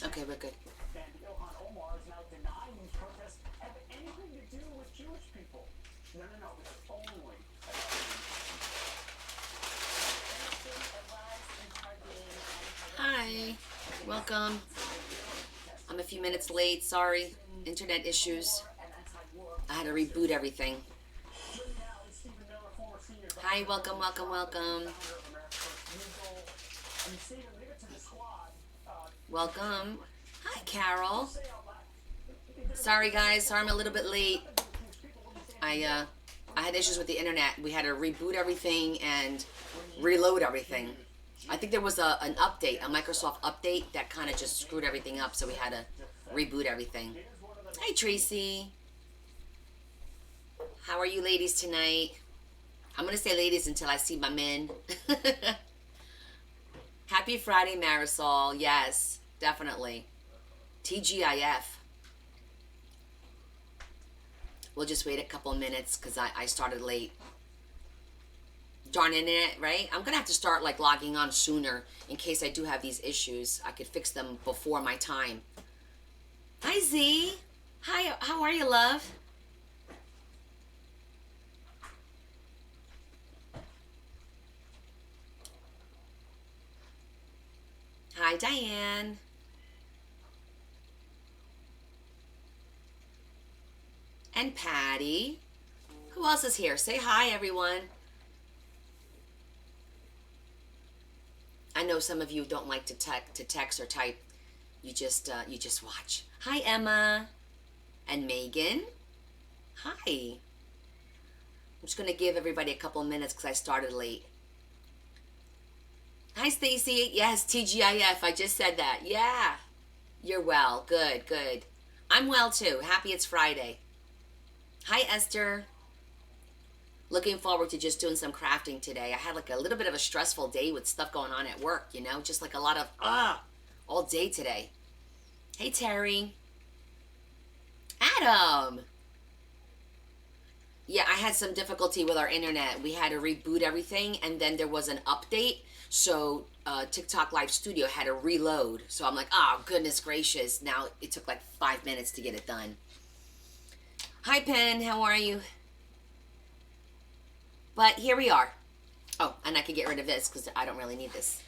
Okay, we're good. Hi, welcome. I'm a few minutes late, sorry. Internet issues. I had to reboot everything. Hi, welcome, welcome, welcome. Welcome. Hi, Carol. Sorry, guys. Sorry I'm a little bit late. I had issues with the internet. We had to reboot everything and reload everything. I think there was an update, a Microsoft update that kind of just screwed everything up, so we had to reboot everything. Hi, Tracy. How are you ladies tonight? I'm going to say ladies until I see my men. Happy Friday, Marisol. Yes, definitely. TGIF. We'll just wait a couple of minutes because I started late. Darn internet, right? I'm going to have to start like logging on sooner in case I do have these issues. I could fix them before my time. Hi, Z. Hi, how are you, love? Hi, Diane. And Patty. Who else is here? Say hi, everyone. I know some of you don't like to text or type. You just watch. Hi, Emma. And Megan. Hi. I'm just going to give everybody a couple of minutes because I started late. Hi, Stacy. Yes, TGIF. I just said that. Yeah. You're well. Good, good. I'm well, too. Happy it's Friday. Hi, Esther. Looking forward to just doing some crafting today. I had like a little bit of a stressful day with stuff going on at work, you know? Just like a lot of, all day today. Hey, Terry. Adam. Yeah, I had some difficulty with our internet. We had to reboot everything, and then there was an update. So TikTok Live Studio had to reload. So I'm like, oh, goodness gracious. Now it took like 5 minutes to get it done. Hi, Pen. How are you? But here we are. Oh, and I could get rid of this because I don't really need this.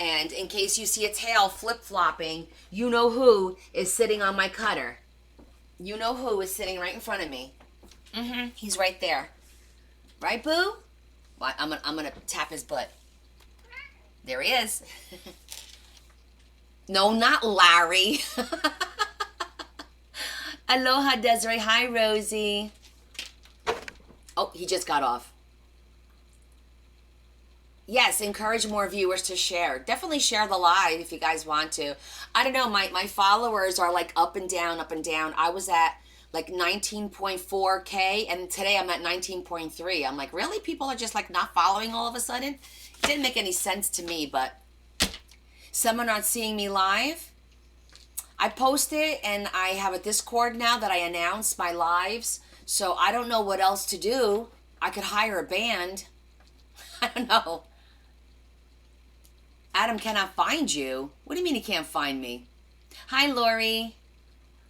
And in case you see a tail flip-flopping, you know who is sitting on my cutter. You know who is sitting right in front of me. He's right there. Right, Boo? Well, I'm gonna tap his butt. There he is. No, not Larry. Aloha, Desiree. Hi, Rosie. Oh, he just got off. Yes, encourage more viewers to share. Definitely share the live if you guys want to. I don't know, my followers are like up and down, up and down. I was at like 19.4K and today I'm at 19.3. I'm like, really? People are just like not following all of a sudden? It didn't make any sense to me, but some are not seeing me live. I post it and I have a Discord now that I announce my lives. So I don't know what else to do. I could hire a band. I don't know. Adam cannot find you. What do you mean he can't find me? Hi, Lori.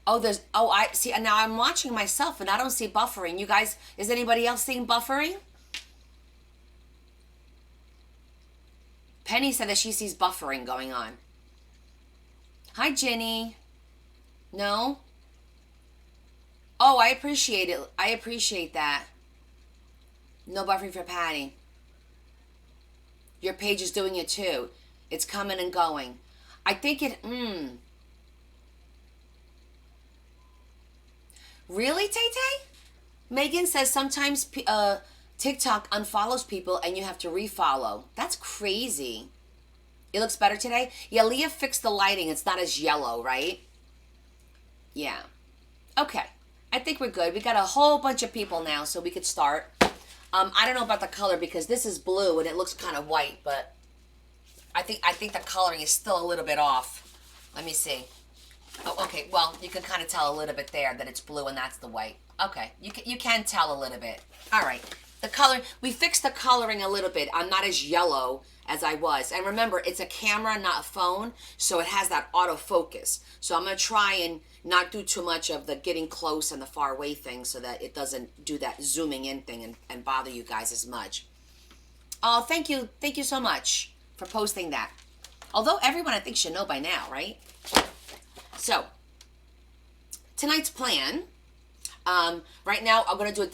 I see. Now I'm watching myself and I don't see buffering. You guys, is anybody else seeing buffering? Penny said that she sees buffering going on. Hi, Jenny. No? Oh, I appreciate it. I appreciate that. No buffering for Patty. Your page is doing it too. It's coming and going. I think it, Really, Tay-Tay? Megan says sometimes TikTok unfollows people and you have to refollow. That's crazy. It looks better today? Yeah, Leah fixed the lighting. It's not as yellow, right? Yeah. Okay. I think we're good. We got a whole bunch of people now, so we could start. I don't know about the color because this is blue and it looks kind of white, but I think the coloring is still a little bit off. Let me see. Oh, okay. Well, you can kind of tell a little bit there that it's blue and that's the white. Okay. You can tell a little bit. All right. The color, we fixed the coloring a little bit. I'm not as yellow as I was. And remember, it's a camera, not a phone, so it has that autofocus. So I'm going to try and not do too much of the getting close and the far away thing so that it doesn't do that zooming in thing and bother you guys as much. Oh, thank you. Thank you so much for posting that. Although everyone I think should know by now, right? So, tonight's plan, right now I'm going to do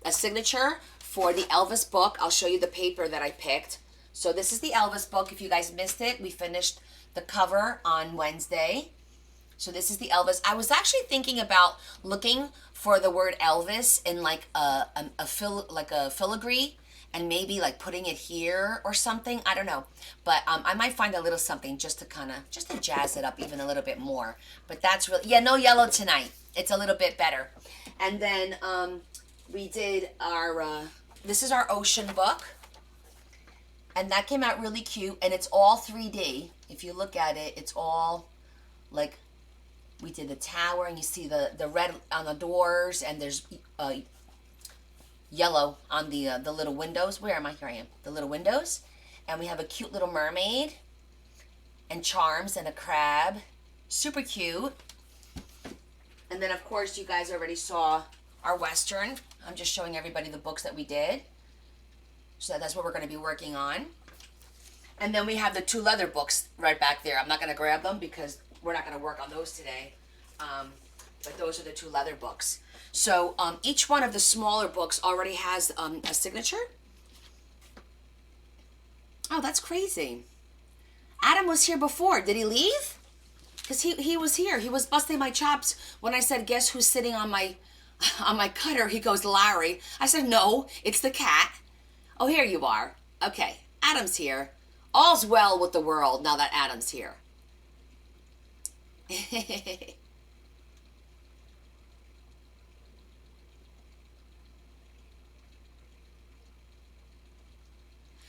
a signature for the Elvis book. I'll show you the paper that I picked. So this is the Elvis book. If you guys missed it, we finished the cover on Wednesday. So this is the Elvis. I was actually thinking about looking for the word Elvis in like a filigree and maybe like putting it here or something. I don't know. But I might find a little something just to jazz it up even a little bit more. But that's really, yeah, no yellow tonight. It's a little bit better. And then we did our, this is our ocean book. And that came out really cute. And it's all 3D. If you look at it, it's all like, we did the tower and you see the red on the doors and there's yellow on the little windows. Where am I? Here I am. The little windows. And we have a cute little mermaid and charms and a crab. Super cute. And then, of course, you guys already saw our Western. I'm just showing everybody the books that we did. So that's what we're going to be working on. And then we have the 2 leather books right back there. I'm not going to grab them because we're not going to work on those today. But those are the 2 leather books. So each one of the smaller books already has a signature. Oh, that's crazy. Adam was here before. Did he leave? Because he was here. He was busting my chops when I said, guess who's sitting on my cutter? He goes, Larry. I said, no, it's the cat. Oh, here you are. Okay, Adam's here. All's well with the world now that Adam's here.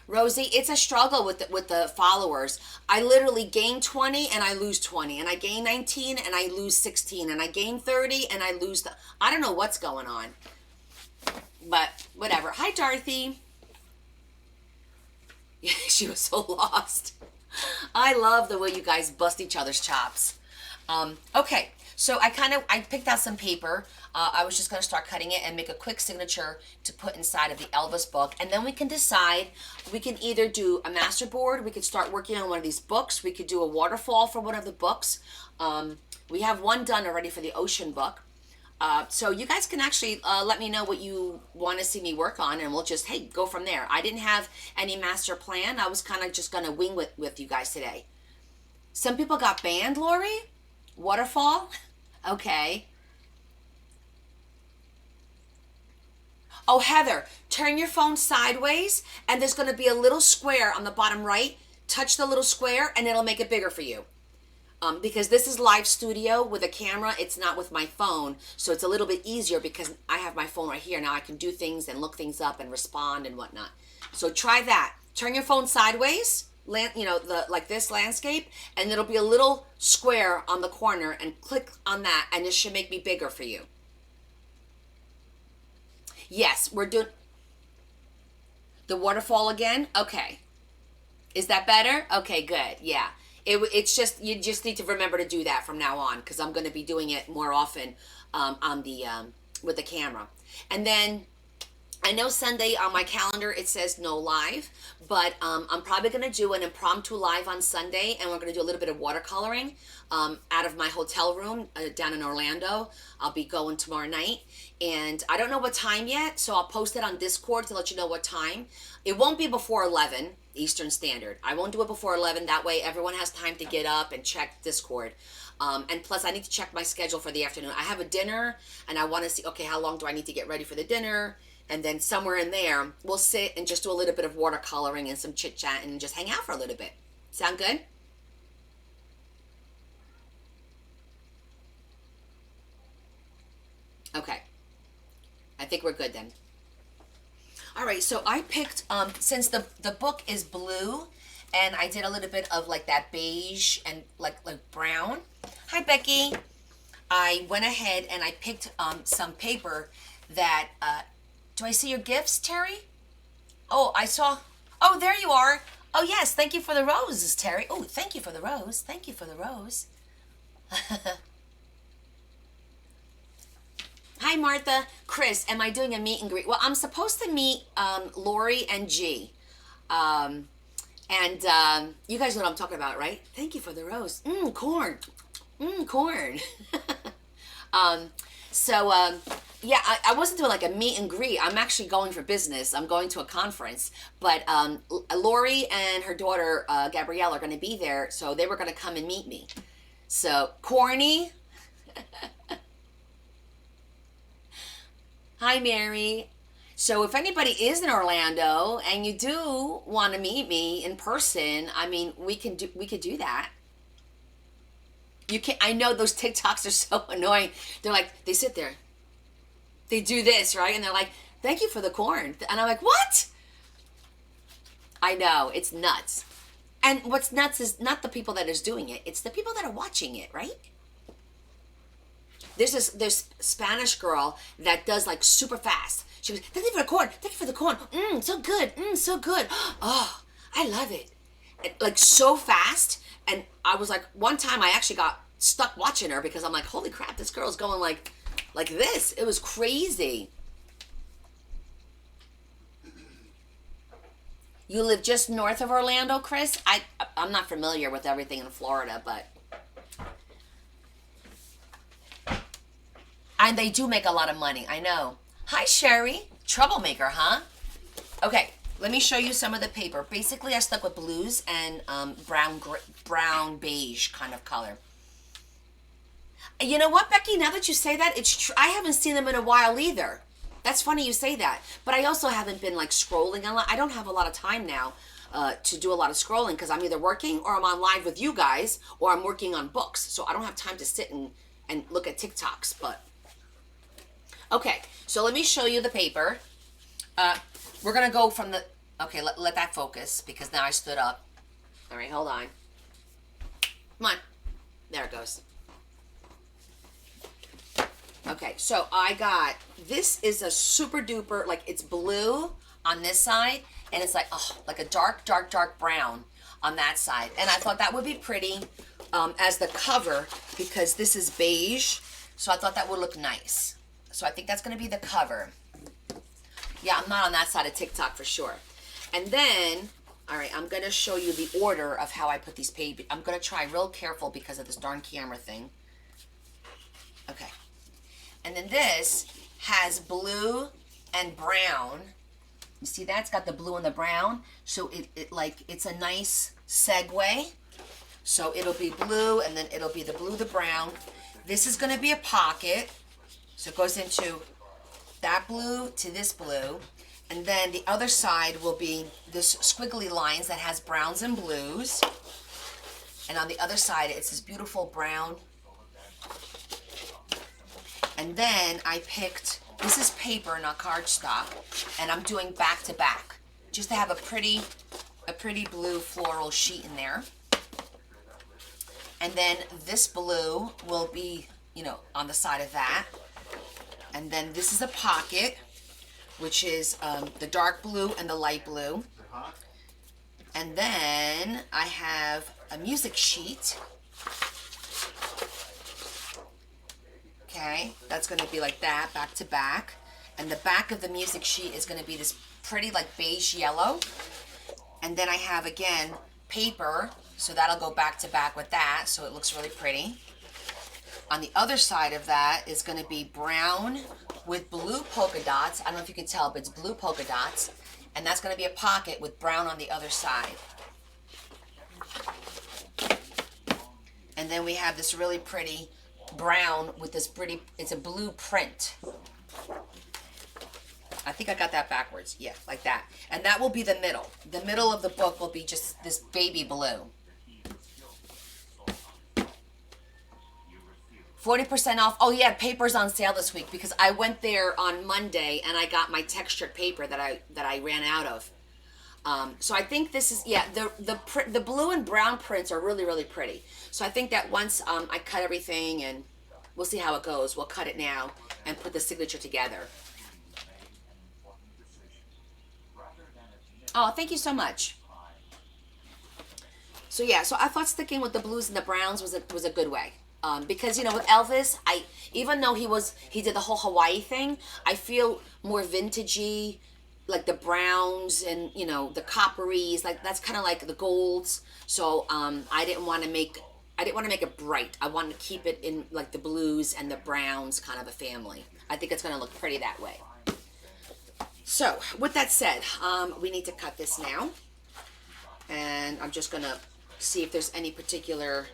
Rosie, it's a struggle with the followers. I literally gain 20 and I lose 20, and I gain 19 and I lose 16, and I gain 30 and I lose I don't know what's going on. But whatever. Hi, Dorothy. She was so lost. I love the way you guys bust each other's chops. Okay, so I picked out some paper. I was just going to start cutting it and make a quick signature to put inside of the Elvis book. And then we can decide, we can either do a master board, we could start working on one of these books, we could do a waterfall for one of the books. We have one done already for the ocean book. So you guys can actually let me know what you want to see me work on, and we'll just, hey, go from there. I didn't have any master plan. I was kind of just going to wing with you guys today. Some people got banned, Lori? Waterfall? Okay. Oh, Heather, turn your phone sideways, and there's going to be a little square on the bottom right. Touch the little square, and it'll make it bigger for you. Because this is live studio with a camera, it's not with my phone, so it's a little bit easier because I have my phone right here. Now I can do things and look things up and respond and whatnot. So try that. Turn your phone sideways, like this landscape, and it'll be a little square on the corner, and click on that, and it should make me bigger for you. Yes, we're doing the waterfall again. Okay. Is that better? Okay, good. Yeah. It's just, you just need to remember to do that from now on, because I'm going to be doing it more often on the with the camera. And then I know Sunday on my calendar it says no live, but I'm probably going to do an impromptu live on Sunday, and we're going to do a little bit of watercoloring out of my hotel room down in Orlando. I'll be going tomorrow night, and I don't know what time yet, so I'll post it on Discord to let you know what time. It won't be before 11 Eastern Standard. I won't do it before 11. That way everyone has time to get up and check Discord. And plus I need to check my schedule for the afternoon. I have a dinner, and I want to see, okay, how long do I need to get ready for the dinner? And then somewhere in there, we'll sit and just do a little bit of watercoloring and some chit chat and just hang out for a little bit. Sound good? Okay. I think we're good then. All right, so I picked, since the book is blue, and I did a little bit of like that beige and like brown. Hi, Becky. I went ahead and I picked some paper that Do I see your gifts, Terry? Oh, I saw. Oh, there you are. Oh, yes. Thank you for the roses, Terry. Oh, thank you for the rose. Thank you for the rose. Hi, Martha. Chris, am I doing a meet and greet? Well, I'm supposed to meet Lori and G. Um, and you guys know what I'm talking about, right? Thank you for the rose. Corn. Corn. um, so, yeah, I wasn't doing like a meet and greet. I'm actually going for business. I'm going to a conference. But Lori and her daughter, Gabrielle, are going to be there. So they were going to come and meet me. So, corny. Hi, Mary. So if anybody is in Orlando and you do want to meet me in person, I mean, we could do that. You can I know those TikToks are so annoying. They're like they sit there. They do this, right? And they're like, "Thank you for the corn." And I'm like, "What?" I know, it's nuts. And what's nuts is not the people that is doing it, it's the people that are watching it, right? There's Spanish girl that does like super fast. She goes, "Thank you for the corn. Thank you for the corn. So good. So good. Oh, I love it." Like so fast. And I was like, one time I actually got stuck watching her because I'm like, "Holy crap, this girl's going like this." It was crazy. You live just north of Orlando, Chris? I'm not familiar with everything in Florida, but and they do make a lot of money. I know. Hi, Sherry. Troublemaker, huh? Okay, let me show you some of the paper. Basically, I stuck with blues and brown beige kind of color. You know what, Becky? Now that you say that, it's true. I haven't seen them in a while either. That's funny you say that. But I also haven't been like scrolling a lot. I don't have a lot of time now to do a lot of scrolling because I'm either working or I'm on live with you guys or I'm working on books. So I don't have time to sit and look at TikToks. But okay, so let me show you the paper. We're going to go from the... Okay, let that focus because now I stood up. All right, hold on. Come on. There it goes. Okay, so I got... This is a super duper... Like, it's blue on this side, and it's like, oh, like a dark, dark, dark brown on that side. And I thought that would be pretty as the cover because this is beige, so I thought that would look nice. So I think that's going to be the cover. Yeah, I'm not on that side of TikTok for sure. And then, all right, I'm going to show you the order of how I put these pages. I'm going to try real careful because of this darn camera thing. Okay. And then this has blue and brown. You see that? It's got the blue and the brown. So it's a nice segue. So it'll be blue and then it'll be the blue, the brown. This is going to be a pocket. So it goes into that blue to this blue. And then the other side will be this squiggly lines that has browns and blues. And on the other side, it's this beautiful brown. And then I picked, this is paper, not cardstock. And I'm doing back to back. Just to have a pretty blue floral sheet in there. And then this blue will be, you know, on the side of that. And then this is a pocket, which is the dark blue and the light blue. And then I have a music sheet. Okay, that's going to be like that, back to back. And the back of the music sheet is going to be this pretty like beige yellow. And then I have, again, paper, so that'll go back to back with that, so it looks really pretty. On the other side of that is going to be brown with blue polka dots. I don't know if you can tell, but it's blue polka dots. And that's going to be a pocket with brown on the other side. And then we have this really pretty brown with this pretty, it's a blue print. I think I got that backwards. Yeah, like that. And that will be the middle. The middle of the book will be just this baby blue. 40% off. Oh yeah, paper's on sale this week because I went there on Monday and I got my textured paper that I ran out of. So I think this is, yeah, the blue and brown prints are really, really pretty. So I think that once I cut everything and we'll see how it goes. We'll cut it now and put the signature together. Oh, thank you so much. So yeah, so I thought sticking with the blues and the browns was a good way. Because you know with Elvis, I even though he did the whole Hawaii thing, I feel more vintagey, like the browns and you know the copperies, like that's kind of like the golds. So I didn't want to make it bright. I wanted to keep it in like the blues and the browns kind of a family. I think it's gonna look pretty that way. So with that said, we need to cut this now, and I'm just gonna see if there's any particular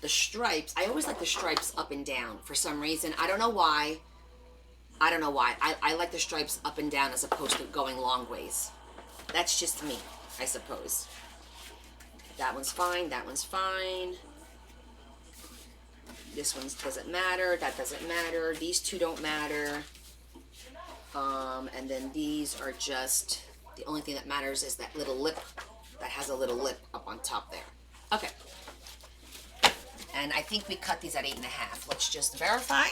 the stripes. I always like the stripes up and down for some reason. I don't know why. I don't know why. I like the stripes up and down as opposed to going long ways. That's just me, I suppose. That one's fine. That one's fine. This one doesn't matter. That doesn't matter. These two don't matter. And then these are just, the only thing that matters is that little lip that has a little lip up on top there. Okay. And I think we cut these at 8.5. Let's just verify.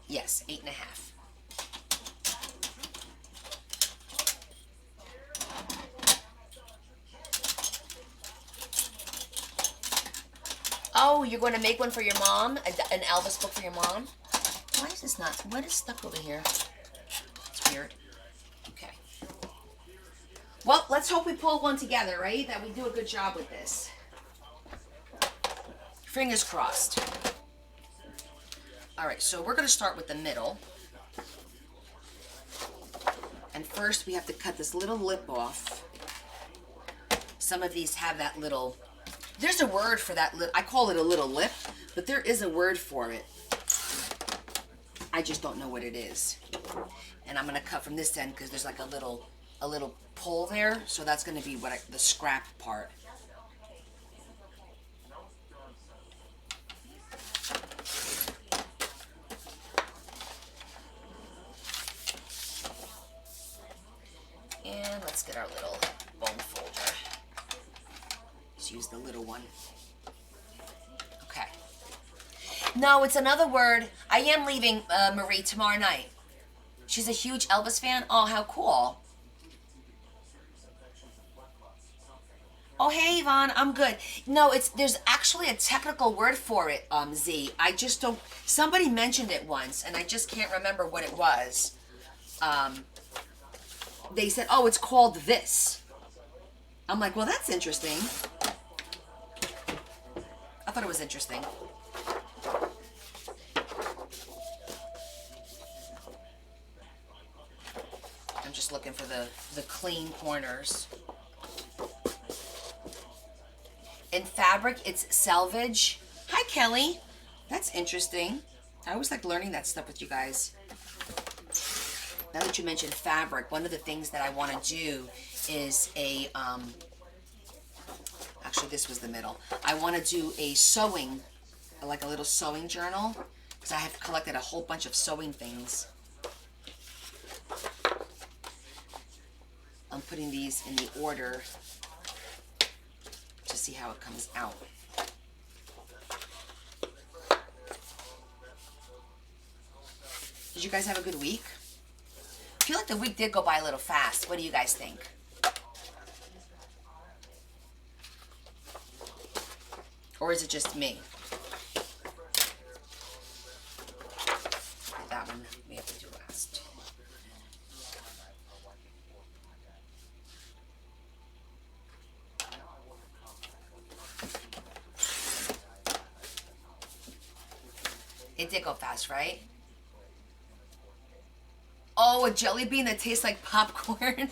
Yes, 8.5. Oh, you're going to make one for your mom? An Elvis book for your mom? Why is this not? What is stuck over here? It's weird. Okay. Well, let's hope we pull one together, right? That we do a good job with this. Fingers crossed. All right, so we're going to start with the middle. And first we have to cut this little lip off. Some of these have that little, there's a word for that lip. I call it a little lip, but there is a word for it. I just don't know what it is. And I'm going to cut from this end because there's like a little pull there. So that's going to be the scrap part. And let's get our little bone folder. Let's use the little one. Okay. No, it's another word. I am leaving Marie tomorrow night. She's a huge Elvis fan. Oh, how cool. Oh, hey, Yvonne. I'm good. No, there's actually a technical word for it, Z. I just don't... Somebody mentioned it once, and I just can't remember what it was. They said, oh, it's called this. I'm like, well, that's interesting. I thought it was interesting. I'm just looking for the clean corners. In fabric, it's selvage. Hi, Kelly. That's interesting. I always like learning that stuff with you guys. Now that you mentioned fabric, one of the things that I want to do is actually this was the middle. I want to do a sewing, like a little sewing journal, because I have collected a whole bunch of sewing things. I'm putting these in the order to see how it comes out. Did you guys have a good week? I feel like the week did go by a little fast. What do you guys think? Or is it just me? That one we have to do last. It did go fast, right? Oh, a jelly bean that tastes like popcorn.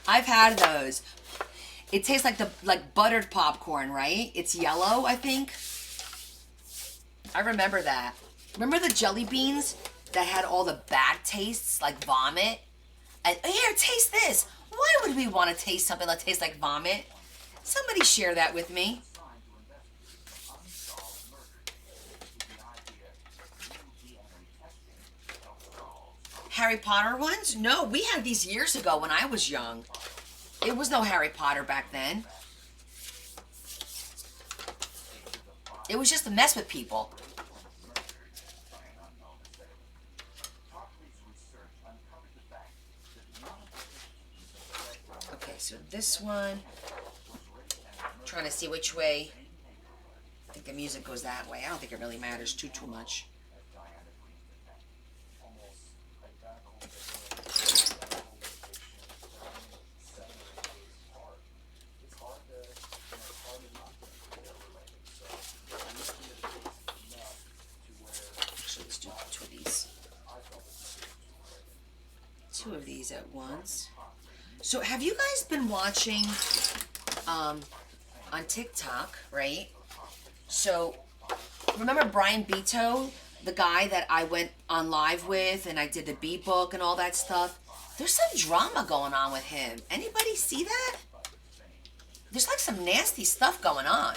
I've had those. It tastes like buttered popcorn, right? It's yellow, I think. I remember that. Remember the jelly beans that had all the bad tastes, like vomit? And here, taste this. Why would we want to taste something that tastes like vomit? Somebody share that with me. Harry Potter ones? No, we had these years ago when I was young. It was no Harry Potter back then. It was just to mess with people. so this one, trying to see which way. I think the music goes that way. I don't think it really matters too much. Actually, let's do two of these. Two of these at once. So have you guys been watching on TikTok, right? So remember Brian Beto, the guy that I went on live with and I did the B book and all that stuff? There's some drama going on with him. Anybody see that? There's like some nasty stuff going on.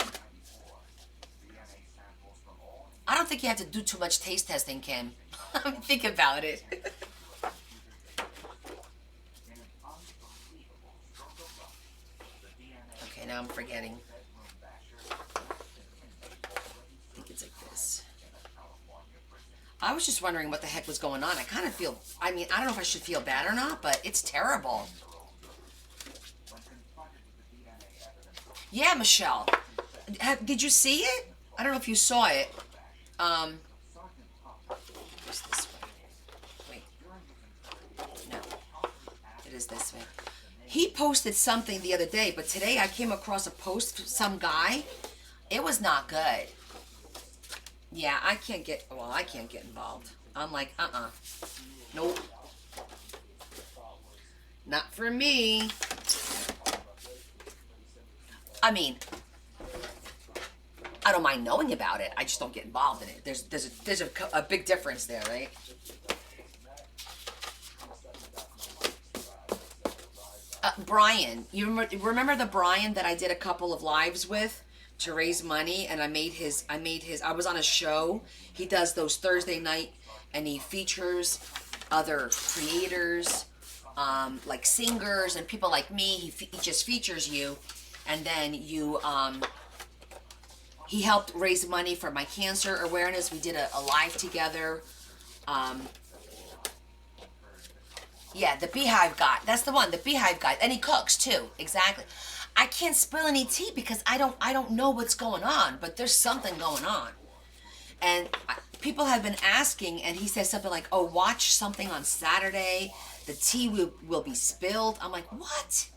I don't think you have to do too much taste testing, Kim. Think about it. Okay, now I'm forgetting. I think it's like this. I was just wondering what the heck was going on. I kind of feel, I mean, I don't know if I should feel bad or not, but it's terrible. Yeah, Michelle. Did you see it? I don't know if you saw it. Where's this way? Wait. No. It is this way. He posted something the other day, but today I came across a post from some guy. It was not good. Yeah, I can't get involved. I'm like, nope. Not for me. I mean, I don't mind knowing about it. I just don't get involved in it. There's a big difference there, right? Brian, you remember the Brian that I did a couple of lives with to raise money, and I was on a show. He does those Thursday night, and he features other creators, like singers and people like me. He just features you, and then you, he helped raise money for my cancer awareness. We did a live together. Yeah, the Beehive guy. That's the one, the Beehive guy. And he cooks too. Exactly. I can't spill any tea because I don't know what's going on, but there's something going on. And people have been asking, and he says something like, "Oh, watch something on Saturday. The tea will be spilled." I'm like, "What?"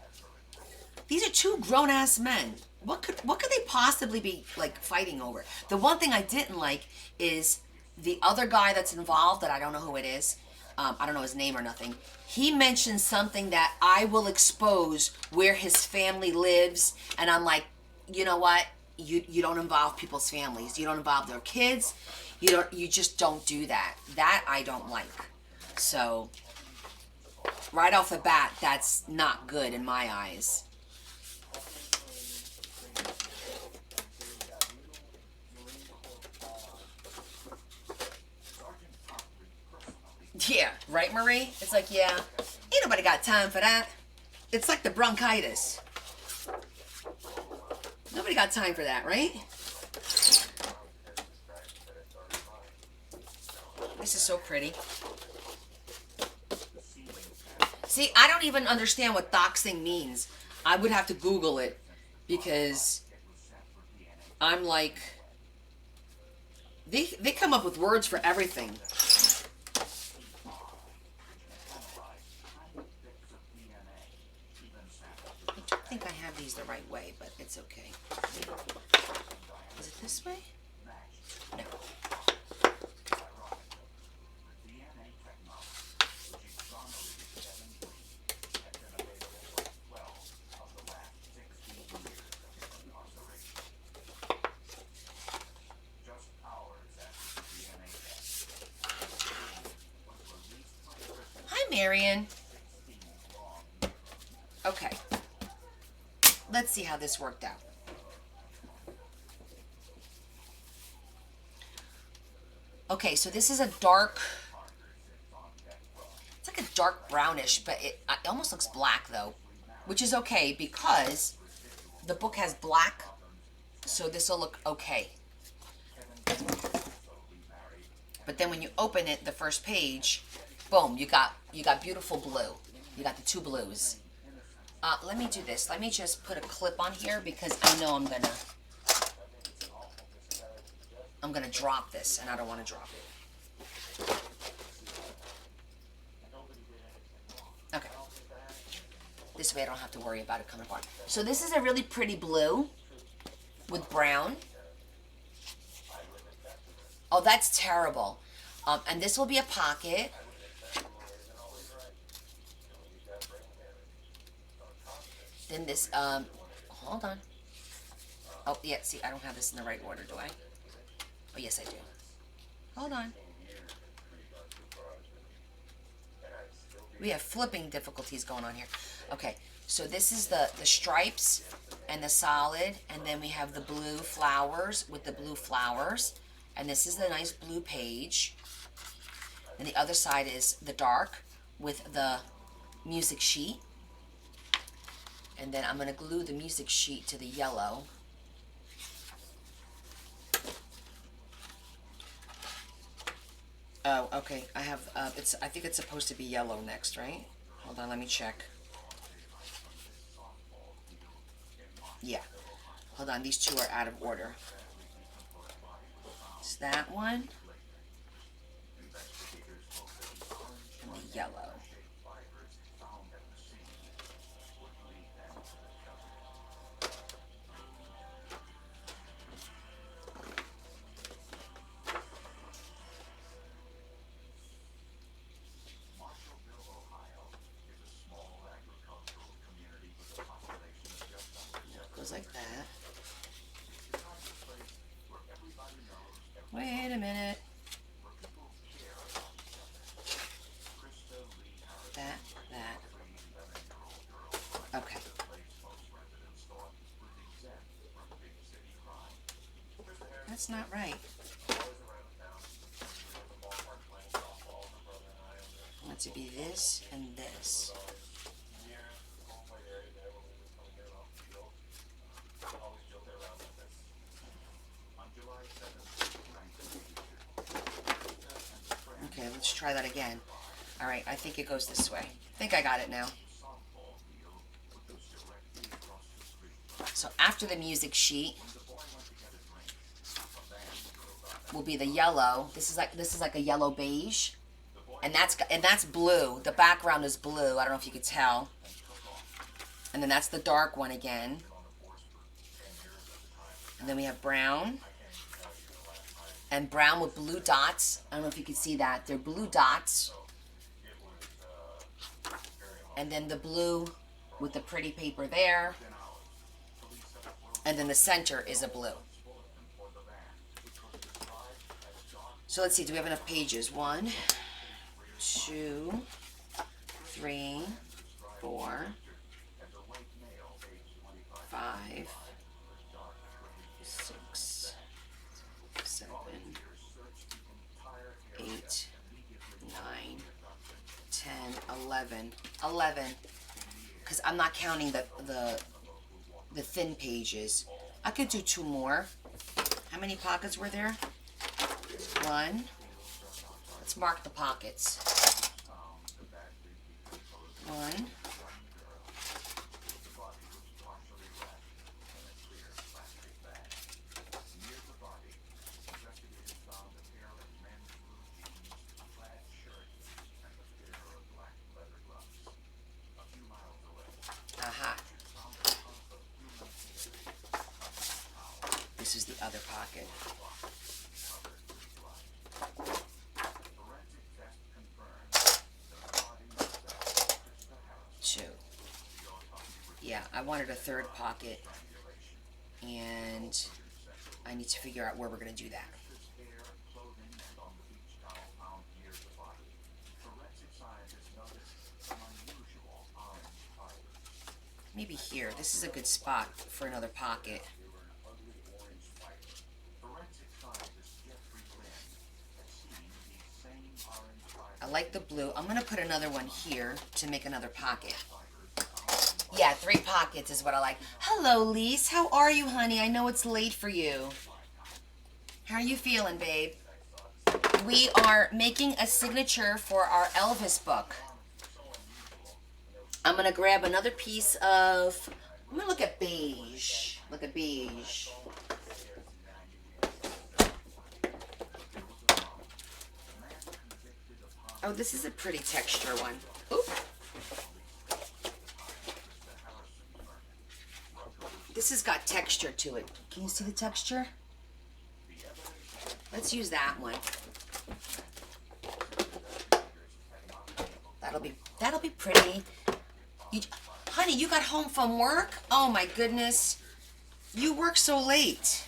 These are two grown-ass men. What could they possibly be like fighting over? The one thing I didn't like is the other guy that's involved, that I don't know who it is. I don't know his name or nothing. He mentioned something that I will expose where his family lives, and I'm like, you know what? You don't involve people's families. You don't involve their kids. You just don't do that. That I don't like. So right off the bat, that's not good in my eyes. Yeah, right, Marie? It's like, yeah, ain't nobody got time for that. It's like the bronchitis. Nobody got time for that, right? This is so pretty. See, I don't even understand what doxing means. I would have to Google it because I'm like, they come up with words for everything. I think I have these the right way, but it's okay. Is it this way? No. Hi, Marion. Okay. Let's see how this worked out. Okay, so this is a dark, it's like a dark brownish, but it almost looks black though, which is okay because the book has black, so this will look okay. But then when you open it, the first page, boom, you got beautiful blue. You got the two blues. Let me do this. Let me just put a clip on here because I know I'm gonna drop this and I don't want to drop it. Okay. This way I don't have to worry about it coming apart. So this is a really pretty blue with brown. Oh, that's terrible. And this will be a pocket. Then this, hold on. Oh, yeah, see, I don't have this in the right order, do I? Oh, yes, I do. Hold on. We have flipping difficulties going on here. Okay, so this is the stripes and the solid, and then we have the blue flowers with the blue flowers, and this is the nice blue page. And the other side is the dark with the music sheet. And then I'm going to glue the music sheet to the yellow. Oh, okay. I have, I think it's supposed to be yellow next, right? Hold on, let me check. Yeah. Hold on, these two are out of order. It's that one. And the yellow. Goes like that. Wait a minute. That. Okay. That's not right. I want it to be this and this. Okay, let's try that again. All right, I think it goes this way. I think I got it now. So after the music sheet will be the yellow. This is like a yellow beige, and that's blue. The background is blue. I don't know if you could tell. And then that's the dark one again. And then we have brown. And brown with blue dots. I don't know if you can see that. They're blue dots. And then the blue with the pretty paper there. And then the center is a blue. So let's see, do we have enough pages? 1, 2, 3, 4, 5, 6, 7, 8, 9, 10, 11. 11. Because I'm not counting the thin pages. I could do 2 more. How many pockets were there? 1. Let's mark the pockets. 1. 'Aha. This is the other pocket. 2. Yeah, I wanted a 3rd pocket, and I need to figure out where we're going to do that. Maybe here. This is a good spot for another pocket. I like the blue. I'm going to put another one here to make another pocket. Yeah, 3 pockets is what I like. Hello, Lise. How are you, honey? I know it's late for you. How are you feeling, babe? We are making a signature for our Elvis book. I'm gonna grab another piece of, I'm gonna look at beige. Look at beige. Oh, this is a pretty texture one. Oop. This has got texture to it. Can you see the texture? Let's use that one. That'll be pretty. Honey, you got home from work? Oh my goodness. You work so late.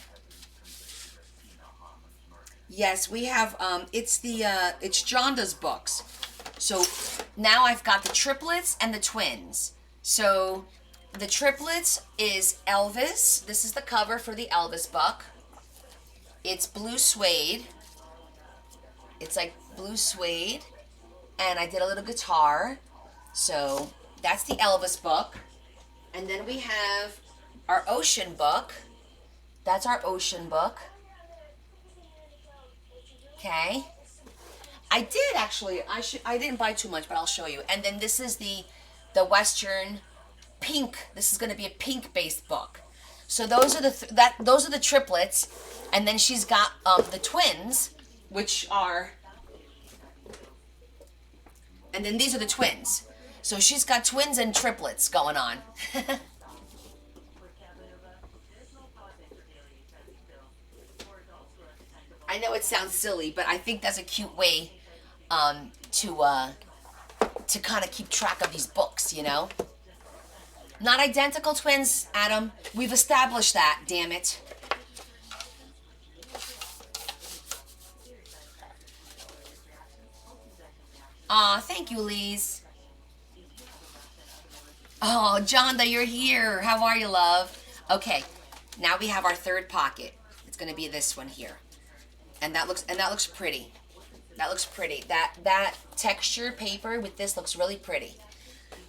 Yes, we have it's Jonda's books. So now I've got the triplets and the twins. So the triplets is Elvis. This is the cover for the Elvis book. It's blue suede. It's like blue suede. And I did a little guitar. So that's the Elvis book. And then we have our ocean book. That's our ocean book. Okay. I did actually. I didn't buy too much, but I'll show you. And then this is the Western pink. This is going to be a pink based book. So those are those are the triplets, and then she's got the twins, which are, and then these are the twins. So she's got twins and triplets going on. I know it sounds silly, but I think that's a cute way to kind of keep track of these books, you know? Not identical twins, Adam. We've established that, damn it. Aw, thank you, Lise. Oh, Jonda, you're here. How are you, love? Okay, now we have our third pocket. It's gonna be this one here. And that looks pretty. That looks pretty. That texture paper with this looks really pretty.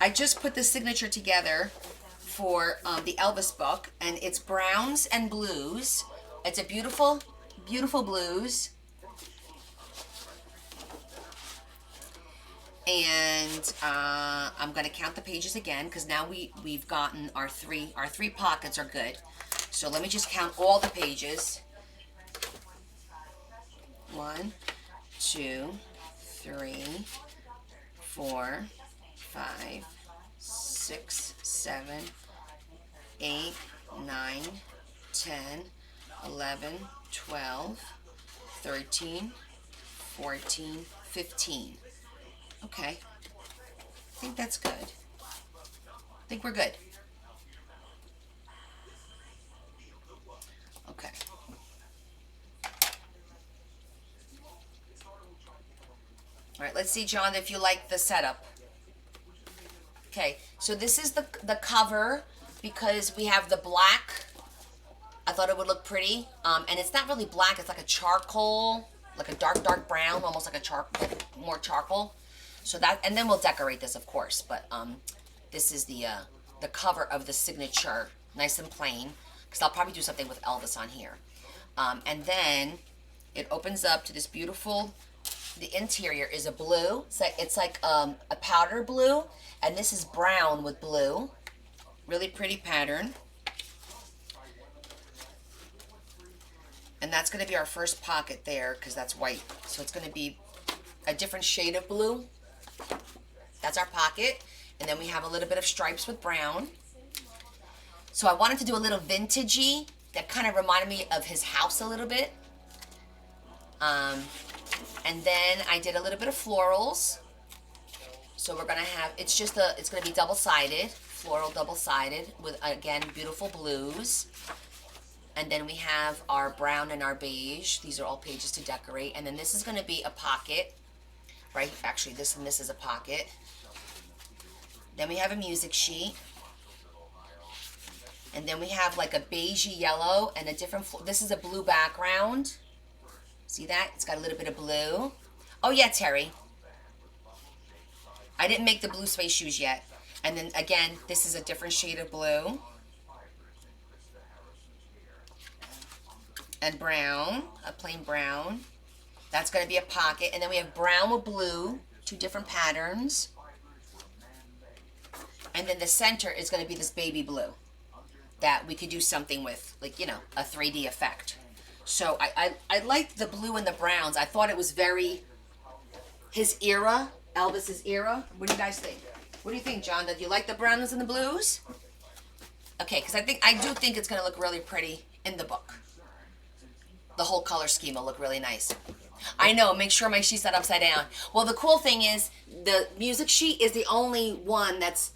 I just put the signature together for the Elvis book, and it's browns and blues. It's a beautiful, beautiful blues. And I'm gonna count the pages again because now we've gotten our three pockets are good. So let me just count all the pages. 1, 2, 3, 4, 5, 6, 7, 8, 9, 10, 11, 12, 13, 14, 15. Okay. I think that's good. I think we're good. Okay. All right, let's see, John, if you like the setup. Okay, so this is the cover because we have the black. I thought it would look pretty. And it's not really black. It's like a charcoal, like a dark brown, almost like a charcoal, more charcoal. So that, and then we'll decorate this, of course. But this is the cover of the signature, nice and plain, because I'll probably do something with Elvis on here. And then it opens up to this beautiful. The interior is a blue. It's like a powder blue, and this is brown with blue. Really pretty pattern. And that's going to be our first pocket there because that's white. So it's going to be a different shade of blue. That's our pocket. And then we have a little bit of stripes with brown. So I wanted to do a little vintagey. That kind of reminded me of his house a little bit. And then I did a little bit of florals. So we're going to have, it's going to be double-sided, floral double-sided with, again, beautiful blues. And then we have our brown and our beige. These are all pages to decorate. And then this is going to be a pocket, right? Actually, this and this is a pocket. Then we have a music sheet. And then we have like a beigey yellow and a different, this is a blue background. See that? It's got a little bit of blue. Oh yeah, Terry. I didn't make the blue suede shoes yet. And then again, this is a different shade of blue. And brown, a plain brown. That's going to be a pocket. And then we have brown with blue, two different patterns. And then the center is going to be this baby blue that we could do something with, like, you know, a 3D effect. So I liked the blue and the browns. I thought it was very his era, Elvis's era. What do you guys think? What do you think, John? Did you like the browns and the blues? Okay, because I do think it's going to look really pretty in the book. The whole color scheme will look really nice. I know, make sure my sheet's not upside down. Well, the cool thing is the music sheet is the only one that's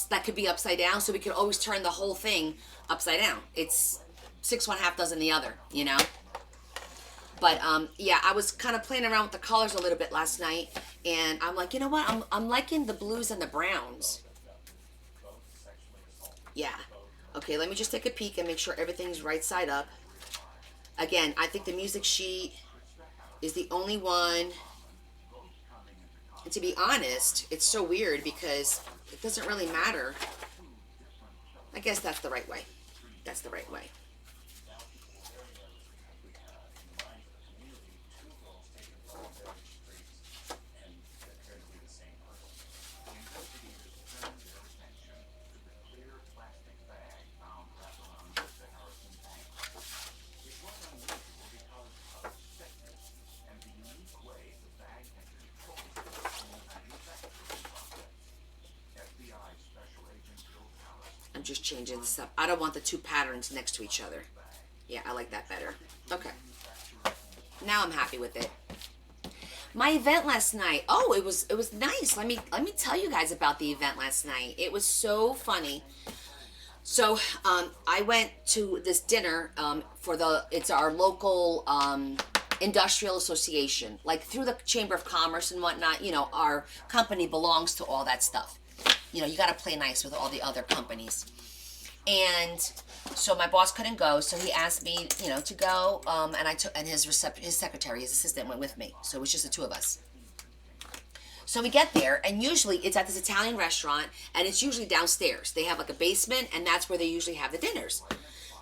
that could be upside down, so we could always turn the whole thing upside down. It's 6 1/2 dozen the other, you know? But yeah, I was kind of playing around with the colors a little bit last night, and I'm like, you know what? I'm liking the blues and the browns. Yeah. Okay, let me just take a peek and make sure everything's right side up. Again, I think the music sheet is the only one. And to be honest, it's so weird because it doesn't really matter. I guess that's the right way. That's the right way. I'm just changing this up. I don't want the two patterns next to each other. Yeah, I like that better. Okay. Now I'm happy with it. My event last night. Oh, it was nice. Let me tell you guys about the event last night. It was so funny. So I went to this dinner for it's our local industrial association, like through the Chamber of Commerce and whatnot. You know, our company belongs to all that stuff. You know, you got to play nice with all the other companies. And so my boss couldn't go, so he asked me, you know, to go. And his secretary, his assistant, went with me. So it was just the two of us. So we get there, and usually it's at this Italian restaurant, and it's usually downstairs. They have like a basement, and that's where they usually have the dinners.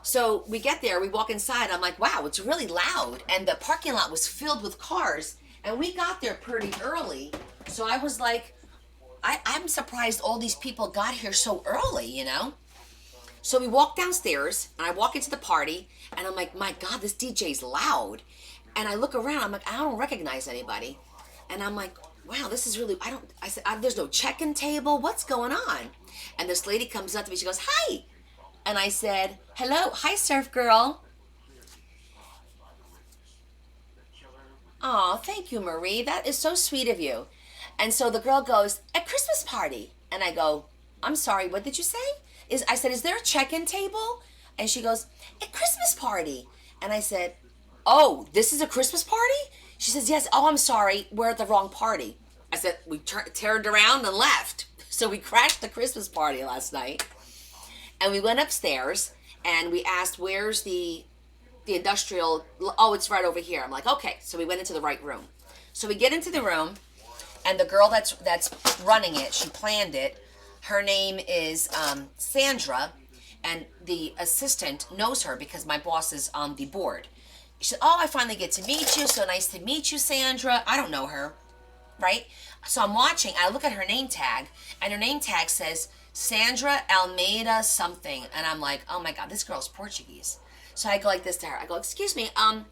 So we get there, we walk inside. I'm like, wow, it's really loud, and the parking lot was filled with cars. And we got there pretty early, so I was like, I'm surprised all these people got here so early, you know? So we walk downstairs, and I walk into the party, and I'm like, my God, this DJ's loud. And I look around, I'm like, I don't recognize anybody. And I'm like, wow, this is really, I said, there's no check-in table, what's going on? And this lady comes up to me, she goes, hi. And I said, hello, hi, surf girl. Oh, thank you, Marie, that is so sweet of you. And so the girl goes, a Christmas party. And I go, I'm sorry, what did you say? I said, is there a check-in table? And she goes, a Christmas party. And I said, oh, this is a Christmas party? She says, yes. Oh, I'm sorry, we're at the wrong party. I said, we turned around and left. So we crashed the Christmas party last night. And we went upstairs, and we asked, where's the industrial? Oh, it's right over here. I'm like, okay. So we went into the right room. So we get into the room, and the girl that's running it, she planned it. Her name is Sandra, and the assistant knows her because my boss is on the board. She said, oh, I finally get to meet you. So nice to meet you, Sandra. I don't know her, right? So I'm watching. I look at her name tag, and her name tag says Sandra Almeida something. And I'm like, oh, my God, this girl's Portuguese. So I go like this to her. I go, excuse me, I'm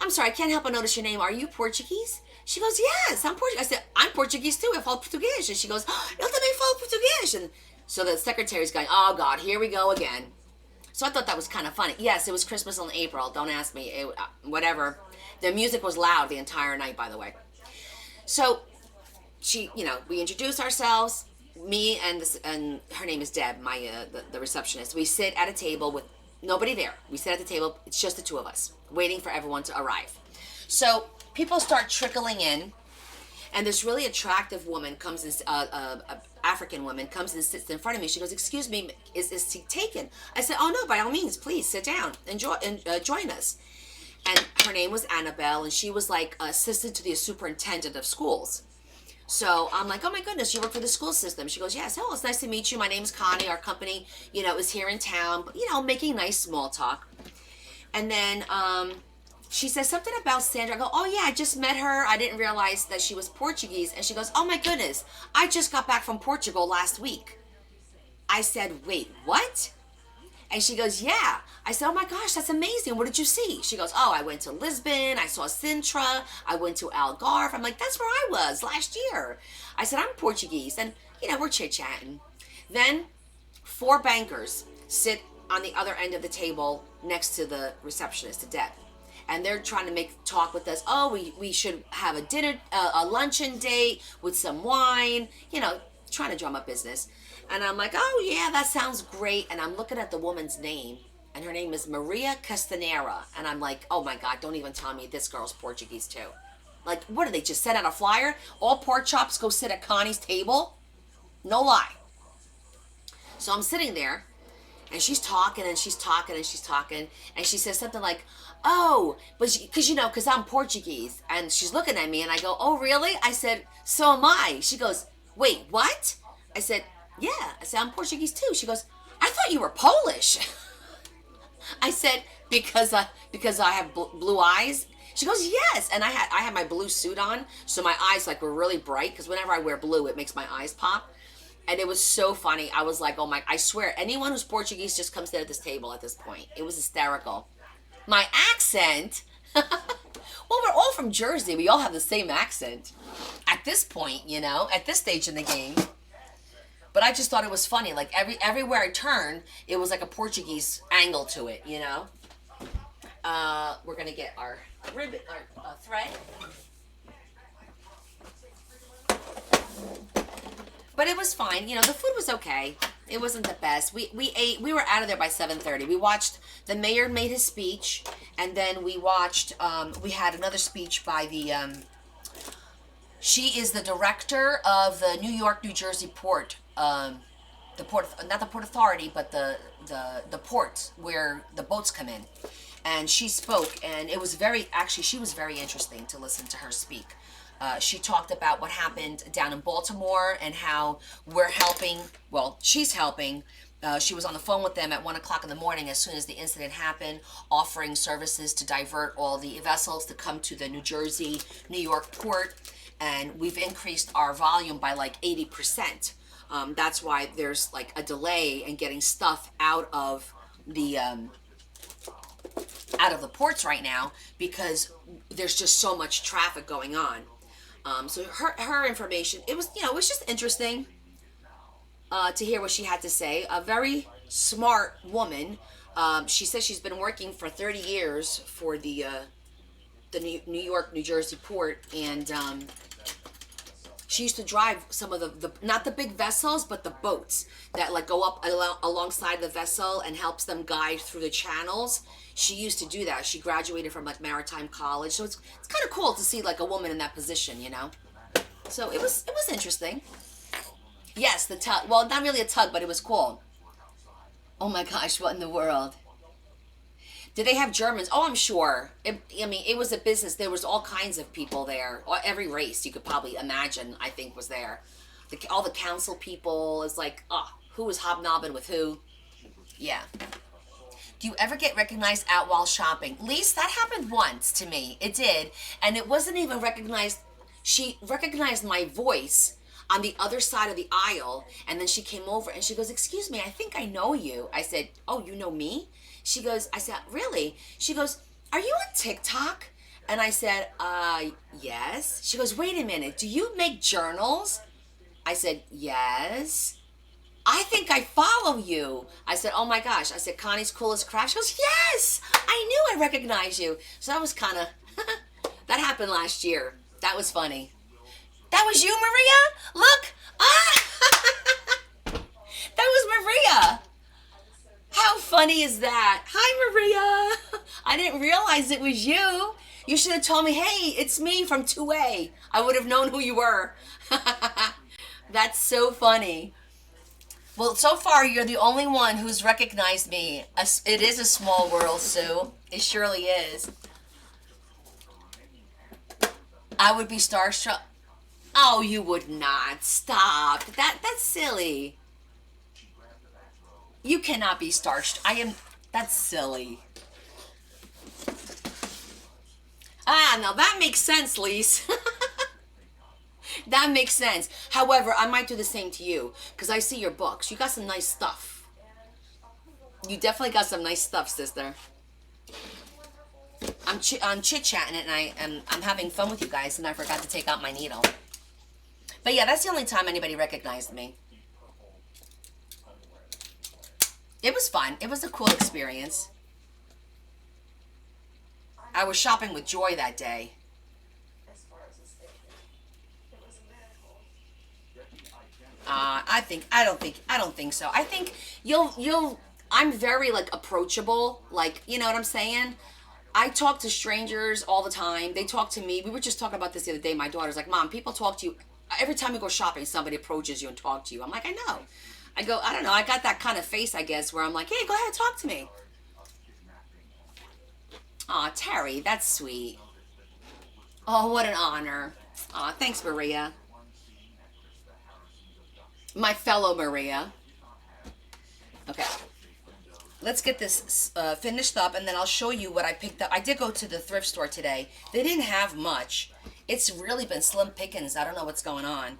sorry, I can't help but notice your name. Are you Portuguese? She goes, yes, I'm Portuguese. I said, I'm Portuguese too. I falo português. And she goes, oh, eu também falo português. And so the secretary's going, oh, God, here we go again. So I thought that was kind of funny. Yes, it was Christmas in April. Don't ask me. Whatever. The music was loud the entire night, by the way. So she, you know, we introduce ourselves. Me and her name is Deb, the receptionist. We sit at a table with nobody there. We sit at the table. It's just the two of us, waiting for everyone to arrive. So people start trickling in, and this really attractive woman comes in, African woman comes and sits in front of me. She goes, excuse me, is this seat taken? I said, oh no, by all means, please sit down and join us. And her name was Annabelle, and she was like assistant to the superintendent of schools. So I'm like, oh my goodness, you work for the school system. She goes, yes, oh, it's nice to meet you. My name's Connie. Our company, you know, is here in town, but, you know, making nice small talk. And then she says something about Sandra. I go, oh yeah, I just met her. I didn't realize that she was Portuguese. And she goes, oh my goodness, I just got back from Portugal last week. I said, wait, what? And she goes, yeah. I said, oh my gosh, that's amazing. What did you see? She goes, oh, I went to Lisbon. I saw Sintra. I went to Algarve. I'm like, that's where I was last year. I said, I'm Portuguese. And, we're chit-chatting. Then 4 bankers sit on the other end of the table next to the receptionist, to Deb. And they're trying to make talk with us. Oh, we should have a dinner, a luncheon date with some wine, trying to drum up business. And I'm like, oh yeah, that sounds great. And I'm looking at the woman's name, and her name is Maria Castanera. And I'm like, oh my God, don't even tell me this girl's Portuguese too. Like, what do they just send out a flyer? All pork chops go sit at Connie's table? No lie. So I'm sitting there, and she's talking, and she's talking, and she's talking, and she says something like, oh, but because I'm Portuguese. And she's looking at me, and I go, oh, really? I said, so am I. She goes, wait, what? I said, yeah. I said, I'm Portuguese too. She goes, I thought you were Polish. I said, because I have blue eyes. She goes, yes. And I had my blue suit on, so my eyes were really bright, because whenever I wear blue, it makes my eyes pop. And it was so funny. I was like, oh my, I swear, anyone who's Portuguese just comes there at this table at this point. It was hysterical. My accent, well, we're all from Jersey. We all have the same accent at this point, at this stage in the game. But I just thought it was funny. Like everywhere I turned, it was like a Portuguese angle to it, We're going to get our ribbon, our thread. But it was fine. The food was okay. It wasn't the best. We ate. We were out of there by 7:30. We watched, the mayor made his speech, and then we watched, we had another speech by the, she is the director of the New York, New Jersey port, the port, not the Port Authority, but the port where the boats come in. And she spoke, and it was she was very interesting to listen to her speak. She talked about what happened down in Baltimore and how we're helping, she's helping. She was on the phone with them at 1 o'clock in the morning as soon as the incident happened, offering services to divert all the vessels to come to the New Jersey, New York port. And we've increased our volume by 80%. That's why there's a delay in getting stuff out of the ports right now, because there's just so much traffic going on. So her information, it was just interesting to hear what she had to say. A very smart woman. She says she's been working for 30 years for the New York, New Jersey port, and she used to drive some of the not the big vessels, but the boats that go up alongside the vessel and helps them guide through the channels. She used to do that. She graduated from Maritime College, so it's kind of cool to see a woman in that position, So it was interesting. Yes, the tug. Well, not really a tug, but it was cool. Oh my gosh, what in the world? Did they have Germans? Oh, I'm sure. It was a business. There was all kinds of people there. Every race you could probably imagine, I think, was there. All the council people is who was hobnobbing with who? Yeah. Do you ever get recognized out while shopping? Lise, that happened once to me. It did. And it wasn't even recognized. She recognized my voice on the other side of the aisle. And then she came over and she goes, excuse me, I think I know you. I said, oh, you know me? She goes, I said, really? She goes, are you on TikTok? And I said, yes. She goes, wait a minute, do you make journals? I said, yes. I think I follow you. I said, oh my gosh. I said, Connie's Coolest Craft. She goes, yes, I knew I recognized you. So that was kind of, that happened last year. That was funny. That was you, Maria? Look. That was Maria. How funny is that? Hi, Maria. I didn't realize it was you. You should have told me, hey, it's me from 2A. I would have known who you were. That's so funny. Well, so far, you're the only one who's recognized me. It is a small world, Sue. It surely is. I would be starstruck. Oh, you would not. Stop. That's silly. You cannot be starstruck. That's silly. Now that makes sense, Lise. That makes sense. However, I might do the same to you because I see your books. You got some nice stuff. You definitely got some nice stuff, sister. I'm chit chatting and I'm having fun with you guys, and I forgot to take out my needle. But yeah, that's the only time anybody recognized me. It was fun. It was a cool experience. I was shopping with Joy that day. I don't think so. I think you'll. I'm very like approachable. Like, you know what I'm saying? I talk to strangers all the time. They talk to me. We were just talking about this the other day. My daughter's like, Mom, people talk to you every time you go shopping. Somebody approaches you and talk to you. I'm like, I know. I go, I don't know. I got that kind of face, I guess, where I'm like, hey, go ahead, talk to me. Aw, Terry, that's sweet. Oh, what an honor. Aw, thanks, Maria. My fellow Maria. Okay. Let's get this finished up, and then I'll show you what I picked up. I did go to the thrift store today. They didn't have much. It's really been slim pickings. I don't know what's going on.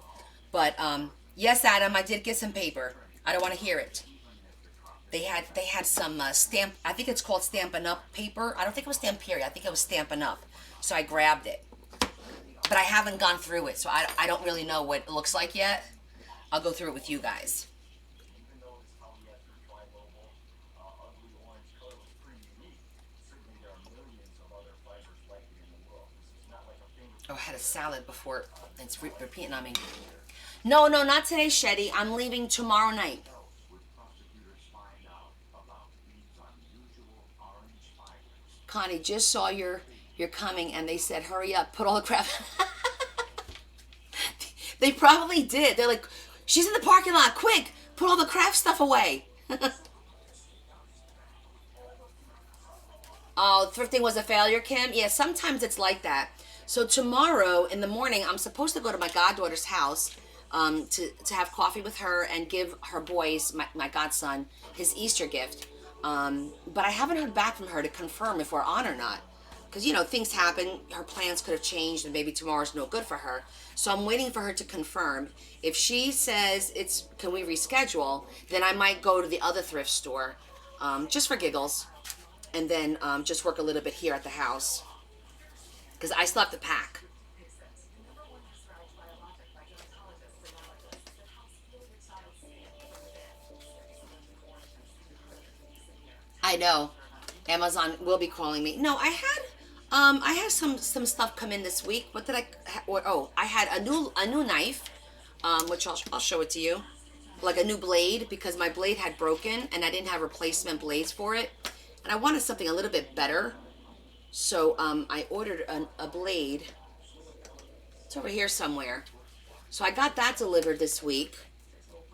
But, yes, Adam, I did get some paper. I don't want to hear it. They had some stamp, I think it's called Stampin' Up paper. I don't think it was Stamperia. I think it was Stampin' Up. So I grabbed it. But I haven't gone through it, so I don't really know what it looks like yet. I'll go through it with you guys. Oh, I had a salad before. It's repeating on me. No, not today, Shetty. I'm leaving tomorrow night. Connie, just saw you're coming, and they said, hurry up, put all the crap. They probably did. They're like, she's in the parking lot, quick, put all the craft stuff away. Oh, thrifting was a failure, Kim? Yeah, sometimes it's like that. So tomorrow in the morning, I'm supposed to go to my goddaughter's house to have coffee with her and give her boys, my godson, his Easter gift. But I haven't heard back from her to confirm if we're on or not. Because, you know, things happen. Her plans could have changed and maybe tomorrow's no good for her. So I'm waiting for her to confirm. If she says can we reschedule, then I might go to the other thrift store just for giggles. And then just work a little bit here at the house. Because I still have to pack. I know. Amazon will be calling me. No, I had some stuff come in this week. What did I had a new knife, which I'll show it to you, like a new blade because my blade had broken and I didn't have replacement blades for it, and I wanted something a little bit better, so I ordered a blade. It's over here somewhere. So I got that delivered this week,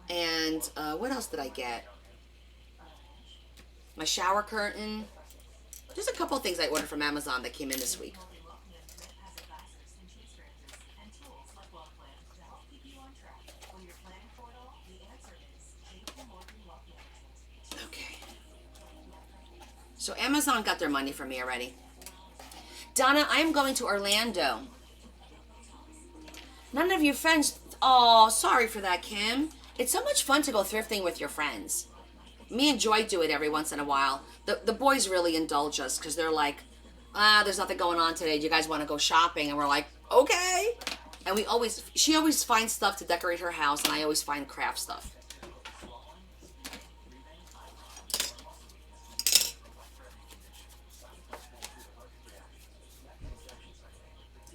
and what else did I get? My shower curtain. There's a couple of things I ordered from Amazon that came in this week. Okay. So Amazon got their money from me already. Donna, I am going to Orlando. None of your friends... Oh, sorry for that, Kim. It's so much fun to go thrifting with your friends. Me and Joy do it every once in a while. The boys really indulge us because they're like, there's nothing going on today. Do you guys want to go shopping? And we're like, okay. And she always finds stuff to decorate her house, and I always find craft stuff.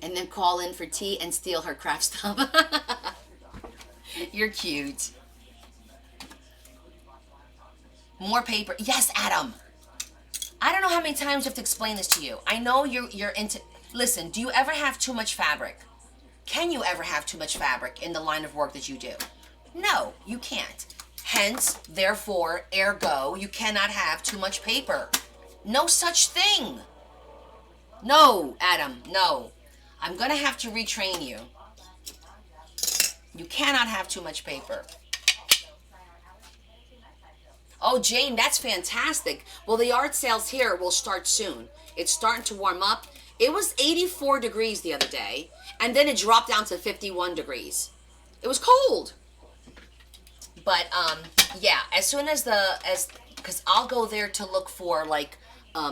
And then call in for tea and steal her craft stuff. You're cute. More paper. Yes, Adam. I don't know how many times I have to explain this to you. I know you're into... Listen, do you ever have too much fabric? Can you ever have too much fabric in the line of work that you do? No, you can't. Hence, therefore, ergo, you cannot have too much paper. No such thing. No, Adam, no. I'm going to have to retrain you. You cannot have too much paper. Oh, Jane, that's fantastic. Well, the yard sales here will start soon. It's starting to warm up. It was 84 degrees the other day, And then it dropped down to 51 degrees. It was cold. But yeah, as soon as because I'll go there to look for like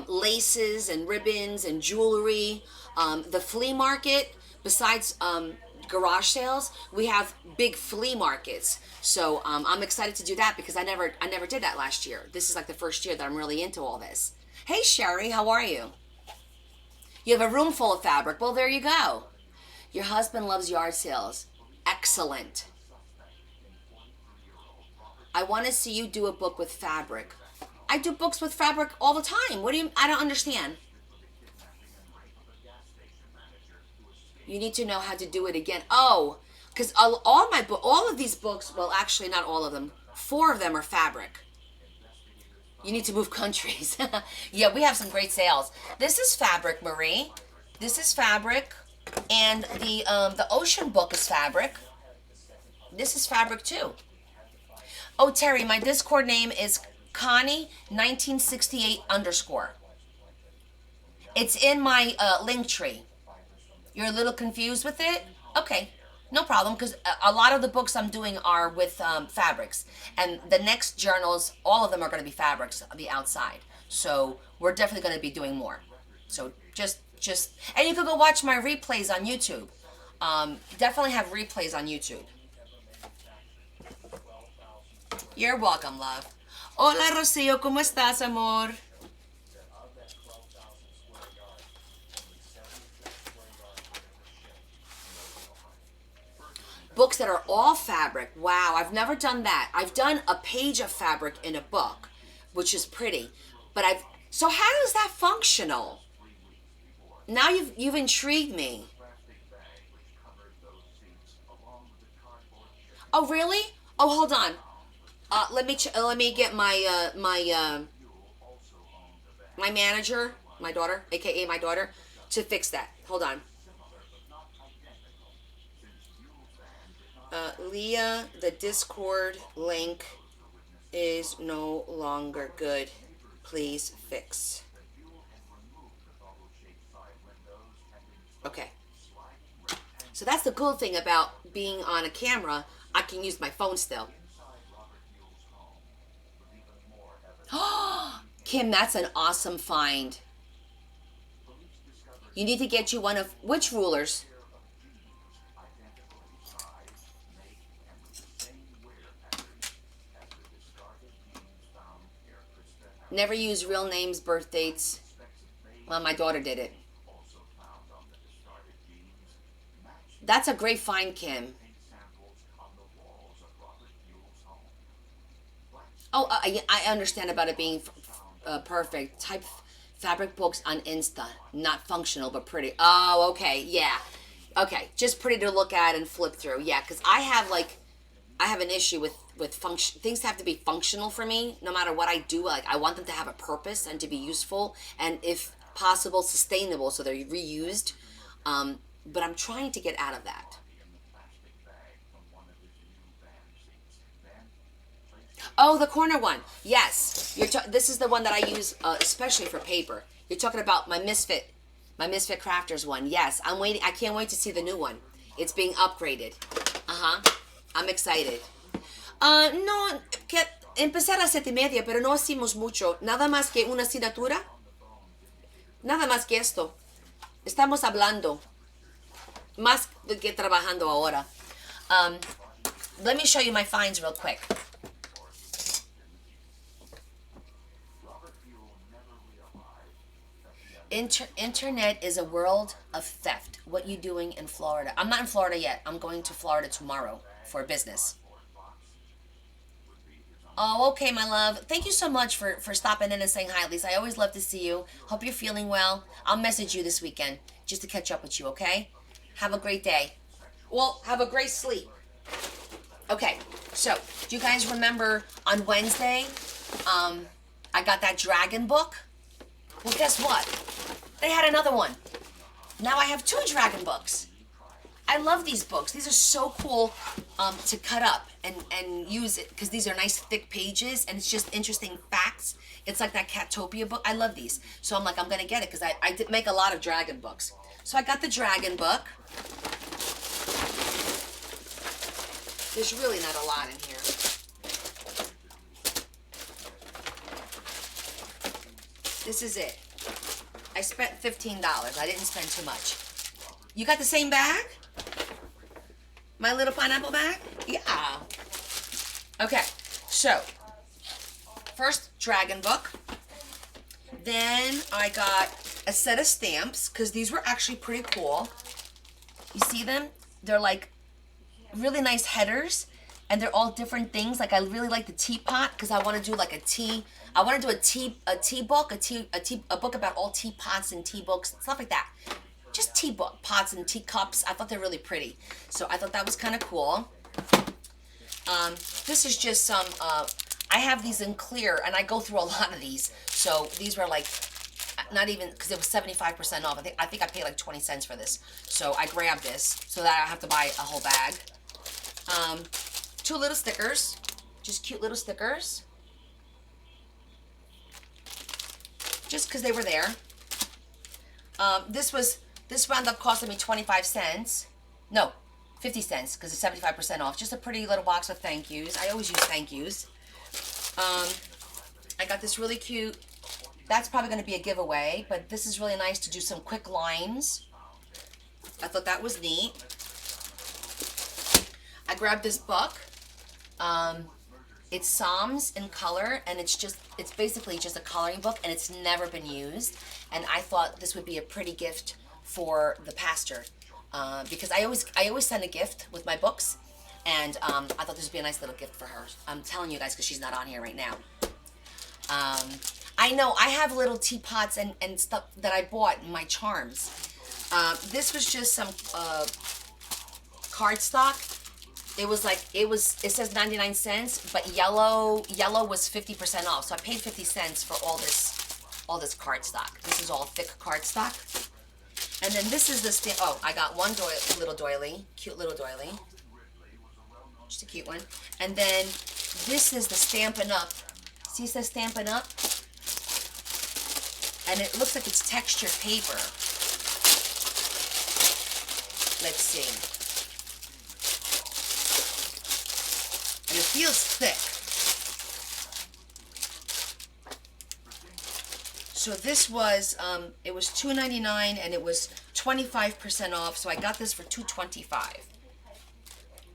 laces and ribbons and jewelry. The flea market, besides garage sales, we have big flea markets. So I'm excited to do that because I never did that last year. This is like the first year that I'm really into all this. Hey Sherry, how are you? You have a room full of fabric. Well, there you go. Your husband loves yard sales. Excellent. I want to see you do a book with fabric. I do books with fabric all the time. What do you, I don't understand. You need to know how to do it again. Oh, because all of these books, well, actually not all of them. 4 of them are fabric. You need to move countries. Yeah, we have some great sales. This is fabric, Marie. This is fabric, and the ocean book is fabric. This is fabric too. Oh, Terry, my Discord name is Connie1968_. It's in my link tree. You're a little confused with it? Okay, no problem, because a lot of the books I'm doing are with fabrics. And the next journals, all of them are going to be fabrics on the outside. So we're definitely going to be doing more. So just, and you can go watch my replays on YouTube. Definitely have replays on YouTube. You're welcome, love. Hola, Rocio, ¿cómo estás, amor? Books that are all fabric. Wow, I've never done that. I've done a page of fabric in a book, which is pretty. But so how is that functional? Now you've intrigued me. Oh, really? Oh, hold on. Let me get my my manager, my daughter, aka my daughter, to fix that. Hold on. Leah, the Discord link is no longer good. Please fix. Okay. So that's the cool thing about being on a camera. I can use my phone still. Kim, that's an awesome find. You need to get you one of which rulers? Never use real names, birth dates. Well, my daughter did it. That's a great find, Kim. Oh, I understand about it being perfect. Type fabric books on Insta. Not functional, but pretty. Oh, okay. Yeah. Okay. Just pretty to look at and flip through. Yeah, because I have an issue with function. Things have to be functional for me, no matter what I do. Like, I want them to have a purpose and to be useful, and if possible, sustainable, so they're reused. But I'm trying to get out of that. Oh, the corner one. Yes, this is the one that I use especially for paper. You're talking about my Misfit Crafters one. Yes, I'm waiting. I can't wait to see the new one. It's being upgraded. I'm excited. No, que empecé a las 7:30, pero no hicimos mucho. Nada más que una asignatura. Nada más que esto. Estamos hablando. Más que trabajando ahora. Let me show you my finds real quick. Internet is a world of theft. What you doing in Florida? I'm not in Florida yet. I'm going to Florida tomorrow for business. Oh, okay, my love. Thank you so much for stopping in and saying hi, Lisa. I always love to see you. Hope you're feeling well. I'll message you this weekend just to catch up with you, okay? Have a great day. Well, have a great sleep. Okay, so do you guys remember on Wednesday, I got that dragon book? Well, guess what? They had another one. Now I have 2 dragon books. I love these books. These are so cool to cut up and use it because these are nice thick pages and it's just interesting facts. It's like that Catopia book. I love these. So I'm like, I'm going to get it because I did make a lot of dragon books. So I got the dragon book. There's really not a lot in here. This is it. I spent $15. I didn't spend too much. You got the same bag? My little pineapple bag? Yeah. Okay, so first dragon book. Then I got a set of stamps because these were actually pretty cool. You see them? They're like really nice headers, and they're all different things. Like I really like the teapot because I want to do like a tea. I want to do a book about all teapots and tea books, stuff like that. Just tea book pots and teacups. I thought they're really pretty, so I thought that was kind of cool. This is just some. I have these in clear, and I go through a lot of these. So these were like not even, because it was 75% off. I think I paid like 20 cents for this. So I grabbed this so that I don't have to buy a whole bag. 2 little stickers, just cute little stickers. Just because they were there. This wound up costing me 25 cents. No, 50 cents because it's 75% off. Just a pretty little box of thank yous. I always use thank yous. I got this really cute, that's probably going to be a giveaway, but this is really nice to do some quick lines. I thought that was neat. I grabbed this book. It's Psalms in color, and it's basically just a coloring book, and it's never been used. And I thought this would be a pretty gift for the pastor, because I always send a gift with my books, and I thought this would be a nice little gift for her. I'm telling you guys because she's not on here right now. I know I have little teapots and stuff that I bought in my charms. This was just some cardstock. It says 99 cents, but yellow was 50% off. So I paid 50 cents for all this cardstock. This is all thick cardstock. And then this is the stamp. Oh, I got one little doily, cute little doily. Just a cute one. And then this is the Stampin' Up. See, it says Stampin' Up? And it looks like it's textured paper. Let's see. And it feels thick. So this was, it was $2.99 and it was 25% off. So I got this for $2.25.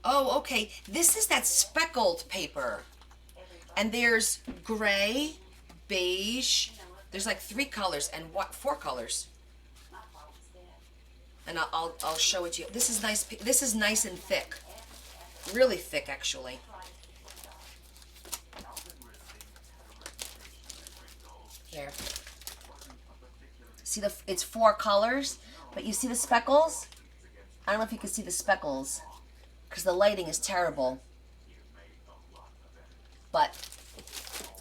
Oh, okay. This is that speckled paper. And there's gray, beige. There's like 3 colors and 4 colors. And I'll show it to you. This is nice. This is nice and thick. Really thick, actually. Here. See it's 4 colors, but you see the speckles? I don't know if you can see the speckles because the lighting is terrible. But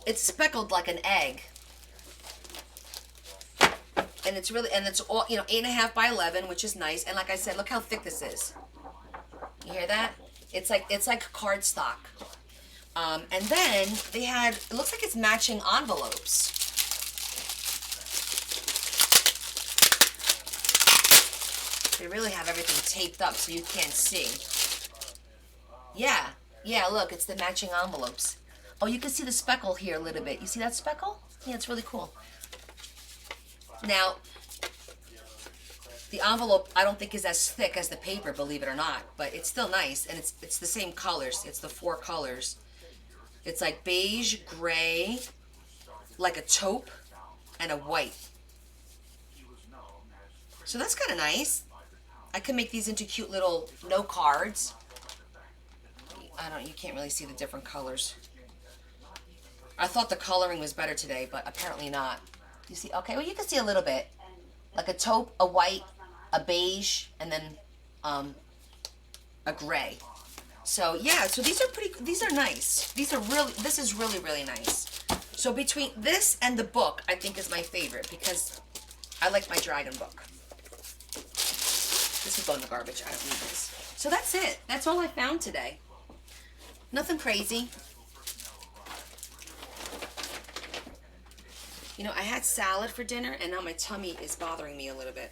it's speckled like an egg. And it's all, 8.5 by 11, which is nice. And like I said, look how thick this is. You hear that? It's like cardstock. And then they had, it looks like it's matching envelopes. They really have everything taped up so you can't see. Yeah, look, it's the matching envelopes. Oh, you can see the speckle here a little bit. You see that speckle? Yeah, it's really cool. Now, the envelope I don't think is as thick as the paper, believe it or not, but it's still nice, and it's the same colors. It's the 4 colors. It's like beige, gray, like a taupe, and a white. So that's kind of nice. I can make these into cute little note cards. You can't really see the different colors. I thought the coloring was better today, but apparently not. You see? Okay, well, you can see a little bit. Like a taupe, a white, a beige, and then a gray. So, yeah, so these are nice. This is really, really nice. So between this and the book, I think is my favorite because I like my dragon book. This is going in the garbage. I don't need this. So that's it. That's all I found today. Nothing crazy. I had salad for dinner, and now my tummy is bothering me a little bit.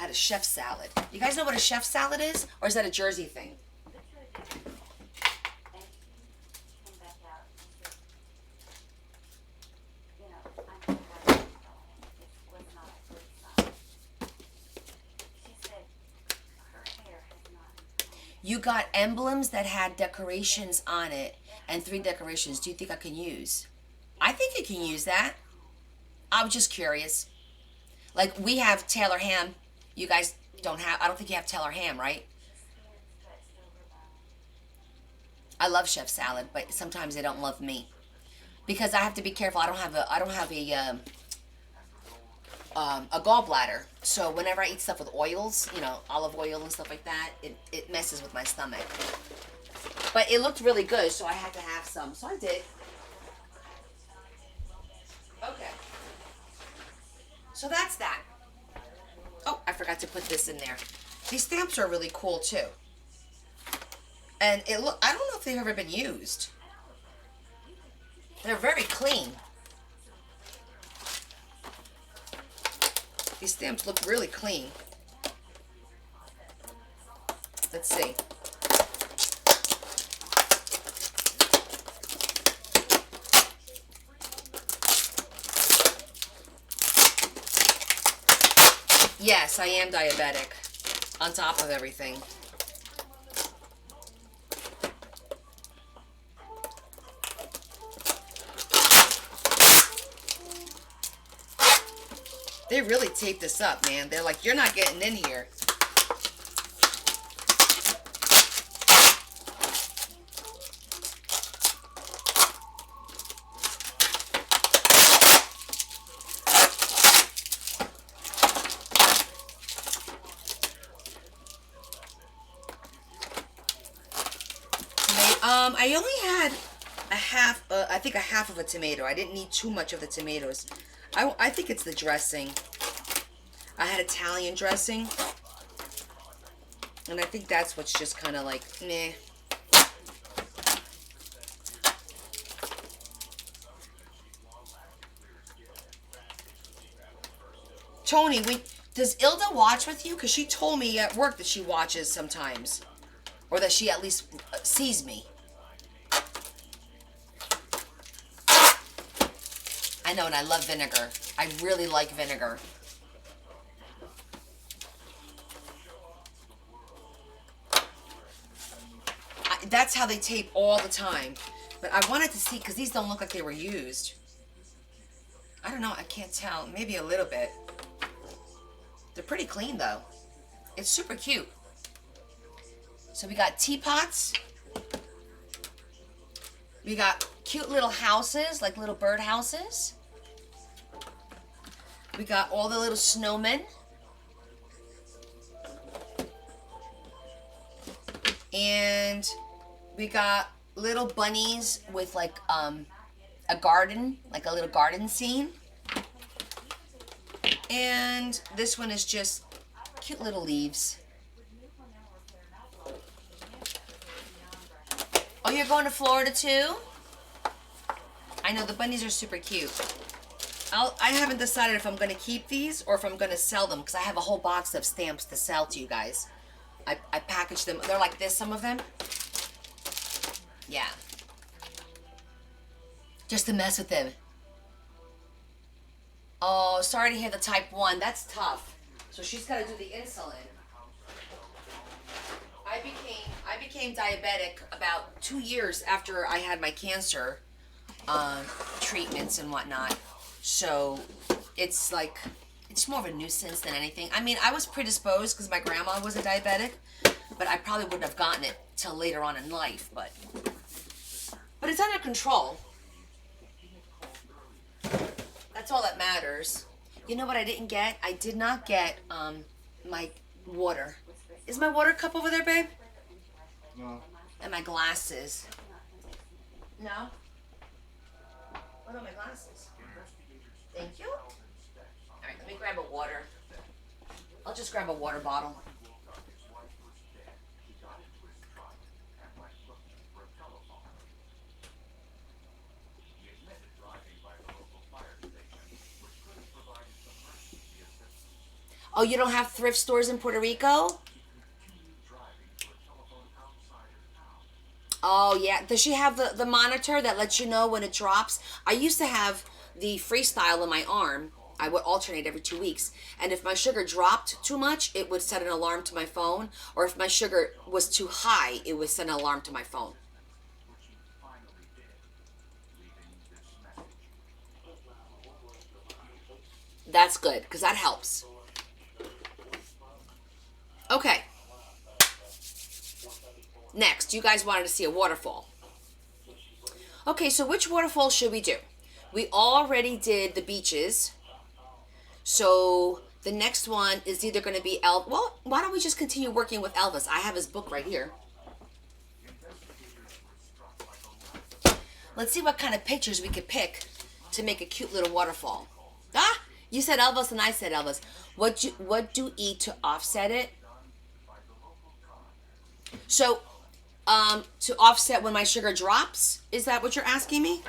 had a chef salad. You guys know what a chef salad is? Or is that a Jersey thing? You got emblems that had decorations on it and 3 decorations. Do you think I can use? I think you can use that. I was just curious. Like, we have Taylor ham. You guys don't have, I don't think you have Taylor ham, right? I love chef salad, but sometimes they don't love me. Because I have to be careful. I don't have a gallbladder. So whenever I eat stuff with oils, you know, olive oil and stuff like that, it messes with my stomach. But it looked really good, so I had to have some. So I did. Okay. So that's that. Oh, I forgot to put this in there. These stamps are really cool too. And I don't know if they've ever been used. They're very clean. These stamps look really clean. Let's see. Yes, I am diabetic. On top of everything. They really taped this up, man. They're like, you're not getting in here. I only had I think a half of a tomato. I didn't need too much of the tomatoes. I think it's the dressing. I had Italian dressing. And I think that's what's just kind of like, meh. Tony, does Ilda watch with you? Because she told me at work that she watches sometimes. Or that she at least sees me. I know, and I love vinegar. I really like vinegar. That's how they tape all the time. But I wanted to see, because these don't look like they were used. I don't know, I can't tell. Maybe a little bit. They're pretty clean, though. It's super cute. So we got teapots. We got cute little houses, like little bird houses. We got all the little snowmen. And we got little bunnies with like a garden, like a little garden scene. And this one is just cute little leaves. Oh, you're going to Florida too? I know, the bunnies are super cute. I haven't decided if I'm going to keep these or if I'm going to sell them, because I have a whole box of stamps to sell to you guys. I packaged them. They're like this, some of them. Yeah. Just to mess with them. Oh, sorry to hear the type 1. That's tough. So she's got to do the insulin. I became diabetic about 2 years after I had my cancer treatments and whatnot. So it's like, it's more of a nuisance than anything. I mean, I was predisposed because my grandma was a diabetic, but I probably wouldn't have gotten it till later on in life. But it's under control. That's all that matters. You know what I didn't get? I did not get my water. Is my water cup over there, babe? No. And my glasses. No? What about my glasses? Thank you. Alright, let me grab a water. I'll just grab a water bottle. Oh, you don't have thrift stores in Puerto Rico? Oh yeah. Does she have the monitor that lets you know when it drops? I used to have the freestyle in my arm. I would alternate every 2 weeks. And if my sugar dropped too much, it would set an alarm to my phone. Or if my sugar was too high, it would set an alarm to my phone. That's good, because that helps. Okay. Next, you guys wanted to see a waterfall. Okay, so which waterfall should we do? We already did the beaches. So the next one is either going to be Well, why don't we just continue working with Elvis? I have his book right here. Let's see what kind of pictures we could pick to make a cute little waterfall. Ah, you said Elvis and I said Elvis. What do eat to offset it? So, to offset when my sugar drops, is that what you're asking me?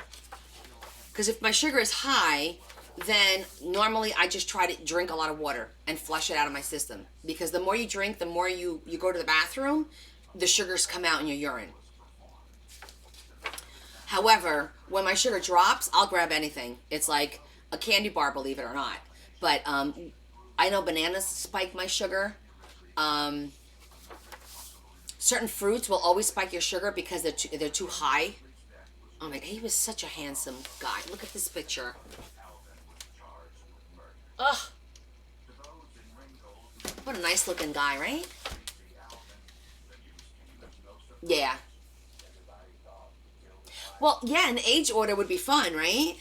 Because if my sugar is high, then normally I just try to drink a lot of water and flush it out of my system. Because the more you drink, the more you go to the bathroom, the sugars come out in your urine. However, when my sugar drops, I'll grab anything. It's like a candy bar, believe it or not. But I know bananas spike my sugar. Certain fruits will always spike your sugar because they're too high. Oh my God, he was such a handsome guy. Look at this picture. Ugh. What a nice looking guy, right? Yeah. Well, yeah, an age order would be fun, right?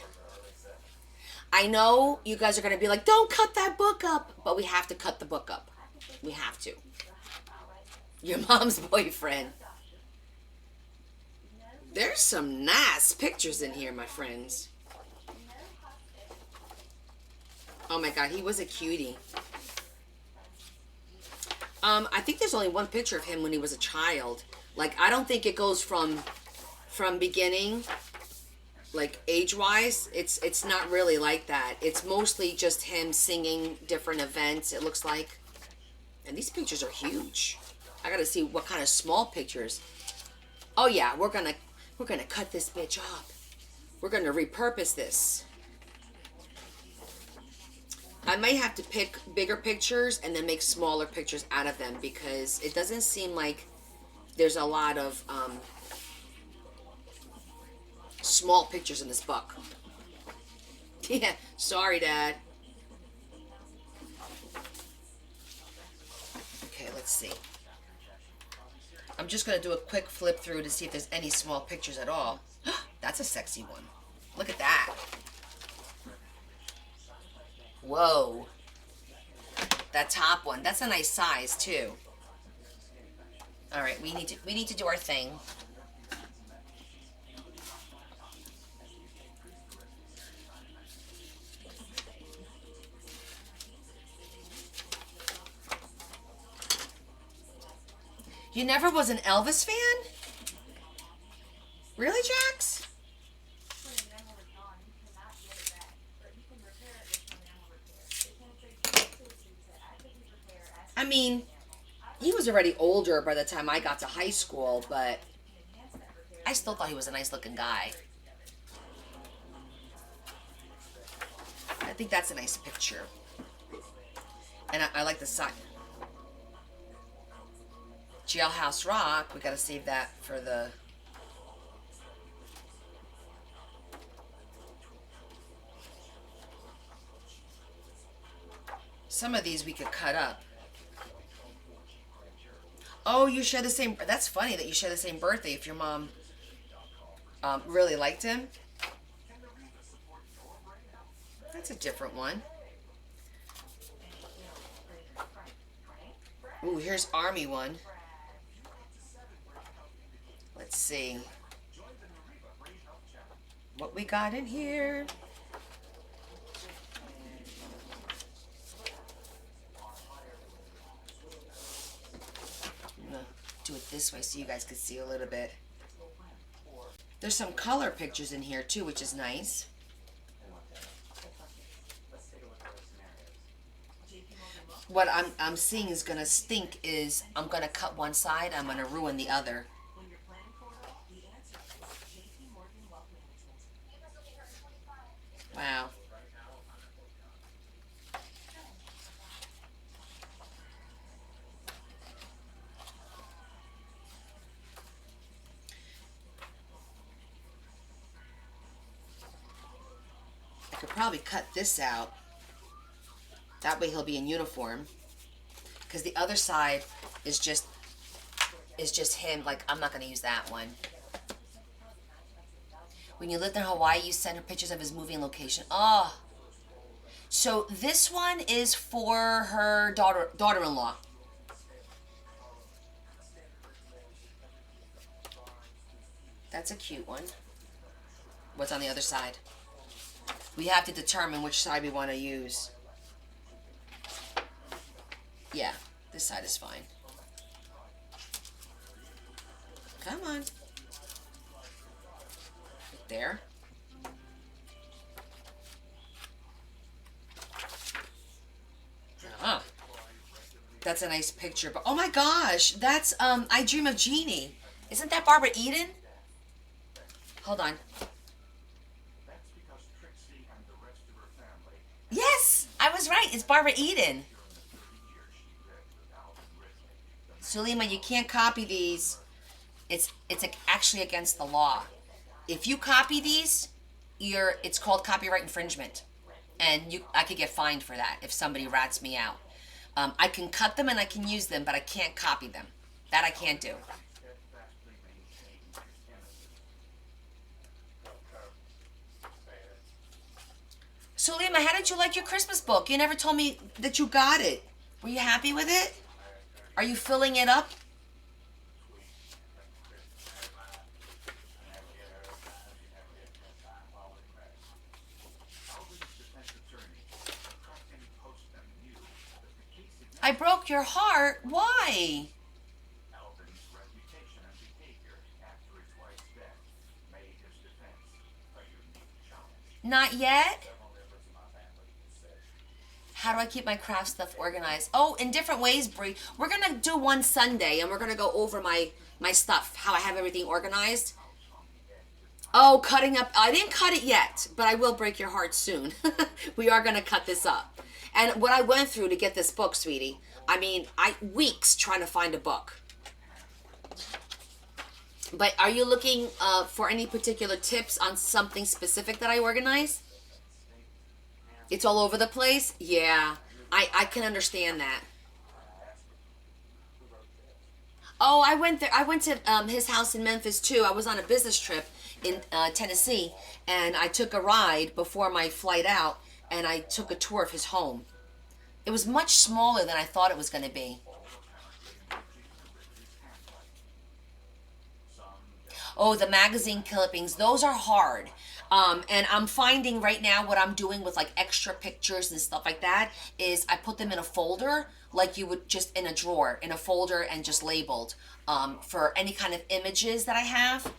I know you guys are going to be like, don't cut that book up. But we have to cut the book up. We have to. Your mom's boyfriend. There's some nice pictures in here, my friends. Oh my God, he was a cutie. I think there's only one picture of him when he was a child. Like, I don't think it goes from beginning, like age-wise. It's not really like that. It's mostly just him singing different events, it looks like. And these pictures are huge. I gotta see what kind of small pictures. Oh yeah, we're gonna cut this bitch up. We're gonna repurpose this. I may have to pick bigger pictures and then make smaller pictures out of them because it doesn't seem like there's a lot of small pictures in this book. Yeah, sorry, Dad. Okay, let's see. I'm just going to do a quick flip through to see if there's any small pictures at all. That's a sexy one. Look at that. Whoa. That top one. That's a nice size, too. All right, we need to do our thing. You never was an Elvis fan? Really, Jax? I mean, he was already older by the time I got to high school, but I still thought he was a nice looking guy. I think that's a nice picture. And I like the side. Jailhouse Rock, we gotta save that for the... Some of these we could cut up. Oh, you share the same... That's funny that you share the same birthday if your mom really liked him. That's a different one. Ooh, here's Army one. Let's see what we got in here. I'm gonna do it this way so you guys can see a little bit. There's some color pictures in here too, which is nice. What I'm seeing is gonna stink is I'm gonna cut one side, I'm gonna ruin the other. Wow. I could probably cut this out. That way he'll be in uniform. Because the other side is just him. Like, I'm not gonna use that one. When you lived in Hawaii, you sent her pictures of his moving location. Oh, so this one is for her daughter-in-law. That's a cute one. What's on the other side? We have to determine which side we want to use. Yeah, this side is fine. Come on. There. Oh, that's a nice picture. But oh my gosh, that's I Dream of Jeannie. Isn't that Barbara Eden? Hold on. Yes, I was right. It's Barbara Eden. Sulima, you can't copy these. It's actually against the law. If you copy these, it's called copyright infringement, and I could get fined for that if somebody rats me out. I can cut them and I can use them, but I can't copy them. That I can't do. Sulima, how did you like your Christmas book? You never told me that you got it. Were you happy with it? Are you filling it up? I broke your heart. Why? Not yet? How do I keep my craft stuff organized? Oh, in different ways, Brie. We're gonna do one Sunday, and we're gonna go over my stuff, how I have everything organized. Oh, cutting up. I didn't cut it yet, but I will break your heart soon. We are gonna cut this up. And what I went through to get this book, sweetie. I mean, weeks trying to find a book. But are you looking for any particular tips on something specific that I organize? It's all over the place? Yeah, I can understand that. Oh, I went there. I went to his house in Memphis too. I was on a business trip in Tennessee, and I took a ride before my flight out, and I took a tour of his home. It was much smaller than I thought it was going to be. Oh, the magazine clippings, those are hard. And I'm finding right now what I'm doing with like extra pictures and stuff like that is I put them in a folder, like you would just in a drawer, in a folder and just labeled for any kind of images that I have.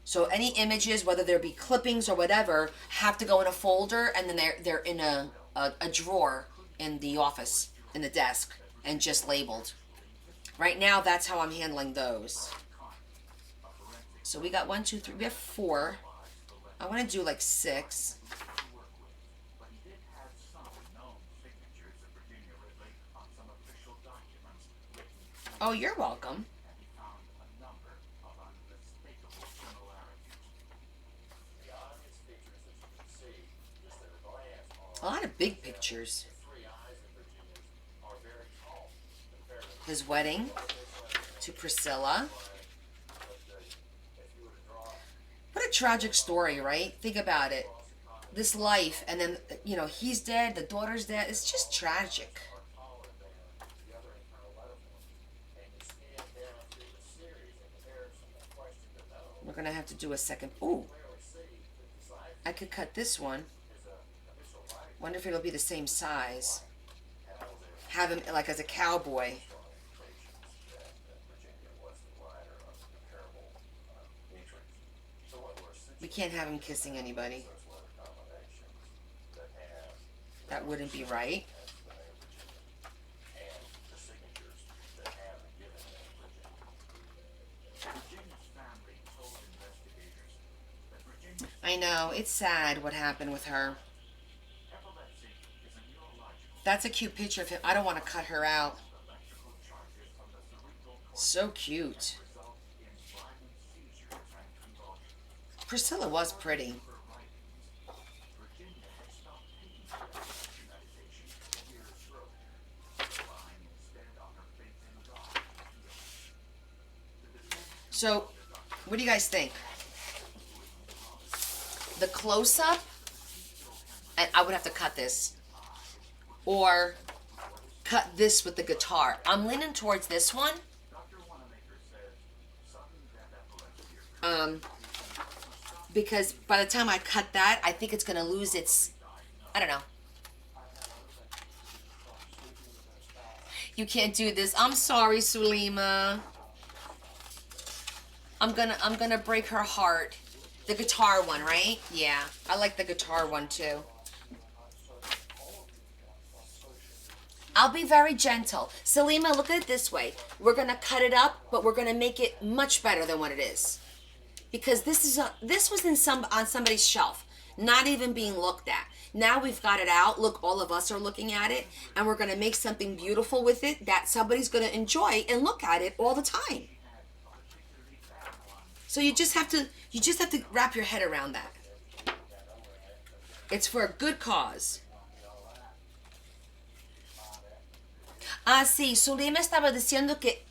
So any images, whether there be clippings or whatever, have to go in a folder, and then they're in a drawer in the office, in the desk, and just labeled. Right now, that's how I'm handling those. So we got 1, 2, 3. We have 4. I want to do like 6. Oh, you're welcome. A lot of big pictures. His wedding to Priscilla. What a tragic story, right? Think about it. This life, and then, he's dead, the daughter's dead. It's just tragic. We're going to have to do a second. Ooh, I could cut this one. Wonder if it'll be the same size. Have him like as a cowboy. We can't have him kissing anybody. That wouldn't be right. I know. It's sad what happened with her. That's a cute picture of him. I don't want to cut her out. So cute. Priscilla was pretty. So, what do you guys think? The close-up, and I would have to cut this, or cut this with the guitar. I'm leaning towards this one. Um, because by the time I cut that, I think it's going to lose its, I don't know. You can't do this. I'm sorry, Sulima. I'm gonna break her heart. The guitar one, right? Yeah, I like the guitar one too. I'll be very gentle. Salima, look at it this way. We're gonna cut it up, but we're gonna make it much better than what it is. Because this was on somebody's shelf, not even being looked at. Now we've got it out. Look, all of us are looking at it, and we're gonna make something beautiful with it that somebody's gonna enjoy and look at it all the time. So you just have to wrap your head around that. It's for a good cause. Ah, sí, Zulima estaba diciendo que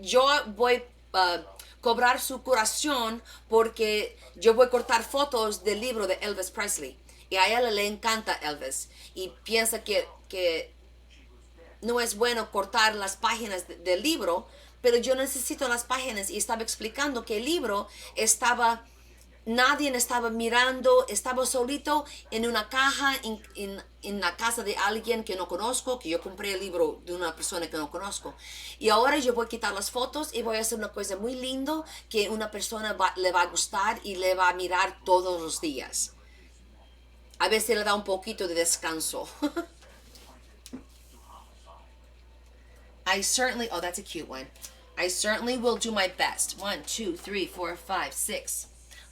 yo voy a cobrar su curación porque yo voy a cortar fotos del libro de Elvis Presley. Y a ella le encanta Elvis. Y piensa que no es bueno cortar las páginas del libro, pero yo necesito las páginas. Y estaba explicando que el libro nadie estaba mirando, estaba solito en una caja en la casa de alguien que no conozco, que yo compré el libro de una persona que no conozco. Y ahora yo voy a quitar las fotos y voy a hacer una cosa muy lindo que una persona le va a gustar y le va a mirar todos los días. A veces le da un poquito de descanso. Oh, that's a cute one. I certainly will do my best. 1, 2, 3, 4, 5, 6.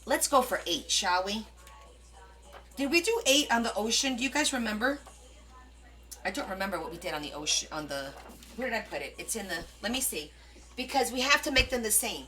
Let's go for 8, shall we? Did we do 8 on the ocean? Do you guys remember? I don't remember what we did on the ocean, where did I put it? It's in let me see. Because we have to make them the same.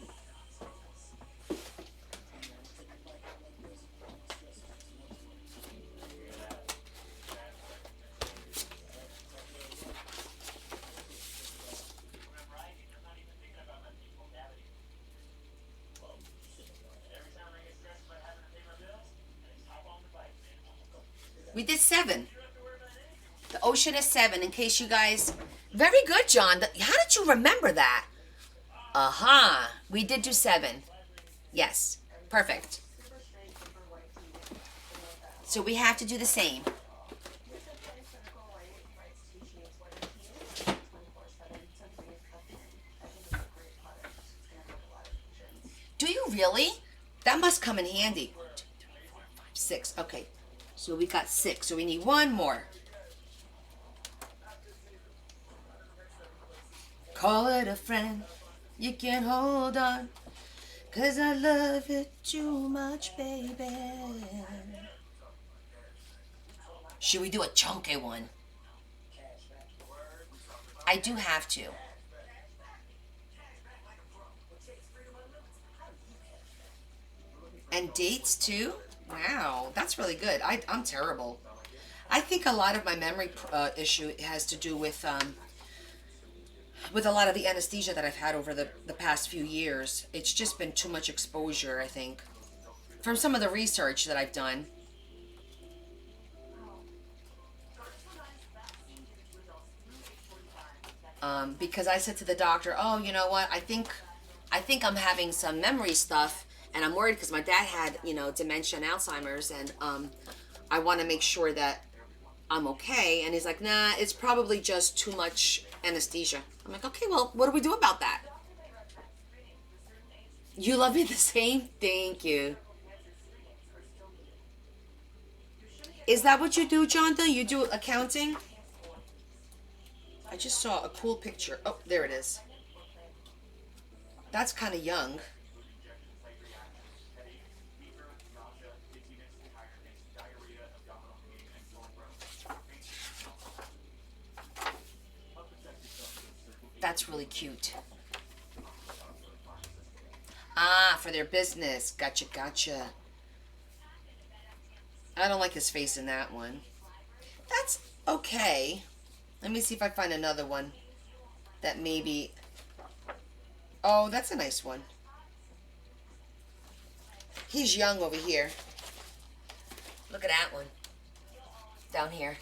We did 7. The ocean is 7, in case you guys... Very good, John. How did you remember that? Uh-huh. We did do 7. Yes. Perfect. So we have to do the same. Do you really? That must come in handy. 1, 2, 3, 4, 5, 6. Okay. So we got 6. So we need 1 more. Call it a friend. You can hold on. 'Cause I love it too much, baby. Should we do a chunky one? I do have to. And dates too? Wow, that's really good. I'm terrible. I think a lot of my memory issue has to do with a lot of the anesthesia that I've had over the past few years. It's just been too much exposure, I think, from some of the research that I've done. Because I said to the doctor, oh, you know what, I think I'm having some memory stuff, and I'm worried because my dad had, dementia and Alzheimer's, and I want to make sure that I'm okay. And he's like, nah, it's probably just too much anesthesia. I'm like, okay, well, what do we do about that? You love me the same? Thank you. Is that what you do, Jonathan? You do accounting? I just saw a cool picture. Oh, there it is. That's kind of young. that's really cute. Ah, for their business. Gotcha, gotcha. I don't like his face in that one. That's okay. Let me see if I find another one that maybe... Oh, that's a nice one. He's young over here. Look at that one. Down here.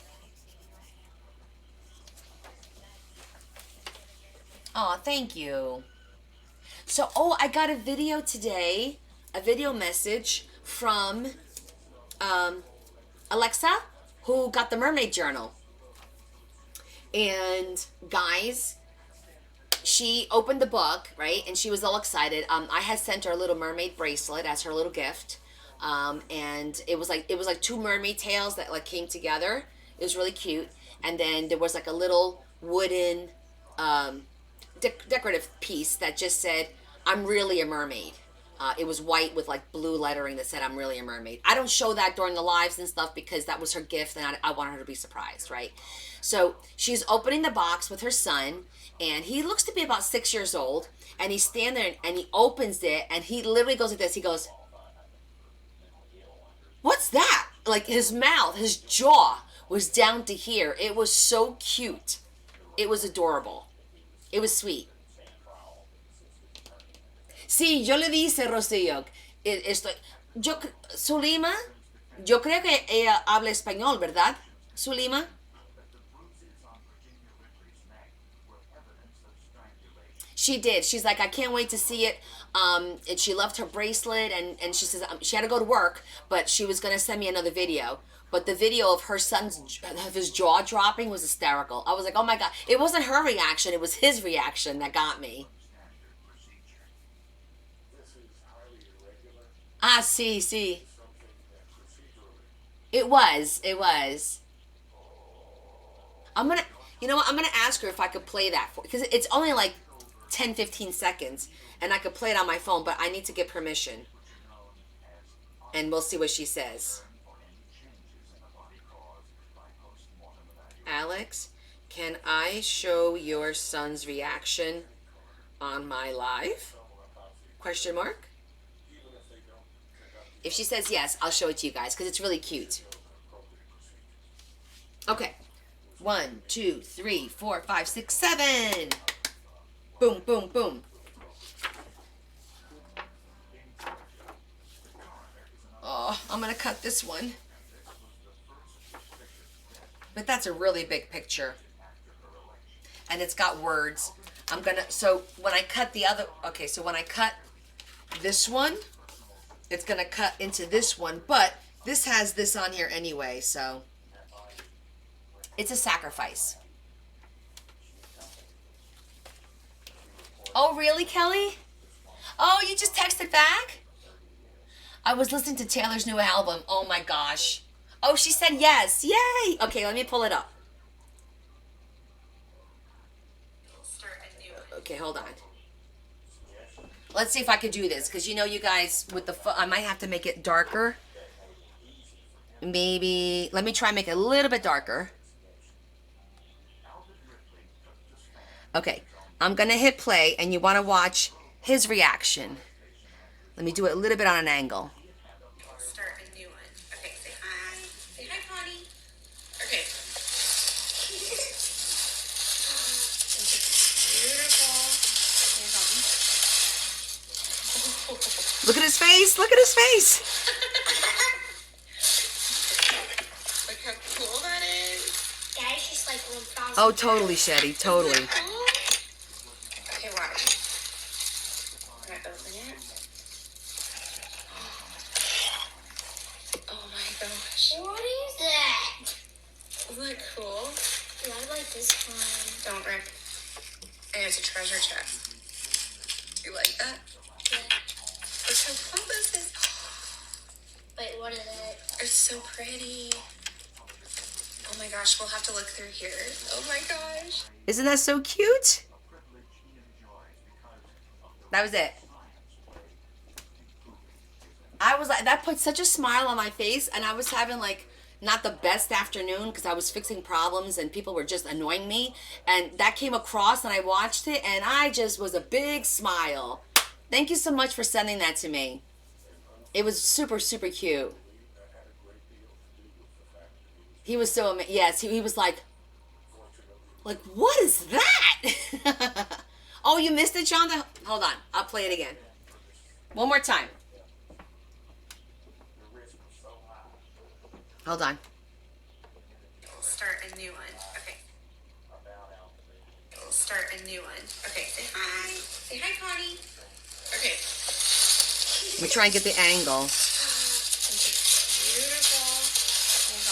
Oh, thank you. So, oh, I got a video today, a video message from Alexa, who got the Mermaid Journal. And guys, she opened the book, right? And she was all excited. I had sent her a little mermaid bracelet as her little gift. And it was like two mermaid tails that like came together. It was really cute. And then there was like a little wooden decorative piece that just said, "I'm really a mermaid." It was white with like blue lettering that said, "I'm really a mermaid." I don't show that during the lives and stuff because that was her gift and I wanted her to be surprised, right? So she's opening the box with her son, and he looks to be about 6 years old, and he's standing there and he opens it and he literally goes like this. He goes, "What's that?" Like his mouth, his jaw was down to here. It was so cute. It was adorable. It was sweet. Sí, yo le dije, Rocío, Zulima, yo creo que ella habla español, ¿verdad? Zulima. She did. She's like, "I can't wait to see it." And she loved her bracelet, and she says she had to go to work, but she was going to send me another video. But the video of her son's, of his jaw dropping was hysterical. I was like, oh my God. It wasn't her reaction. It was his reaction that got me. Ah, see, see. It was. It was. I'm going to, you know what? I'm going to ask her if I could play that for, because it's only like 10, 15 seconds, and I could play it on my phone, but I need to get permission. And we'll see what she says. Alex, can I show your son's reaction on my live? Question mark. If she says yes, I'll show it to you guys because it's really cute. Okay. 1, 2, 3, 4, 5, 6, 7. Boom, boom, boom. Oh, I'm going to cut this one. But that's a really big picture. And it's got words. So when I cut the other, okay, so when I cut this one, it's going to cut into this one. But this has this on here anyway, so it's a sacrifice. Oh, really, Kelly? Oh, you just texted back? I was listening to Taylor's new album. Oh my gosh. Oh, she said yes. Yay. Okay, let me pull it up. Okay, hold on. Let's see if I could do this. Because you know, you guys, with the I might have to make it darker. Maybe, let me try and make it a little bit darker. Okay, I'm going to hit play, and you want to watch his reaction. Let me do it a little bit on an angle. Start a new one. Okay, say hi. Say hi, Connie. Okay. Beautiful. Look at his face. Look at his face. Look how cool that is. Daddy's just like 1,000. Oh, totally, Shetty. Totally. Cool. Okay, watch. Can I open it? Oh my gosh. What is that? Isn't that cool? Yeah, I like this one. Don't rip. And it's a treasure chest. You like that? Yeah. Look how cool this is. Wait, what is it? It's so pretty. Oh my gosh, we'll have to look through here. Oh my gosh. Isn't that so cute? That was it. I was like, that put such a smile on my face, and I was having like not the best afternoon because I was fixing problems and people were just annoying me. And that came across and I watched it and I just was a big smile. Thank you so much for sending that to me. It was super, super cute. He was so yes, he was like what is that? Oh, you missed it, Shonda? Hold on, I'll play it again. One more time. Hold on. We'll start a new one. Okay. We'll start a new one. Okay, say hi. Say hi, Connie. Okay. Let me try and get the angle. Beautiful. Hold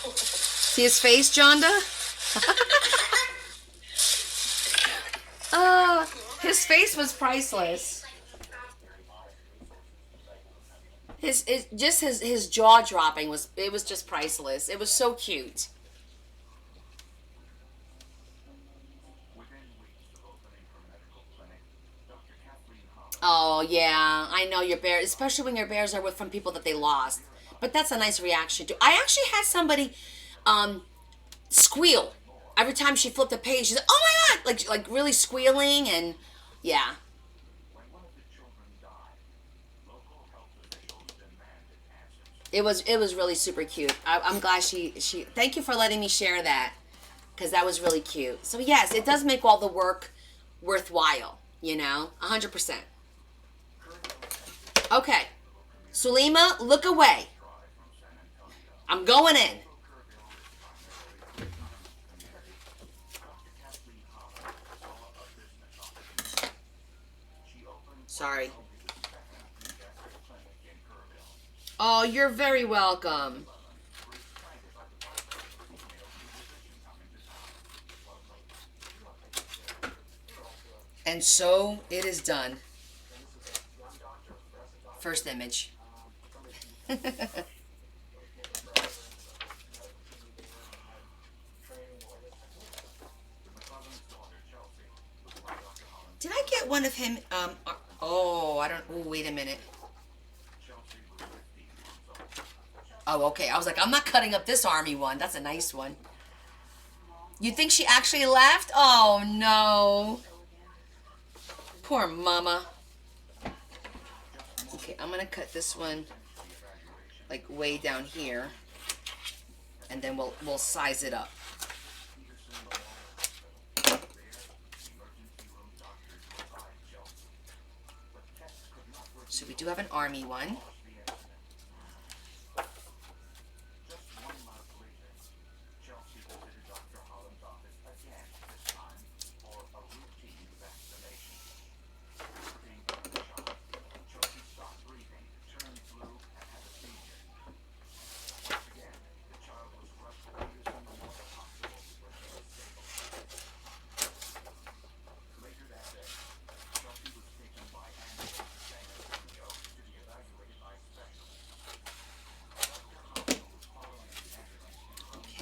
on. See his face, Jonda? His face was priceless. His jaw dropping was just priceless. It was so cute. Oh yeah, I know your bear, especially when your bears are with from people that they lost. But that's a nice reaction too. I actually had somebody squeal every time she flipped a page. She's like, "Oh my god!" Like really squealing and yeah. It was really super cute. I'm glad she. Thank you for letting me share that because that was really cute. So yes, it does make all the work worthwhile. 100%. Okay, Sulima, look away. I'm going in. Sorry. Oh, you're very welcome. And so it is done. First image. Did I get one of him? Oh, I don't. Oh, wait a minute. Oh, okay. I was like, I'm not cutting up this army one. That's a nice one. You think she actually left? Oh, no. Poor mama. Okay, I'm going to cut this one like way down here. And then we'll size it up. So we do have an army one.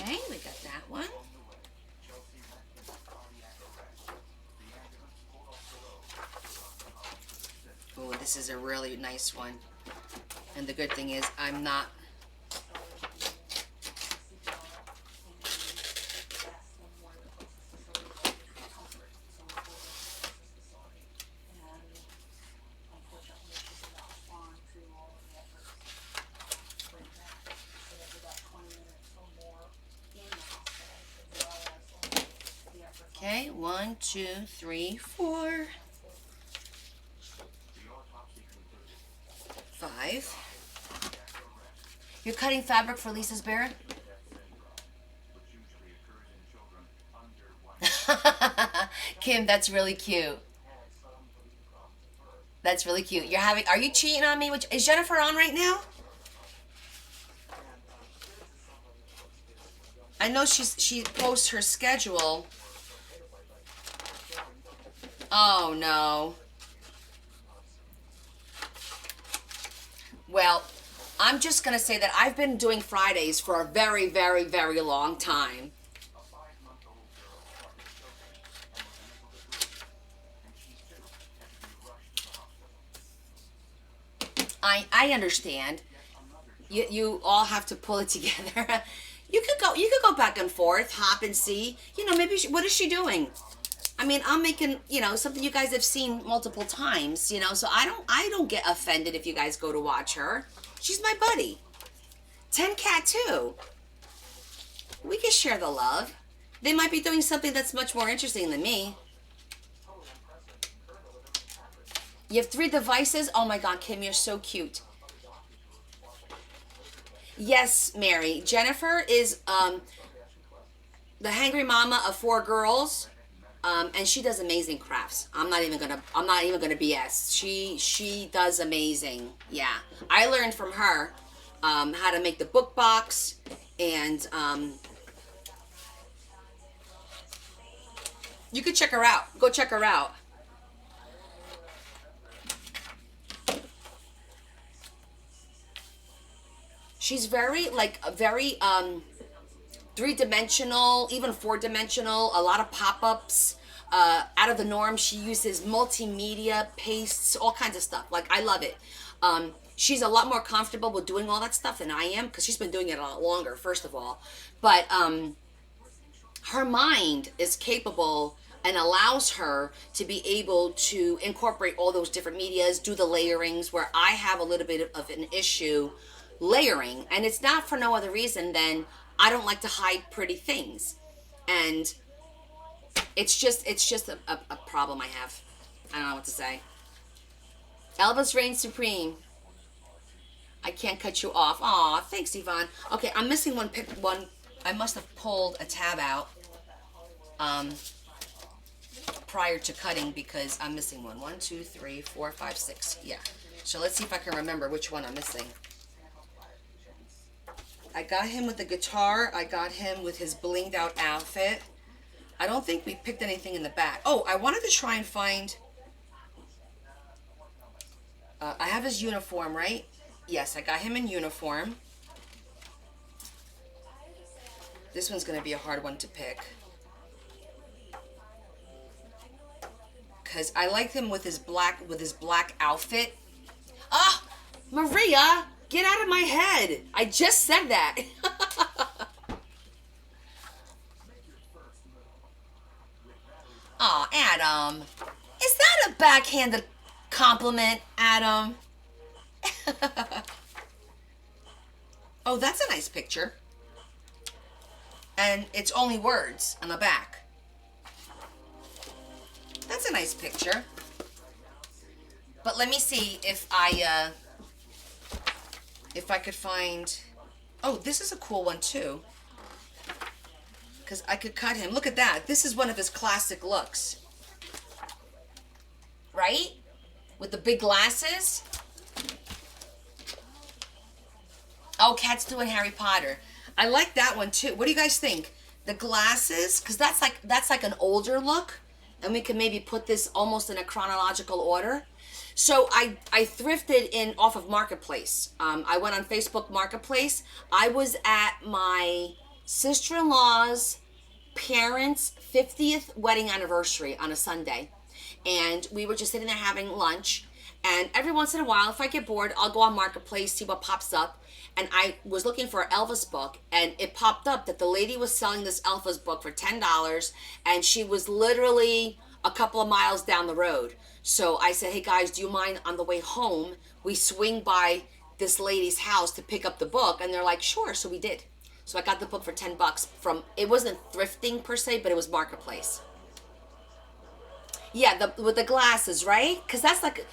Okay, we got that one. Oh, this is a really nice one. And the good thing is I'm not... Okay, 1, 2, 3, 4, 5. You're cutting fabric for Lisa's bear? Kim, that's really cute. That's really cute. Are you cheating on me? Is Jennifer on right now? I know she posts her schedule. Oh no. Well, I'm just going to say that I've been doing Fridays for a very, very, very long time. I understand. You all have to pull it together. You could go back and forth, hop and see. Maybe what is she doing? I mean, I'm making, something you guys have seen multiple times, so I don't get offended if you guys go to watch her. She's my buddy. 10 Cat too. We can share the love. They might be doing something that's much more interesting than me. You have 3 devices? Oh my God, Kim, you're so cute. Yes, Mary. Jennifer is the hangry mama of 4 girls. And she does amazing crafts. I'm not even gonna BS. She does amazing. Yeah, I learned from her how to make the book box, and you could check her out. Go check her out. She's very 3-dimensional, even 4-dimensional, a lot of pop-ups, out of the norm. She uses multimedia, pastes, all kinds of stuff. Like, I love it. She's a lot more comfortable with doing all that stuff than I am, because she's been doing it a lot longer, first of all. But her mind is capable and allows her to be able to incorporate all those different medias, do the layerings, where I have a little bit of an issue layering. And it's not for no other reason than I don't like to hide pretty things, and it's just a problem I have. I don't know what to say. Elvis reigns supreme. I can't cut you off. Aw, thanks, Yvonne. Okay, I'm missing one. I must have pulled a tab out prior to cutting, because I'm missing one. 1, 2, 3, 4, 5, 6. Yeah. So let's see if I can remember which one I'm missing. I got him with the guitar. I got him with his blinged out outfit. I don't think we picked anything in the back. Oh, I wanted to try and find... I have his uniform, right? Yes, I got him in uniform. This one's going to be a hard one to pick, because I like him with his black outfit. Ah, Maria, get out of my head. I just said that. Aw, Adam. Is that a backhanded compliment, Adam? Oh, that's a nice picture. And it's only words on the back. That's a nice picture. But let me see if I could find... Oh, this is a cool one too, because I could cut him. Look at that. This is one of his classic looks. Right? With the big glasses. Oh, Kat's doing Harry Potter. I like that one too. What do you guys think? The glasses, because that's like an older look, and we can maybe put this almost in a chronological order. So I thrifted in off of Marketplace. I went on Facebook Marketplace. I was at my sister-in-law's parents' 50th wedding anniversary on a Sunday, and we were just sitting there having lunch. And every once in a while, if I get bored, I'll go on Marketplace, see what pops up. And I was looking for an Elvis book, and it popped up that the lady was selling this Elvis book for $10, and she was literally a couple of miles down the road. So I said, hey guys, do you mind on the way home, we swing by this lady's house to pick up the book? And they're like, sure. So we did. So I got the book for $10 from, it wasn't thrifting per se, but it was Marketplace. Yeah, with the glasses, right? Because that's like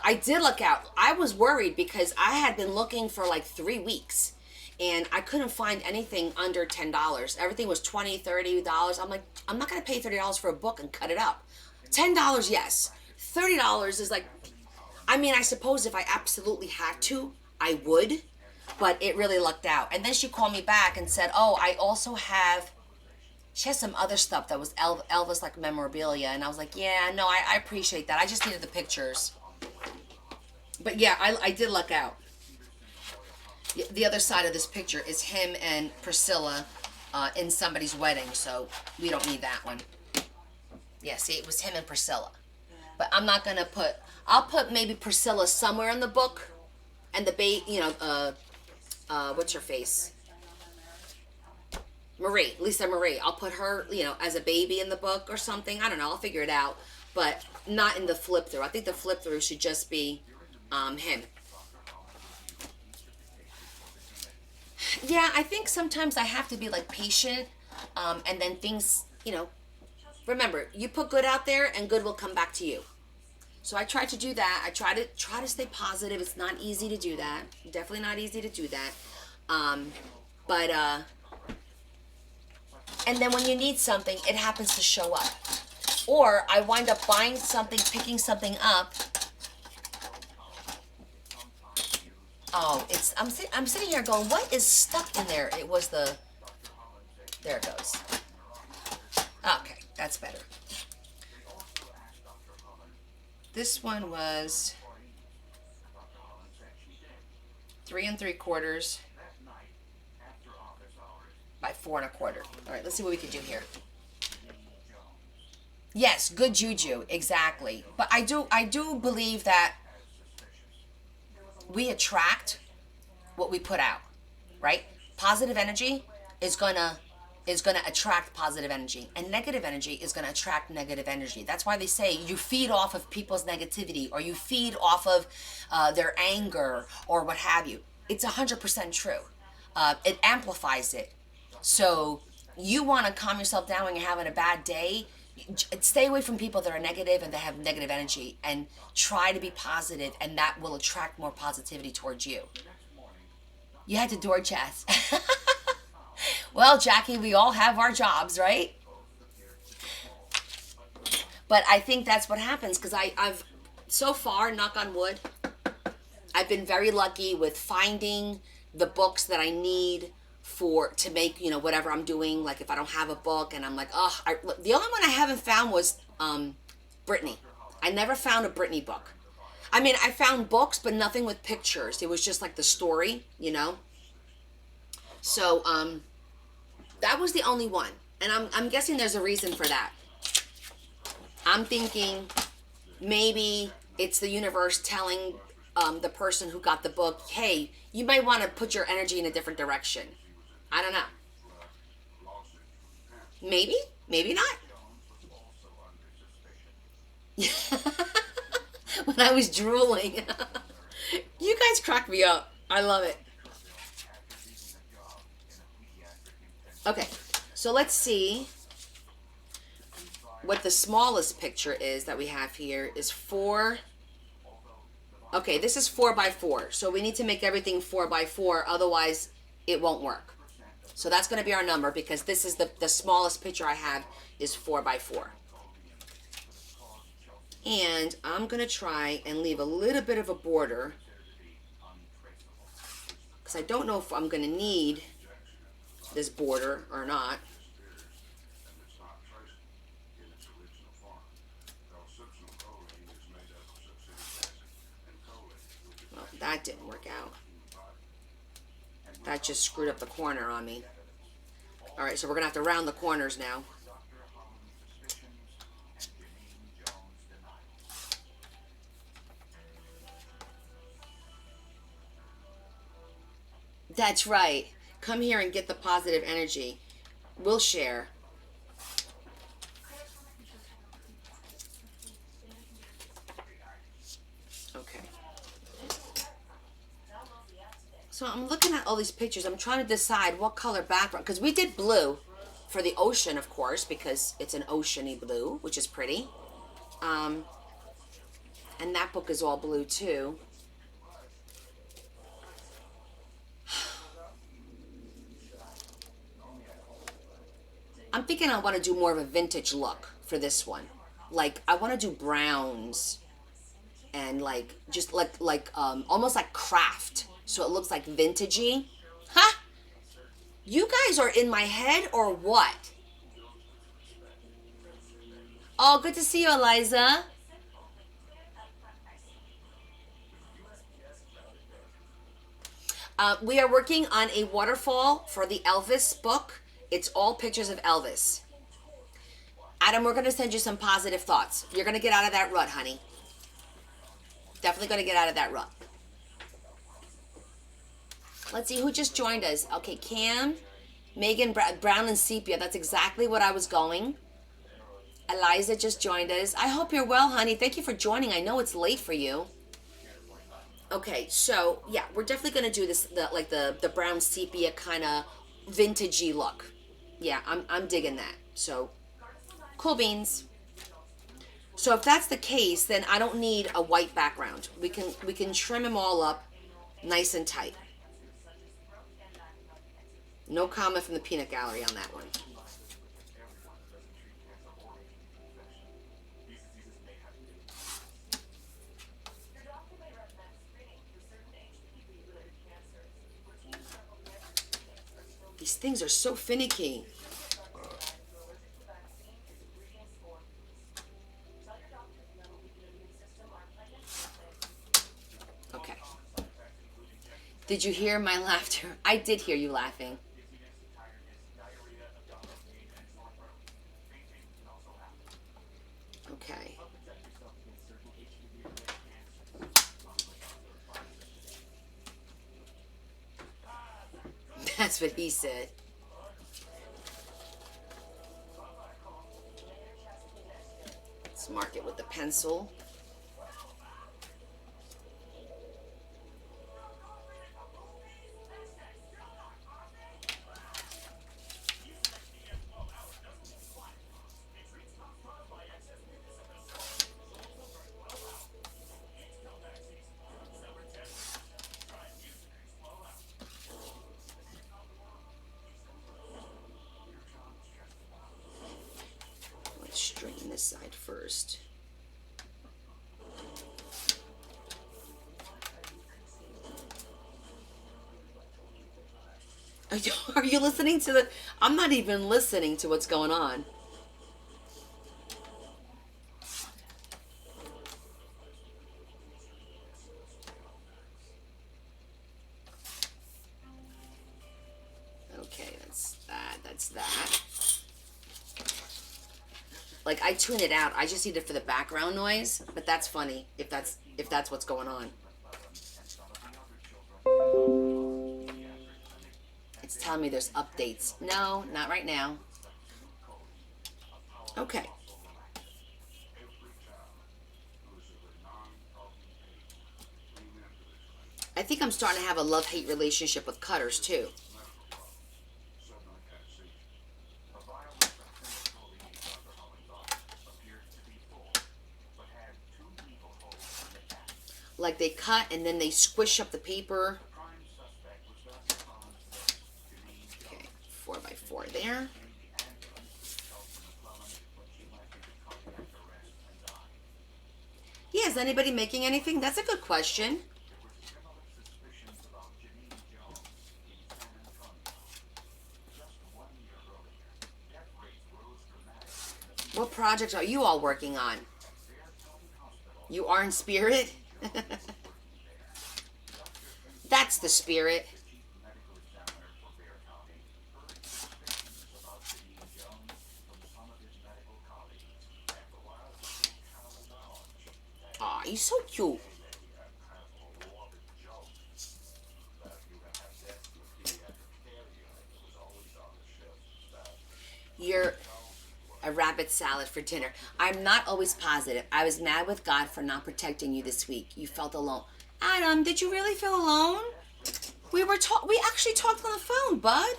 I did look out. I was worried because I had been looking for like 3 weeks, and I couldn't find anything under $10. Everything was $20, $30. I'm like, I'm not going to pay $30 for a book and cut it up. $10, yes. $30 is like, I mean, I suppose if I absolutely had to, I would, but it really lucked out. And then she called me back and said, oh, I also have... She has some other stuff that was Elvis like memorabilia, and I was like, yeah, no, I appreciate that. I just needed the pictures. But yeah, I did luck out. The other side of this picture is him and Priscilla in somebody's wedding, so we don't need that one. Yeah, see, it was him and Priscilla. But I'm not gonna put. I'll put maybe Priscilla somewhere in the book, and the what's her face? Marie, Lisa Marie. I'll put her, as a baby in the book or something. I don't know. I'll figure it out. But not in the flip through. I think the flip through should just be him. Yeah, I think sometimes I have to be like patient, and then things, remember, you put good out there and good will come back to you. So I try to do that. I try to stay positive. It's not easy to do that. Definitely not easy to do that. But and then when you need something, it happens to show up. Or I wind up buying something, picking something up. Oh, I'm sitting here going, what is stuck in there? It was there it goes. Okay, that's better. This one was 3 3/4 by 4 1/4. All right, let's see what we can do here. Yes, good juju, exactly. But I do believe that we attract what we put out, right? Positive energy is gonna attract positive energy, and negative energy is gonna attract negative energy. That's why they say you feed off of people's negativity, or you feed off of their anger, or what have you. It's 100% true. It amplifies it. So you want to calm yourself down when you're having a bad day. Stay away from people that are negative and that have negative energy, and try to be positive, and that will attract more positivity towards you. You had to door chest. Well, Jackie, we all have our jobs, right? But I think that's what happens, because I've so far, knock on wood, I've been very lucky with finding the books that I need to make, whatever I'm doing. Like if I don't have a book and I'm like, the only one I haven't found was Britney. I never found a Britney book. I mean, I found books, but nothing with pictures. It was just like the story, So that was the only one, and I'm guessing there's a reason for that. I'm thinking maybe it's the universe telling the person who got the book, hey, you might want to put your energy in a different direction. I don't know. Maybe not. When I was drooling. You guys crack me up. I love it. Okay, so let's see what the smallest picture is that we have here is 4. Okay, this is 4 by 4. So we need to make everything 4 by 4. Otherwise, it won't work. So that's going to be our number, because this is the smallest picture I have is 4 by 4. And I'm going to try and leave a little bit of a border, because I don't know if I'm going to need this border or not. Well, that didn't work out. That just screwed up the corner on me. All right, so we're gonna have to round the corners now. That's right. Come here and get the positive energy. We'll share. Okay. So I'm looking at all these pictures. I'm trying to decide what color background, because we did blue for the ocean, of course, because it's an oceany blue, which is pretty. And that book is all blue too. I'm thinking I want to do more of a vintage look for this one. Like I want to do browns and like just like almost like craft, so it looks like vintagey. Huh? You guys are in my head or what? Oh, good to see you, Eliza. We are working on a waterfall for the Elvis book. It's all pictures of Elvis. Adam, we're going to send you some positive thoughts. You're going to get out of that rut, honey. Definitely going to get out of that rut. Let's see who just joined us. Okay, Cam, Megan, Brown, and Sepia. That's exactly what I was going. Eliza just joined us. I hope you're well, honey. Thank you for joining. I know it's late for you. Okay, so yeah, we're definitely gonna do this, the brown sepia kind of vintagey look. Yeah, I'm digging that. So cool beans. So if that's the case, then I don't need a white background. We can trim them all up nice and tight. No comment from the peanut gallery on that one. These things are so finicky. Okay. Did you hear my laughter? I did hear you laughing. Okay. That's what he said. Let's mark it with the pencil. Straighten this side first. Are you listening to the... I'm not even listening to what's going on. Okay, that's that. Like, I tune it out. I just need it for the background noise, but that's funny if that's what's going on. It's telling me there's updates. No, not right now. Okay. I think I'm starting to have a love-hate relationship with cutters too. Like they cut and then they squish up the paper. Okay, 4x4 there. Yeah, is anybody making anything? That's a good question. What projects are you all working on? You are in spirit? That's the spirit. Aw, he's so cute. You're a rabbit salad for dinner. I'm not always positive. I was mad with God for not protecting you this week. You felt alone. Adam, did you really feel alone? We actually talked on the phone, bud.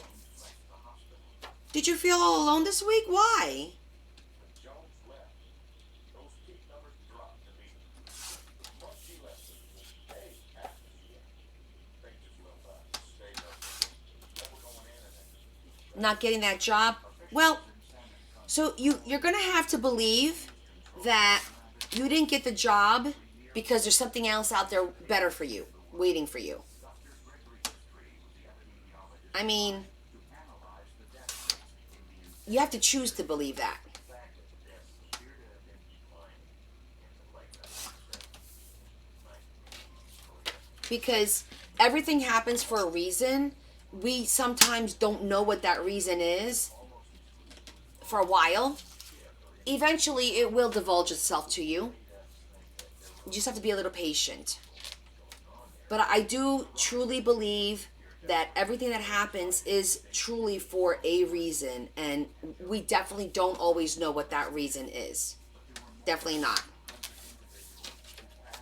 Did you feel all alone this week? Why? Not getting that job? Well, so you're going to have to believe that you didn't get the job because there's something else out there better for you, waiting for you. I mean, you have to choose to believe that. Because everything happens for a reason. We sometimes don't know what that reason is for a while. Eventually, it will divulge itself to you. You just have to be a little patient. But I do truly believe that everything that happens is truly for a reason, and we definitely don't always know what that reason is. Definitely not.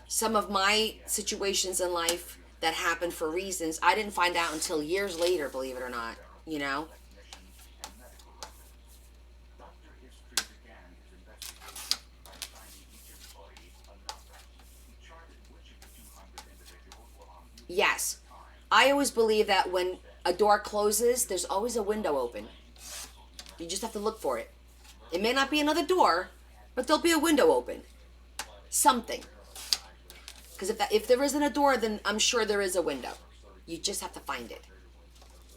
Some of my situations in life that happened for reasons I didn't find out until years later, believe it or not, you know? Yes. I always believe that when a door closes, there's always a window open. You just have to look for it. It may not be another door, but there'll be a window open. Something. Because if there isn't a door, then I'm sure there is a window. You just have to find it.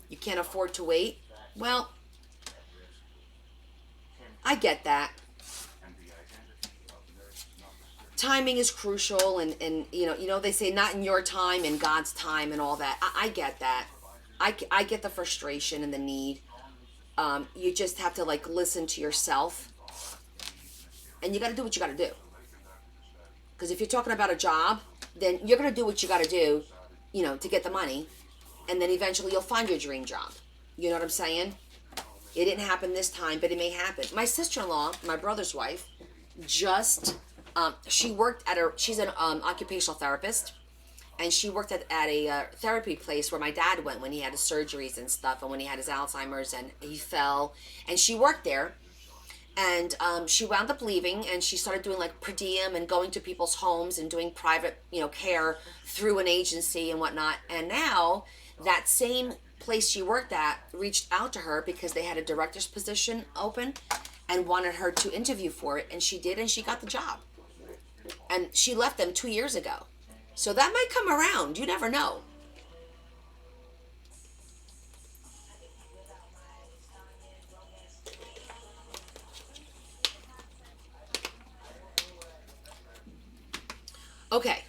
You can't afford to wait. Well, I get that. Timing is crucial, and they say not in your time, in God's time, and all that. I get that. I get the frustration and the need. You just have to listen to yourself, and you got to do what you got to do. Because if you're talking about a job, then you're gonna do what you got to do, to get the money, and then eventually you'll find your dream job. You know what I'm saying? It didn't happen this time, but it may happen. My sister-in-law, my brother's wife, just she worked she's an occupational therapist, and she worked at a therapy place where my dad went when he had his surgeries and stuff, and when he had his Alzheimer's and he fell, and she worked there, and she wound up leaving, and she started doing per diem and going to people's homes and doing private care through an agency and whatnot. And now that same place she worked at reached out to her because they had a director's position open and wanted her to interview for it, and she did, and she got the job. And she left them 2 years ago. So that might come around. You never know. Okay.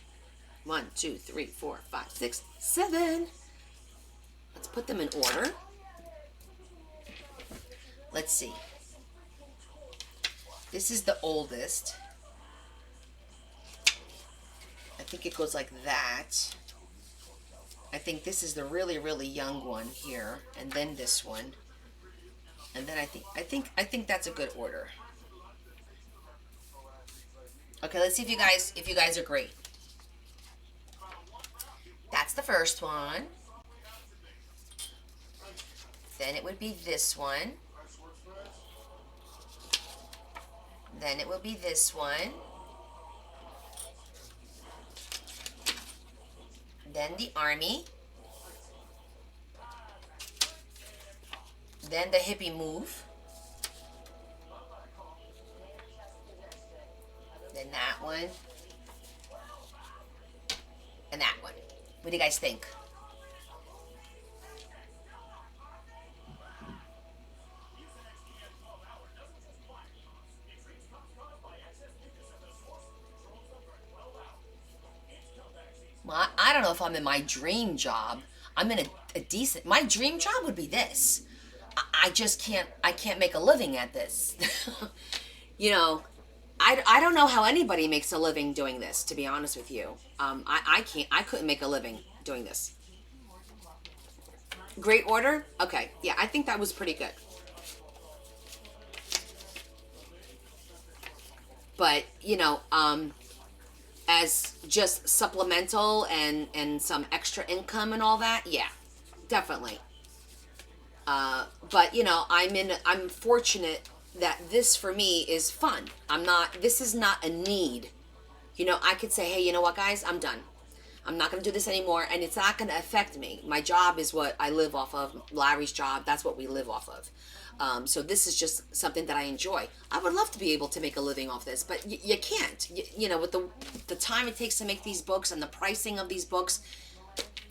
1, 2, 3, 4, 5, 6, 7. Let's put them in order. Let's see. This is the oldest. I think it goes like that. I think this is the really, really young one here, and then this one, and then I think that's a good order. Okay, let's see if you guys agree. That's the first one. Then it would be this one. Then it will be this one. Then the army. Then the hippie move. Then that one. And that one. What do you guys think? Well, I don't know if I'm in my dream job. I'm in a decent... My dream job would be this. I just can't... I can't make a living at this. I don't know how anybody makes a living doing this, to be honest with you. I can't... I couldn't make a living doing this. Great order? Okay. Yeah, I think that was pretty good. But, as just supplemental and some extra income and all that, yeah, definitely. But I'm fortunate that this for me is fun. This is not a need. I could say, hey, you know what, guys, I'm done. I'm not going to do this anymore, and it's not going to affect me. My job is what I live off of. Larry's job, that's what we live off of. So this is just something that I enjoy. I would love to be able to make a living off this, but you can't. With the time it takes to make these books and the pricing of these books,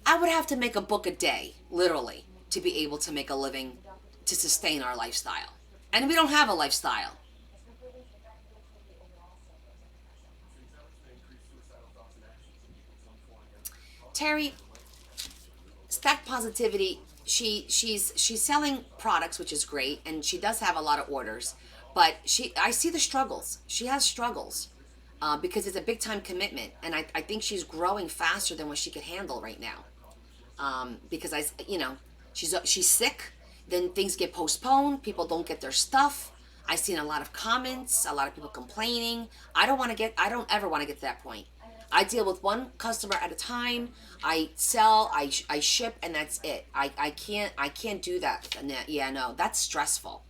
I would have to make a book a day, literally, to be able to make a living to sustain our lifestyle. And we don't have a lifestyle. Terry, Stack Positivity, she's selling products, which is great, and she does have a lot of orders, but I see the struggles. She has struggles because it's a big time commitment, and I think she's growing faster than what she could handle right now. because she's sick. Then things get postponed. People don't get their stuff. I've seen a lot of comments, a lot of people complaining. I don't ever want to get to that point. I deal with one customer at a time. I sell, I ship, and that's it. I can't do that. Yeah, no, that's stressful.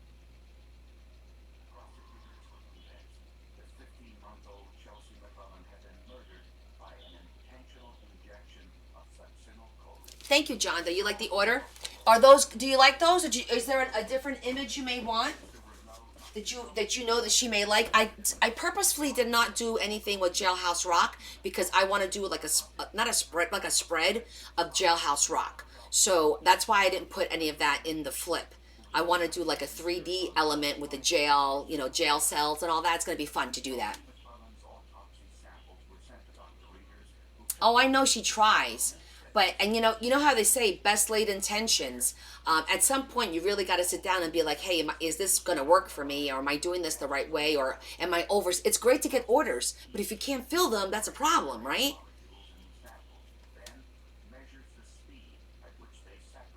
Thank you, John. Do you like the order? Do you like those? Is there a different image you may want? That you know that she may like. I purposefully did not do anything with Jailhouse Rock because I want to do like not a spread, like a spread of Jailhouse Rock. So that's why I didn't put any of that in the flip. I want to do like a 3D element with the jail, jail cells and all that. It's going to be fun to do that. Oh, I know she tries. But, and you know how they say best laid intentions. At some point, you really got to sit down and be like, hey, is this going to work for me? Or am I doing this the right way? Or am I over? It's great to get orders, but if you can't fill them, that's a problem, right?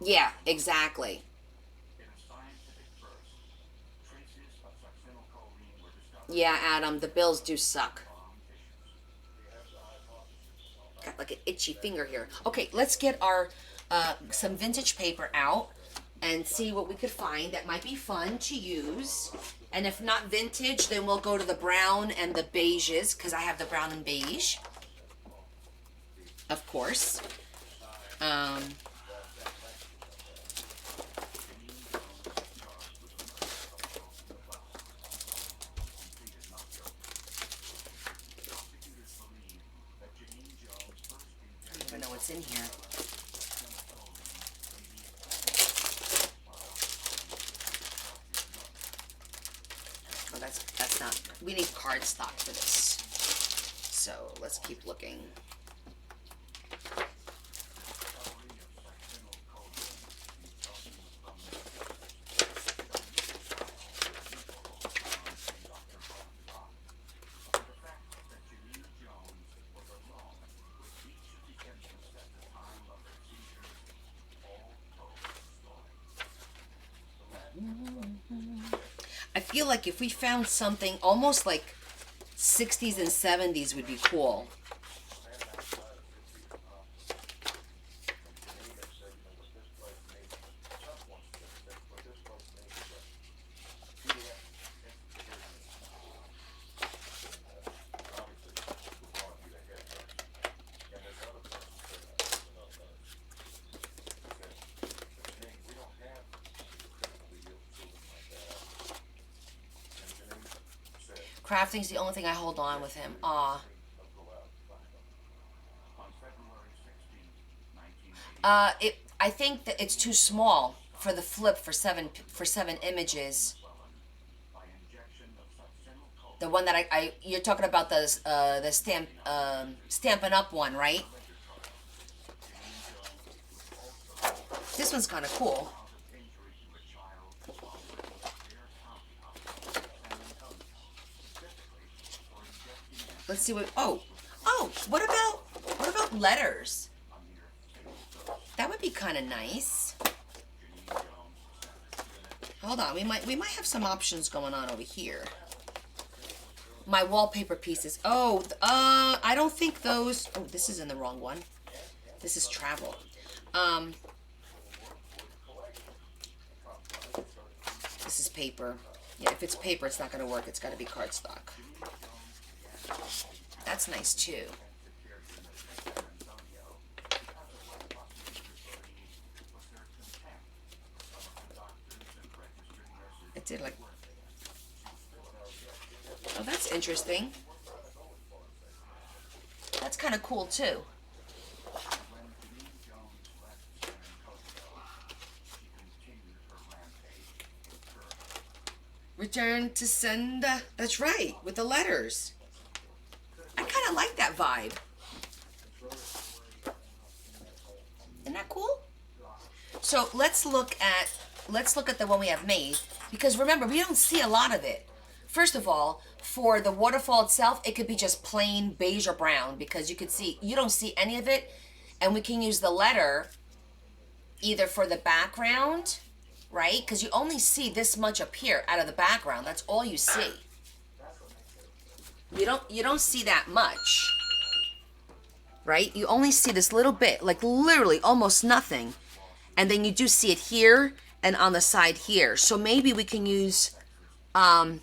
Yeah, exactly. Yeah, Adam, the bills do suck. Got like an itchy finger here. Okay, let's get our some vintage paper out and see what we could find that might be fun to use. And if not vintage, then we'll go to the brown and the beiges because I have the brown and beige, of course. I know what's in here. Oh, that's not. We need cardstock for this. So let's keep looking. I feel like if we found something almost like 60s and 70s would be cool. Crafting's the only thing I hold on with him. Aw. I think that it's too small for the flip for seven images. The one that you're talking about the Stampin' Up one, right? This one's kind of cool. Let's see what. Oh, what about letters? That would be kind of nice. Hold on, we might have some options going on over here. My wallpaper pieces. Oh, I don't think those. Oh, this is in the wrong one. This is travel. This is paper. Yeah, if it's paper, it's not going to work. It's got to be cardstock. That's nice too. It did like. Oh, that's interesting. That's kind of cool too. Return to sender. That's right, with the letters. I kind of like that vibe. Isn't that cool? So let's look at the one we have made, because remember, we don't see a lot of it. First of all, for the waterfall itself, it could be just plain beige or brown, because you don't see any of it, and we can use the letter either for the background, right? Because you only see this much up here out of the background. That's all you see. You don't see that much, right? You only see this little bit, like literally almost nothing. And then you do see it here and on the side here. So maybe we can use, maybe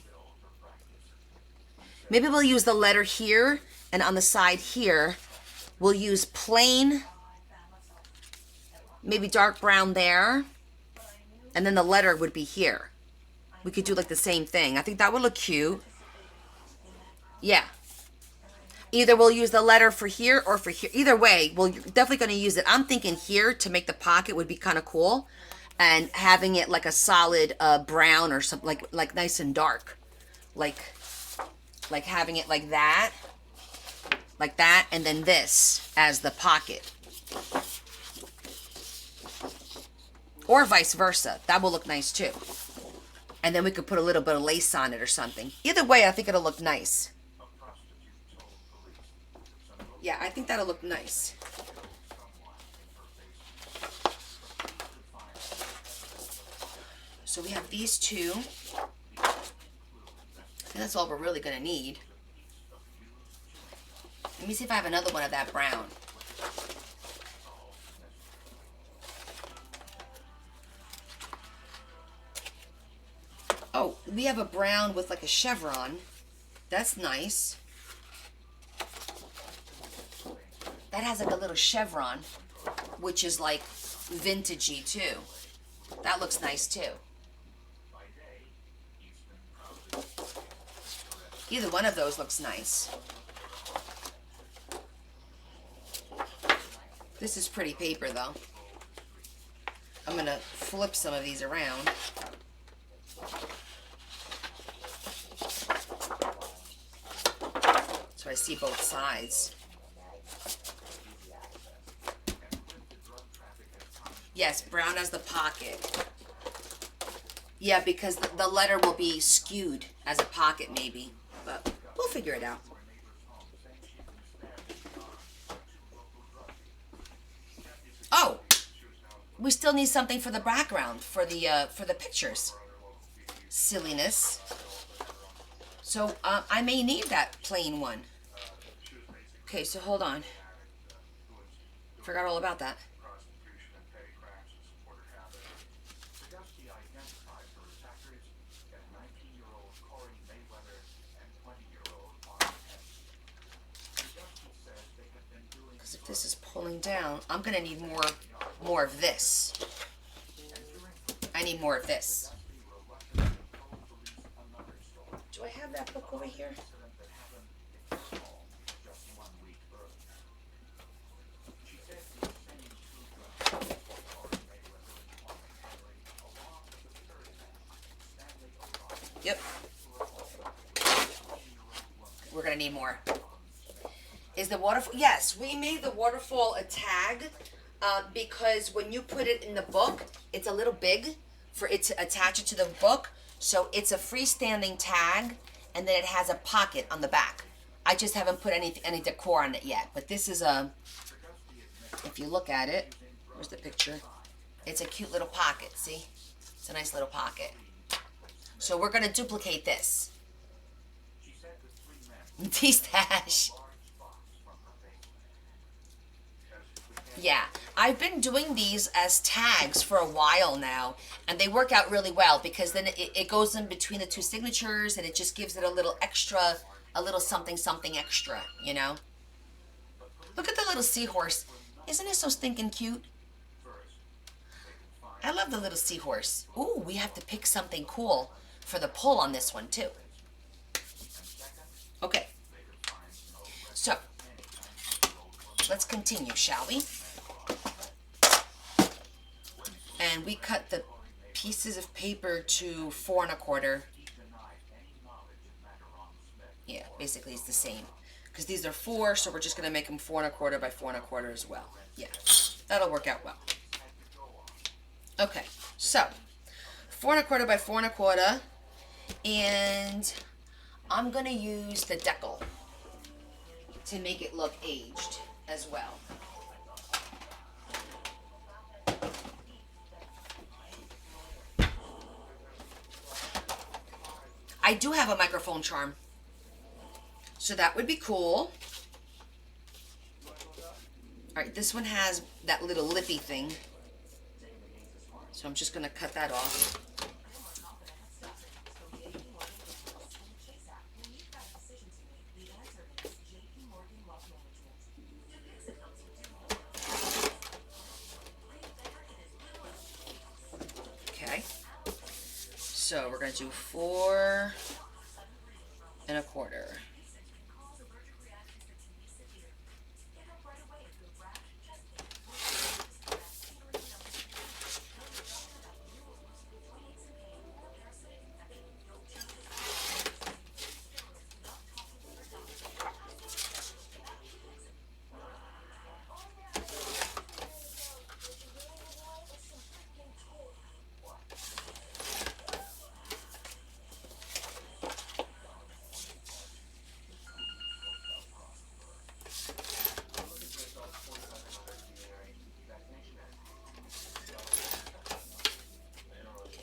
we'll use the letter here, and on the side here, we'll use plain, maybe dark brown there, and then the letter would be here. We could do like the same thing. I think that would look cute. Yeah. Either we'll use the letter for here or for here. Either way, we're definitely going to use it. I'm thinking here to make the pocket would be kind of cool. And having it like a solid brown or something, like nice and dark. Like having it like that. Like that, and then this as the pocket. Or vice versa. That will look nice too. And then we could put a little bit of lace on it or something. Either way, I think it'll look nice. Yeah, I think that'll look nice. So we have these two. And that's all we're really going to need. Let me see if I have another one of that brown. Oh, we have a brown with like a chevron. That's nice. That has like a little chevron, which is like vintagey too. That looks nice too. Either one of those looks nice. This is pretty paper though. I'm gonna flip some of these around. So I see both sides. Yes, brown as the pocket. Yeah, because the letter will be skewed as a pocket maybe. But we'll figure it out. Oh! We still need something for the background, for the pictures. Silliness. So, I may need that plain one. Okay, so hold on. Forgot all about that. Because if this is pulling down, I'm gonna need more of this. I need more of this. Do I have that book over here? Yep. We're gonna need more. Is the waterfall? Yes, we made the waterfall a tag because when you put it in the book, it's a little big for it to attach it to the book. So it's a freestanding tag, and then it has a pocket on the back. I just haven't put any decor on it yet. But this is a, if you look at it, where's the picture? It's a cute little pocket, see? It's a nice little pocket. So we're going to duplicate this. T-stash. Yeah, I've been doing these as tags for a while now, and they work out really well because then it goes in between the two signatures, and it just gives it a little extra, a little something something extra, you know? Look at the little seahorse. Isn't it so stinking cute? I love the little seahorse. Ooh, we have to pick something cool for the pull on this one too. Okay. So, let's continue, shall we? And we cut the pieces of paper to 4 1/4. Yeah, basically it's the same. Because these are 4, so we're just going to make them 4 1/4 by 4 1/4 as well. Yeah, that'll work out well. Okay, so 4 1/4 by 4 1/4. And I'm going to use the decal to make it look aged as well. I do have a microphone charm. So that would be cool. Alright, this one has that little lippy thing. So I'm just going to cut that off. Okay. So we're going to do 4 1/4.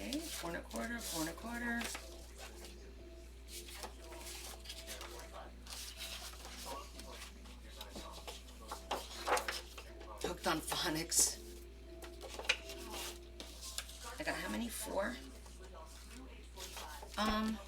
Okay, 4 1/4, 4 1/4. Hooked on phonics. I got how many? 4? Okay.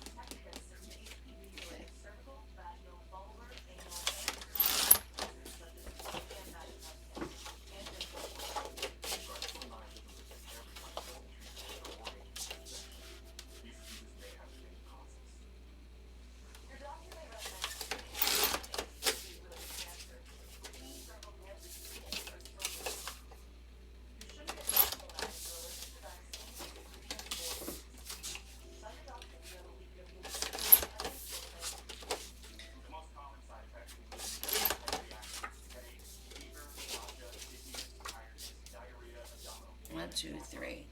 One, 2, 3,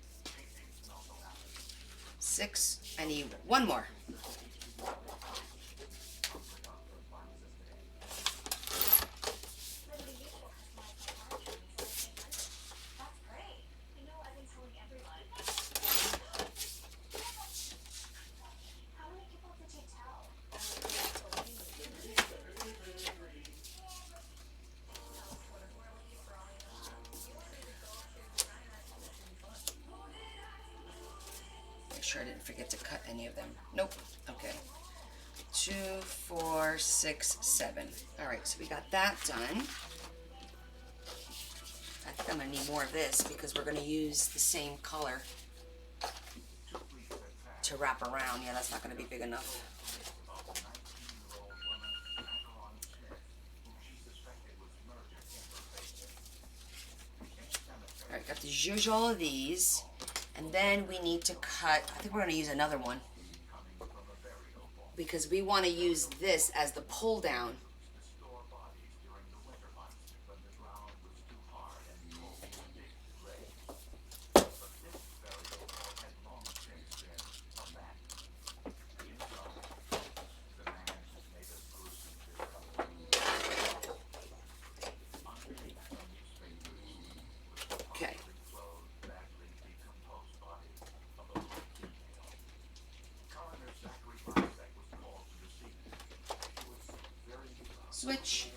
6. I need one more. Make sure I didn't forget to cut any of them. Nope. Okay. 2, 4, 6, 7. Alright, so we got that done. I think I'm going to need more of this because we're going to use the same color to wrap around. Yeah, that's not going to be big enough. Alright, got to zhuzh all of these. And then we need to cut, I think we're going to use another one. Because we want to use this as the pull down. Okay. Switch.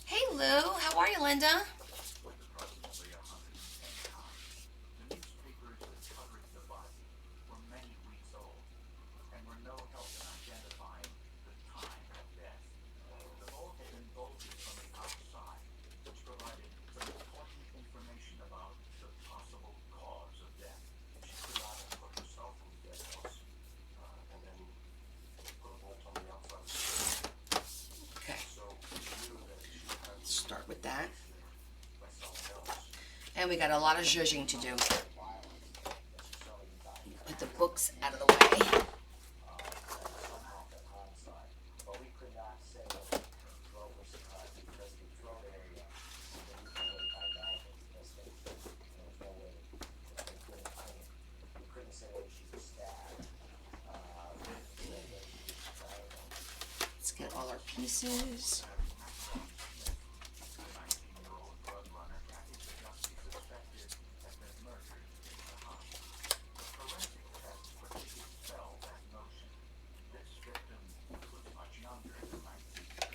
Hey Lou, how are you, Linda? Start with that. And we got a lot of zhuzhing to do. Put the books out of the way. pieces.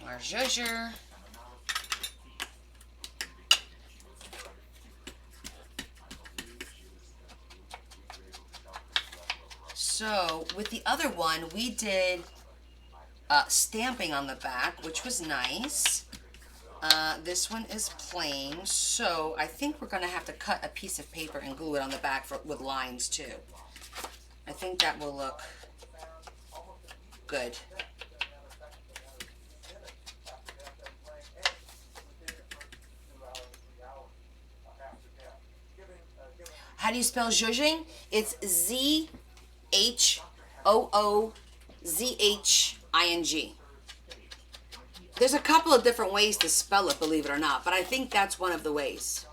Our zhuzher. So with the other one, we did stamping on the back, which was nice. This one is plain, so I think we're going to have to cut a piece of paper and glue it on the back with lines too. I think that will look good. How do you spell zhuzhing? It's Z-H-O-O-Z-H-I-N-G. There's a couple of different ways to spell it, believe it or not, but I think that's one of the ways.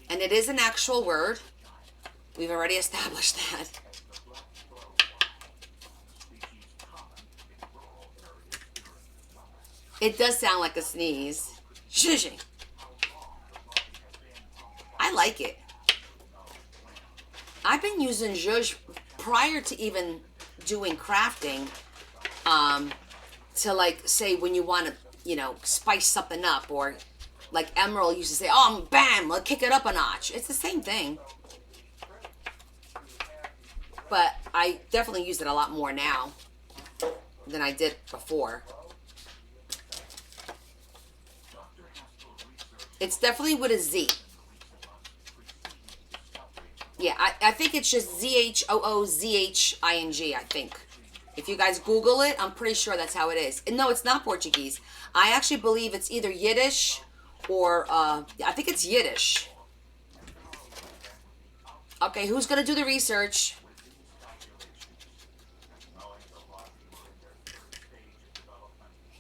And it is an actual word. We've already established that. It does sound like a sneeze. Zhuzhing. I like it. I've been using zhuzh prior to even doing crafting, to like say when you want to, you know, spice something up, or like Emerald used to say, oh, bam, let's kick it up a notch. It's the same thing. But I definitely use it a lot more now than I did before. It's definitely with a Z. Yeah, I think it's just Z-H-O-O-Z-H-I-N-G, I think. If you guys Google it, I'm pretty sure that's how it is. And no, it's not Portuguese. I actually believe it's either Yiddish or, I think it's Yiddish. Okay, who's going to do the research?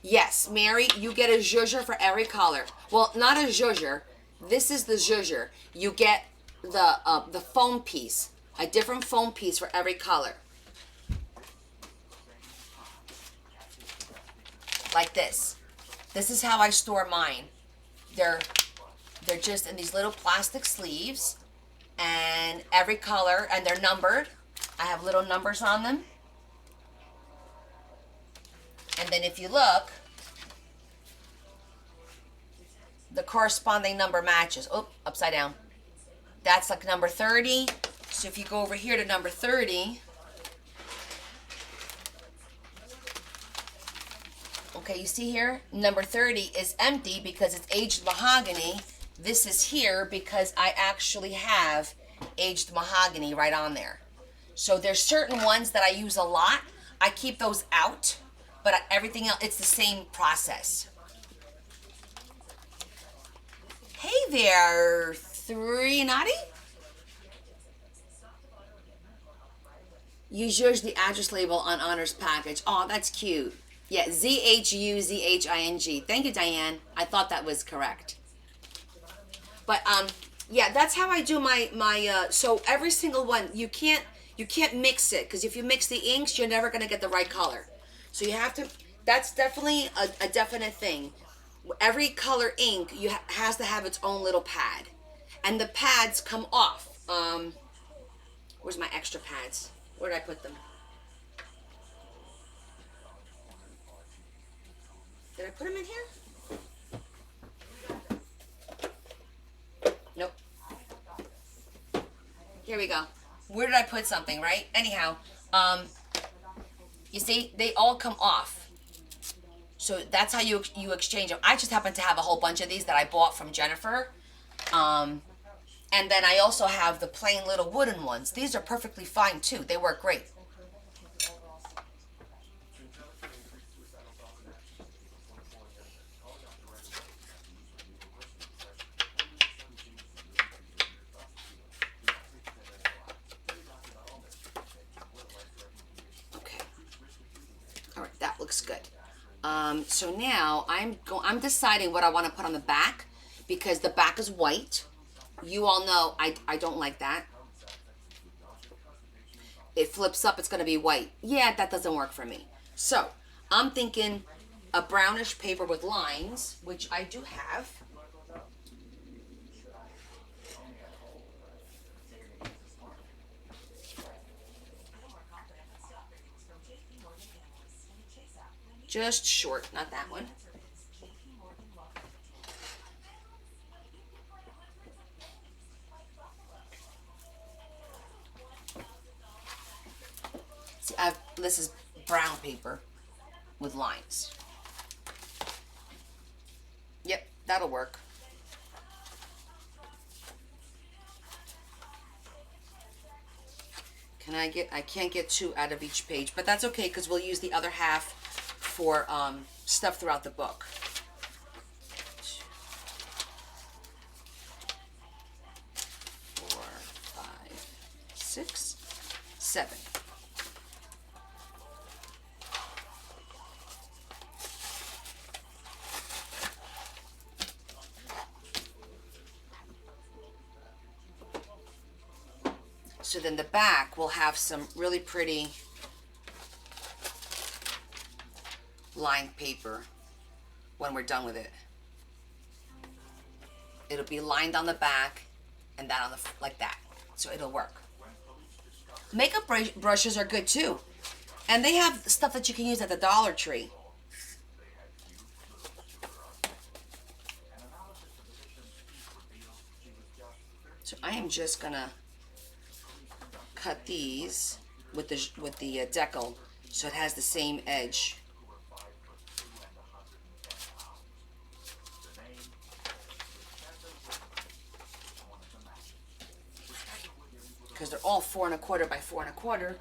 Yes, Mary, you get a zhuzher for every color. Well, not a zhuzher. This is the zhuzher. You get the foam piece, a different foam piece for every color. Like this. This is how I store mine. They're just in these little plastic sleeves, and every color, and they're numbered. I have little numbers on them. And then if you look, the corresponding number matches. Oh, upside down. That's like number 30. So if you go over here to number 30, okay, you see here, number 30 is empty because it's aged mahogany. This is here because I actually have aged mahogany right on there. So there's certain ones that I use a lot. I keep those out, but everything else, it's the same process. Hey there, Three Naughty? You zhuzh the address label on Honor's package. Oh, that's cute. Yeah, Z-H-U-Z-H-I-N-G. Thank you, Diane. I thought that was correct. But yeah, that's how I do my so every single one, you can't mix it, because if you mix the inks, you're never gonna get the right color. So you have to. That's definitely a definite thing. Every color ink has to have its own little pad, and the pads come off. Where's my extra pads? Where did I put them? Did I put them in here? Nope. Here we go. Where did I put something, right? Anyhow, you see, they all come off. So that's how you exchange them. I just happen to have a whole bunch of these that I bought from Jennifer. And then I also have the plain little wooden ones. These are perfectly fine too. They work great. Okay. All right, that looks good. So now I'm deciding what I want to put on the back, because the back is white. You all know I don't like that. It flips up, it's going to be white. Yeah, that doesn't work for me. So I'm thinking a brownish paper with lines, which I do have. Just short, not that one. See, this is brown paper with lines. Yep, that'll work. I can't get 2 out of each page, but that's okay because we'll use the other half for stuff throughout the book. 4, 5, 6, 7. So then the back will have some really pretty lined paper when we're done with it. It'll be lined on the back and that on the like that. So it'll work. Makeup brushes are good too. And they have stuff that you can use at the Dollar Tree. So I am just gonna cut these with the decal so it has the same edge. Because they're all 4 1/4 by 4 1/4.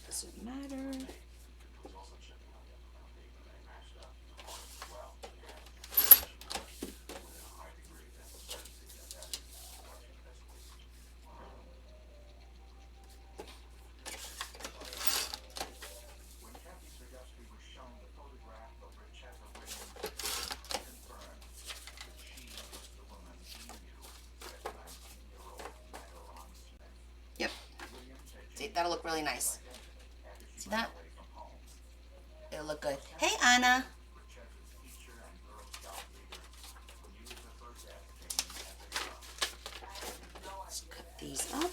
Doesn't matter. Yep. See, that'll look really nice. See that? It'll look good. Hey, Anna. Let's cut these up.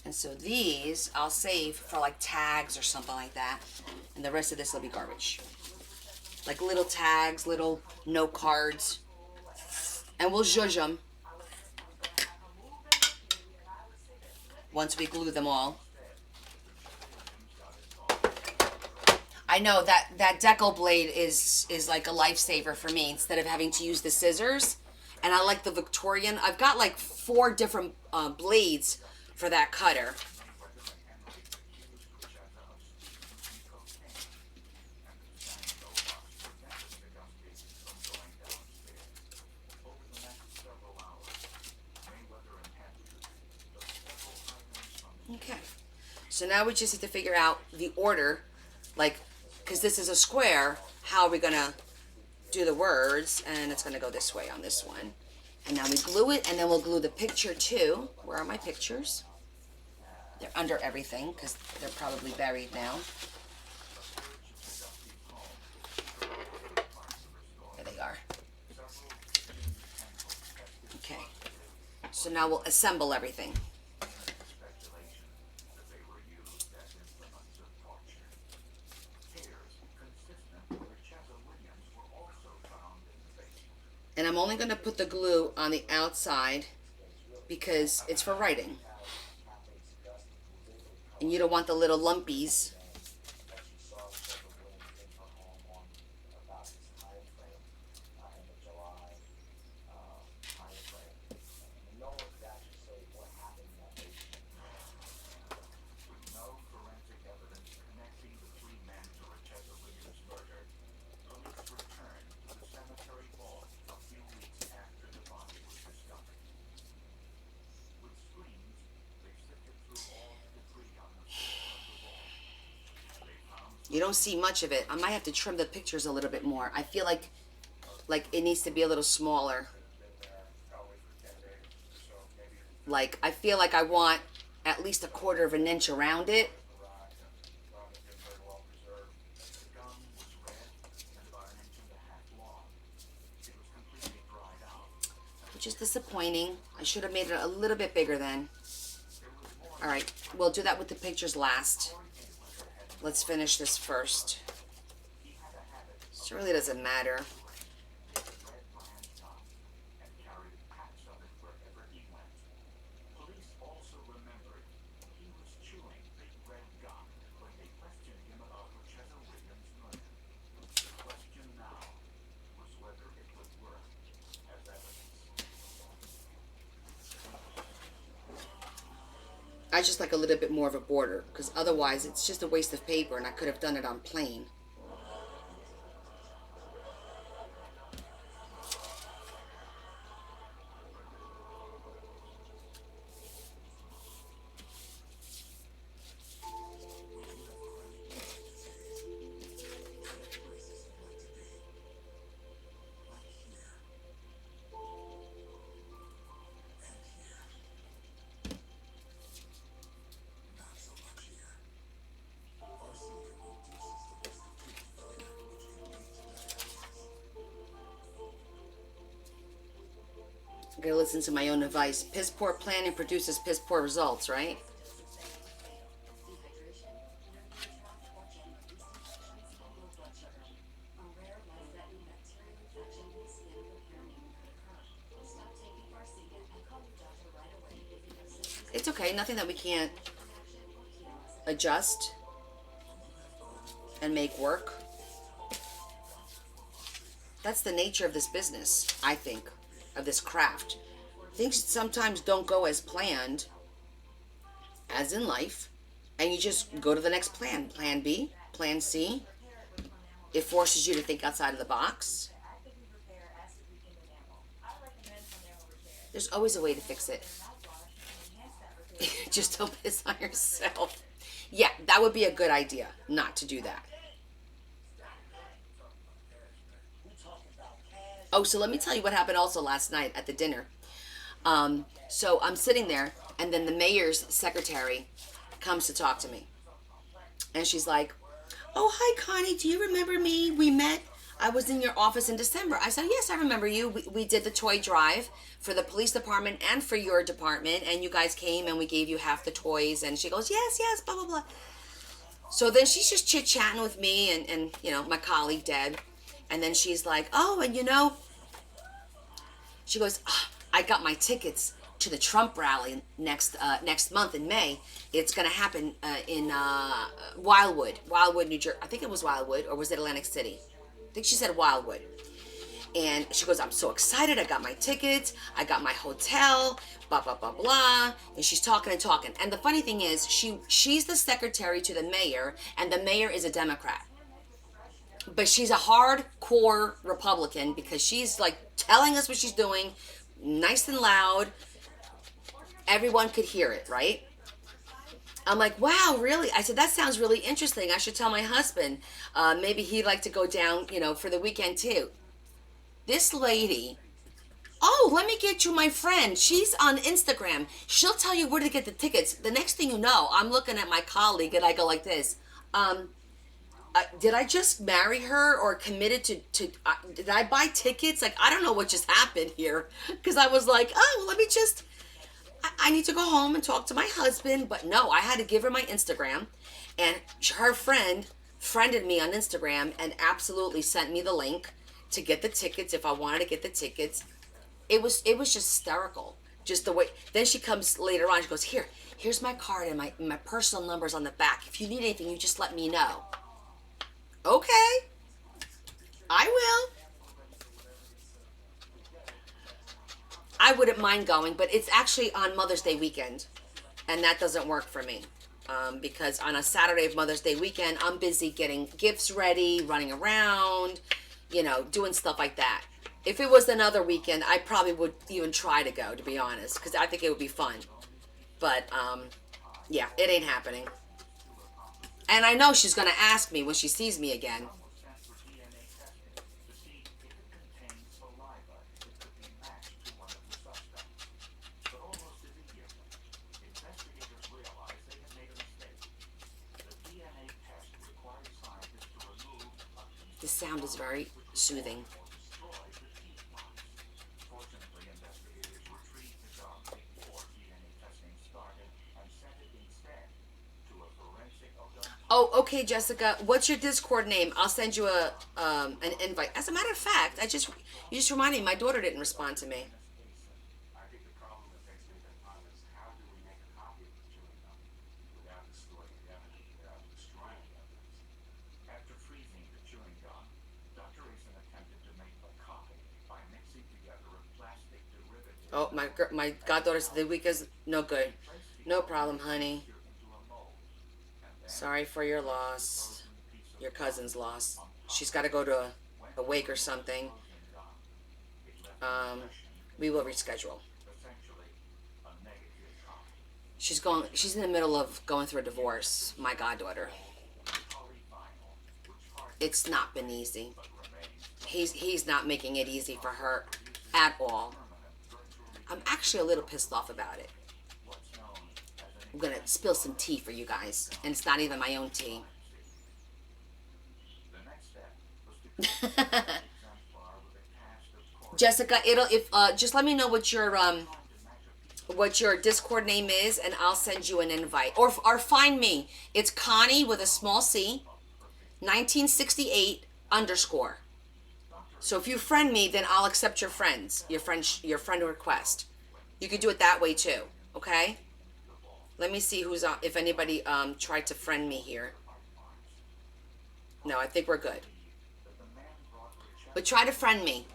And so these I'll save for like tags or something like that. And the rest of this will be garbage. Like little tags, little note cards. And we'll zhuzh them once we glue them all. I know that decal blade is like a lifesaver for me instead of having to use the scissors. And I like the Victorian. I've got like 4 different blades for that cutter. Okay, so now we just have to figure out the order, like, because this is a square, how are we gonna do the words? And it's gonna go this way on this one. And now we glue it, and then we'll glue the picture too. Where are my pictures? They're under everything because they're probably buried now. There they are. Okay. So now we'll assemble everything. And I'm only going to put the glue on the outside because it's for writing. And you don't want the little lumpies. You don't see much of it. I might have to trim the pictures a little bit more. I feel like it needs to be a little smaller. Like, I feel like I want at least 1/4 of an inch around it. Which is disappointing. I should have made it a little bit bigger then. Alright, we'll do that with the pictures last. Let's finish this first. This really doesn't matter. I just like a little bit more of a border, because otherwise it's just a waste of paper and I could have done it on plain. I'm gonna listen to my own advice. Piss poor planning produces piss poor results, right? It's okay, nothing that we can't adjust and make work. That's the nature of this business, I think, of this craft. Things sometimes don't go as planned, as in life, and you just go to the next plan. Plan B, plan C. It forces you to think outside of the box. There's always a way to fix it. Just don't piss on yourself. Yeah, that would be a good idea, not to do that. Oh, so let me tell you what happened also last night at the dinner. So I'm sitting there, and then the mayor's secretary comes to talk to me. And she's like, "Oh, hi, Connie. Do you remember me? We met. I was in your office in December." I said, "Yes, I remember you. We did the toy drive for the police department and for your department, and you guys came and we gave you half the toys." And she goes, "Yes, yes, blah, blah, blah." So then she's just chit-chatting with me and you know, my colleague, Deb. And then she's like, "Oh, and you know," she goes, "I got my tickets to the Trump rally next month in May. It's going to happen in Wildwood, New Jersey. I think it was Wildwood, or was it Atlantic City? I think she said Wildwood." And she goes, "I'm so excited. I got my tickets. I got my hotel, blah, blah, blah, blah." And she's talking and talking. And the funny thing is, she's the secretary to the mayor, and the mayor is a Democrat. But she's a hardcore Republican because she's like telling us what she's doing, nice and loud. Everyone could hear it, right? I'm like, "Wow, really?" I said, "That sounds really interesting. I should tell my husband. Maybe he'd like to go down, you know, for the weekend too." This lady, "Oh, let me get you my friend. She's on Instagram. She'll tell you where to get the tickets." The next thing you know, I'm looking at my colleague and I go like this. Did I just marry her or committed to did I buy tickets? Like, I don't know what just happened here. Because I was like, "Oh, well, let me just, I need to go home and talk to my husband." But no, I had to give her my Instagram. And her friended me on Instagram and absolutely sent me the link to get the tickets if I wanted to get the tickets. It was just hysterical. Just the way. Then she comes later on. She goes, here's my card and my personal number's on the back. If you need anything, you just let me know." Okay, I will. I wouldn't mind going, but it's actually on Mother's Day weekend, and that doesn't work for me. Because on a Saturday of Mother's Day weekend, I'm busy getting gifts ready, running around, you know, doing stuff like that. If it was another weekend, I probably would even try to go, to be honest, because I think it would be fun. But, yeah, it ain't happening. And I know she's going to ask me when she sees me again. This sound is very soothing. Oh, okay, Jessica. What's your Discord name? I'll send you an invite. As a matter of fact, you just reminded me. My daughter didn't respond to me. Oh, my goddaughter said the week is no good. No problem, honey. Sorry for your loss. Your cousin's loss. She's got to go to a wake or something. Um, we will reschedule. She's in the middle of going through a divorce, my goddaughter. It's not been easy. He's not making it easy for her at all. I'm actually a little pissed off about it. I'm gonna spill some tea for you guys, and it's not even my own tea. Jessica, just let me know what your Discord name is, and I'll send you an invite. Or find me. It's Connie with a small C, 1968 _ So if you friend me, then I'll accept your friend request. You could do it that way too. Okay. Let me see who's on. If anybody tried to friend me here. No, I think we're good. But try to friend me.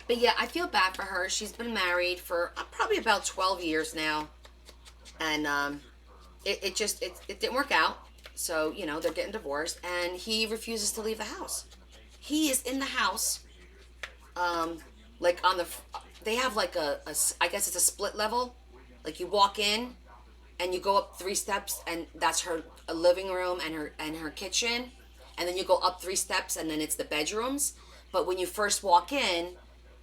But yeah, I feel bad for her. She's been married for probably about 12 years now, and it didn't work out. So they're getting divorced, and he refuses to leave the house. He is in the house, like they have like I guess it's a split level. Like you walk in, and you go up 3 steps, and that's her living room and her kitchen, and then you go up 3 steps, and then it's the bedrooms. But when you first walk in,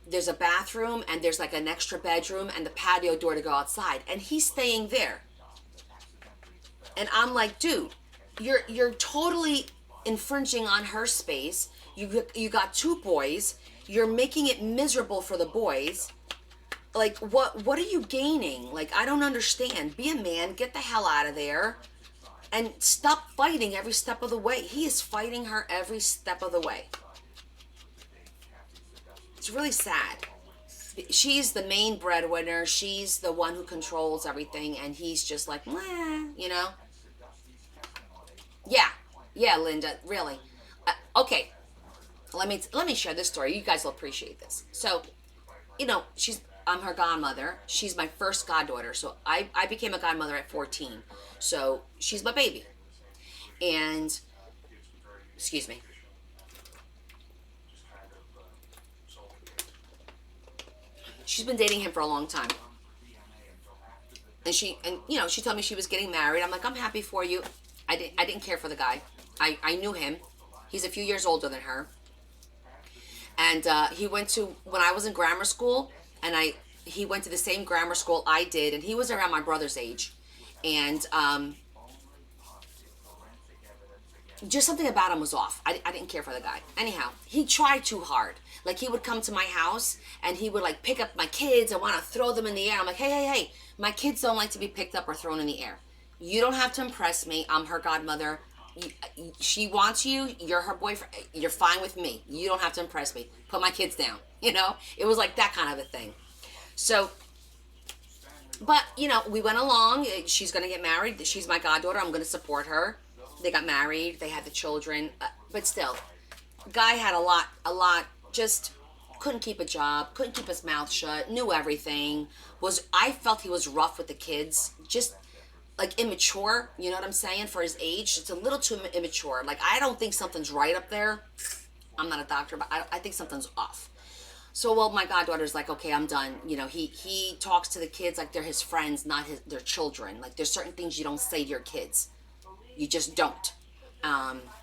there's a bathroom, and there's like an extra bedroom and the patio door to go outside, and he's staying there. And I'm like, dude, you're totally infringing on her space. You got 2 boys. You're making it miserable for the boys. Like, what are you gaining? Like, I don't understand. Be a man. Get the hell out of there. And stop fighting every step of the way. He is fighting her every step of the way. It's really sad. She's the main breadwinner. She's the one who controls everything. And he's just like, meh, Yeah, Linda, really. Okay, let me share this story. You guys will appreciate this. So, I'm her godmother. She's my first goddaughter. So I became a godmother at 14. So she's my baby. And, excuse me. She's been dating him for a long time. And she told me she was getting married. I'm like, I'm happy for you. I didn't care for the guy. I knew him. He's a few years older than her. And he went to, when I was in grammar school, and he went to the same grammar school I did, and he was around my brother's age. And just something about him was off. I didn't care for the guy. Anyhow, he tried too hard. Like, he would come to my house, and he would, like, pick up my kids and want to throw them in the air. I'm like, hey, my kids don't like to be picked up or thrown in the air. You don't have to impress me. I'm her godmother. She wants you. You're her boyfriend. You're fine with me. You don't have to impress me. Put my kids down. It was like that kind of a thing. So, but, we went along. She's going to get married. She's my goddaughter. I'm going to support her. They got married. They had the children. But still, guy had a lot, just couldn't keep a job, couldn't keep his mouth shut, knew everything. I felt he was rough with the kids. Just like immature, you know what I'm saying, for his age. It's a little too immature. Like, I don't think something's right up there. I'm not a doctor, but I think something's off. So, well, my goddaughter's like, okay, I'm done. He talks to the kids like they're his friends, not their children. Like, there's certain things you don't say to your kids. You just don't.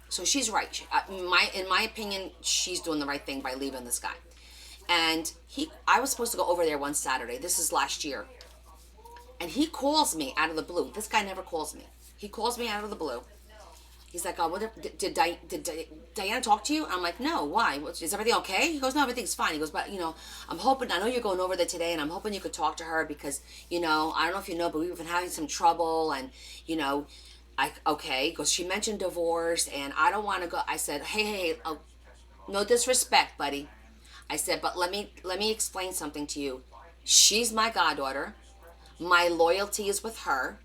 So she's right. In my opinion, she's doing the right thing by leaving this guy. And I was supposed to go over there one Saturday. This is last year. And he calls me out of the blue. This guy never calls me. He calls me out of the blue. He's like, oh, did Diana talk to you? I'm like, no, why? Is everything okay? He goes, no, everything's fine. He goes, but, I'm hoping, I know you're going over there today, and I'm hoping you could talk to her because, I don't know if you know, but we've been having some trouble, and, okay. He goes, she mentioned divorce, and I don't want to go. I said, hey, no disrespect, buddy. I said, but let me explain something to you. She's my goddaughter. My loyalty is with her.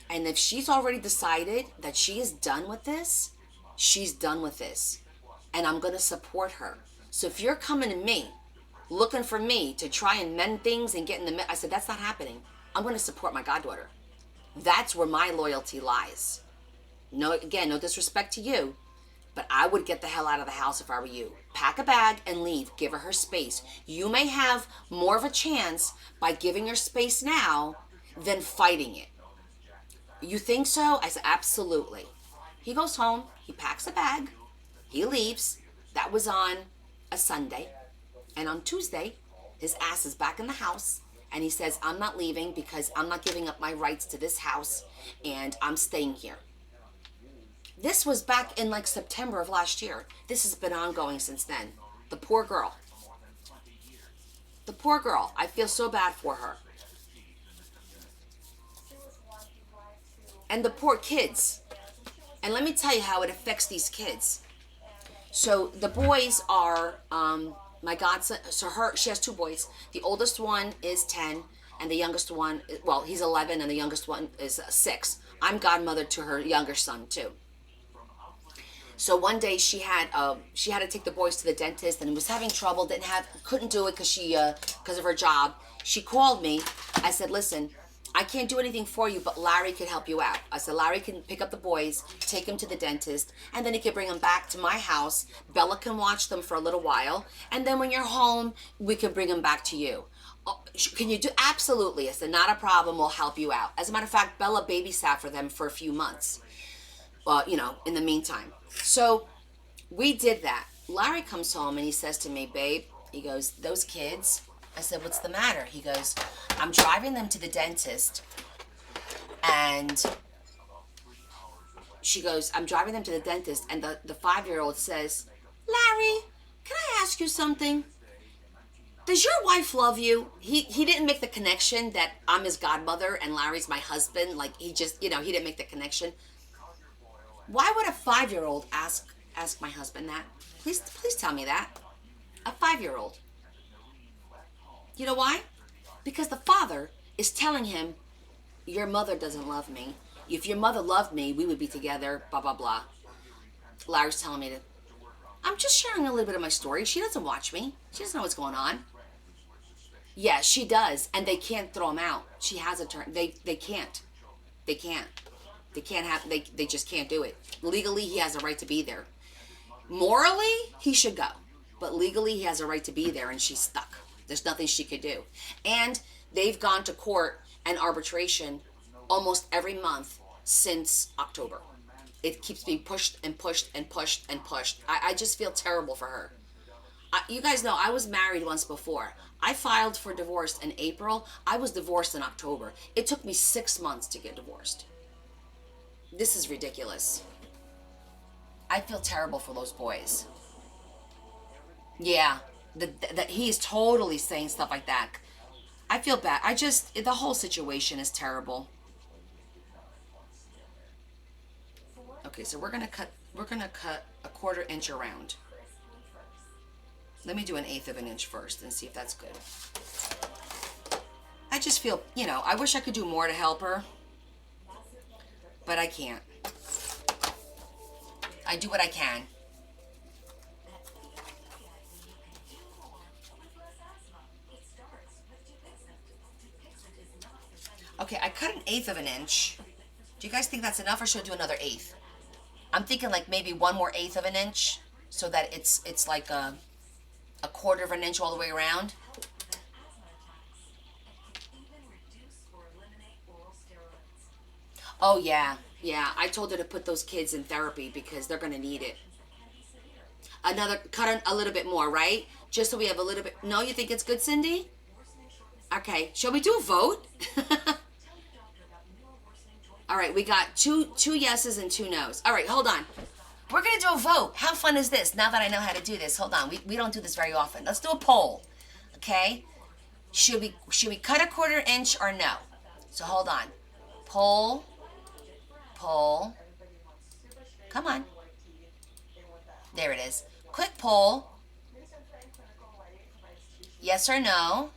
And if she's already decided that she is done with this, she's done with this. And I'm going to support her. So if you're coming to me, looking for me to try and mend things and get in the I said, that's not happening. I'm going to support my goddaughter. That's where my loyalty lies. No, again, no disrespect to you, but I would get the hell out of the house if I were you. Pack a bag and leave. Give her space. You may have more of a chance by giving her space now than fighting it. You think so? I said, absolutely. He goes home. He packs a bag. He leaves. That was on a Sunday. And on Tuesday, his ass is back in the house. And he says, I'm not leaving because I'm not giving up my rights to this house. And I'm staying here. This was back in like September of last year. This has been ongoing since then. The poor girl. The poor girl. I feel so bad for her. And the poor kids. And let me tell you how it affects these kids. So the boys are, my godson, she has two boys. The oldest one is 10, and the youngest one, well, he's 11, and the youngest one is 6. I'm godmother to her younger son, too. So one day she had to take the boys to the dentist, and was having trouble, couldn't do it because of her job. She called me. I said, listen, I can't do anything for you, but Larry can help you out. I said, Larry can pick up the boys, take them to the dentist, and then he can bring them back to my house. Bella can watch them for a little while, and then when you're home, we can bring them back to you. Oh, can you do? Absolutely. I said, not a problem. We'll help you out. As a matter of fact, Bella babysat for them for a few months, in the meantime. So we did that. Larry comes home, and he says to me, babe, he goes, those kids. I said, what's the matter? He goes, I'm driving them to the dentist, and she goes, I'm driving them to the dentist, and the 5-year-old says, Larry, can I ask you something? Does your wife love you? He didn't make the connection that I'm his godmother and Larry's my husband. Like, he just, he didn't make the connection. Why would a 5-year-old ask my husband that? Please tell me that. A 5-year-old. You know why? Because the father is telling him, your mother doesn't love me. If your mother loved me, we would be together, blah, blah, blah. Larry's telling me I'm just sharing a little bit of my story. She doesn't watch me. She doesn't know what's going on. Yeah, she does. And they can't throw him out. She has a turn. They can't. They can't. They just can't do it. Legally, he has a right to be there. Morally, he should go. But legally, he has a right to be there, and she's stuck. There's nothing she could do. And they've gone to court and arbitration almost every month since October. It keeps being pushed and pushed and pushed and pushed. I just feel terrible for her. You guys know I was married once before. I filed for divorce in April. I was divorced in October. It took me 6 months to get divorced. This is ridiculous. I feel terrible for those boys. Yeah. That he's totally saying stuff like that. I feel bad. The whole situation is terrible. Okay, so we're gonna cut a 1/4 inch around. Let me do 1/8 of an inch first and see if that's good. I just feel, I wish I could do more to help her, but I can't. I do what I can. Okay, I cut 1/8 of an inch. Do you guys think that's enough, or should I do another 1/8? I'm thinking like maybe one more 1/8 of an inch, so that it's like a 1/4 of an inch all the way around. Oh yeah, Yeah, I told her to put those kids in therapy because they're gonna need it. Another, cut a little bit more, right? Just so we have a little bit. No, you think it's good, Cindy? Okay, shall we do a vote? All right, we got two yeses and 2 nos. All right, hold on. We're gonna do a vote. How fun is this? Now that I know how to do this, hold on. We don't do this very often. Let's do a poll. Okay? Should we cut a 1/4 inch or no? So hold on. Poll. Come on. There it is. Quick poll. Yes or no?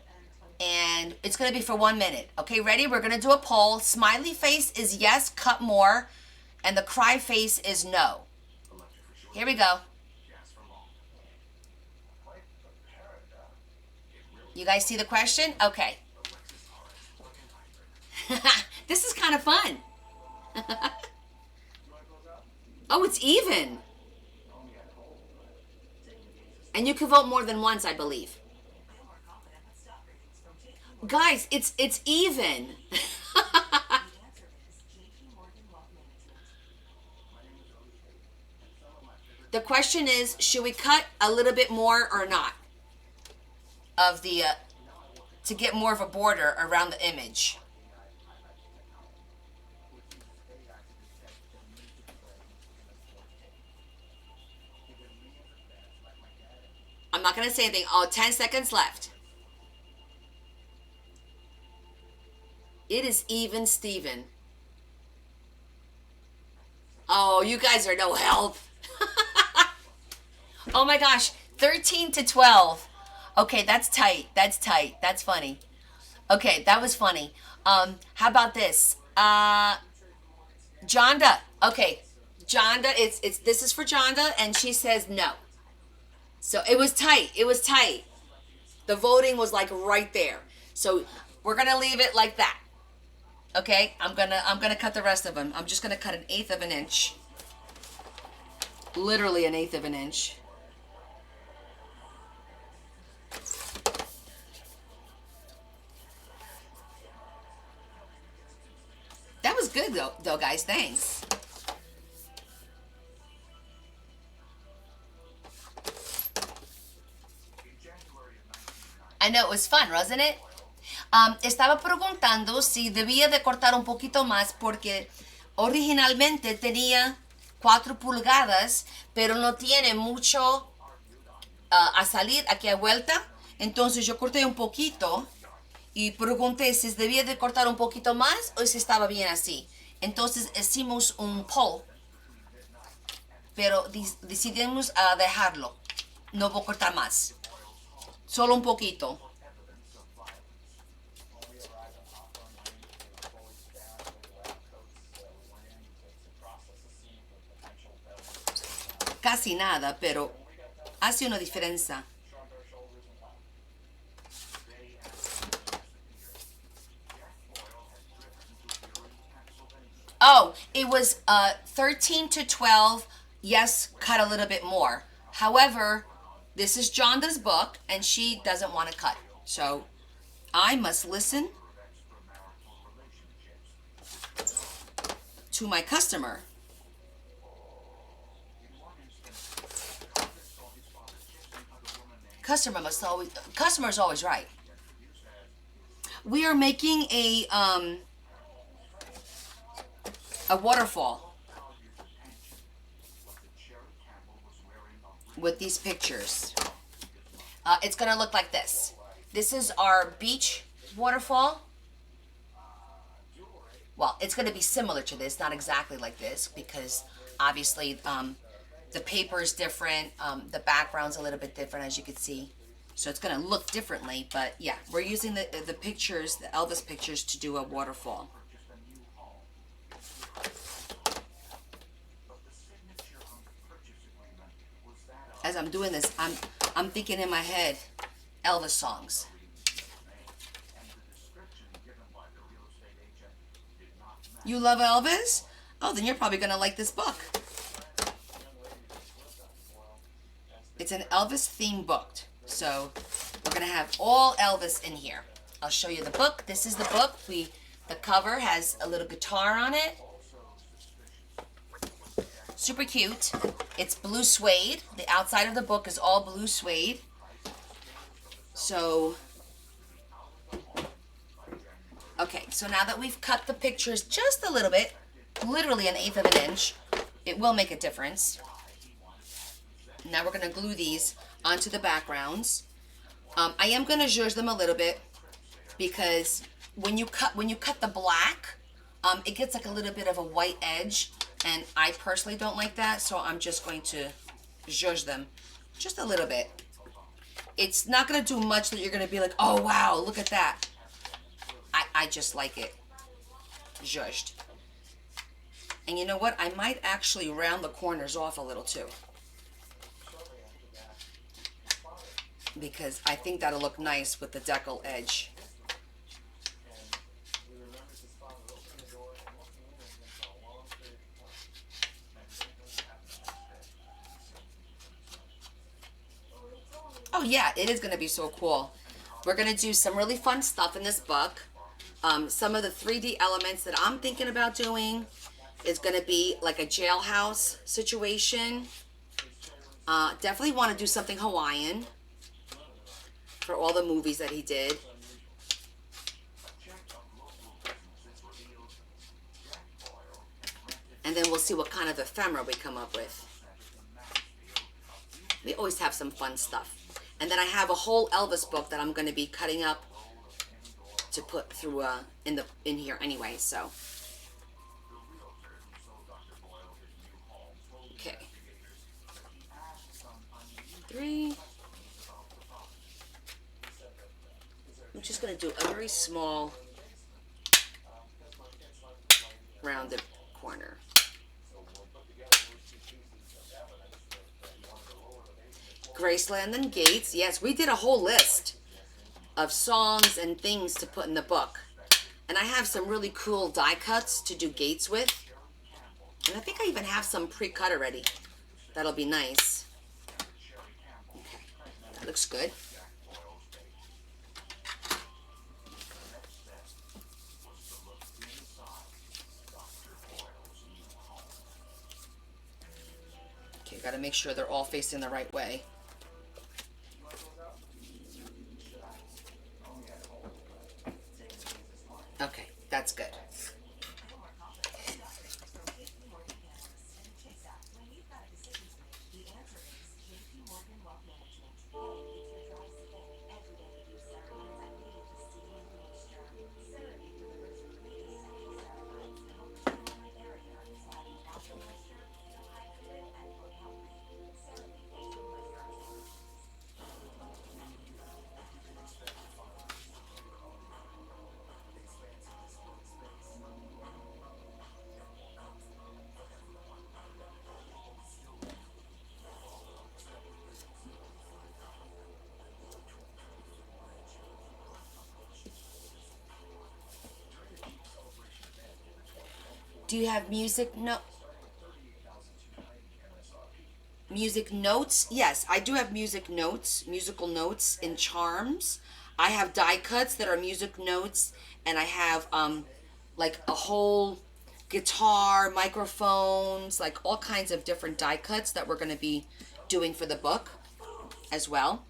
And it's going to be for 1 minute. Okay, ready? We're going to do a poll. Smiley face is yes, cut more. And the cry face is no. Here we go. You guys see the question? Okay. This is kind of fun. Oh, it's even. And you can vote more than once, I believe. Guys, it's even. The question is, should we cut a little bit more or not of the to get more of a border around the image? I'm not going to say anything. Oh, 10 seconds left. It is even Steven. Oh, you guys are no help. Oh my gosh, 13-12. Okay, that's tight. That's funny. Okay, that was funny. How about this? Jonda. Okay, Jonda. It's this is for Jonda, and she says no. So it was tight. The voting was like right there. So we're gonna leave it like that. Okay, I'm gonna cut the rest of them. I'm just gonna cut 1/8 of an inch. Literally 1/8 of an inch. That was good though, guys. Thanks. I know, it was fun, wasn't it? Estaba preguntando si debía de cortar un poquito más porque originalmente tenía 4 pulgadas, pero no tiene mucho a salir aquí a vuelta. Entonces yo corté un poquito y pregunté si debía de cortar un poquito más o si estaba bien así. Entonces hicimos un poll, pero decidimos dejarlo. No voy a cortar más. Solo un poquito. Casi nada, pero hace una diferencia. Oh, it was 13-12. Yes, cut a little bit more. However, this is Jonda's book, and she doesn't want to cut. So I must listen to my customer. Customer is always right. We are making a waterfall with these pictures. It's gonna look like this. This is our beach waterfall. Well, it's gonna be similar to this, not exactly like this, because obviously the paper is different. The background's a little bit different, as you can see. So it's gonna look differently, but yeah, we're using the pictures, the Elvis pictures, to do a waterfall. As I'm doing this, I'm thinking in my head Elvis songs. You love Elvis? Oh, then you're probably gonna like this book. It's an Elvis themed book. So we're gonna have all Elvis in here. I'll show you the book. This is the book. The cover has a little guitar on it. super cute. It's blue suede. The outside of the book is all blue suede. So, okay, so now that we've cut the pictures just a little bit, literally 1/8 of an inch, it will make a difference. Now we're going to glue these onto the backgrounds. I am going to zhuzh them a little bit because when you cut the black, it gets like a little bit of a white edge, and I personally don't like that, so I'm just going to zhuzh them just a little bit. It's not going to do much that you're going to be like, oh wow, look at that. I just like it zhuzhed. And you know what? I might actually round the corners off a little too, because I think that'll look nice with the decal edge. Oh yeah, it is going to be so cool. We're going to do some really fun stuff in this book. Some of the 3D elements that I'm thinking about doing is going to be like a jailhouse situation. Definitely want to do something Hawaiian for all the movies that he did. And then we'll see what kind of ephemera we come up with. We always have some fun stuff. And then I have a whole Elvis book that I'm going to be cutting up to put through in here anyway, so. Okay. 3. I'm just going to do a very small rounded corner. Graceland and Gates. Yes, we did a whole list of songs and things to put in the book. And I have some really cool die cuts to do Gates with. And I think I even have some pre-cut already. That'll be nice. Okay, that looks good. Okay, gotta make sure they're all facing the right way. Okay, that's good. Do you have music notes? Yes, I do have musical notes in charms. I have die cuts that are music notes, and I have like a whole guitar, microphones, like all kinds of different die cuts that we're going to be doing for the book as well.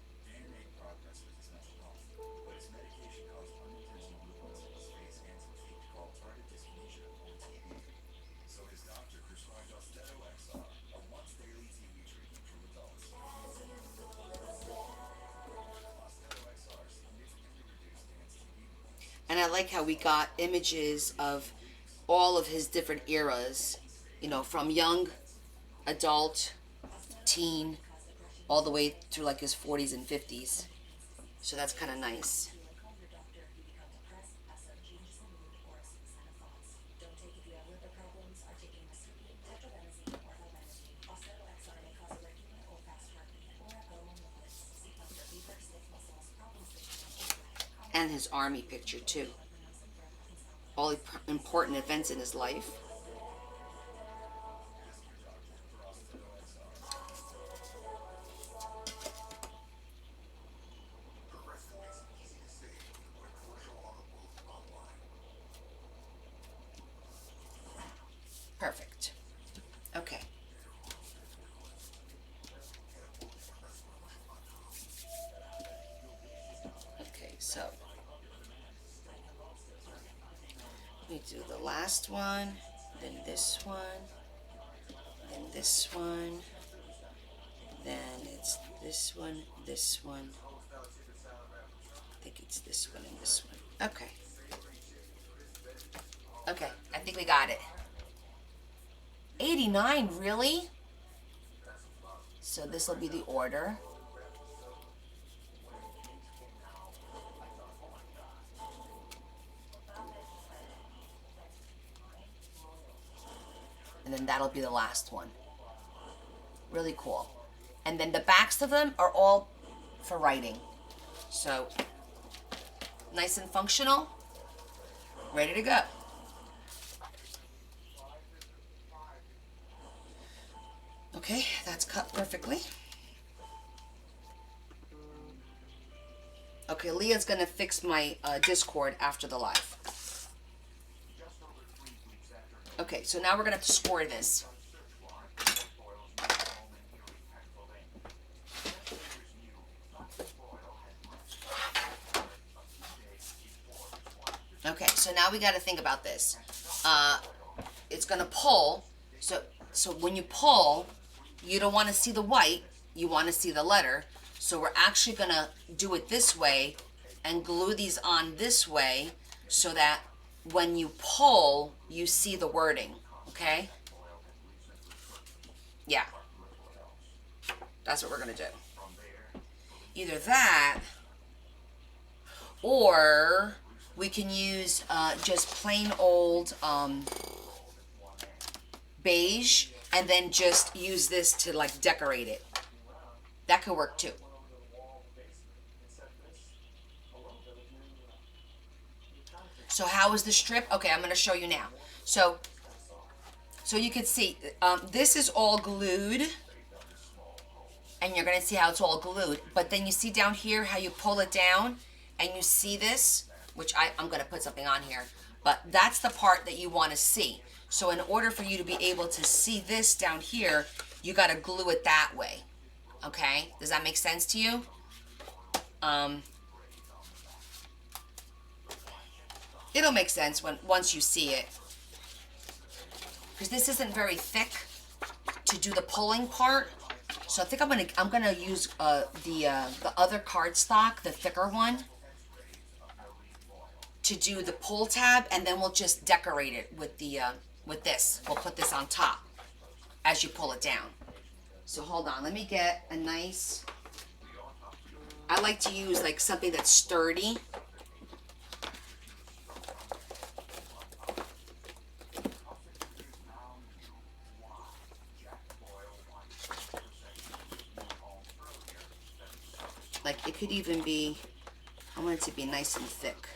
And I like how we got images of all of his different eras, you know, from young, adult, teen, all the way through like his 40s and 50s. So that's kind of nice. And his army picture too. All important events in his life. Perfect. Okay. do the last one, then this one, then this one, then it's this one, this one. I think it's this one and this one. Okay. Okay, I think we got it. 89, really? So this will be the order. And then that'll be the last one. Really cool. And then the backs of them are all for writing. So, nice and functional. Ready to go. Okay, that's cut perfectly. Okay, Leah's gonna fix my Discord after the live. Okay, so now we're gonna have to score this. Okay, so now we got to think about this. It's gonna pull. So when you pull, you don't want to see the white. You want to see the letter. So we're actually gonna do it this way and glue these on this way so that when you pull, you see the wording. Okay? Yeah. That's what we're gonna do. Either that, or we can use just plain old beige and then just use this to like decorate it. That could work too. So how is the strip? Okay, I'm going to show you now. So you can see this is all glued, and you're going to see how it's all glued. But then you see down here how you pull it down, and you see this, which I'm going to put something on here. But that's the part that you want to see. So in order for you to be able to see this down here, you got to glue it that way. Okay? Does that make sense to you? It'll make sense once you see it. Because this isn't very thick to do the pulling part. So I think I'm gonna use the other cardstock, the thicker one, to do the pull tab, and then we'll just decorate it with the with this. We'll put this on top as you pull it down. So hold on, let me get a nice. I like to use like something that's sturdy. Like it could even be, I want it to be nice and thick.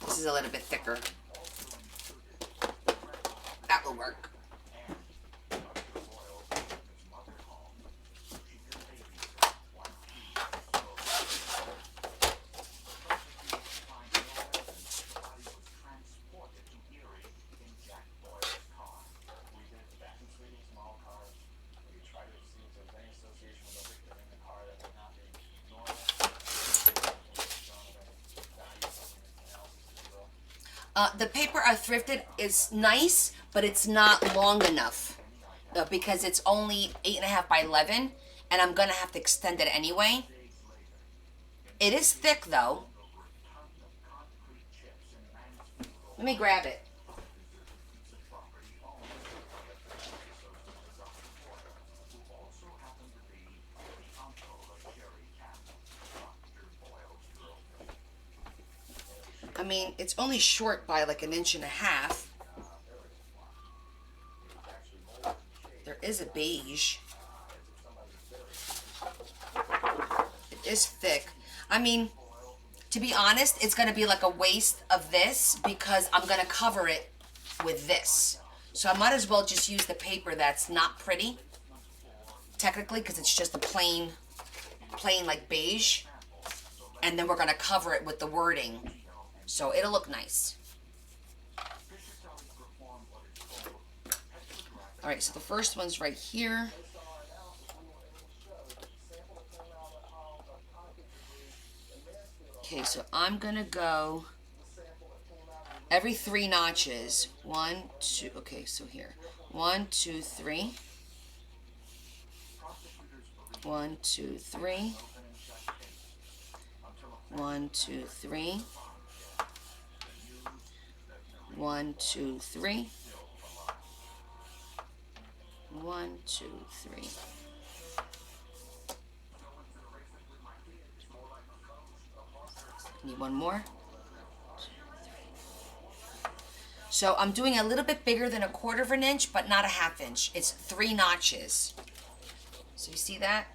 This is a little bit thicker. That will work. The paper I thrifted is nice, but it's not long enough because it's only 8.5 by 11, and I'm gonna have to extend it anyway. It is thick though. Let me grab it. I mean, it's only short by like 1.5 inches. There is a beige. It is thick. I mean, to be honest, it's going to be like a waste of this because I'm going to cover it with this. So I might as well just use the paper that's not pretty, technically, because it's just a plain like beige. And then we're going to cover it with the wording. So it'll look nice. All right, so the first one's right here. Okay, so I'm gonna go every 3 notches. 1, 2, okay, so here. 1, 2, 3. 1, 2, 3. 1, 2, 3. 1, 2, 3. 1, 2, 3. Need one more. So I'm doing a little bit bigger than 1/4 of an inch, but not a 1/2 inch. It's 3 notches. So you see that?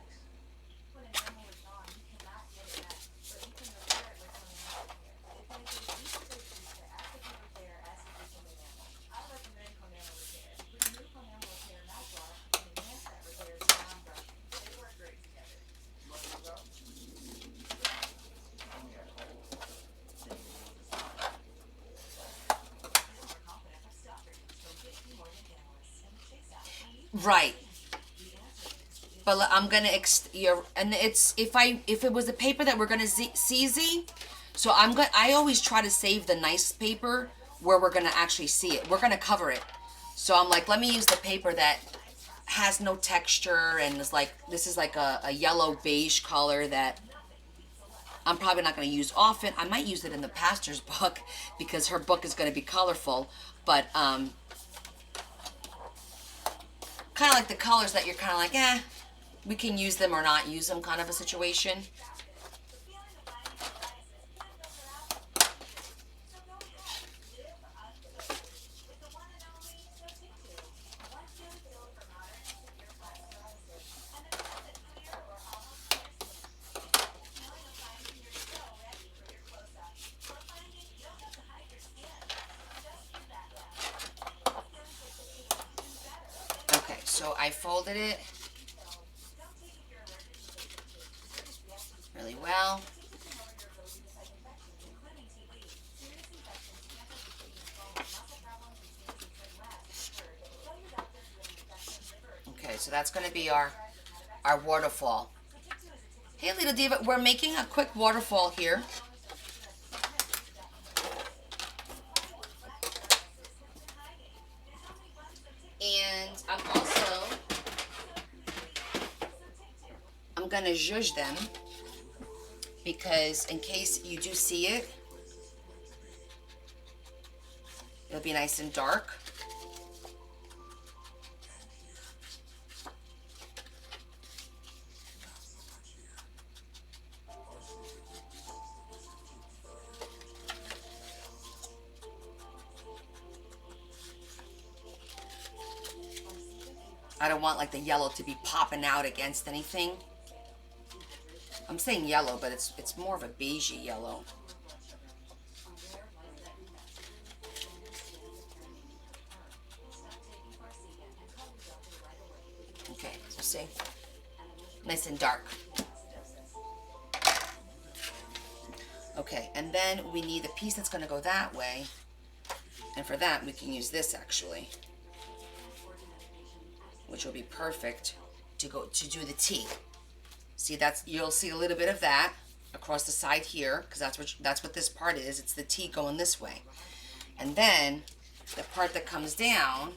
Right. But I'm gonna and it's if it was a paper that we're gonna CZ, so I always try to save the nice paper where we're gonna actually see it. We're gonna cover it. So I'm like, let me use the paper that has no texture and is like, this is like a yellow beige color that I'm probably not going to use often. I might use it in the pastor's book because her book is going to be colorful, but kind of like the colors that you're kind of like, we can use them or not use them kind of a situation. So I folded it really well. Okay, so that's going to be our waterfall. Hey, little diva, we're making a quick waterfall here. And I'm going to zhuzh them because in case you do see it, it'll be nice and dark. I don't want like the yellow to be popping out against anything. I'm saying yellow, but it's more of a beigey yellow. Okay, so see? Nice and dark. Okay, and then we need the piece that's going to go that way. And for that, we can use this actually, which will be perfect to do the T. See, you'll see a little bit of that across the side here, because that's what this part is. It's the T going this way. And then the part that comes down,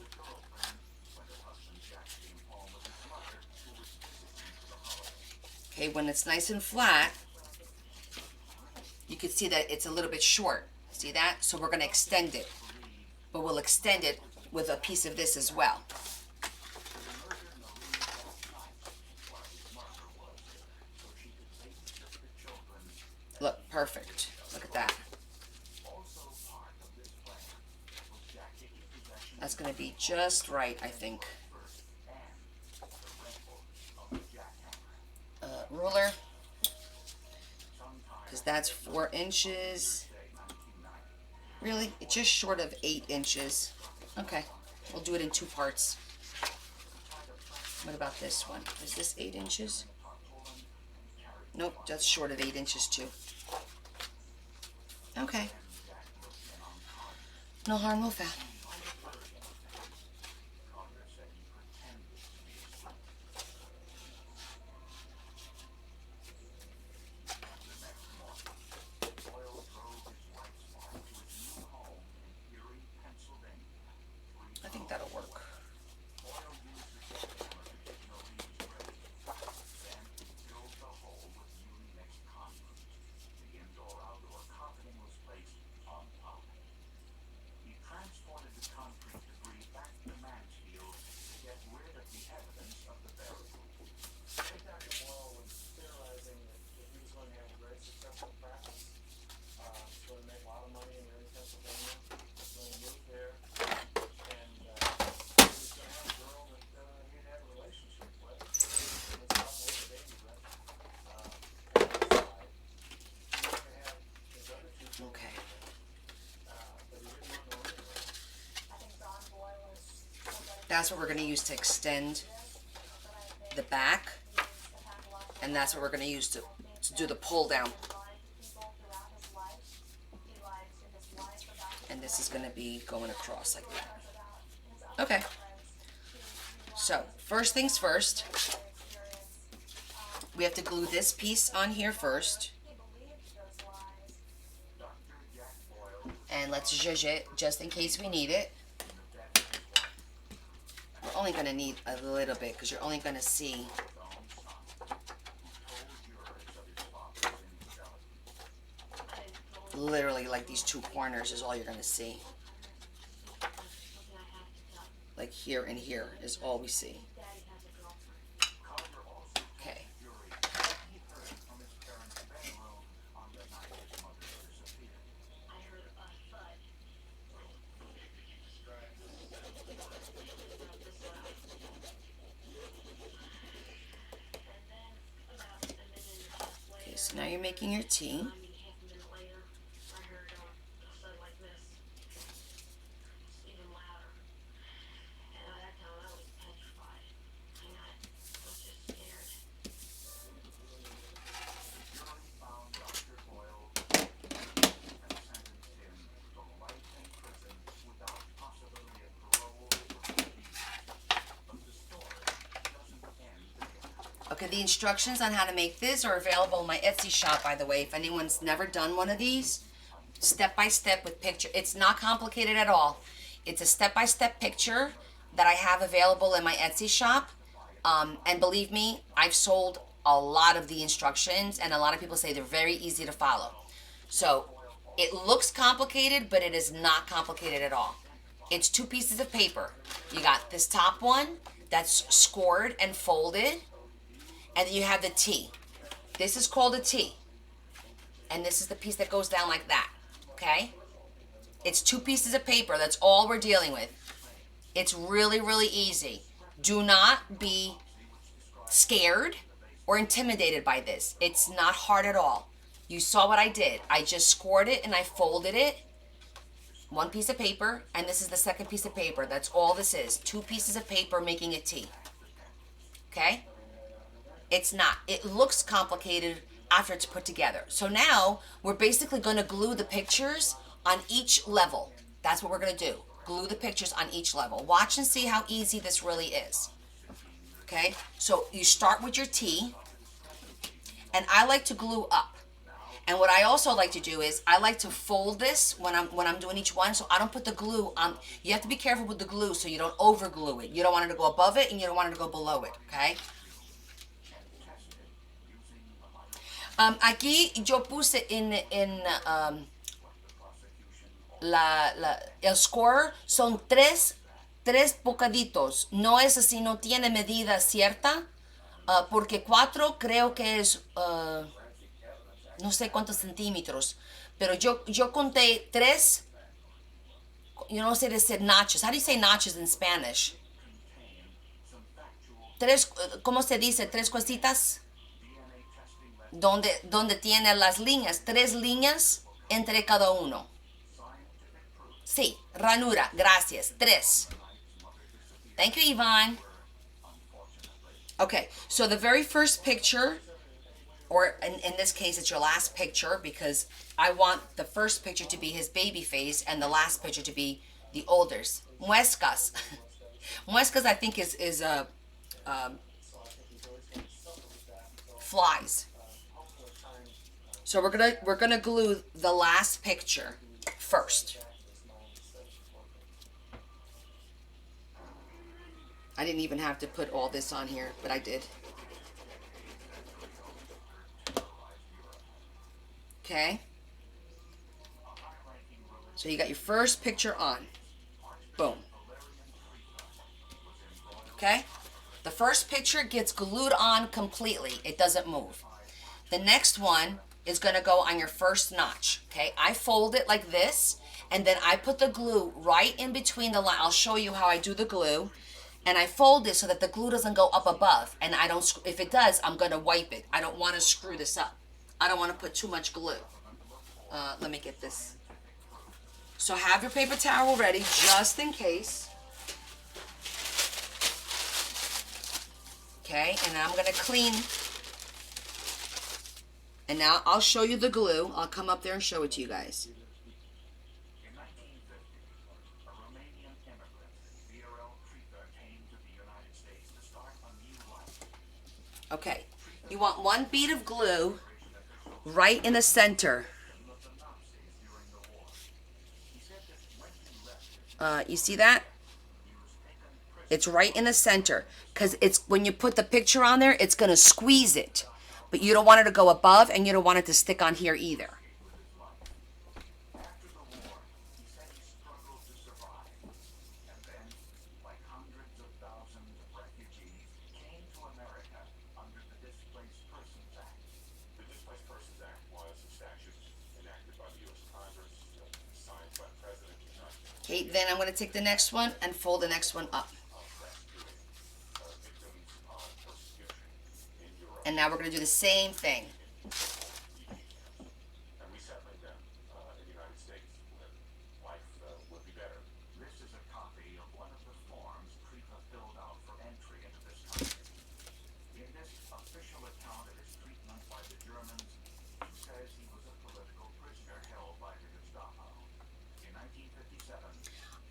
okay, when it's nice and flat, you can see that it's a little bit short. See that? So we're going to extend it. But we'll extend it with a piece of this as well. Look, perfect. Look at that. That's going to be just right, I think. Ruler. Because that's 4 inches. Really? It's just short of 8 inches. Okay. We'll do it in 2 parts. What about this one? Is this 8 inches? Nope, that's short of 8 inches too. Okay. No harm, no foul. I think that'll work. Okay. That's what we're going to use to extend the back. And that's what we're going to use to do the pull down. And this is going to be going across like that. Okay. So, first things first. We have to glue this piece on here first. And let's zhuzh it just in case we need it. We're only going to need a little bit because you're only going to see literally like these two corners is all you're going to see. Like here and here is all we see. Okay. Okay, so now you're making your tea. Okay, the instructions on how to make this are available in my Etsy shop, by the way. If anyone's never done one of these, step by step with picture. It's not complicated at all. It's a step-by-step picture that I have available in my Etsy shop. And believe me, I've sold a lot of the instructions, and a lot of people say they're very easy to follow. So it looks complicated, but it is not complicated at all. It's 2 pieces of paper. You got this top one that's scored and folded, and then you have the T. This is called a T. And this is the piece that goes down like that, okay? It's 2 pieces of paper. That's all we're dealing with. It's really, really easy. Do not be scared or intimidated by this. It's not hard at all. You saw what I did. I just scored it and I folded it. 1 piece of paper, and this is the second piece of paper. That's all this is. 2 pieces of paper making a T. Okay? It's not. It looks complicated after it's put together. So now we're basically going to glue the pictures on each level. That's what we're going to do. Glue the pictures on each level. Watch and see how easy this really is. Okay? So you start with your T, and I like to glue up. And what I also like to do is I like to fold this when I'm doing each one, so I don't put the glue on. You have to be careful with the glue so you don't over glue it. You don't want it to go above it and you don't want it to go below it, okay? Aquí yo puse el score son tres bocaditos. No es así, no tiene medida cierta, porque 4 creo que es no sé cuántos centímetros, pero yo conté 3. You know, say they said notches. How do you say notches in Spanish? 3, ¿cómo se dice? 3 cositas. Donde tiene las líneas. 3 líneas entre cada uno. Sí, ranura. Gracias. 3. Thank you, Yvonne. Okay, so the very first picture or in this case, it's your last picture, because I want the first picture to be his baby face and the last picture to be the olders. Muescas. Muescas, I think, is flies. So we're gonna glue the last picture first. I didn't even have to put all this on here, but I did. Okay. So you got your first picture on. Boom. Okay. The first picture gets glued on completely. It doesn't move. The next one is going to go on your first notch. Okay. I fold it like this, and then I put the glue right in between the line. I'll show you how I do the glue. And I fold it so that the glue doesn't go up above. And I don't, if it does, I'm going to wipe it. I don't want to screw this up. I don't want to put too much glue. Let me get this. So have your paper towel ready just in case. Okay, and I'm going to clean. And now I'll show you the glue. I'll come up there and show it to you guys. Okay, you want one bead of glue right in the center. You see that? It's right in the center, because it's when you put the picture on there, it's going to squeeze it. But you don't want it to go above, and you don't want it to stick on here either. Okay, then I'm going to take the next one and fold the next one up. And now we're going to do the same thing.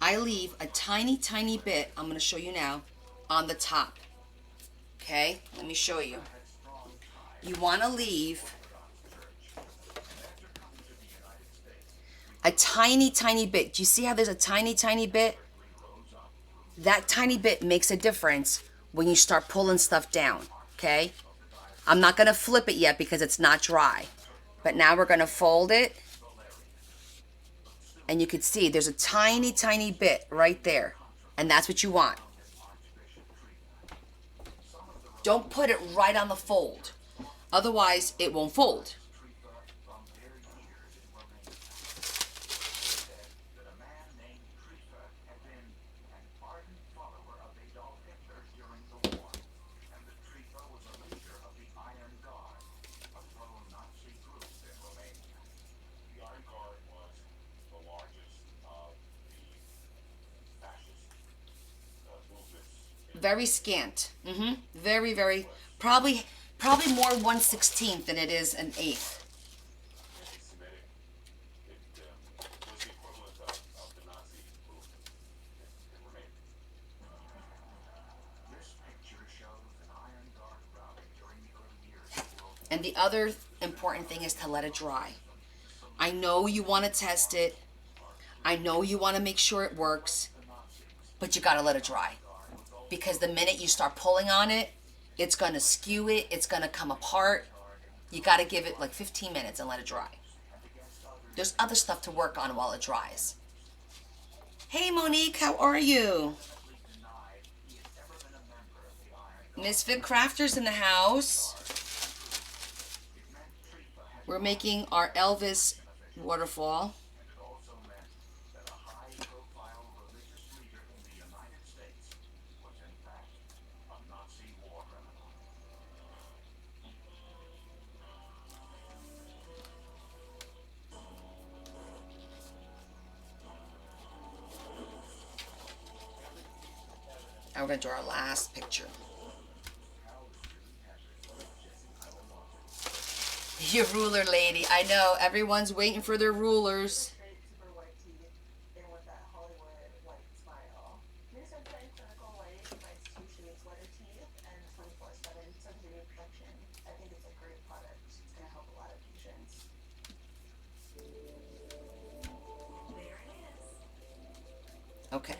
I leave a tiny, tiny bit, I'm going to show you now, on the top. Okay, let me show you. You want to leave a tiny, tiny bit. Do you see how there's a tiny, tiny bit? That tiny bit makes a difference when you start pulling stuff down, okay? I'm not going to flip it yet because it's not dry. But now we're going to fold it. And you can see there's a tiny, tiny bit right there. And that's what you want. Don't put it right on the fold. Otherwise, it won't fold. Very scant. Very, very, probably more 1/16 than it is an eighth. And the other important thing is to let it dry. I know you want to test it. I know you want to make sure it works, but you got to let it dry. Because the minute you start pulling on it, it's going to skew it. It's going to come apart. You got to give it like 15 minutes and let it dry. There's other stuff to work on while it dries. Hey, Monique, how are you? Misfit Crafters in the house. We're making our Elvis waterfall. Now we're going to do our last picture. Your ruler lady. I know. Everyone's waiting for their rulers. Great super white teeth and with that Hollywood white smile. New Sensodyne Clinical White provides 2 shades wetter teeth and 24/7 sensory protection. I think it's a great product. It's going to help a lot of patients. There it is. Okay.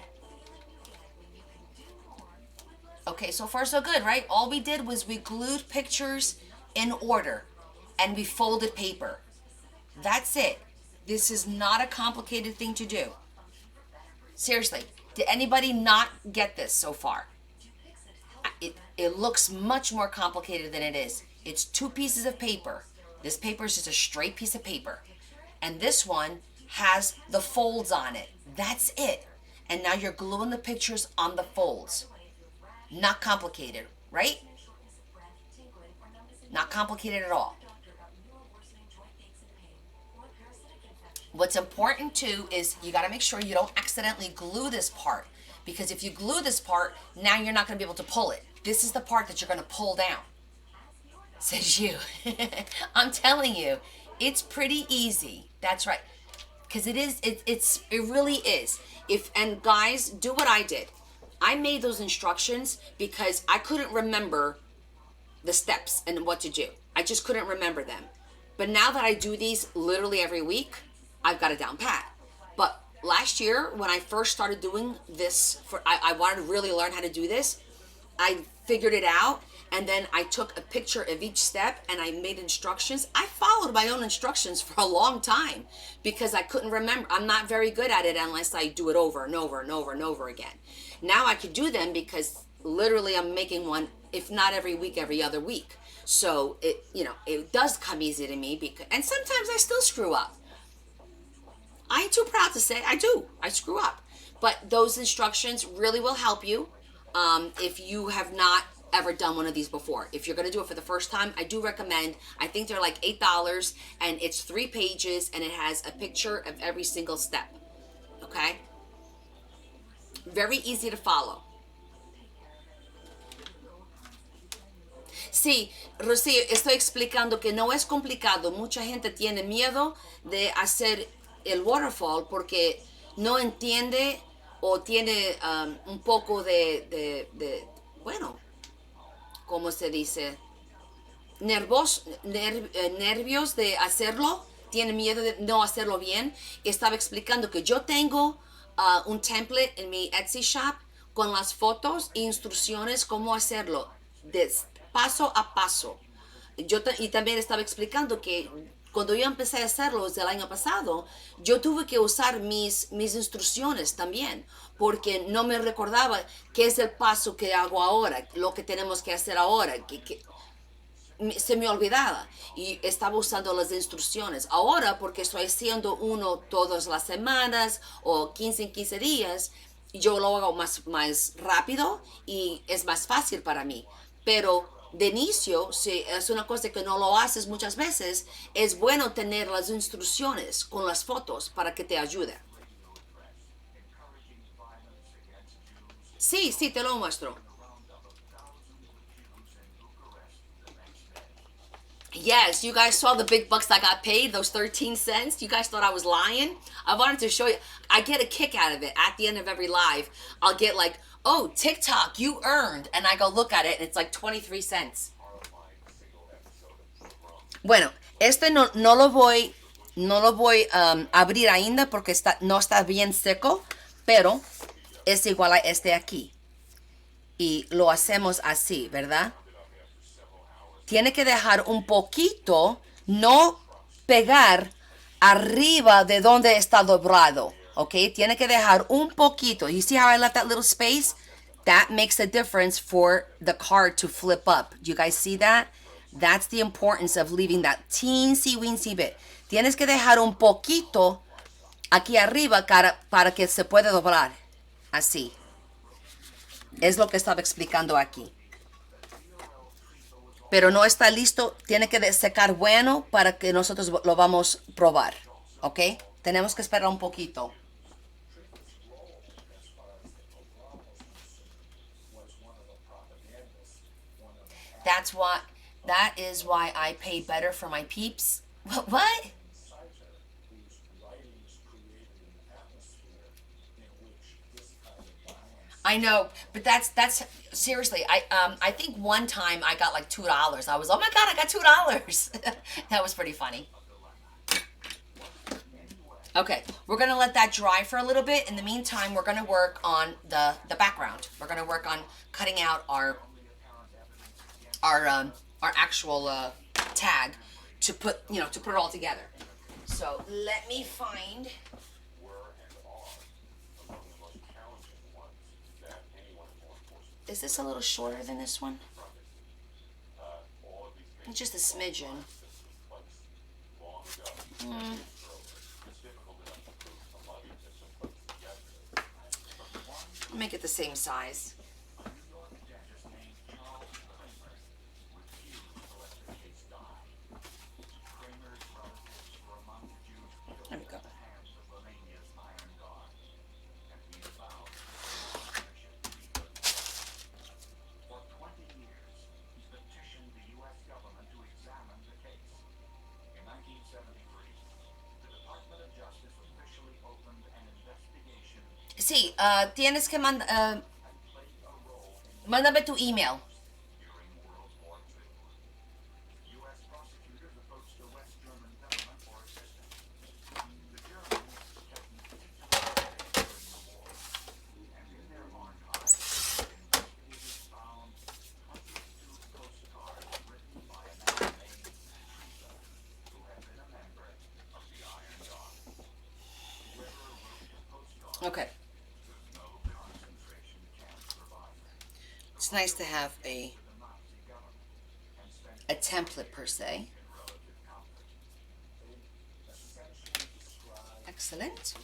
Okay, so far so good, right? All we did was we glued pictures in order and we folded paper. That's it. This is not a complicated thing to do. Seriously, did anybody not get this so far? It looks much more complicated than it is. It's 2 pieces of paper. This paper is just a straight piece of paper. And this one has the folds on it. That's it. And now you're gluing the pictures on the folds. Not complicated, right? Not complicated at all. What's important too is you got to make sure you don't accidentally glue this part, because if you glue this part, now you're not going to be able to pull it. This is the part that you're going to pull down. Says you. I'm telling you, it's pretty easy. That's right. Because it really is. And guys, do what I did. I made those instructions because I couldn't remember the steps and what to do. I just couldn't remember them. But now that I do these literally every week, I've got it down pat. But last year, when I first started doing this, I wanted to really learn how to do this, I figured it out, and then I took a picture of each step and I made instructions. I followed my own instructions for a long time because I couldn't remember. I'm not very good at it unless I do it over and over and over and over again. Now I could do them because literally I'm making one, if not every week, every other week. So it does come easy to me, and sometimes I still screw up. I ain't too proud to say I do. I screw up. But those instructions really will help you if you have not ever done one of these before. If you're going to do it for the first time, I do recommend. I think they're like $8, and it's 3 pages, and it has a picture of every single step. Okay? Very easy to follow. Sí, Rocío, estoy explicando que no es complicado. Mucha gente tiene miedo de hacer el waterfall porque no entiende o tiene un poco bueno, ¿cómo se dice? Nervios de hacerlo, tiene miedo de no hacerlo bien. Estaba explicando que yo tengo un template en mi Etsy shop con las fotos e instrucciones cómo hacerlo, paso a paso. Y también estaba explicando que cuando yo empecé a hacerlo desde el año pasado, yo tuve que usar mis instrucciones también, porque no me recordaba qué es el paso que hago ahora, lo que tenemos que hacer ahora, se me olvidaba y estaba usando las instrucciones. Ahora, porque estoy haciendo uno todas las semanas o 15 en 15 días, yo lo hago más rápido y es más fácil para mí. Pero de inicio, si es una cosa que no lo haces muchas veces, es bueno tener las instrucciones con las fotos para que te ayude. Sí, te lo muestro. Yes, you guys saw the big bucks I got paid, those 13 cents. You guys thought I was lying? I wanted to show you. I get a kick out of it. At the end of every live, I'll get like, oh, TikTok, you earned. And I go look at it, and it's like 23 cents. Bueno, este no lo voy a abrir ainda porque no está bien seco, pero es igual a este aquí. Y lo hacemos así, ¿verdad? Tiene que dejar un poquito, no pegar arriba de donde está dobrado, ¿ok? Tiene que dejar un poquito. You see how I left that little space? That makes a difference for the card to flip up. Do you guys see that? That's the importance of leaving that teensy-weensy bit. Tienes que dejar un poquito aquí arriba para que se pueda doblar. Así. Es lo que estaba explicando aquí. Pero no está listo, tiene que secar bueno para que nosotros lo vamos a probar, ¿ok? Tenemos que esperar un poquito. That's why, That is why I pay better for my peeps. What? I know, but that's seriously. I think one time I got like $2. I was, oh my god, I got $2. That was pretty funny. Okay, we're gonna let that dry for a little bit. In the meantime, we're gonna work on the background. We're gonna work on cutting out our actual tag to put to put it all together. So let me find. Is this a little shorter than this one? It's just a smidgen. Make it the same size. There we go. Sí, tienes que mándame tu email. Okay. It's nice to have a template per se. Excellent.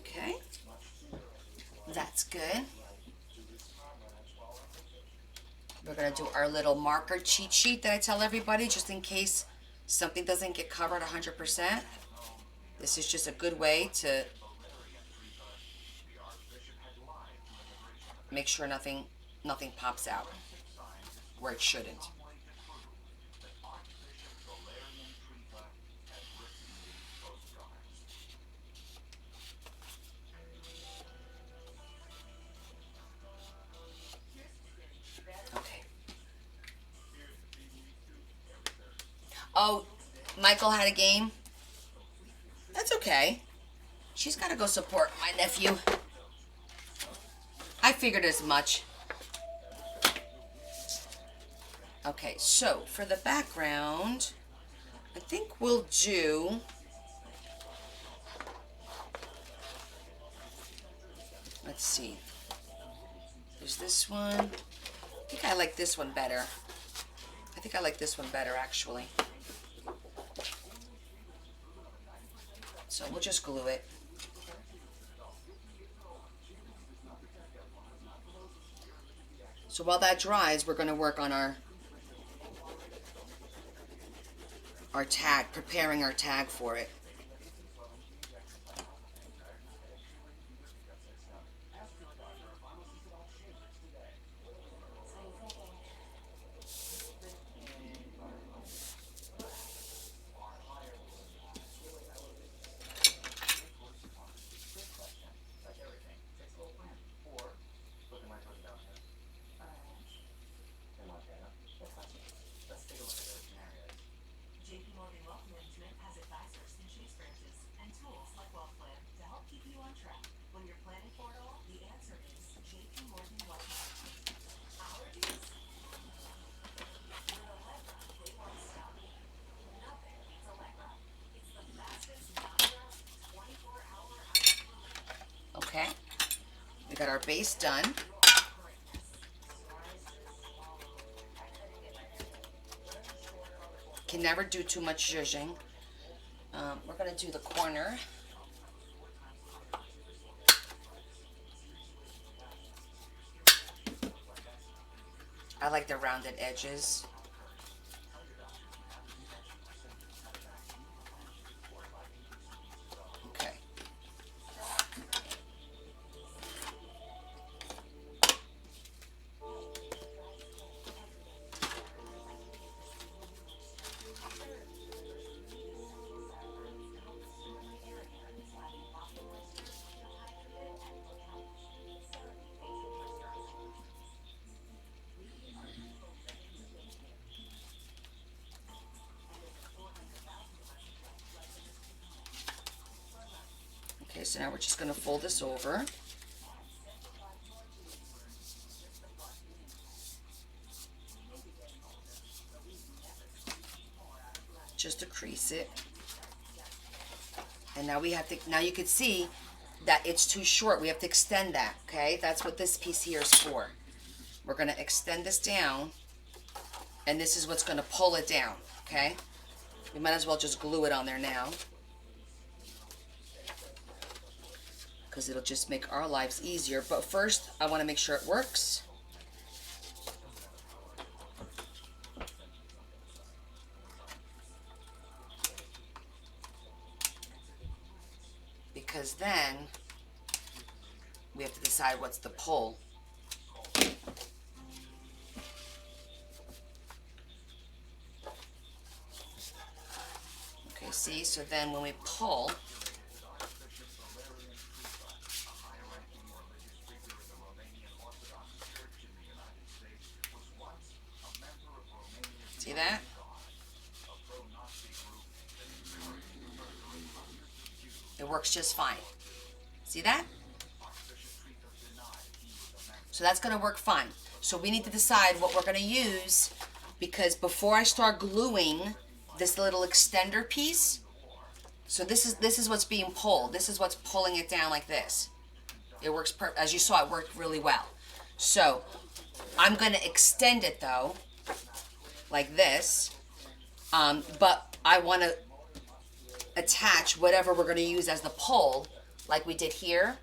Okay. That's good. We're going to do our little marker cheat sheet that I tell everybody just in case something doesn't get covered 100%. This is just a good way to make sure nothing pops out where it shouldn't. Oh, Michael had a game? That's okay. She's got to go support my nephew. I figured as much. Okay, so for the background, I think we'll do... Let's see. There's this one. I think I like this one better. I think I like this one better, actually. So we'll just glue it. So while that dries, we're going to work on our tag, preparing our tag for it. Okay, we got our base done. Can never do too much zhuzhing. We're going to do the corner. I like the rounded edges. Okay, so now we're just going to fold this over. Just to crease it. And now we have to, now you can see that it's too short. We have to extend that, okay? That's what this piece here is for. We're gonna extend this down, and this is what's gonna pull it down, okay? We might as well just glue it on there now, because it'll just make our lives easier. But first, I wanna make sure it works. Because then we have to decide what's the pull. Okay, see, so then when we pull, see that? It works just fine. See that? So that's going to work fine. So we need to decide what we're going to use, because before I start gluing this little extender piece, so this is what's being pulled. This is what's pulling it down like this. It works, as you saw, it worked really well. So I'm going to extend it though, like this, but I want to attach whatever we're going to use as the pull, like we did here.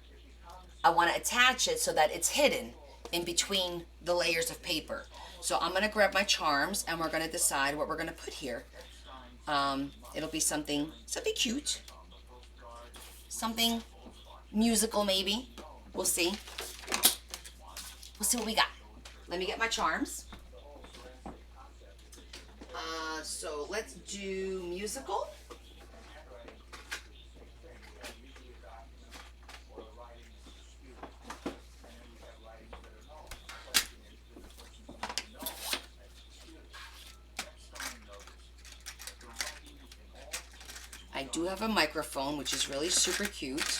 I want to attach it so that it's hidden in between the layers of paper. So I'm going to grab my charms and we're going to decide what we're going to put here. It'll be something cute, something musical maybe. We'll see. We'll see what we got. Let me get my charms. So let's do musical. I do have a microphone, which is really super cute.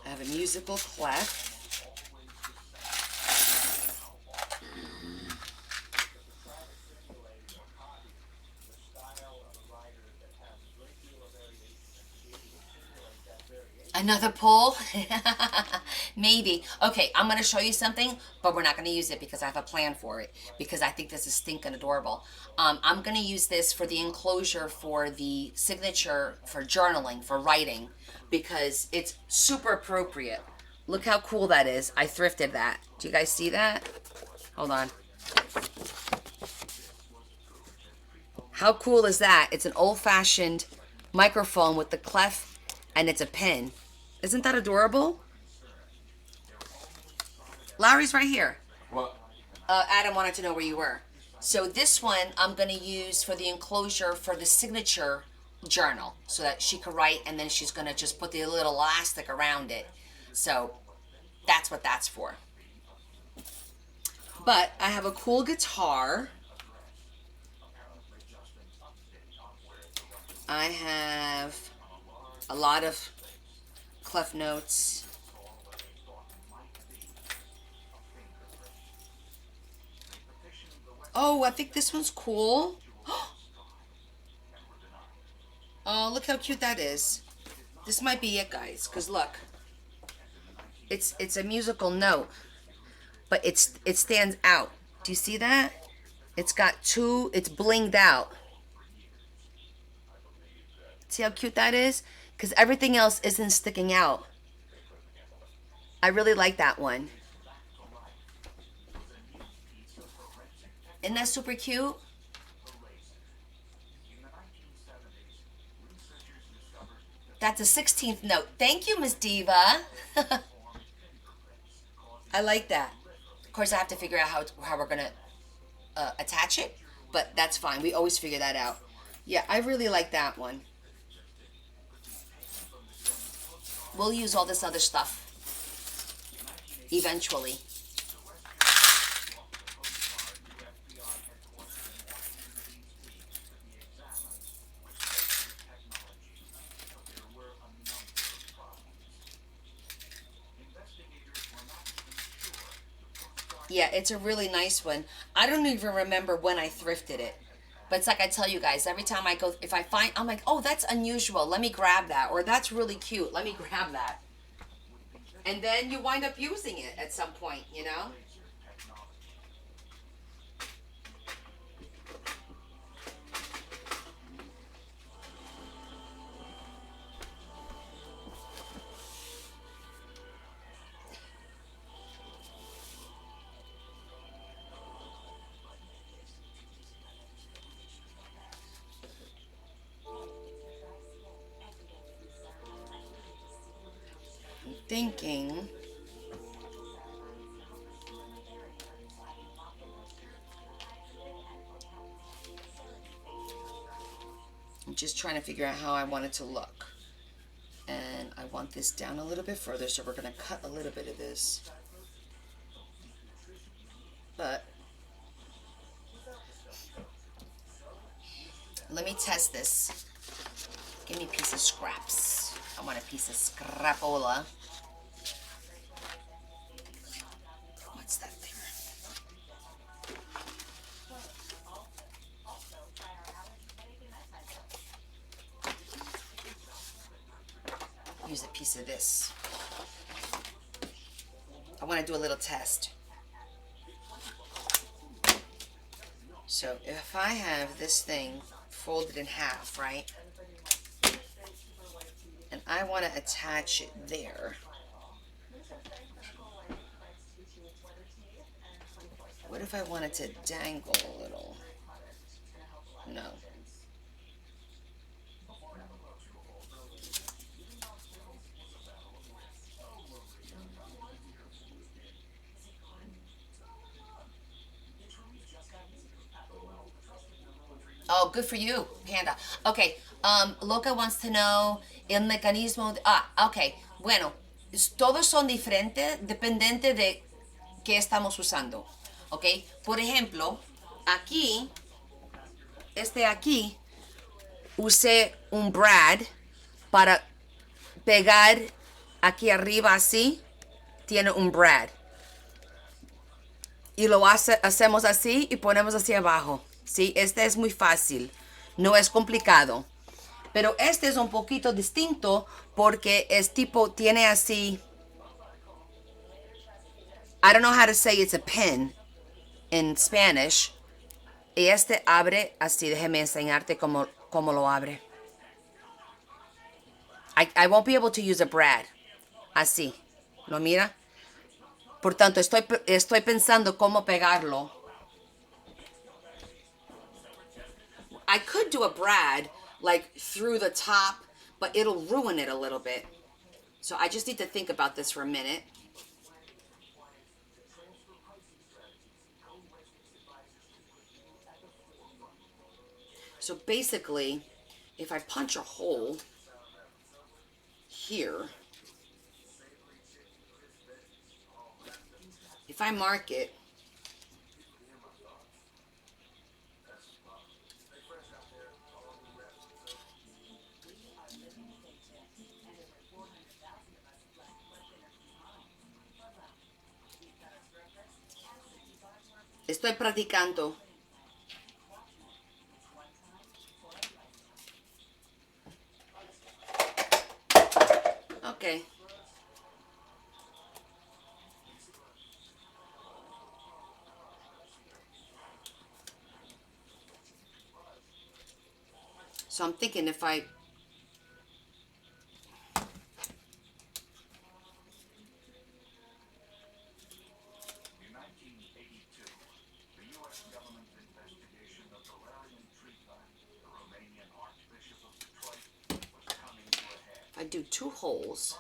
I have a musical clef. Another pull? Maybe. Okay, I'm going to show you something, but we're not going to use it because I have a plan for it, because I think this is stinking adorable. I'm going to use this for the enclosure for the signature, for journaling, for writing, because it's super appropriate. Look how cool that is. I thrifted that. Do you guys see that? Hold on. How cool is that? It's an old-fashioned microphone with the clef, and it's a pen. Isn't that adorable? Larry's right here. What? Adam wanted to know where you were. So this one I'm going to use for the enclosure for the signature journal, so that she could write, and then she's going to just put the little elastic around it. So that's what that's for. But I have a cool guitar. I have a lot of clef notes. Oh, I think this one's cool. Oh, look how cute that is. This might be it, guys, because look. It's a musical note, but it stands out. Do you see that? It's got two, it's blinged out. See how cute that is? Because everything else isn't sticking out. I really like that one. Isn't that super cute? That's a 16th note. Thank you, Miss Diva. I like that. Of course, I have to figure out how we're going to attach it, but that's fine. We always figure that out. Yeah, I really like that one. We'll use all this other stuff eventually. Yeah, it's a really nice one. I don't even remember when I thrifted it. But it's like I tell you guys, every time I go, if I find, I'm like, oh, that's unusual. Let me grab that. Or that's really cute. Let me grab that. And then you wind up using it at some point, you know? Thinking. I'm just trying to figure out how I want it to look. And I want this down a little bit further, so we're going to cut a little bit of this. But let me test this. Give me a piece of scraps. I want a piece of scrapola. What's that there? Use a piece of this. I want to do a little test. So if I have this thing folded in half, right? And I want to attach it there. What if I wanted to dangle a little? No. Oh, good for you, Panda. Okay, Loca wants to know el mecanismo. Okay. Bueno, todos son diferentes, dependiente de qué estamos usando. Ok, por ejemplo, aquí, aquí, usé un brad para pegar aquí arriba así. Tiene un brad. Y lo hacemos así y ponemos así abajo. ¿Sí? Este es muy fácil, no es complicado. Pero este es un poquito distinto porque es tipo, tiene así, I don't know how to say it's a pin in Spanish. Y este abre así, déjeme enseñarte cómo lo abre. I won't be able to use a brad. Así, ¿lo mira? Por tanto, estoy pensando cómo pegarlo. I could do a brad like through the top, but it'll ruin it a little bit. So I just need to think about this for a minute. So basically, if I punch a hole here, if I mark it, estoy practicando. Okay. So I'm thinking if I do 2 holes.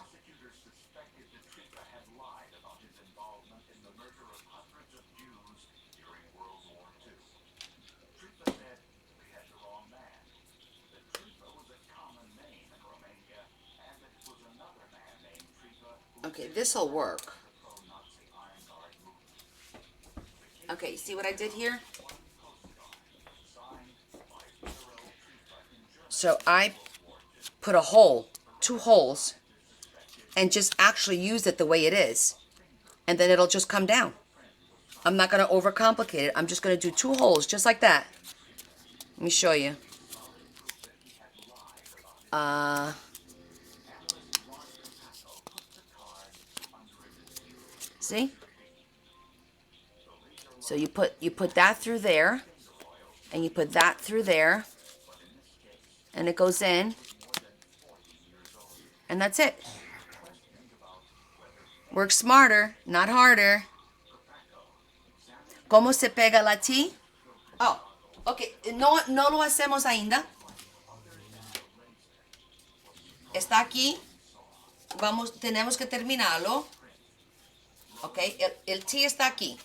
Okay, this'll work. Okay, see what I did here? So I put a hole, 2 holes, and just actually use it the way it is. And then it'll just come down. I'm not going to overcomplicate it. I'm just going to do 2 holes, just like that. Let me show you. See? So you put that through there, and you put that through there, and it goes in, and that's it. Work smarter, not harder. ¿Cómo se pega la T? Oh, okay. No lo hacemos ainda. Está aquí. Tenemos que terminarlo. Ok, el T está aquí.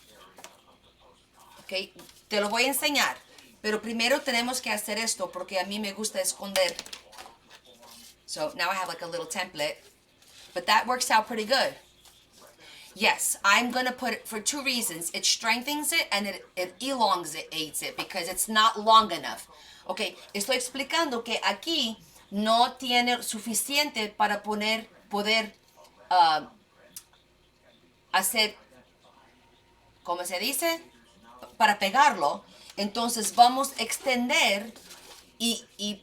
Ok, te lo voy a enseñar. Pero primero tenemos que hacer esto porque a mí me gusta esconder. So now I have like a little template. But that works out pretty good. Yes, I'm going to put it for 2 reasons. It strengthens it and it elongates it because it's not long enough. Ok, estoy explicando que aquí no tiene suficiente para poder hacer, ¿cómo se dice? Para pegarlo. Entonces vamos a extender y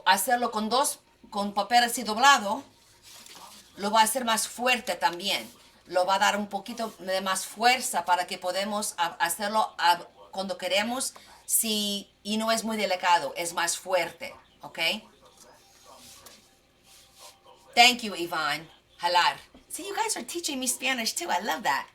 hacerlo con papel así doblado. Lo va a hacer más fuerte también. Lo va a dar un poquito de más fuerza para que podamos hacerlo cuando queremos. Y no es muy delicado, es más fuerte. ¿Ok? Thank you, Yvonne. Halar. See, you guys are teaching me Spanish too. I love that.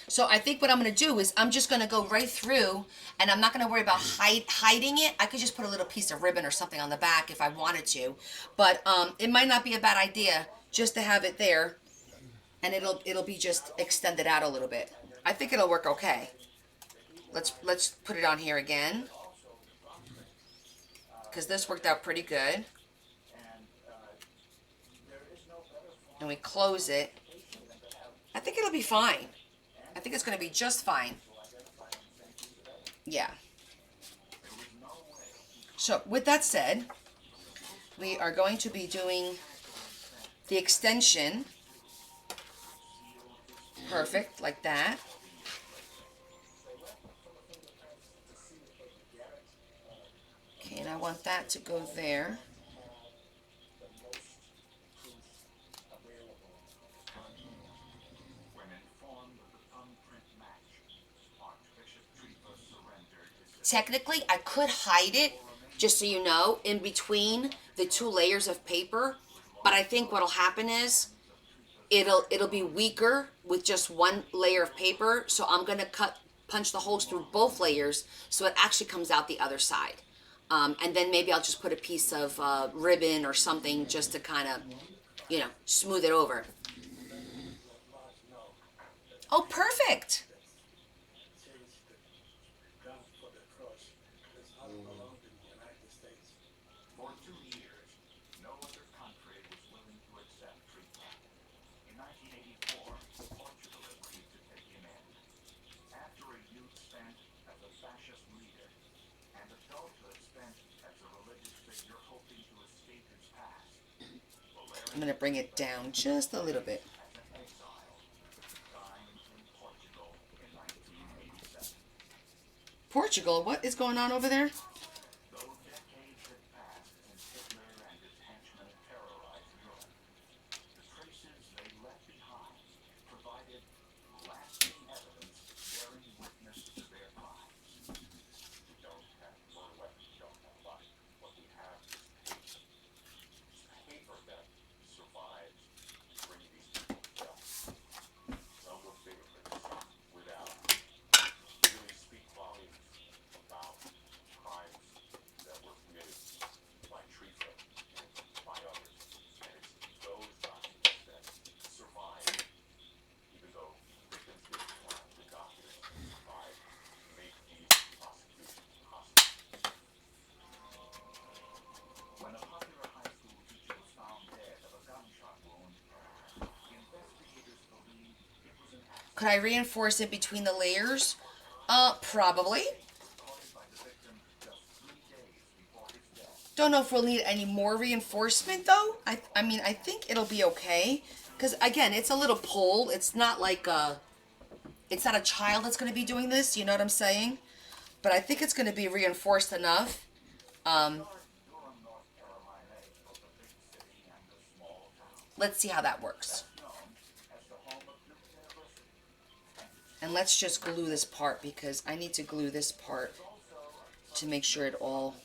So I think what I'm going to do is I'm just going to go right through, and I'm not going to worry about hiding it. I could just put a little piece of ribbon or something on the back if I wanted to. But it might not be a bad idea just to have it there, and it'll be just extended out a little bit. I think it'll work okay. Let's put it on here again, because this worked out pretty good. And we close it. I think it'll be fine. I think it's going to be just fine. Yeah. So with that said, we are going to be doing the extension. Perfect, like that. Okay, and I want that to go there. Technically, I could hide it, just so you know, in between the 2 layers of paper. But I think what'll happen is it'll be weaker with just 1 layer of paper. So I'm gonna punch the holes through both layers so it actually comes out the other side. And then maybe I'll just put a piece of ribbon or something just to kind of, smooth it over. Oh, perfect. I'm going to bring it down just a little bit. Portugal? What is going on over there? Could I reinforce it between the layers? Probably. Don't know if we'll need any more reinforcement though. I mean, I think it'll be okay. Because again, it's a little pole. It's not like it's not a child that's going to be doing this. You know what I'm saying? But I think it's going to be reinforced enough. Let's see how that works. And let's just glue this part because I need to glue this part to make sure it all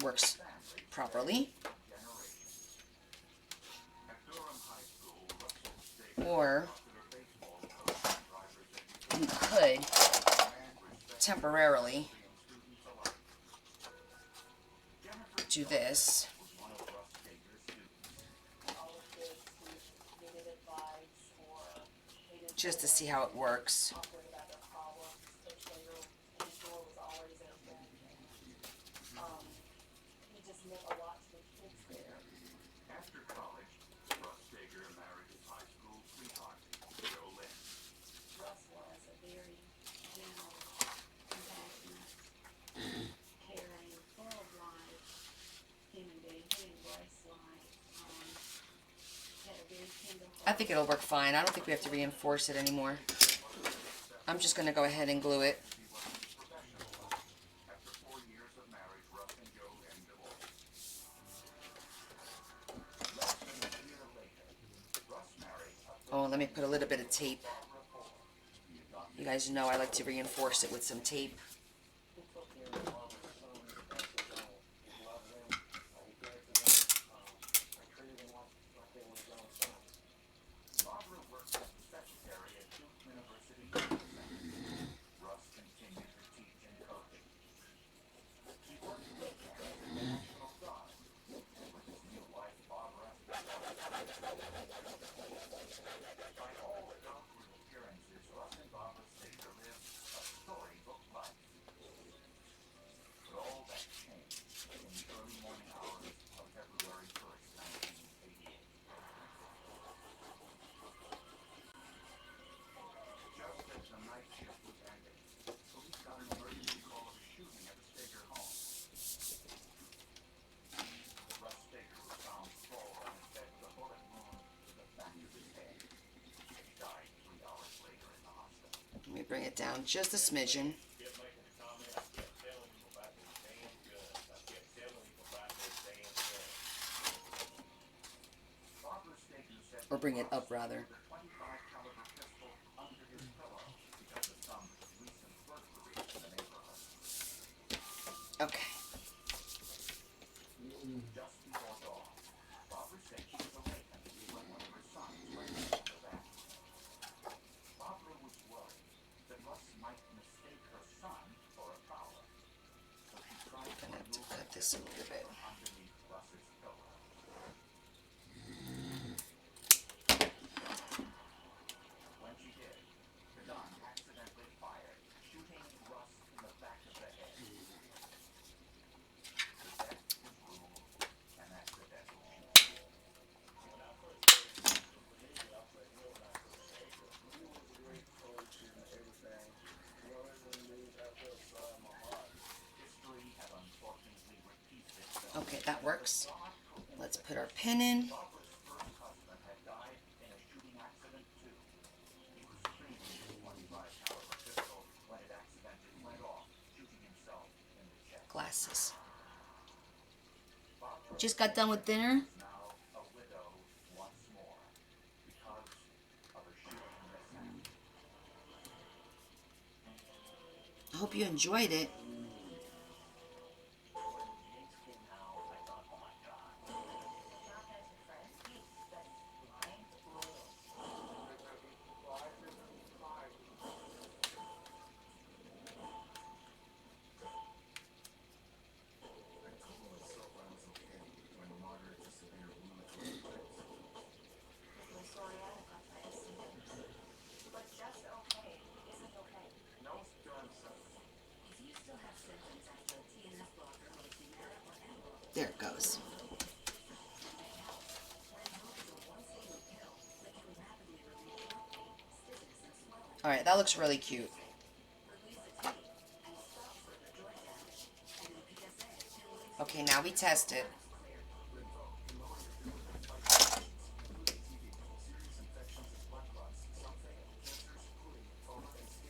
works properly. Or you could temporarily do this just to see how it works. I think it'll work fine. I don't think we have to reinforce it anymore. I'm just going to go ahead and glue it. Oh, let me put a little bit of tape. You guys know I like to reinforce it with some tape. Let me bring it down just a smidgen. Or bring it up rather. Okay. I'm gonna have to cut this a little bit. Okay, that works. Let's put our pin in. Glasses. Just got done with dinner. I hope you enjoyed it. There it goes. All right, that looks really cute. Okay, now we test it.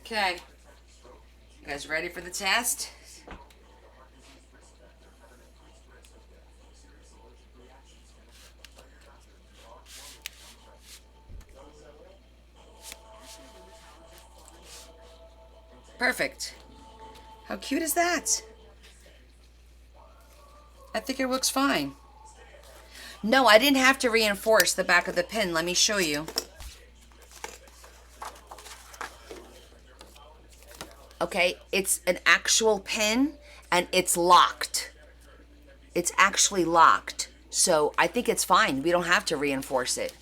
Okay. You guys ready for the test? Perfect. How cute is that? I think it looks fine. No, I didn't have to reinforce the back of the pin. Let me show you. Okay, it's an actual pin and it's locked. It's actually locked. So I think it's fine. We don't have to reinforce it.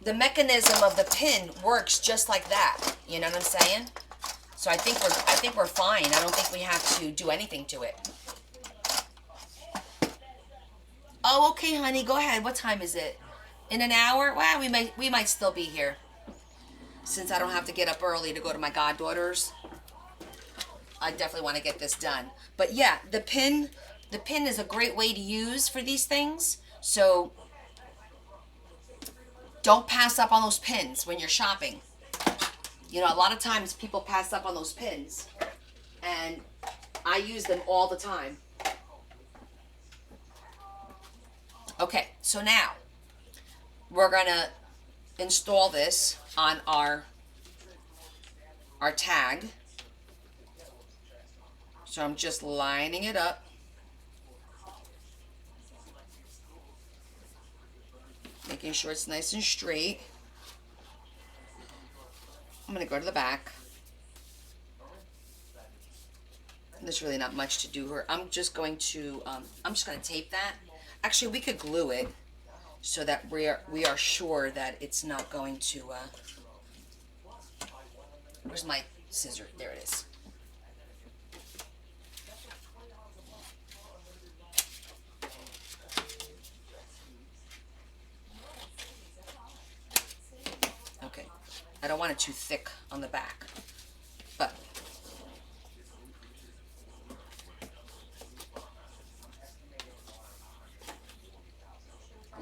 The mechanism of the pin works just like that. You know what I'm saying? So I think we're fine. I don't think we have to do anything to it. Oh, okay, honey. Go ahead. What time is it? In an hour? Well, we might still be here. Since I don't have to get up early to go to my goddaughter's. I definitely want to get this done. But yeah, the pin is a great way to use for these things. So don't pass up on those pins when you're shopping. You know, a lot of times people pass up on those pins. And I use them all the time. Okay, so now we're going to install this on our tag. So I'm just lining it up. Making sure it's nice and straight. I'm going to go to the back. There's really not much to do here. I'm just going to tape that. Actually, we could glue it so that we are sure that it's not going to, where's my scissor? There it is. Okay. I don't want it too thick on the back, but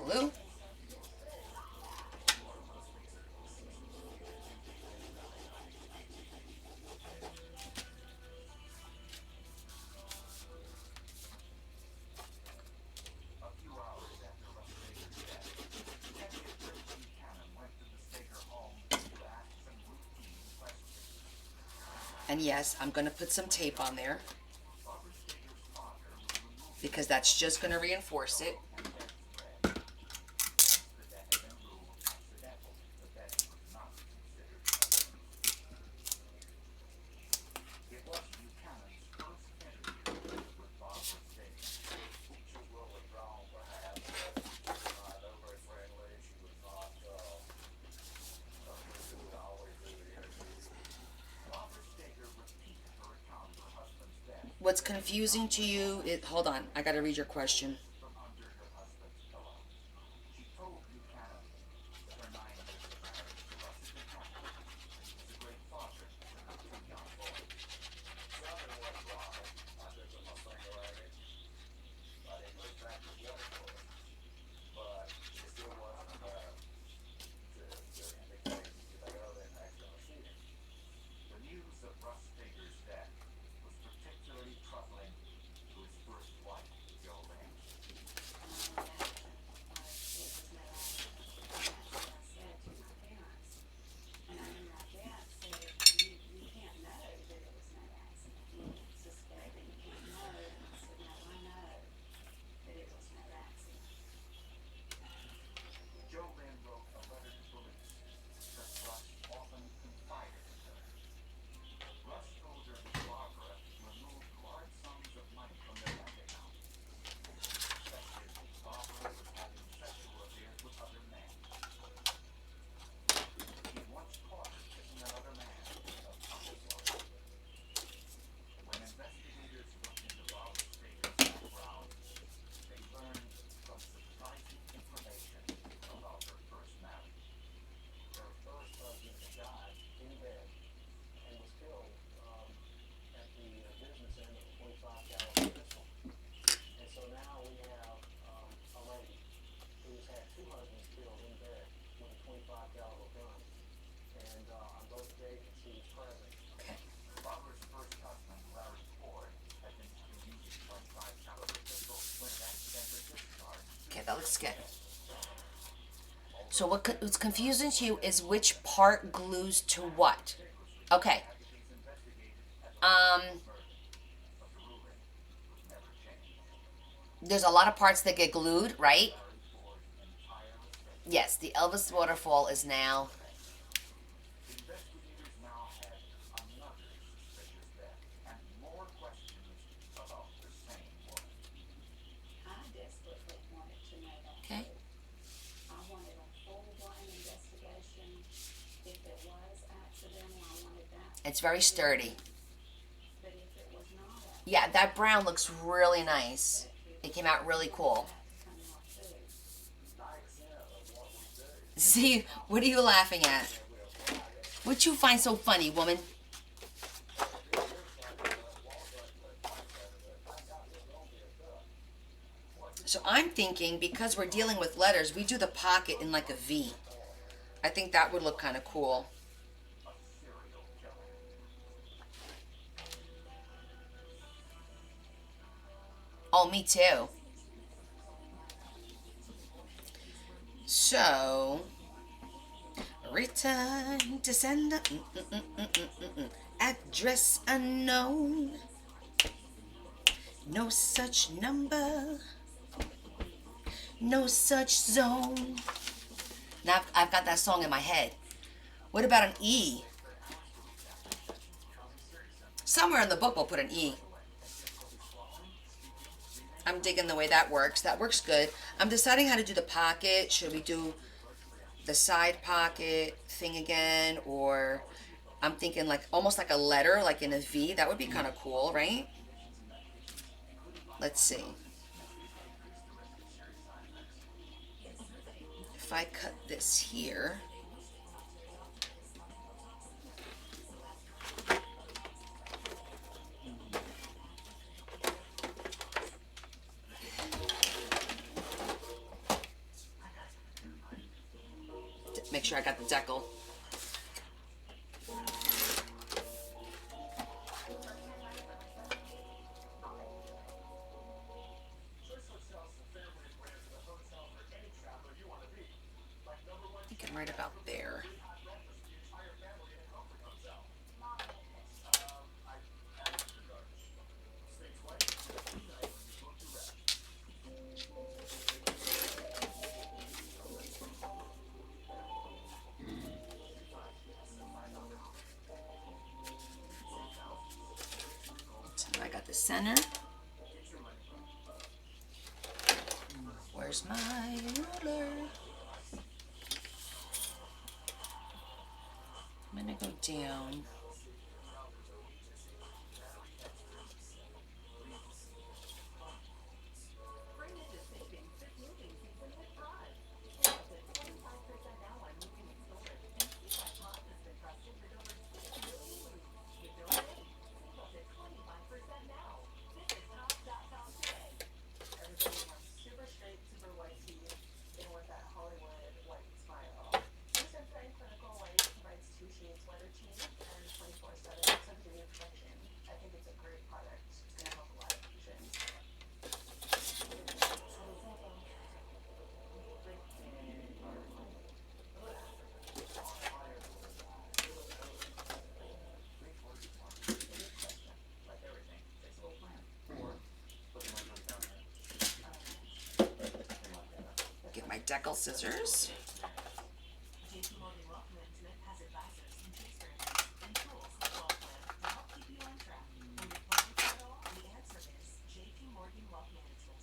glue. And yes, I'm going to put some tape on there because that's just going to reinforce it. What's confusing to you? Hold on, I gotta read your question. So now we have a lady who's had two husbands killed in bed with a 25 caliber gun, and on both occasions she was present. Okay. Butler's first husband, Larry Ford, had been using a 25 caliber pistol when it accidentally discharged. Okay, that looks good. So what's confusing to you is which part glues to what? Okay. There's a lot of parts that get glued, right? Yes, the Elvis waterfall is now. Investigators now had another suspicious death and more questions about the same woman. I desperately wanted to know that. Okay. I wanted a full-blown investigation. If it was accidental, I wanted that. It's very sturdy. But if it was not accidental, Yeah, that brown looks really nice. It came out really cool. that come out too. See, what are you laughing at? What you find so funny, woman? So I'm thinking, because we're dealing with letters, we do the pocket in like a V. I think that would look kind of cool. Oh, me too. So, return to sender. Address unknown. No such number. No such zone. Now I've got that song in my head. What about an E? Somewhere in the book we'll put an E. I'm digging the way that works. That works good. I'm deciding how to do the pocket. Should we do the side pocket thing again? Or I'm thinking like almost like a letter, like in a V. That would be kind of cool, right? Let's see. If I cut this here. Make sure I got the decal. I think I'm right about there. So I got the center. Where's my ruler? I'm gonna go down. Everybody wants super straight, super white teeth, and with that Hollywood white smile. Sensory Clinical White provides 2 shades weather teeth and 24/7 sensory protection. I think it's a great product. It's going to help a lot of patients. Like everything, takes a little plan. Or put the money down there. Get my decal scissors. JP Morgan Wealth Management has advisors and experience and tools like Wealth Plan to help keep you on track. When you're planning for it all, the answer is JP Morgan Wealth Management.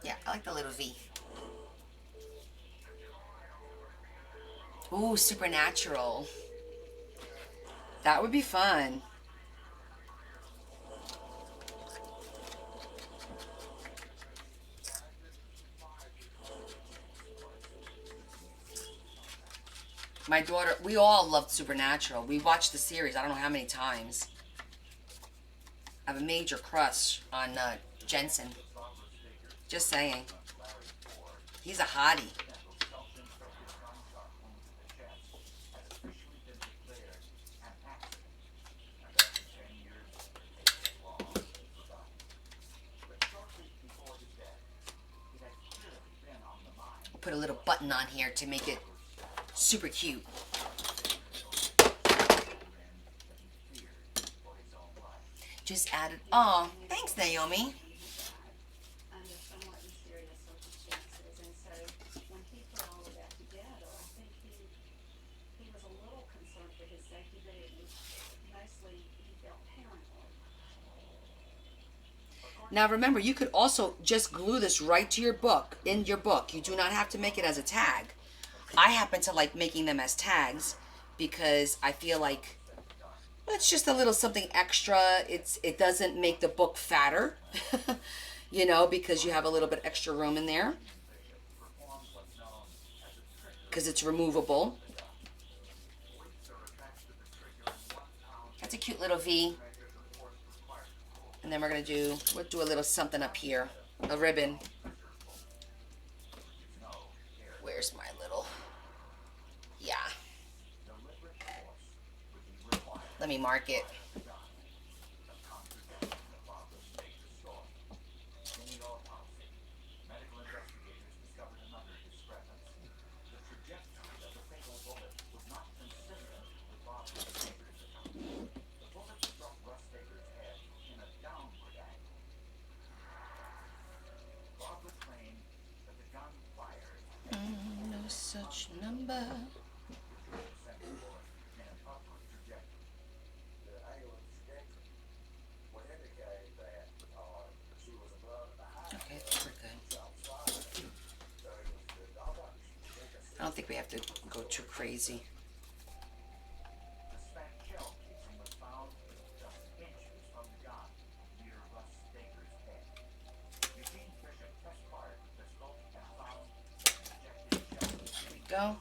Yeah, I like the little V. Ooh, supernatural. That would be fun. My daughter, we all loved Supernatural. We watched the series I don't know how many times. I have a major crush on Jensen. Just saying. He's a hottie. Put a little button on here to make it super cute. Just added. Oh, thanks, Naomi. Under somewhat mysterious circumstances, and so when he put all of that together, I think he was a little concerned for his safety, but it was mostly he felt paranoid. Now remember, you could also just glue this right to your book, in your book. You do not have to make it as a tag. I happen to like making them as tags because I feel like it's just a little something extra. It doesn't make the book fatter, you know, because you have a little bit extra room in there. Because it's removable. That's a cute little V. And then we'll do a little something up here. A ribbon. Where's my little, yeah. Let me mark it. No such number. Okay, we're good. I don't think we have to go too crazy. There we go.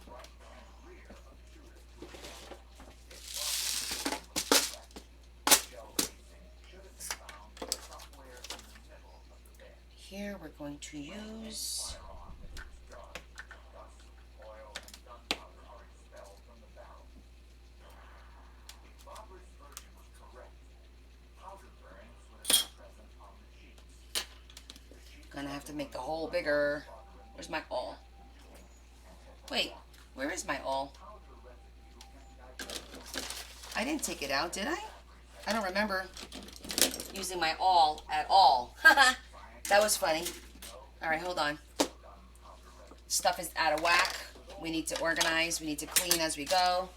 Here we're going to use gonna have to make the hole bigger. Where's my awl? Wait, where is my awl? I didn't take it out, did I? I don't remember using my awl at all. That was funny. Alright, hold on. Stuff is out of whack. We need to organize. We need to clean as we go.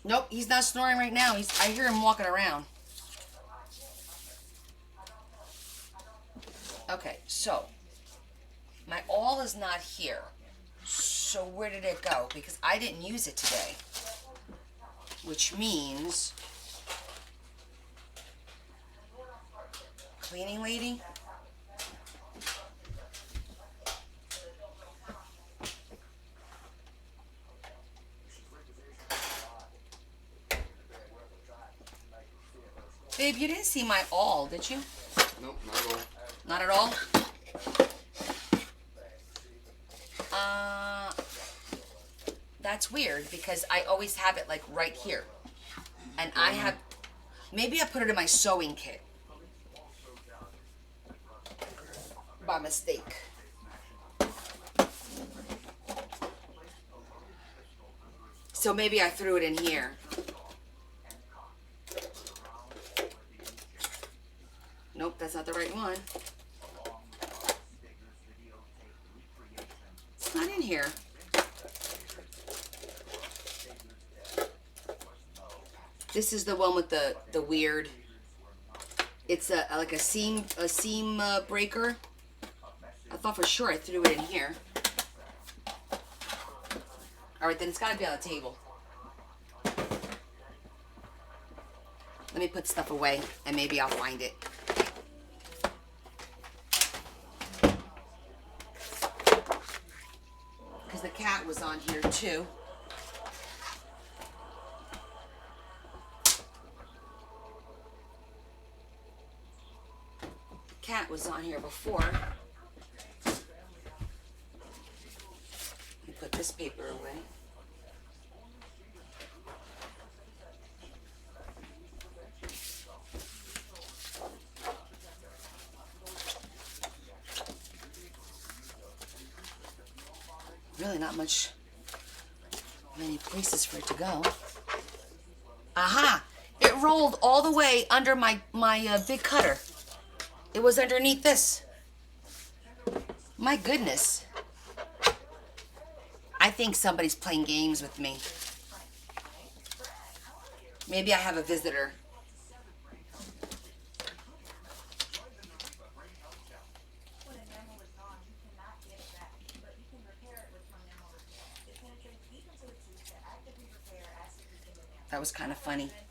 Nope, he's not snoring right now. I hear him walking around. Okay, so my awl is not here. So where did it go? Because I didn't use it today. Which means cleaning lady. Babe, you didn't see my awl, did you? Nope, not at all. Not at all? That's weird because I always have it like right here. And I have, maybe I put it in my sewing kit. By mistake. So maybe I threw it in here. Nope, that's not the right one. It's not in here. This is the one with the weird. It's like a seam breaker. I thought for sure I threw it in here. All right, then it's got to be on the table. Let me put stuff away, and maybe I'll find it. Because the cat was on here, too. The cat was on here before. Let me put this paper away. Really not many places for it to go. Aha! It rolled all the way under my big cutter. It was underneath this. My goodness. I think somebody's playing games with me. Maybe I have a visitor. When enamel is gone, you cannot get it back, but you can repair it with enamel repair. It penetrates deep into the tooth to actively repair acid-weakened enamel. That was kind of funny. Enamel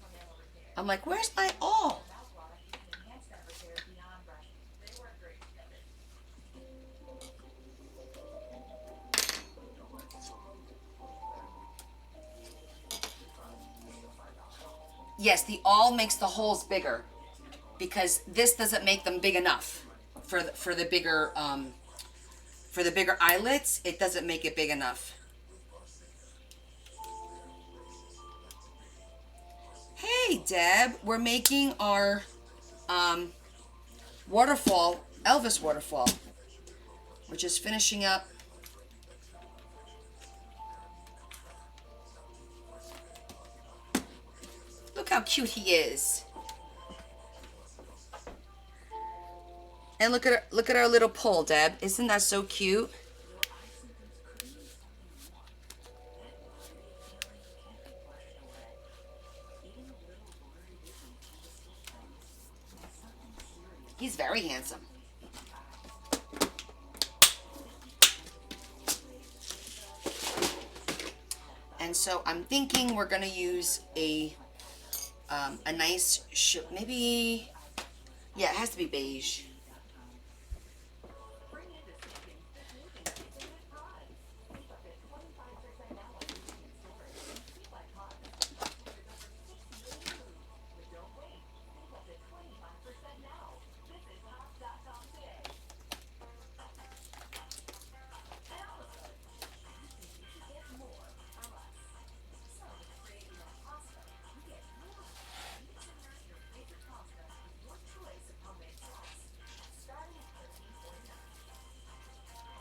repair. I'm like, where's my all? Mouthwash, you can enhance that repair beyond brushing. They work great together. Yes, the awl makes the holes bigger because this doesn't make them big enough for the bigger eyelets. It doesn't make it big enough. Hey, Deb, we're making our waterfall, Elvis waterfall. We're just finishing up. Look how cute he is. And look at our little pole, Deb. Isn't that so cute? He's very handsome. And so I'm thinking we're gonna use a nice maybe, yeah, it has to be beige.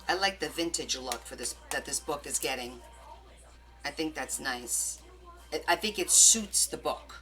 I like the vintage look for this book is getting. I think that's nice. I think it suits the book.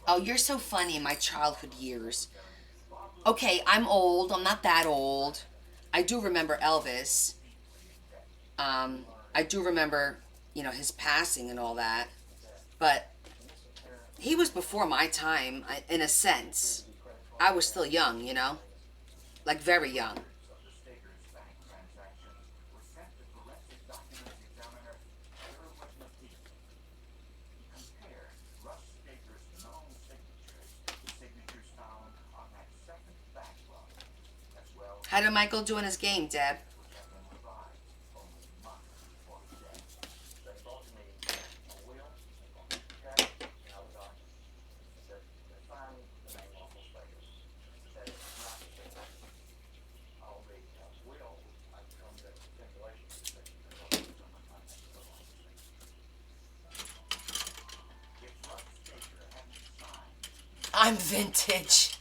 Oh, you're so funny in my childhood years. Okay, I'm old. I'm not that old. I do remember Elvis. I do remember, his passing and all that. But he was before my time, in a sense. I was still young, like very young. How did Michael do in his game, Deb? I'm vintage.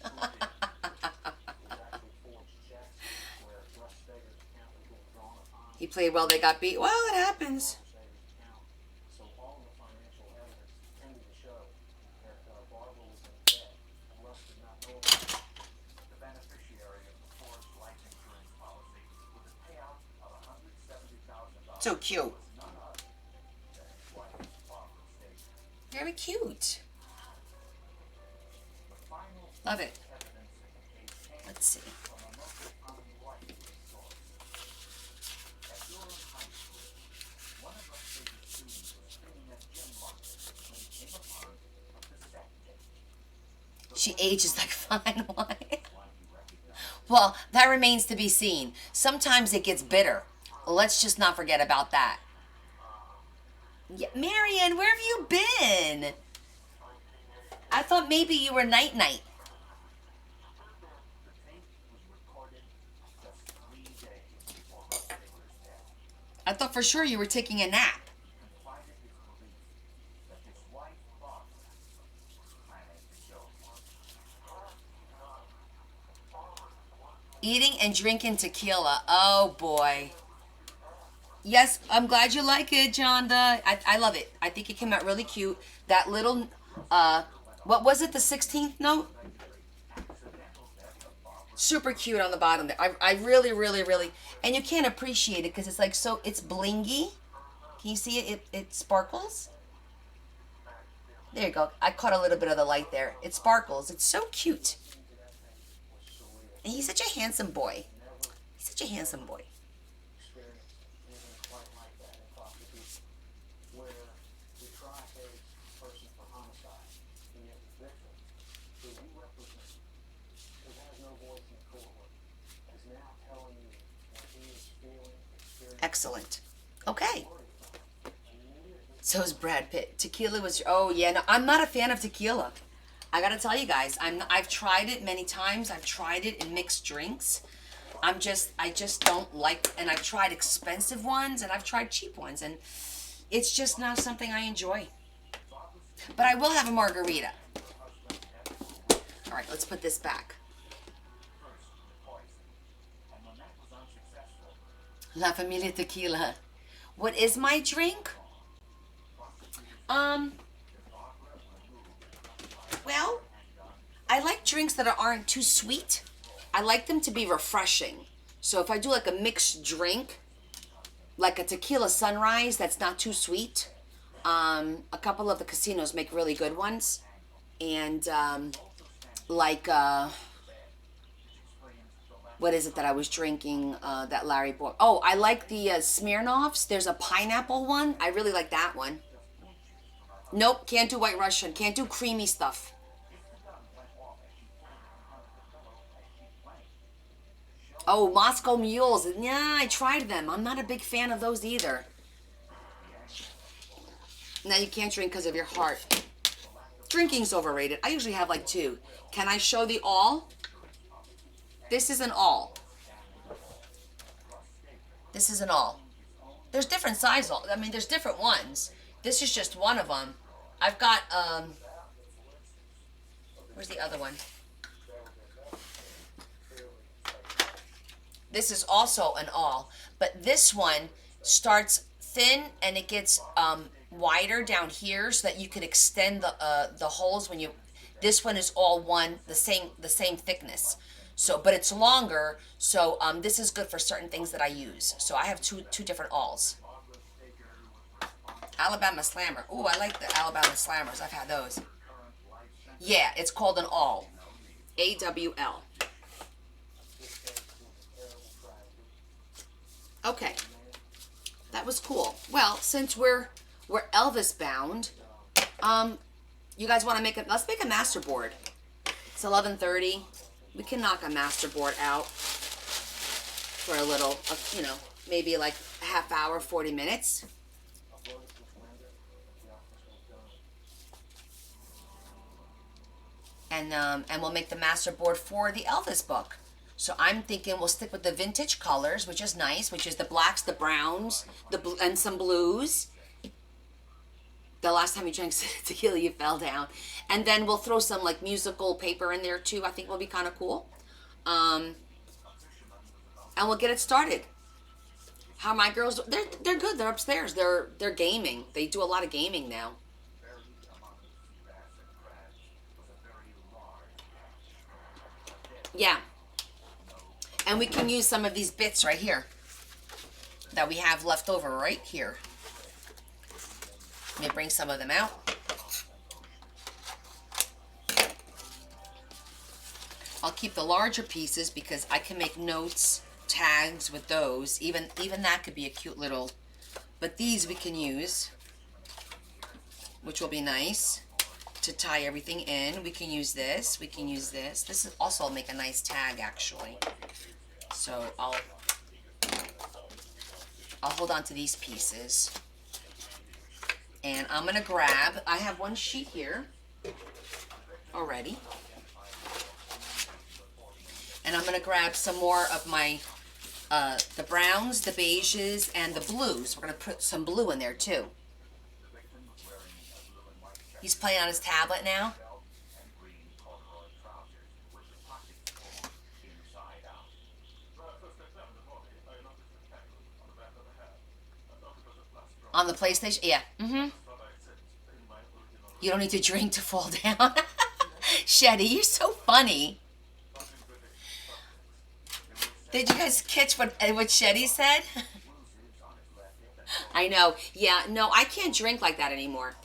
He played well, they got beat. Well, it happens. So cute. Very cute. Love it. Let's see. She ages like fine wine. Well, that remains to be seen. Sometimes it gets bitter. Let's just not forget about that. Yeah, Marion, where have you been? I thought maybe you were night-night. I thought for sure you were taking a nap. Eating and drinking tequila. Oh, boy. Yes, I'm glad you like it, Jonda. I love it. I think it came out really cute. That little, what was it, the 16th note? Super cute on the bottom there. I really, really, really, and you can't appreciate it because it's like so, it's blingy. Can you see it? It sparkles. There you go. I caught a little bit of the light there. It sparkles. It's so cute. And he's such a handsome boy. He's such a handsome boy. Excellent. Okay. So is Brad Pitt. Tequila was, oh yeah, no, I'm not a fan of tequila. I gotta tell you guys, I've tried it many times. I've tried it in mixed drinks. I just don't like, and I've tried expensive ones and I've tried cheap ones, and it's just not something I enjoy. But I will have a margarita. All right, let's put this back. La Familia Tequila. What is my drink? Well, I like drinks that aren't too sweet. I like them to be refreshing. So if I do like a mixed drink, like a tequila sunrise that's not too sweet, a couple of the casinos make really good ones. And what is it that I was drinking that Larry bought? Oh, I like the Smirnoffs. There's a pineapple one. I really like that one. Nope, can't do White Russian. Can't do creamy stuff. Oh, Moscow Mules. Yeah, I tried them. I'm not a big fan of those either. Now you can't drink because of your heart. Drinking's overrated. I usually have like 2. Can I show the all? This is an all. This is an all. There's different size all. I mean, there's different ones. This is just one of them. I've got, where's the other one? This is also an all. But this one starts thin and it gets wider down here so that you can extend the holes when you. This one is all one, the same thickness. So, but it's longer. So this is good for certain things that I use. So I have two different alls. Alabama Slammer. Ooh, I like the Alabama Slammers. I've had those. Yeah, it's called an all. AWL. Okay. That was cool. Well, since we're Elvis bound, you guys want to let's make a master board. It's 11:30. We can knock a master board out for a little, maybe like a half hour, 40 minutes. And we'll make the master board for the Elvis book. So I'm thinking we'll stick with the vintage colors, which is nice, which is the blacks, the browns, and some blues. The last time you drank tequila, you fell down. And then we'll throw some like musical paper in there too. I think will be kind of cool. And we'll get it started. How my girls? They're good. They're upstairs. They're gaming. They do a lot of gaming now. Yeah. And we can use some of these bits right here. that we have left over right here. Let me bring some of them out. I'll keep the larger pieces because I can make notes, tags with those. Even that could be a cute little, but these we can use, which will be nice to tie everything in. We can use this. We can use this. This is also make a nice tag actually. So I'll hold on to these pieces. And I'm gonna grab, I have one sheet here already. And I'm gonna grab some more of my, the browns, the beiges, and the blues. We're gonna put some blue in there too. He's playing on his tablet now. On the PlayStation? Yeah. Mm-hmm. You don't need to drink to fall down. Shetty, you're so funny. Did you guys catch what Shetty said? I know. Yeah, no, I can't drink like that anymore.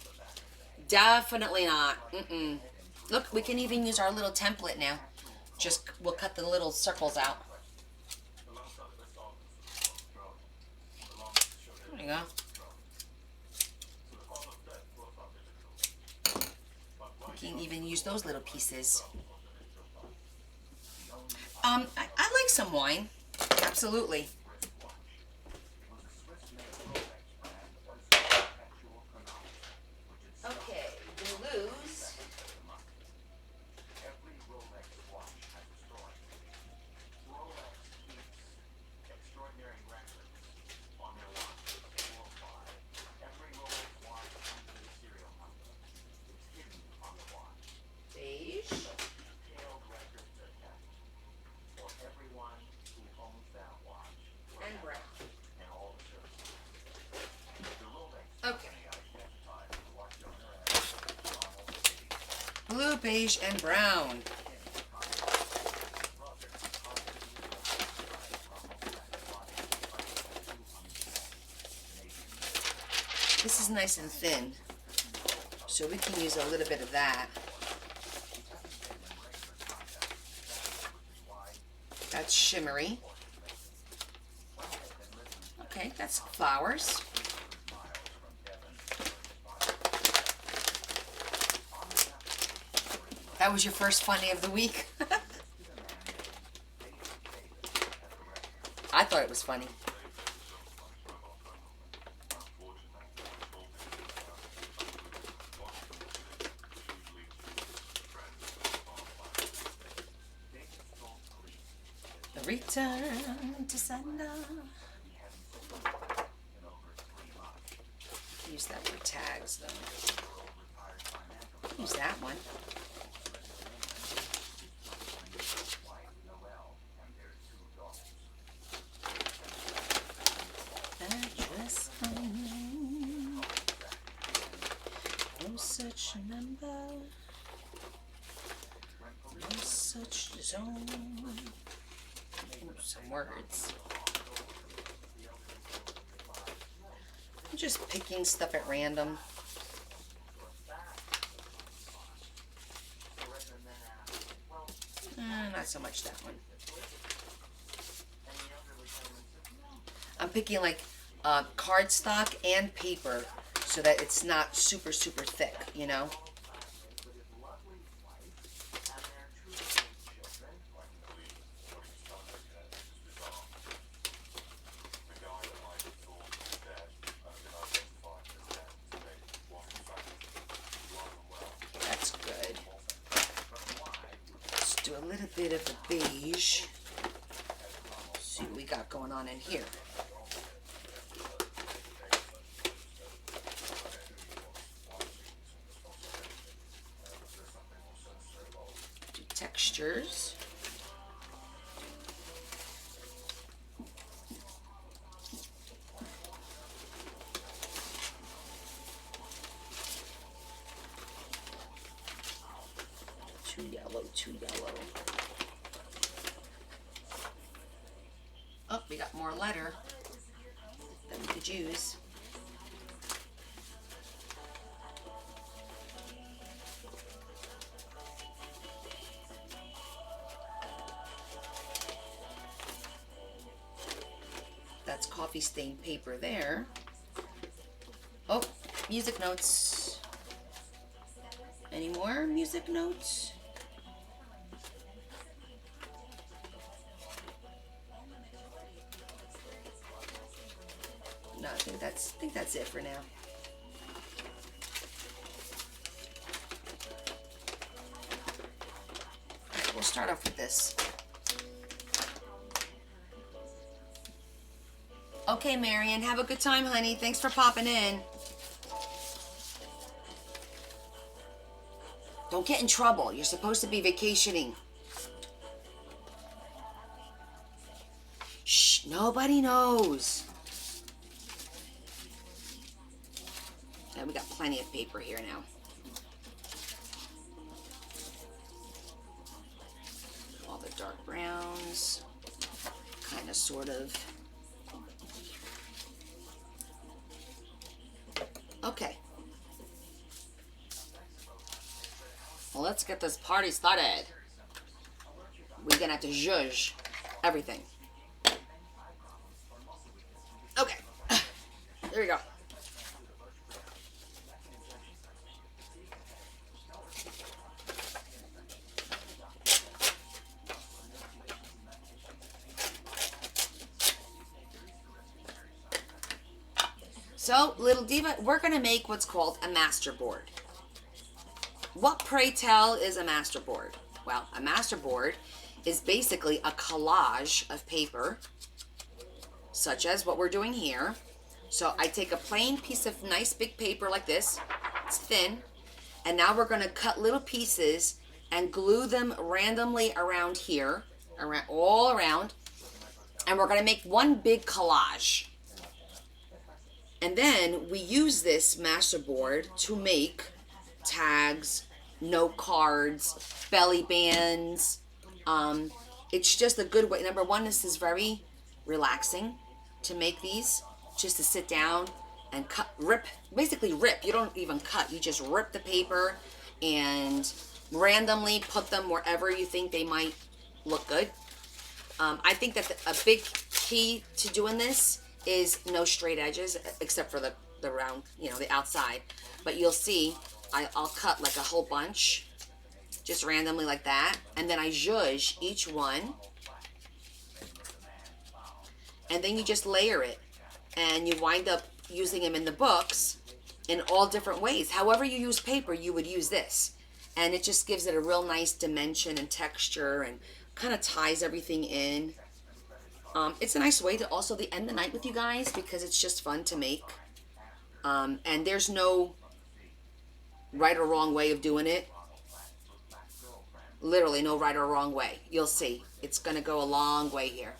Definitely not. Mm-mm. Look, we can even use our little template now. Just, we'll cut the little circles out. There you go. We can even use those little pieces. I like some wine. Absolutely. Okay, blues. Every Rolex watch has a story. Rolex keeps extraordinary records on their watches worldwide. Every Rolex watch comes with a serial number. It's hidden on the watch. Beige. Detailed records are kept for everyone who owns that watch. And brown. And all the services. The Rolex Okay. company identifies the watch owner as Ronald Lee. Blue, beige, and brown. This is nice and thin, so we can use a little bit of that. That's shimmery. Okay, that's flowers. That was your first funny of the week? I thought it was funny. The return to sender. Use that for tags though. Use that one. Address unknown. No such number. No such zone. Ooh, some words. I'm just picking stuff at random. Not so much that one. I'm picking like cardstock and paper so that it's not super thick, you know. That's good. Let's do a little bit of the beige. See what we got going on in here. Do textures. Too yellow. Oh, we got more letter. juice. That's coffee stained paper there. Oh, music notes. Any more music notes? No, I think that's it for now. All right, we'll start off with this. Okay, Marion, have a good time, honey. Thanks for popping in. Don't get in trouble. You're supposed to be vacationing. Shh, nobody knows. Yeah, we got plenty of paper here now. All the dark browns. Kind of, sort of. Okay. Well, let's get this party started. We're gonna have to zhuzh everything. Okay. There we go. So, Little Diva, we're going to make what's called a master board. What, pray tell, is a master board? Well, a master board is basically a collage of paper, such as what we're doing here. So I take a plain piece of nice big paper like this. It's thin. And now we're going to cut little pieces and glue them randomly around here, all around. And we're going to make one big collage. And then we use this master board to make tags, note cards, belly bands. It's just a good way. Number one, this is very relaxing to make these. Just to sit down and cut, basically rip. You don't even cut. You just rip the paper and randomly put them wherever you think they might look good. I think that a big key to doing this is no straight edges, except for the round, the outside. But you'll see, I'll cut like a whole bunch, just randomly like that. And then I zhuzh each one. And then you just layer it. And you wind up using them in the books in all different ways. However you use paper, you would use this. And it just gives it a real nice dimension and texture and kind of ties everything in. It's a nice way to also end the night with you guys because it's just fun to make. And there's no right or wrong way of doing it. Literally no right or wrong way. You'll see. It's going to go a long way here.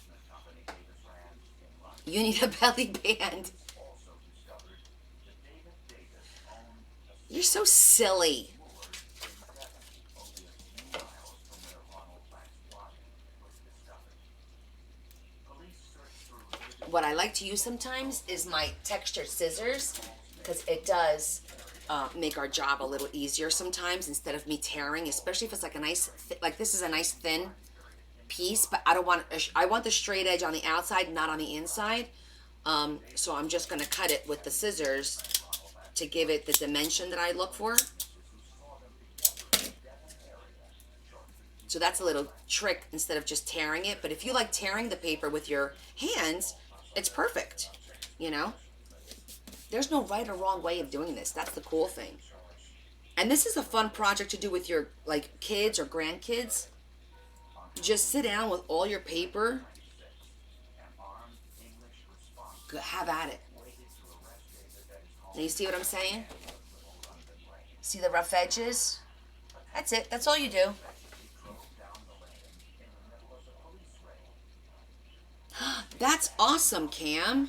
You need a belly band. You're so silly. What I like to use sometimes is my textured scissors because it does make our job a little easier sometimes instead of me tearing, especially if it's like a nice, like this is a nice thin piece, but I want the straight edge on the outside, not on the inside. So I'm just going to cut it with the scissors to give it the dimension that I look for. So that's a little trick instead of just tearing it. But if you like tearing the paper with your hands, it's perfect, There's no right or wrong way of doing this. That's the cool thing. And this is a fun project to do with your kids or grandkids. Just sit down with all your paper. Have at it. Now you see what I'm saying? See the rough edges? That's it. That's all you do. That's awesome, Cam.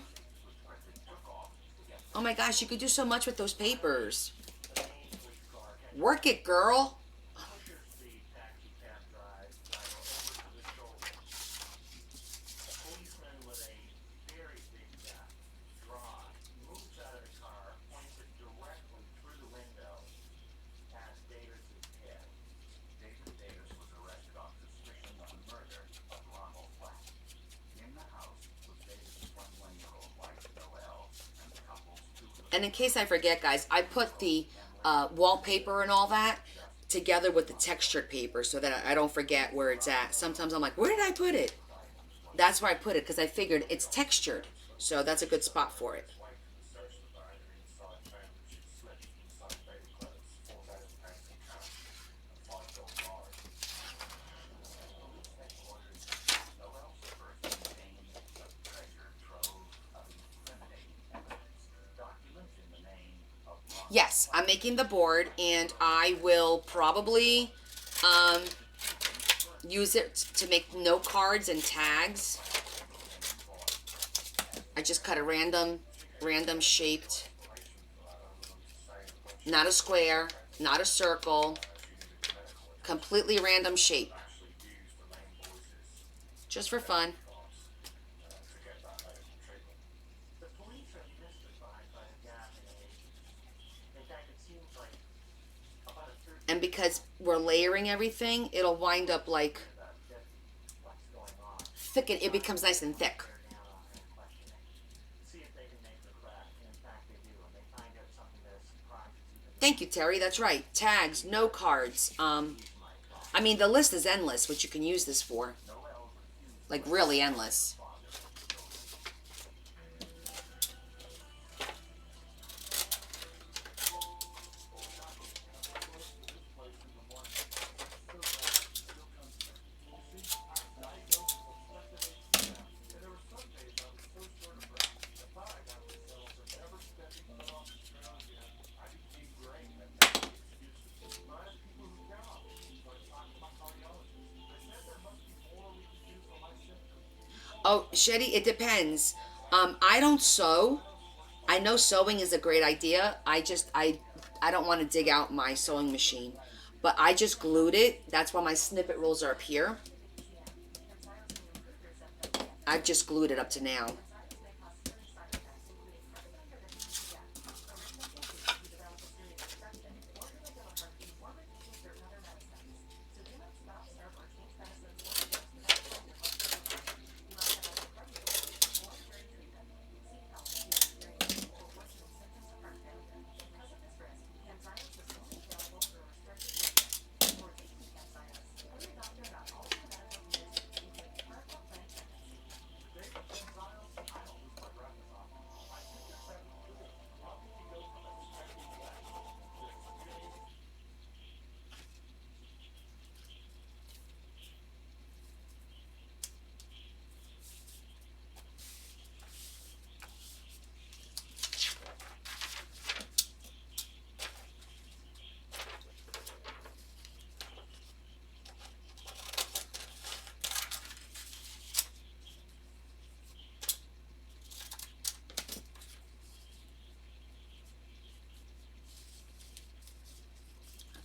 Oh my gosh, you could do so much with those papers. Work it, girl. And in case I forget, guys, I put the wallpaper and all that together with the textured paper so that I don't forget where it's at. Sometimes I'm like, where did I put it? That's where I put it because I figured it's textured. So that's a good spot for it. Yes, I'm making the board, and I will probably use it to make note cards and tags. I just cut a random shaped, not a square, not a circle, completely random shape. Just for fun. The police are mystified by the gap in age. In fact, it seems like about a third And because we're layering everything, it'll wind up like what's going on. thick. It becomes nice and thick. Bear down on her and question it. See if they can make the crack. And in fact, they do. And they find out something that is surprising even Thank you, Terry. That's right. Tags, note cards. I mean, the list is endless, what you can use this for. Like, really endless. Oh, Shetty, it depends. I don't sew. I know sewing is a great idea. I don't want to dig out my sewing machine. But I just glued it. That's why my snippet rolls are up here. I've just glued it up to now.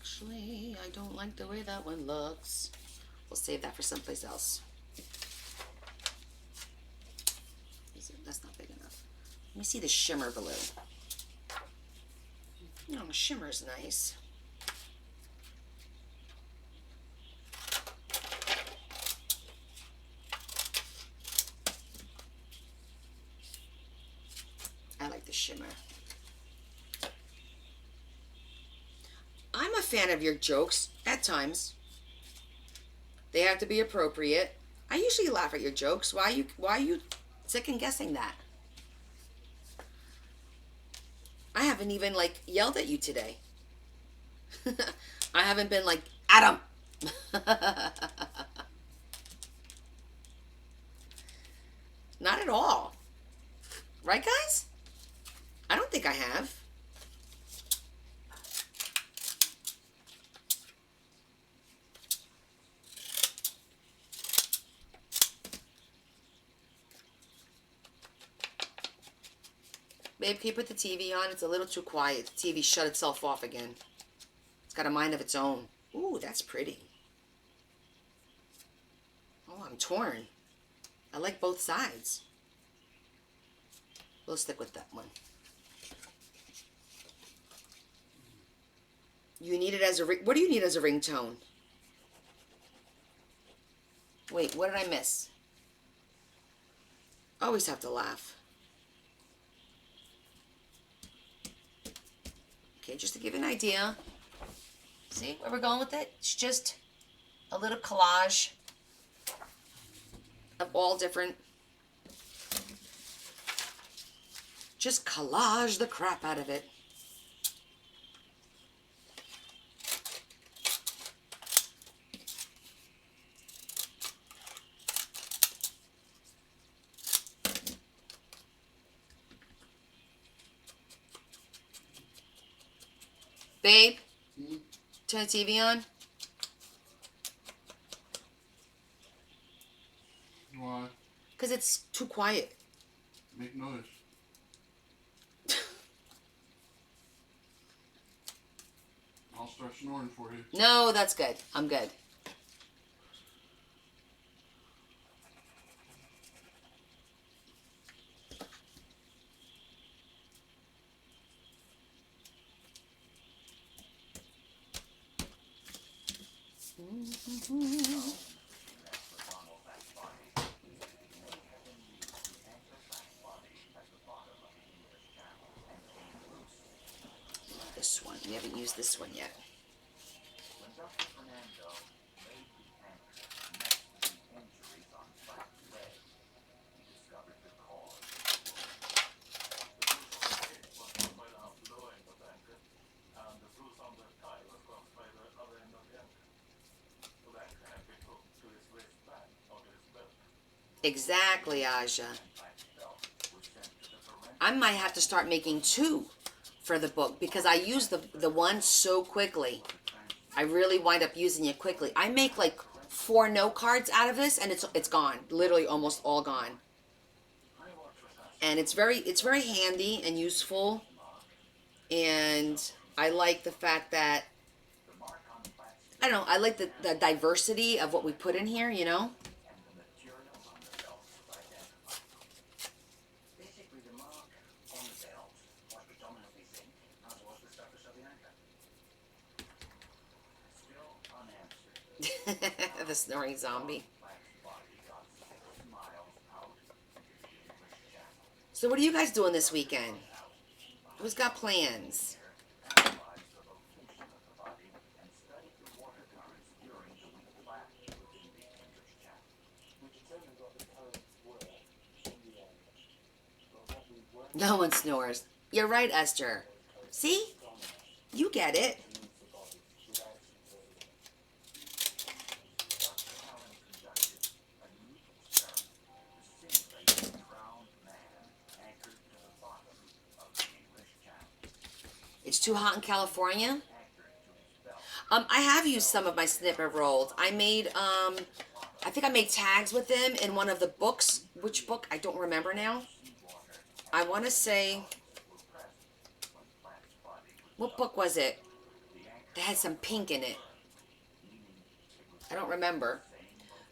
Actually, I don't like the way that one looks. We'll save that for someplace else. That's not big enough. Let me see the shimmer blue. No, shimmer's nice. I like the shimmer. I'm a fan of your jokes at times. They have to be appropriate. I usually laugh at your jokes. Why are you second guessing that? I haven't even like yelled at you today. I haven't been like, Adam. Not at all. Right, guys? I don't think I have. Babe, can you put the TV on? It's a little too quiet. The TV shut itself off again. It's got a mind of its own. Ooh, that's pretty. Oh, I'm torn. I like both sides. We'll stick with that one. You need it as a ring. What do you need as a ringtone? Wait, what did I miss? I always have to laugh. Okay, just to give you an idea. See where we're going with it? It's just a little collage of all different. Just collage the crap out of it. Babe, turn the TV on. Why? Because it's too quiet. Make noise. I'll start snoring for you. No, that's good. I'm good. This one. We haven't used this one yet. When Dr. Fernando made the anchor next to the injuries on Black's leg, he discovered the cause. The bruise on the hip was caused by the outflowing of the anchor, and the bruise on the thigh was caused by the other end of the anchor. So the anchor had been hooked to his waistband or to his belt. Exactly, Aja. Black's belt was sent to the forensic I might have to start making two for the book because I use the one so quickly. I really wind up using it quickly. I make like 4 note cards out of this, and it's gone, literally almost all gone. And it's very handy and useful, and I like the fact that I don't know. I like the diversity of what we put in here. You know. and the material on the belt was identified. Basically, the mark on the belt was predominantly zinc, as was the surface of the anchor. Still unanswered, The snoring zombie. Black's body got 6 miles out into the English Channel. So what are you guys doing this weekend? Who's got plans? Analyzed the location of the body and studied the water currents during the weak blast within the English Channel. We determined what the currents were in the area, but what we weren't No one snores. You're right, Esther. See? You get it. Dr. Allen conducted a unique experiment to simulate a drowned man anchored to the bottom of the English Channel. It's too hot in California. Anchored to his belt. I have used some of my snippet rolls. I made I think I made tags with them in one of the books. Which book? I don't remember now. I want to say, what book was it? That had some pink in it. I don't remember.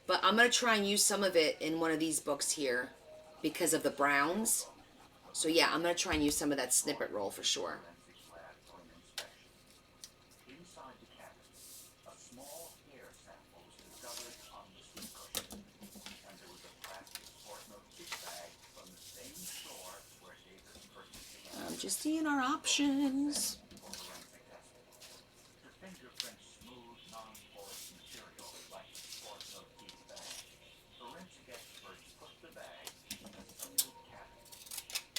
But I'm going to try and use some of it in one of these books here because of the browns. So yeah, I'm going to try and use some of that snippet roll for sure. Forensics lab for an inspection. Inside the cabin, a small hair sample was discovered on the seat cushion, and there was a plastic Portnoy gift bag from the same store where Davis purchased the anchor. I'm just seeing our options. For forensic testing. To fingerprint smooth, non-porous material like the Portnoy gift bag, forensic experts put the bag in a sealed cabin.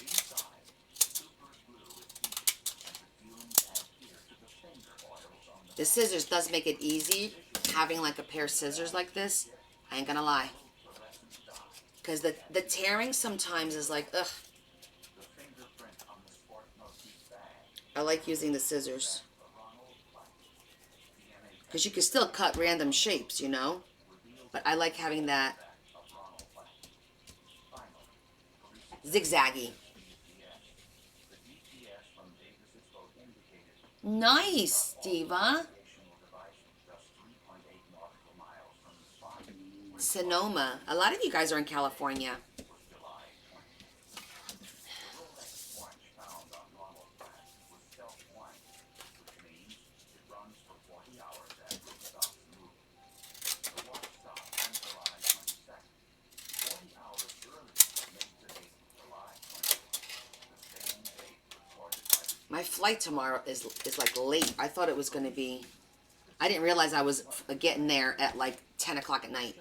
Inside, super glue is heated, and the fumes adhere to the finger oils on the The scissors does make it easy having like a pair of scissors like this. I ain't gonna lie. fluorescent dye. Because the tearing sometimes is like, ugh. The fingerprint on the Portnoy gift bag I like using the scissors. for Ronald Black. DNA Because you can still cut random shapes, you know? But I like having that of Ronald Black. Finally, police zigzaggy. GPS. The GPS from Davis's boat indicated Nice, Diva. navigational device just 3.8 nautical miles from the spot where Sonoma. A lot of you guys are in California. was July 20th. The Rolex watch found on Ronald Black was self-wind, which means it runs for 40 hours after it stops moving. The watch stopped on July 22nd. 40 hours earlier made the date July 20th, the same date recorded by the My flight tomorrow is like late. I thought it was going to be. I didn't realize I was getting there at like 10 o'clock at night.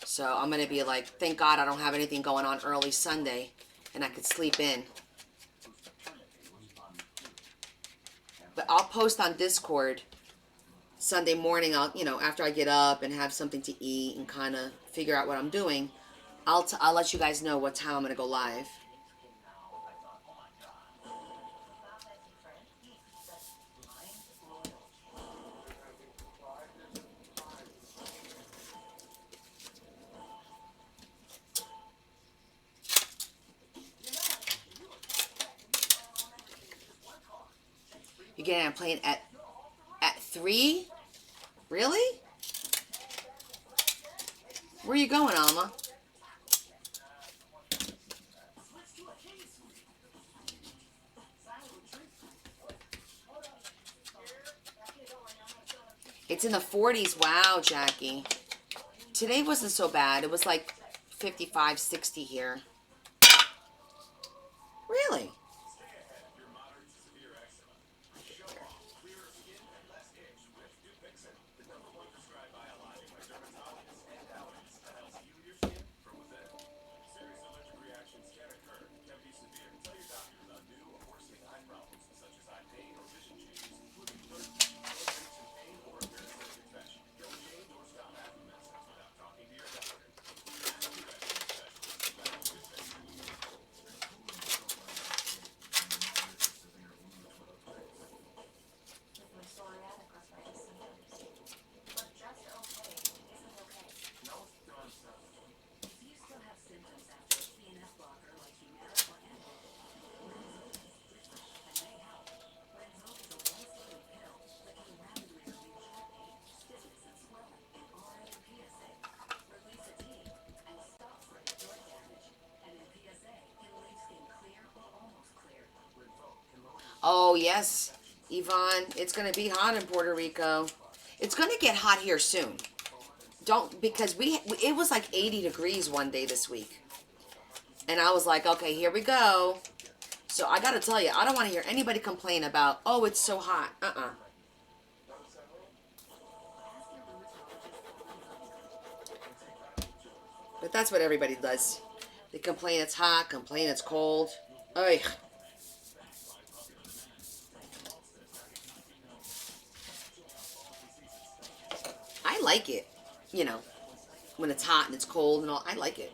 So I'm going to be like, thank God I don't have anything going on early Sunday, and I could sleep in. But I'll post on Discord Sunday morning. I'll, after I get up and have something to eat and kind of figure out what I'm doing, I'll let you guys know what time I'm going to go live. You getting on a plane at 3? Really? Where are you going, Alma? It's in the 40s. Wow, Jackie. Today wasn't so bad. It was like 55, 60 here. Really? Oh, yes, Yvonne. It's going to be hot in Puerto Rico. It's going to get hot here soon. Because it was like 80 degrees one day this week. And I was like, okay, here we go. So I got to tell you, I don't want to hear anybody complain about, oh, it's so hot. But that's what everybody does. They complain it's hot, complain it's cold. Ugh. I like it, when it's hot and it's cold and all. I like it.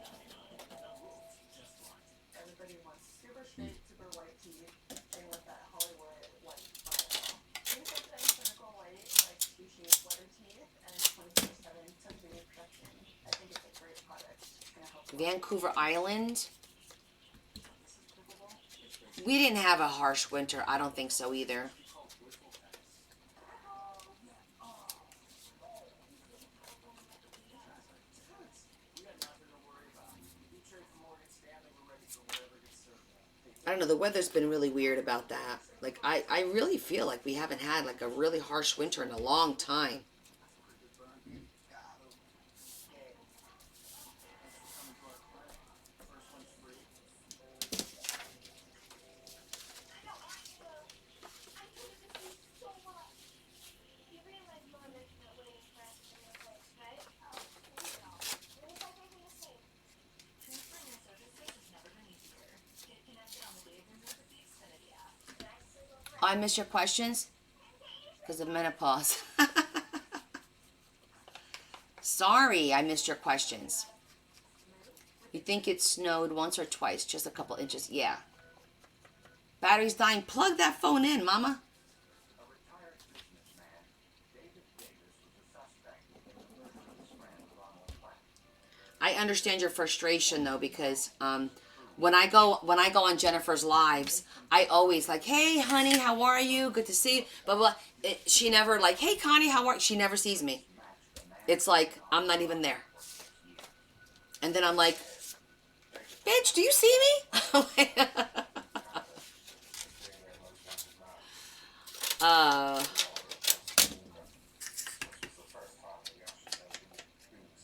Everybody wants super straight, super white teeth, and with that Hollywood white smile. Things like that cynical white, like sushi sweater teeth, and 24/7 sensory protection. I think it's a great product. It's gonna help. Vancouver Island. We didn't have a harsh winter. I don't think so either. I don't know, the weather's been really weird about that. Like, I really feel like we haven't had, like, a really harsh winter in a long time. I missed your questions because of menopause. Sorry, I missed your questions. You think it snowed once or twice? Just a couple inches. Yeah. Battery's dying. Plug that phone in, Mama. I understand your frustration though, because when I go on Jennifer's lives, I always like, hey honey, how are you? Good to see you. Blah blah. She never like, hey Connie, how are you? She never sees me. It's like I'm not even there. And then I'm like, bitch, do you see me?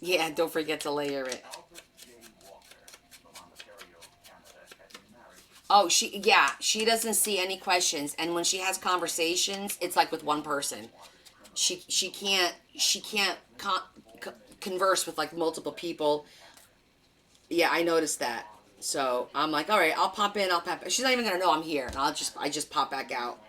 Yeah, don't forget to layer it. Oh, she doesn't see any questions, and when she has conversations, it's like with one person. She can't converse with like multiple people. Yeah, I noticed that. So I'm like, all right, I'll pop in. I'll pop. She's not even gonna know I'm here, and I just pop back out.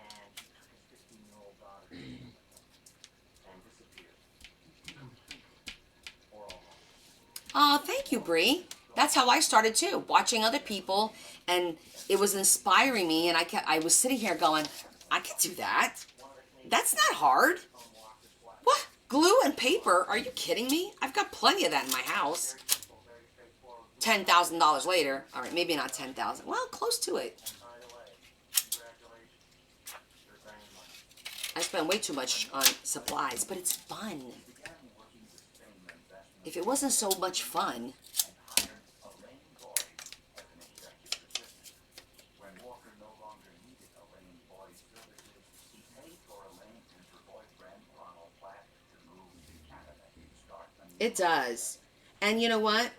Oh, thank you, Bree. That's how I started too, watching other people, and it was inspiring me. And I was sitting here going, I could do that. That's not hard. What? Glue and paper? Are you kidding me? I've got plenty of that in my house. $10,000 later. All right, maybe not 10,000. Well, close to it. I spend way too much on supplies, but it's fun. If it wasn't so much fun. It does. And you know what?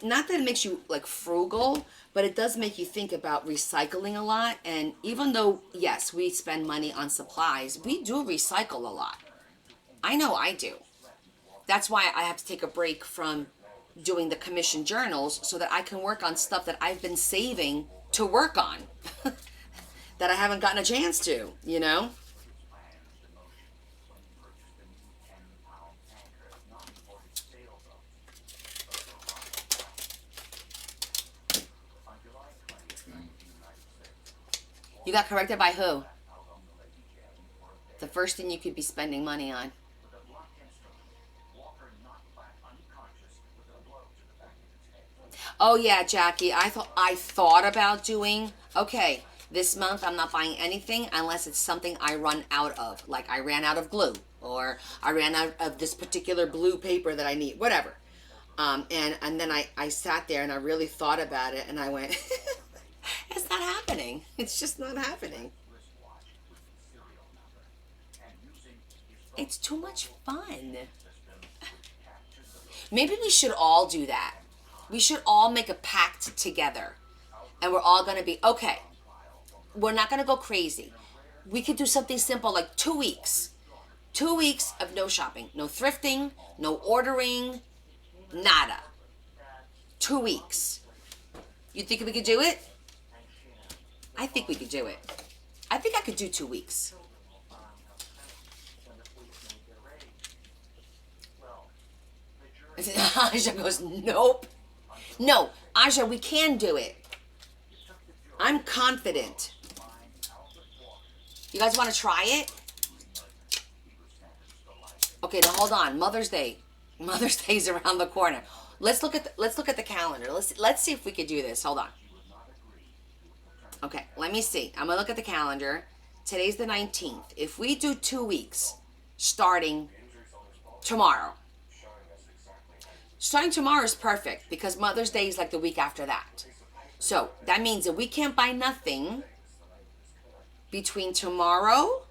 Not that it makes you like frugal, but it does make you think about recycling a lot. And even though, yes, we spend money on supplies, we do recycle a lot. I know I do. That's why I have to take a break from doing the commission journals so that I can work on stuff that I've been saving to work on that I haven't gotten a chance to, you know? You got corrected by who? The first thing you could be spending money on. Oh yeah, Jackie. I thought about doing. Okay, this month I'm not buying anything unless it's something I run out of. Like I ran out of glue, or I ran out of this particular blue paper that I need. Whatever. And then I sat there and I really thought about it, and I went. It's not happening. It's just not happening. It's too much fun. Maybe we should all do that. We should all make a pact together. And we're all going to be, okay, we're not going to go crazy. We could do something simple like 2 weeks. 2 weeks of no shopping, no thrifting, no ordering, nada. 2 weeks. You think we could do it? I think we could do it. I think I could do 2 weeks. Aja goes, nope. No, Aja, we can do it. I'm confident. You guys want to try it? Okay, now hold on. Mother's Day. Mother's Day's around the corner. Let's look at the calendar. Let's see if we could do this. Hold on. Okay, let me see. I'm going to look at the calendar. Today's the 19th. If we do 2 weeks, starting tomorrow. Starting tomorrow is perfect because Mother's Day is like the week after that. So that means that we can't buy nothing between tomorrow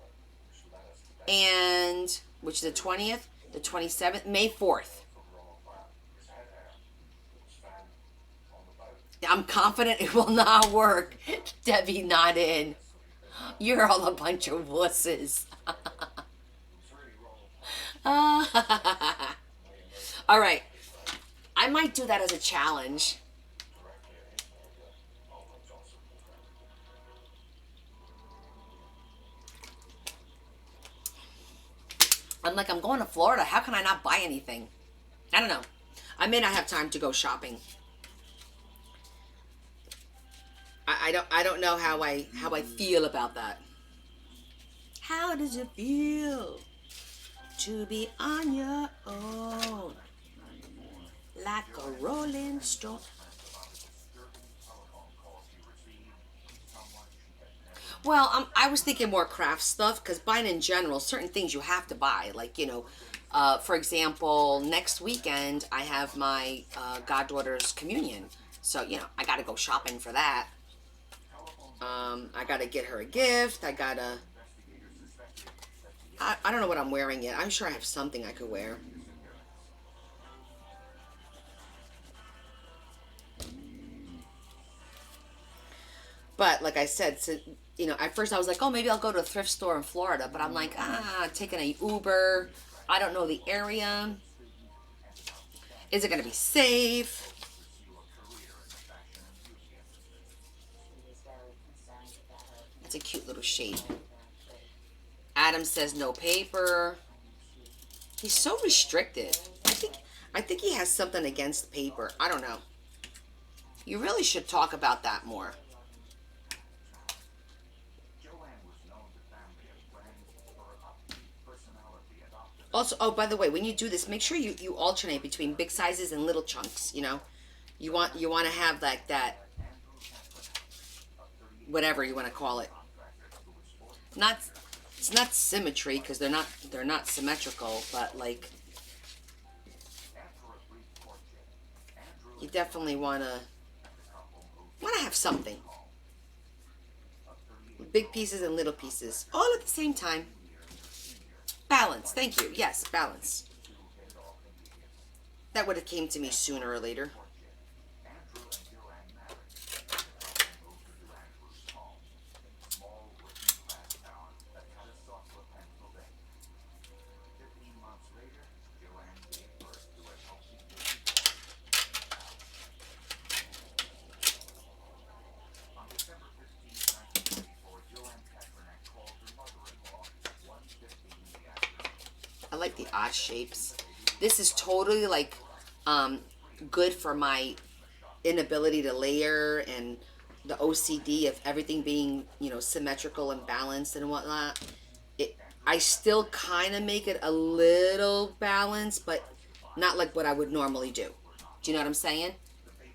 and, which is the 20th, the 27th, May 4th. I'm confident it will not work. Debbie not in. You're all a bunch of wusses. All right. I might do that as a challenge. I'm like, I'm going to Florida. How can I not buy anything? I don't know. I may not have time to go shopping. I don't know how I feel about that. How does it feel to be on your own, like a rolling stone? Well, I was thinking more craft stuff because buying in general, certain things you have to buy. Like, you know, for example, next weekend I have my goddaughter's communion. So, you know, I got to go shopping for that. I got to get her a gift. I don't know what I'm wearing yet. I'm sure I have something I could wear. But like I said, so, you know, at first I was like, oh, maybe I'll go to a thrift store in Florida. But I'm like, taking a Uber. I don't know the area. Is it going to be safe? That's a cute little shape. Adam says no paper. He's so restricted. I think he has something against paper. I don't know. You really should talk about that more. Also, oh, by the way, when you do this, make sure you alternate between big sizes and little chunks, you know? You want to have like that, whatever you want to call it. It's not symmetry, because they're not symmetrical, but like, you definitely want to have something. Big pieces and little pieces, all at the same time. Balance, thank you. Yes, balance. That would have came to me sooner or later. I like the odd shapes. This is totally like good for my inability to layer and the OCD of everything being, you know, symmetrical and balanced and whatnot. I still kind of make it a little balanced, but not like what I would normally do. Do you know what I'm saying?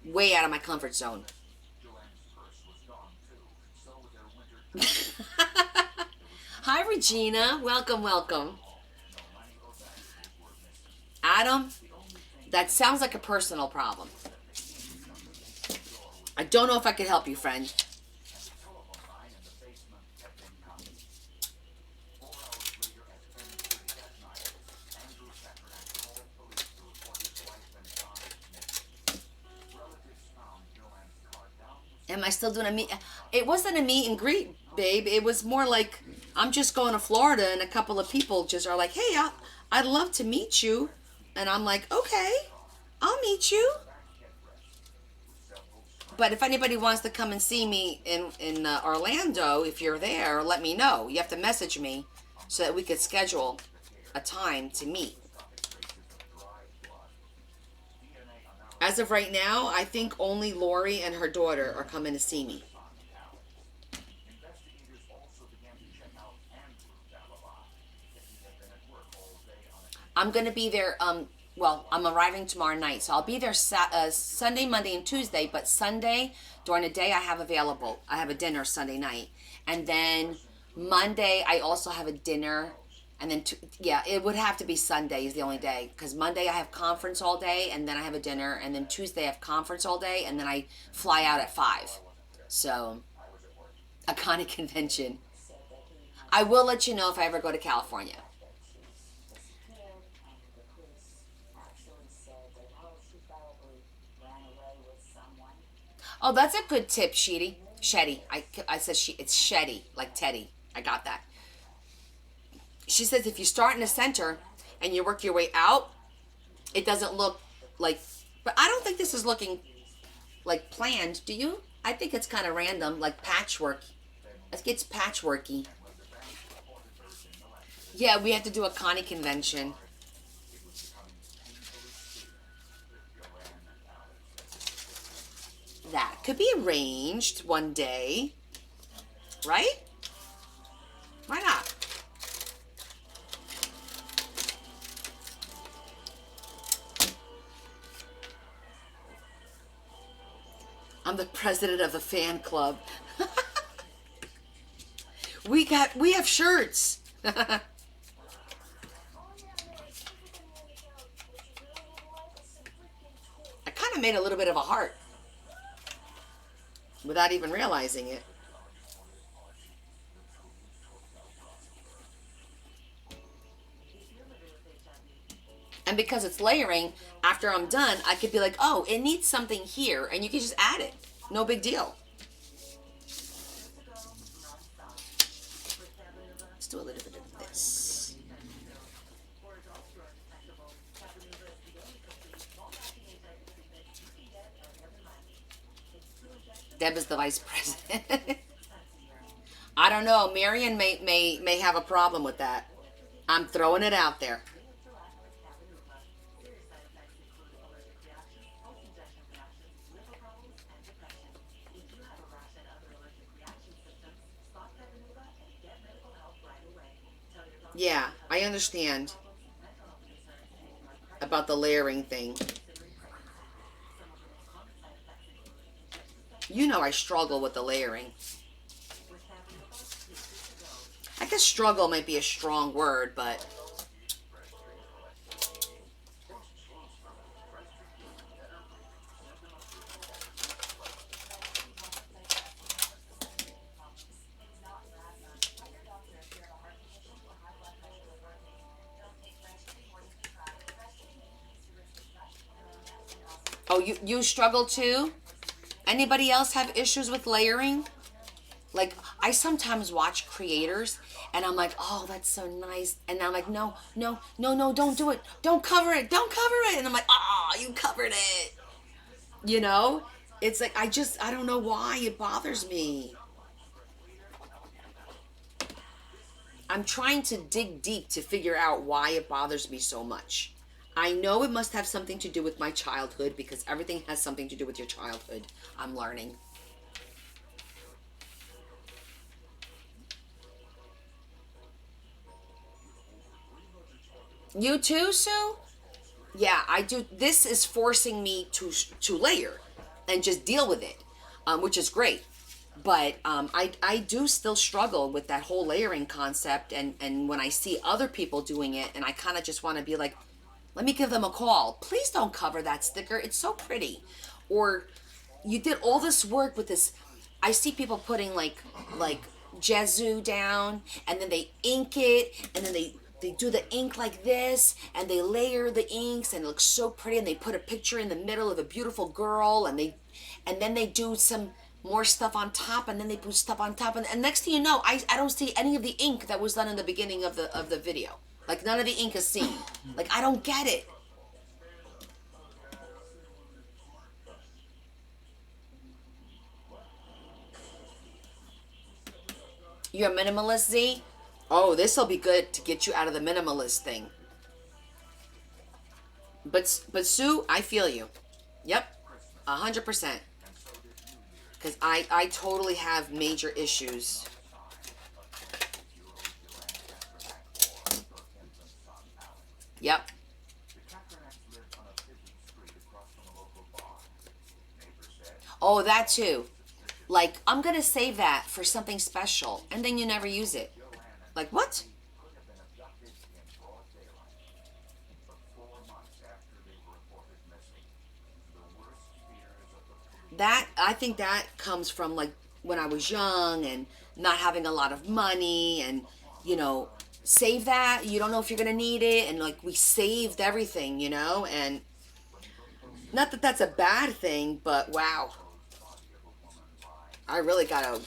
Way out of my comfort zone. Hi, Regina. Welcome, welcome. Adam, that sounds like a personal problem. I don't know if I could help you, friend. Am I still doing a meet? It wasn't a meet and greet, babe. It was more like, I'm just going to Florida and a couple of people just are like, hey, I'd love to meet you. And I'm like, okay, I'll meet you. But if anybody wants to come and see me in Orlando, if you're there, let me know. You have to message me so that we could schedule a time to meet. As of right now, I think only Lori and her daughter are coming to see me. I'm going to be there, well, I'm arriving tomorrow night, so I'll be there Sunday, Monday, and Tuesday, but Sunday, during the day, I have available. I have a dinner Sunday night, and then Monday, I also have a dinner, and then, yeah, it would have to be Sunday is the only day, because Monday, I have conference all day, and then I have a dinner, and then Tuesday, I have conference all day, and then I fly out at 5, so, a kind of convention. I will let you know if I ever go to California. Oh, that's a good tip, Shetty. I said it's Shetty, like Teddy. I got that. She says if you start in the center and you work your way out, it doesn't look like... But I don't think this is looking like planned, do you? I think it's kind of random, like patchwork. I think it's patchworky. Yeah, we have to do a Connie convention. That could be arranged one day, right? Why not? I'm the president of the fan club. We have shirts. I kind of made a little bit of a heart without even realizing it. And because it's layering, after I'm done, I could be like, oh, it needs something here, and you can just add it. No big deal. Deb is the vice president. I don't know. Marion may have a problem with that. I'm throwing it out there. Yeah, I understand about the layering thing. You know I struggle with the layering. I guess struggle might be a strong word, but oh, you struggle too? Anybody else have issues with layering? Like, I sometimes watch creators and I'm like, oh, that's so nice. And I'm like, no, don't do it. Don't cover it. Don't cover it. And I'm like, oh, you covered it. You know? It's like, I don't know why it bothers me. I'm trying to dig deep to figure out why it bothers me so much. I know it must have something to do with my childhood, because everything has something to do with your childhood. I'm learning. You too, Sue? Yeah, I do. This is forcing me to layer and just deal with it, which is great. But I do still struggle with that whole layering concept, and when I see other people doing it, and I kind of just want to be like, let me give them a call. Please don't cover that sticker. It's so pretty. Or you did all this work with this. I see people putting like Jesu down, and then they ink it, and then they do the ink like this, and they layer the inks, and it looks so pretty, and they put a picture in the middle of a beautiful girl, and then they do some more stuff on top, and then they put stuff on top, and next thing you know, I don't see any of the ink that was done in the beginning of the video. Like, none of the ink is seen. Like, I don't get it. You're a minimalist, Z? Oh, this will be good to get you out of the minimalist thing. But Sue, I feel you. Yep, 100%. Because I totally have major issues. Yep. Oh, that too. Like, I'm going to save that for something special, and then you never use it. Like, what? That, I think that comes from, like, when I was young and not having a lot of money, and, you know, save that. You don't know if you're going to need it, and, like, we saved everything, you know, and not that that's a bad thing, but wow. I really got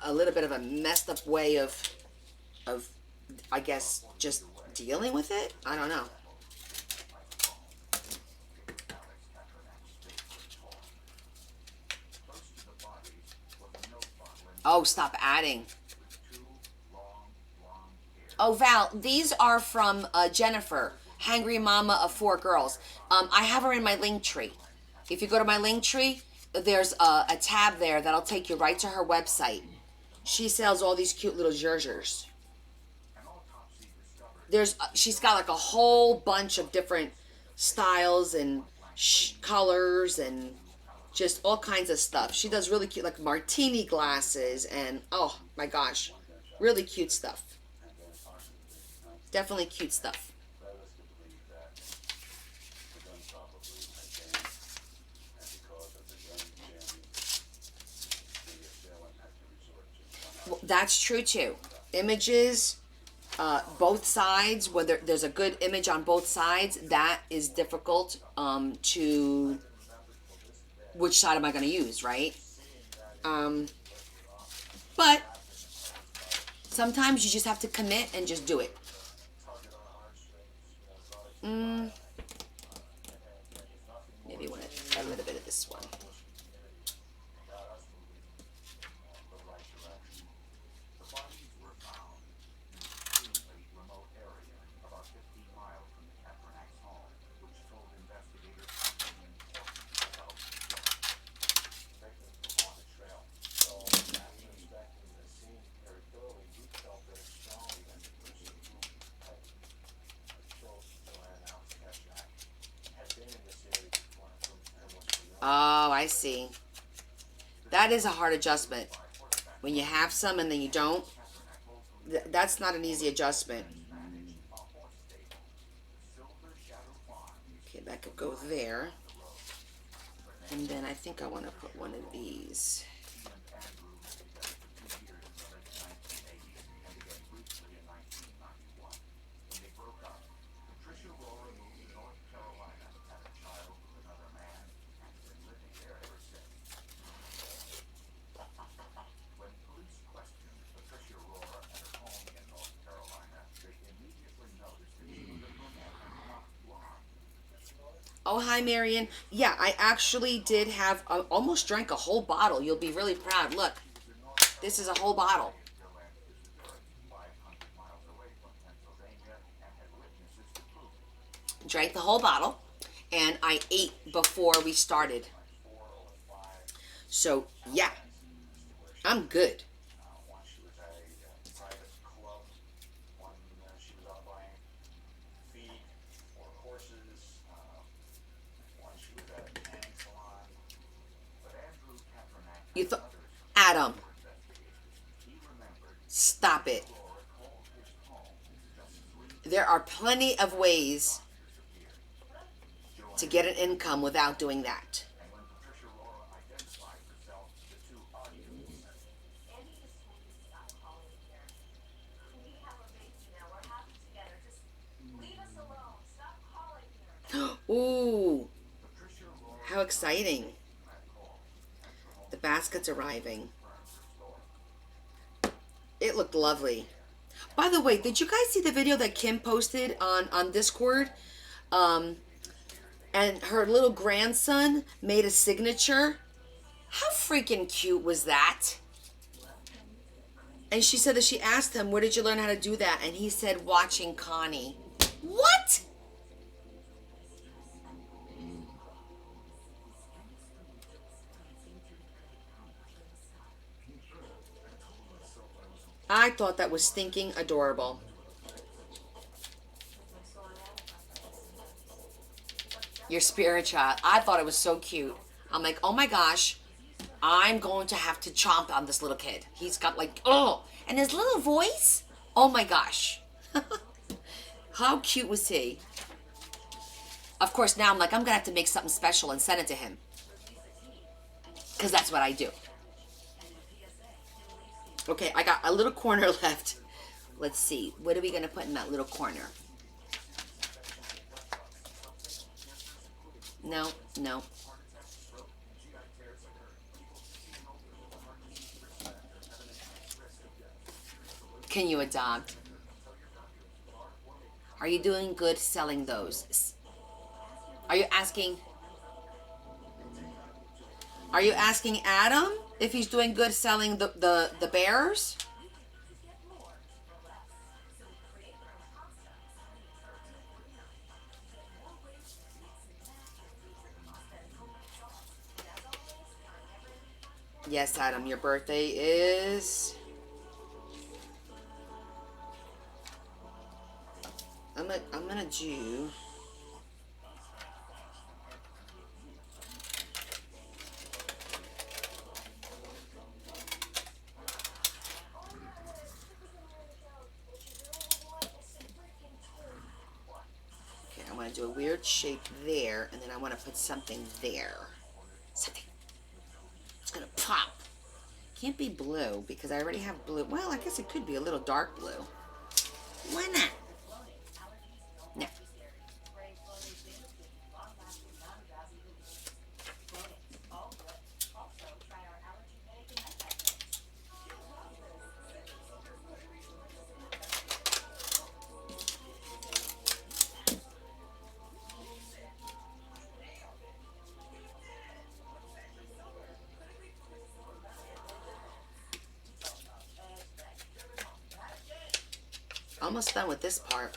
a little bit of a messed up way of I guess just dealing with it. I don't know. Oh, stop adding. Oh, Val, these are from Jennifer, Hangry Mama of 4 Girls. I have her in my link tree. If you go to my link tree, there's a tab there that'll take you right to her website. She sells all these cute little zhuzhers. She's got like a whole bunch of different styles and colors and just all kinds of stuff. She does really cute, like martini glasses, and oh my gosh, really cute stuff. Definitely cute stuff. Well, that's true too. Images, both sides, whether there's a good image on both sides, that is difficult to, which side am I going to use, right? But sometimes you just have to commit and just do it. Maybe want a little bit of this one. I see. That is a hard adjustment. When you have some and then you don't, that's not an easy adjustment. Okay, that could go there. And then I think I want to put one of these. Oh, hi, Marion. Yeah, I actually did have, almost drank a whole bottle. You'll be really proud. Look, this is a whole bottle. Drank the whole bottle, and I ate before we started. So, yeah, I'm good. You thought, Adam, stop it. There are plenty of ways to get an income without doing that. Ooh, how exciting. The basket's arriving. It looked lovely. By the way, did you guys see the video that Kim posted on Discord? And her little grandson made a signature. How freaking cute was that? And she said that she asked him, where did you learn how to do that? And he said, watching Connie. What? I thought that was stinking adorable. Your spirit child. I thought it was so cute. I'm like, oh my gosh, I'm going to have to chomp on this little kid. He's got like, oh, and his little voice. Oh my gosh. How cute was he? Of course, now I'm like, I'm going to have to make something special and send it to him. Because that's what I do. Okay, I got a little corner left. Let's see. What are we going to put in that little corner? No, no. Can you adopt? Are you doing good selling those? Are you asking Adam if he's doing good selling the bears? Yes, Adam, your birthday is... I'm gonna do... Okay, I want to do a weird shape there, and then I want to put something there. Something. It's gonna pop. Can't be blue because I already have blue. Well, I guess it could be a little dark blue. Why not? No. Almost done with this part.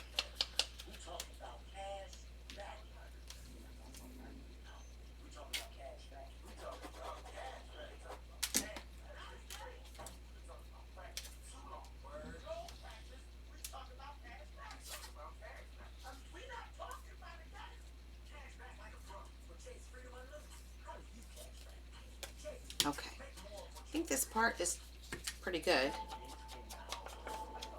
part is pretty good.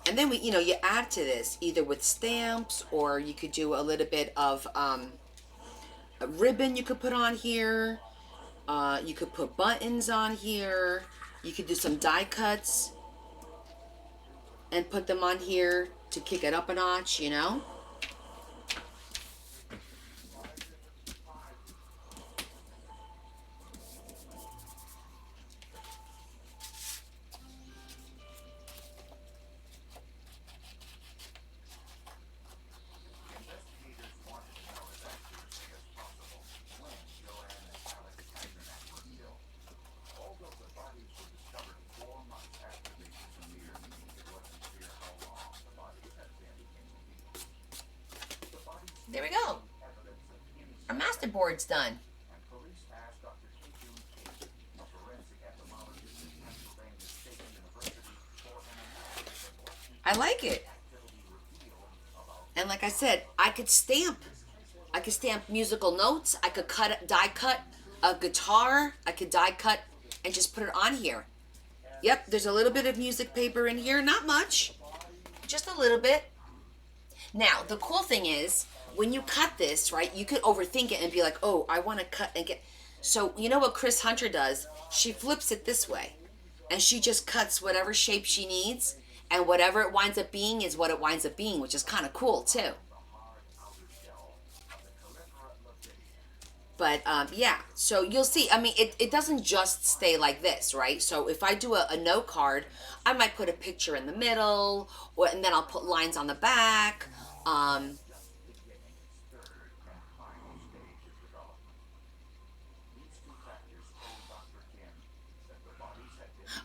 And then you add to this either with stamps, or you could do a little bit of a ribbon you could put on here. You could put buttons on here. You could do some die cuts and put them on here to kick it up a notch, you know? Investigators wanted to know as accurately as possible when Joanne and Alex Pasternak were killed. Although the bodies were discovered 4 months after they disappeared, it wasn't clear how long the bodies had been in the field. The bodies There we go. evidence of insect Our master board's done. and police asked Dr. K.June Case, a forensic entomologist at Pennsylvania State University, for an analysis of what I like it. activity revealed about And like I said, I could stamp musical notes. I could die cut a guitar. I could die cut and just put it on here. Yep, there's a little bit of music paper in here. Not much. Just a little bit. Now, the cool thing is, when you cut this, right, you could overthink it and be like, oh, I want to cut and get... So, you know what Chris Hunter does? She flips it this way. And she just cuts whatever shape she needs. And whatever it winds up being is what it winds up being, which is kind of cool, too. But, yeah, so you'll see. I mean, it doesn't just stay like this, right? So if I do a note card, I might put a picture in the middle, and then I'll put lines on the back.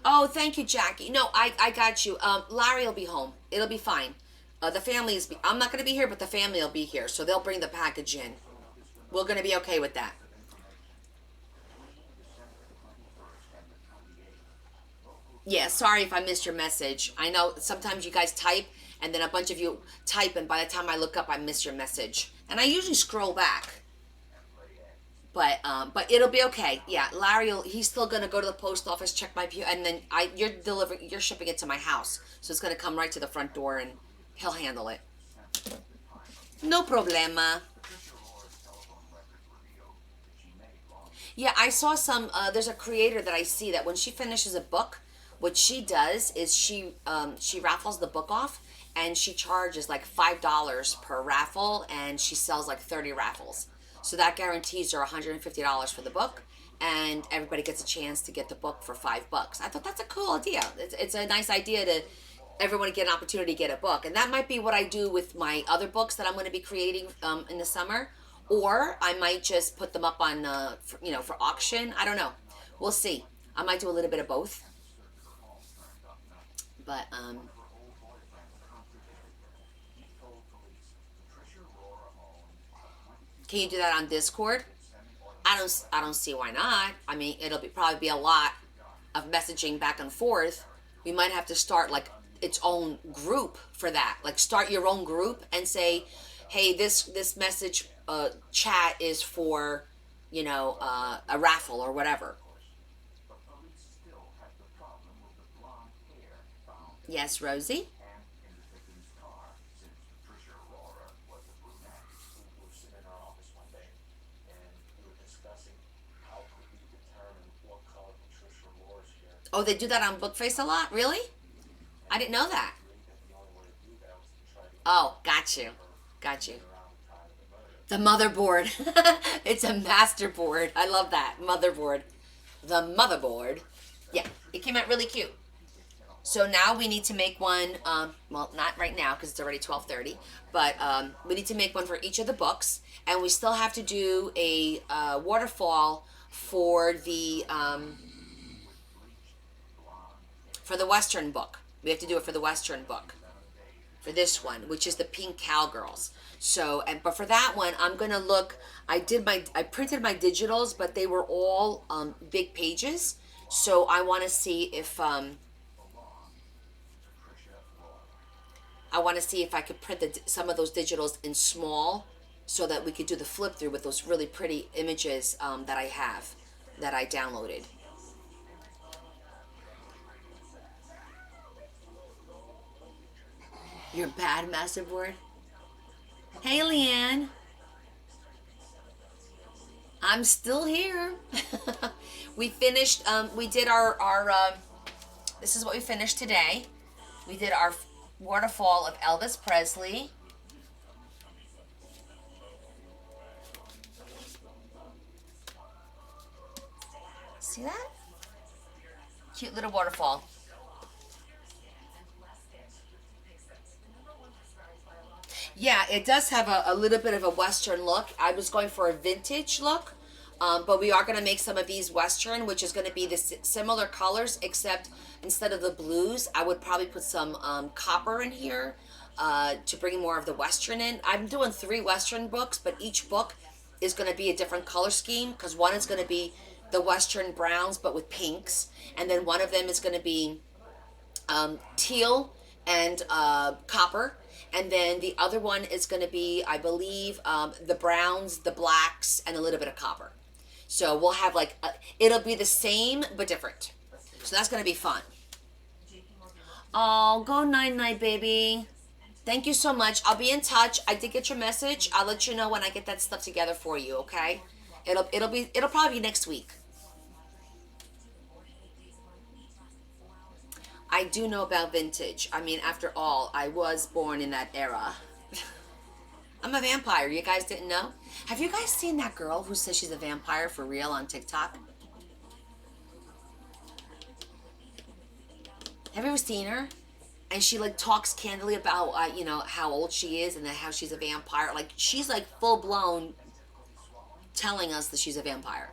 Oh, thank you, Jackie. No, I got you. Larry will be home. It'll be fine. The family is... I'm not going to be here, but the family will be here. So they'll bring the package in. We're going to be okay with that. Yeah, sorry if I missed your message. I know sometimes you guys type, and then a bunch of you type, and by the time I look up, I miss your message. And I usually scroll back. But it'll be okay. Yeah, Larry, he's still gonna go to the post office, check my PO, and then you're shipping it to my house, so it's gonna come right to the front door, and he'll handle it. No problema. Yeah, I saw some. There's a creator that I see that when she finishes a book, what she does is she raffles the book off, and she charges like $5 per raffle, and she sells like 30 raffles. So that guarantees her $150 for the book, and everybody gets a chance to get the book for $5. I thought that's a cool idea. It's a nice idea to everyone get an opportunity to get a book, and that might be what I do with my other books that I'm going to be creating in the summer, or I might just put them up on for auction. I don't know. We'll see. I might do a little bit of both, but can you do that on Discord? I don't see why not. I mean, it'll probably be a lot of messaging back and forth. We might have to start like its own group for that. Like start your own group and say, hey, this message chat is for, a raffle or whatever. Yes, Rosie? Oh, they do that on Bookface a lot? Really? I didn't know that. Oh, got you. Got you. The motherboard. It's a master board. I love that. Motherboard. The motherboard. Yeah, it came out really cute. So now we need to make one, well, not right now because it's already 12:30, but we need to make one for each of the books, and we still have to do a waterfall for the Western book. We have to do it for the Western book, for this one, which is the Pink Cowgirls. So, but for that one, I'm gonna look. I printed my digitals, but they were all big pages. So I want to see if I could print some of those digitals in small, so that we could do the flip through with those really pretty images that I have, that I downloaded. You're bad, masterboard. Hey, Leanne. I'm still here. We finished, we did our this is what we finished today. We did our waterfall of Elvis Presley. See that? Cute little waterfall. Yeah, it does have a little bit of a Western look. I was going for a vintage look, but we are going to make some of these Western, which is going to be the similar colors, except instead of the blues, I would probably put some copper in here to bring more of the Western in. I'm doing 3 Western books, but each book is going to be a different color scheme, because one is going to be the Western browns, but with pinks, and then one of them is going to be teal and copper. And then the other one is going to be, I believe, the browns, the blacks, and a little bit of copper. So we'll have like, it'll be the same, but different. So that's going to be fun. Oh, go night-night, baby. Thank you so much. I'll be in touch. I did get your message. I'll let you know when I get that stuff together for you, okay? It'll probably be next week. I do know about vintage. I mean, after all, I was born in that era. I'm a vampire. You guys didn't know? Have you guys seen that girl who says she's a vampire for real on TikTok? Have you ever seen her? And she like talks candidly about, you know, how old she is and how she's a vampire. Like, she's like full blown telling us that she's a vampire.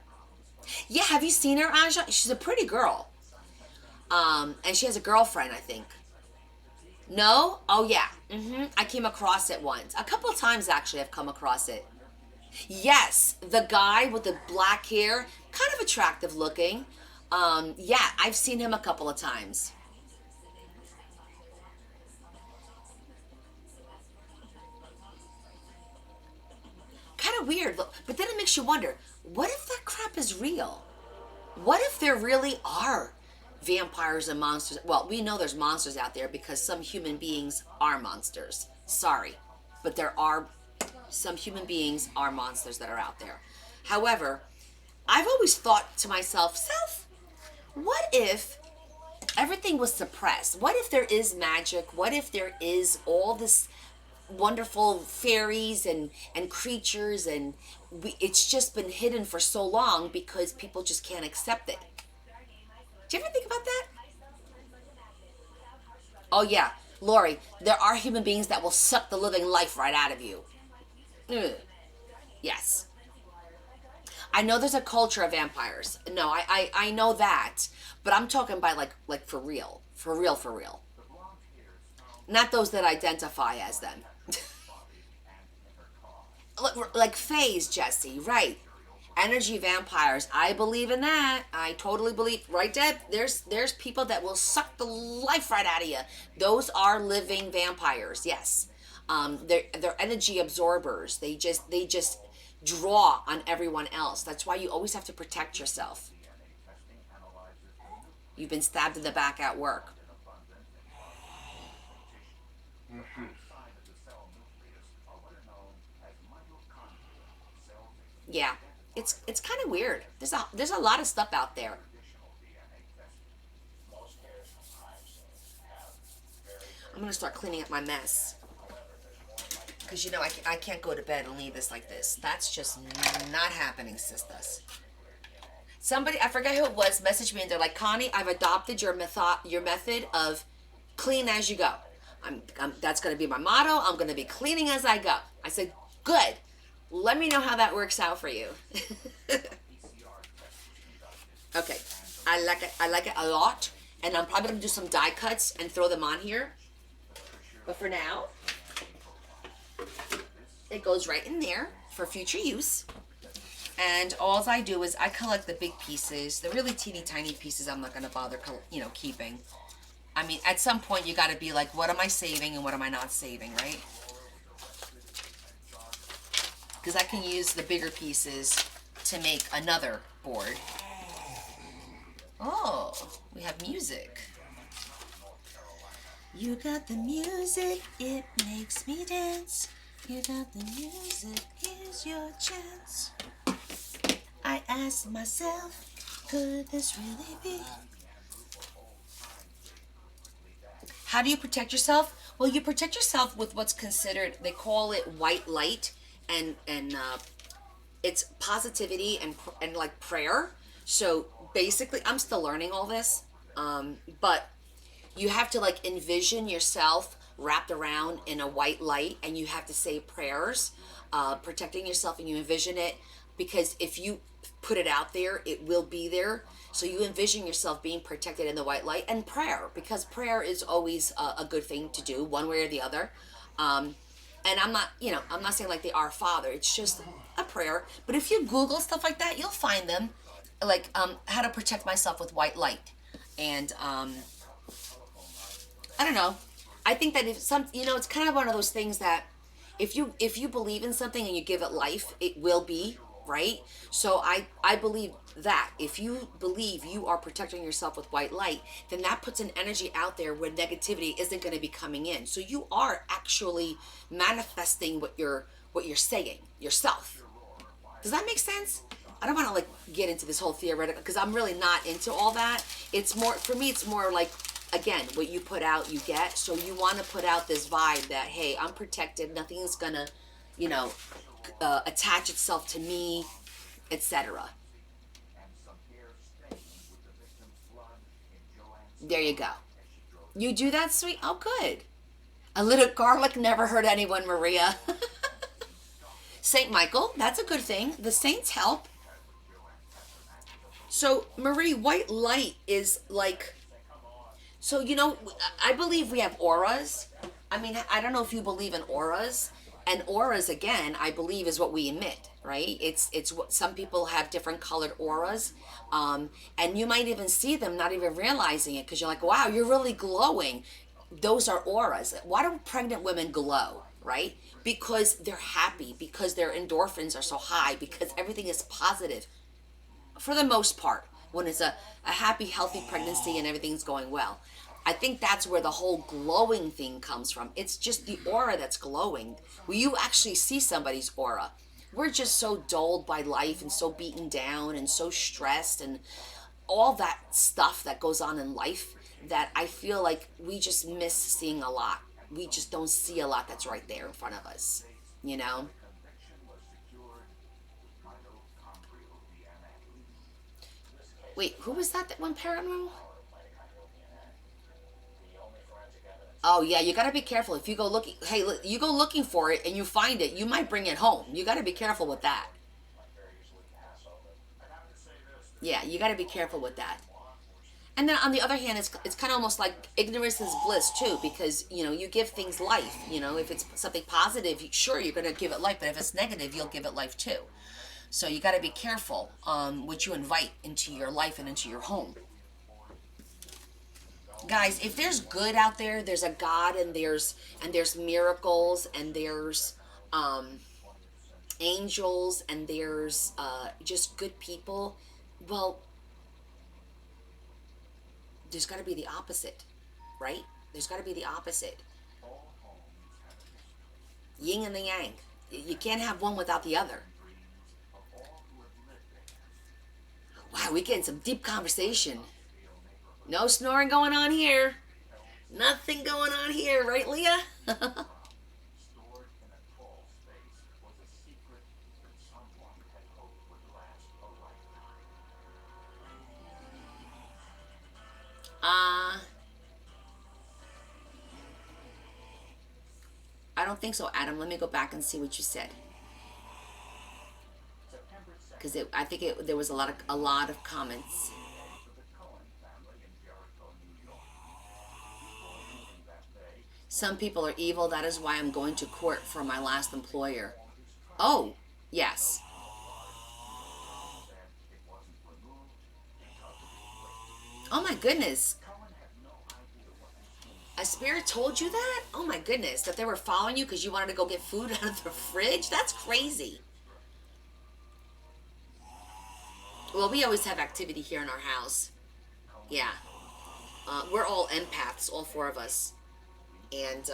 Yeah, have you seen her, Aja? She's a pretty girl. And she has a girlfriend, I think. No? Oh, yeah. I came across it once. A couple of times, actually, I've come across it. Yes, the guy with the black hair, kind of attractive looking. Yeah, I've seen him a couple of times. Kind of weird, look. But then it makes you wonder, what if that crap is real? What if there really are vampires and monsters? Well, we know there's monsters out there because some human beings are monsters. Sorry, but there are some human beings are monsters that are out there. However, I've always thought to myself, Self, what if everything was suppressed? What if there is magic? What if there is all this wonderful fairies and creatures, and it's just been hidden for so long because people just can't accept it? Do you ever think about that? Oh yeah, Lori, there are human beings that will suck the living life right out of you. Ugh. Yes. I know there's a culture of vampires. No, I know that, but I'm talking about like for real. For real. Not those that identify as them. Like fays, Jesse, right? Energy vampires. I believe in that. I totally believe. Right, Deb? There's people that will suck the life right out of you. Those are living vampires. Yes. They're energy absorbers. They just draw on everyone else. That's why you always have to protect yourself. You've been stabbed in the back at work. Yeah, it's kind of weird. There's a lot of stuff out there. I'm gonna start cleaning up my mess because you know I can't go to bed and leave this like this. That's just not happening, sisters. Somebody, I forget who it was, messaged me and they're like, Connie, I've adopted your method of clean as you go. That's gonna be my motto. I'm gonna be cleaning as I go. I said, good. Let me know how that works out for you. Okay, I like it a lot, and I'm probably gonna do some die cuts and throw them on here. But for now, it goes right in there for future use. And all I do is I collect the big pieces, the really teeny tiny pieces. I'm not gonna bother, keeping. I mean, at some point you got to be like, what am I saving and what am I not saving, right? Because I can use the bigger pieces to make another board. Oh, we have music. You got the music, it makes me dance. You got the music, here's your chance. I ask myself, could this really be? How do you protect yourself? Well, you protect yourself with what's considered, they call it white light, and it's positivity and like prayer. So basically, I'm still learning all this, but you have to like envision yourself wrapped around in a white light, and you have to say prayers, protecting yourself, and you envision it, because if you put it out there, it will be there. So you envision yourself being protected in the white light, and prayer, because prayer is always a good thing to do, one way or the other. And I'm not, I'm not saying like the Our Father. It's just a prayer. But if you Google stuff like that, you'll find them, like how to protect myself with white light. And I don't know. I think that if it's kind of one of those things that if you believe in something and you give it life, it will be, right? So I believe that if you believe you are protecting yourself with white light, then that puts an energy out there where negativity isn't going to be coming in. So you are actually manifesting what you're saying yourself. Does that make sense? I don't want to like get into this whole theoretical, because I'm really not into all that. It's more, for me, it's more like, again, what you put out, you get. So you want to put out this vibe that, hey, I'm protected. Nothing's gonna, attach itself to me, etc. There you go. You do that, sweet? Oh, good. A little garlic never hurt anyone, Maria. Saint Michael, that's a good thing. The saints help. So, Marie, white light is like, so, I believe we have auras. I mean, I don't know if you believe in auras. And auras, again, I believe is what we emit, right? It's what some people have different colored auras. And you might even see them not even realizing it, because you're like, wow, you're really glowing. Those are auras. Why do pregnant women glow, right? Because they're happy, because their endorphins are so high, because everything is positive for the most part when it's a happy, healthy pregnancy and everything's going well. I think that's where the whole glowing thing comes from. It's just the aura that's glowing. When you actually see somebody's aura. We're just so dulled by life and so beaten down and so stressed and all that stuff that goes on in life that I feel like we just miss seeing a lot. We just don't see a lot that's right there in front of us, Wait, who was that went paranormal? Oh yeah, you gotta be careful. If you go looking, hey, you go looking for it and you find it, you might bring it home. You gotta be careful with that. Yeah, you gotta be careful with that. And then on the other hand, it's kind of almost like ignorance is bliss too, because you give things life. If it's something positive, sure you're gonna give it life, but if it's negative, you'll give it life too. So you gotta be careful what you invite into your life and into your home. Guys, if there's good out there, there's a God, and there's miracles, and there's angels, and there's just good people. Well, there's got to be the opposite, right? There's got to be the opposite. Yin and the yang. You can't have one without the other. Wow, we getting some deep conversation. No snoring going on here. Nothing going on here, right, Leah? I don't think so, Adam. Let me go back and see what you said. Because I think there was a lot of comments. Some people are evil. That is why I'm going to court for my last employer. Oh, yes. Oh my goodness. A spirit told you that? Oh my goodness. That they were following you because you wanted to go get food out of the fridge? That's crazy. Well, we always have activity here in our house. Yeah. We're all empaths, all four of us. and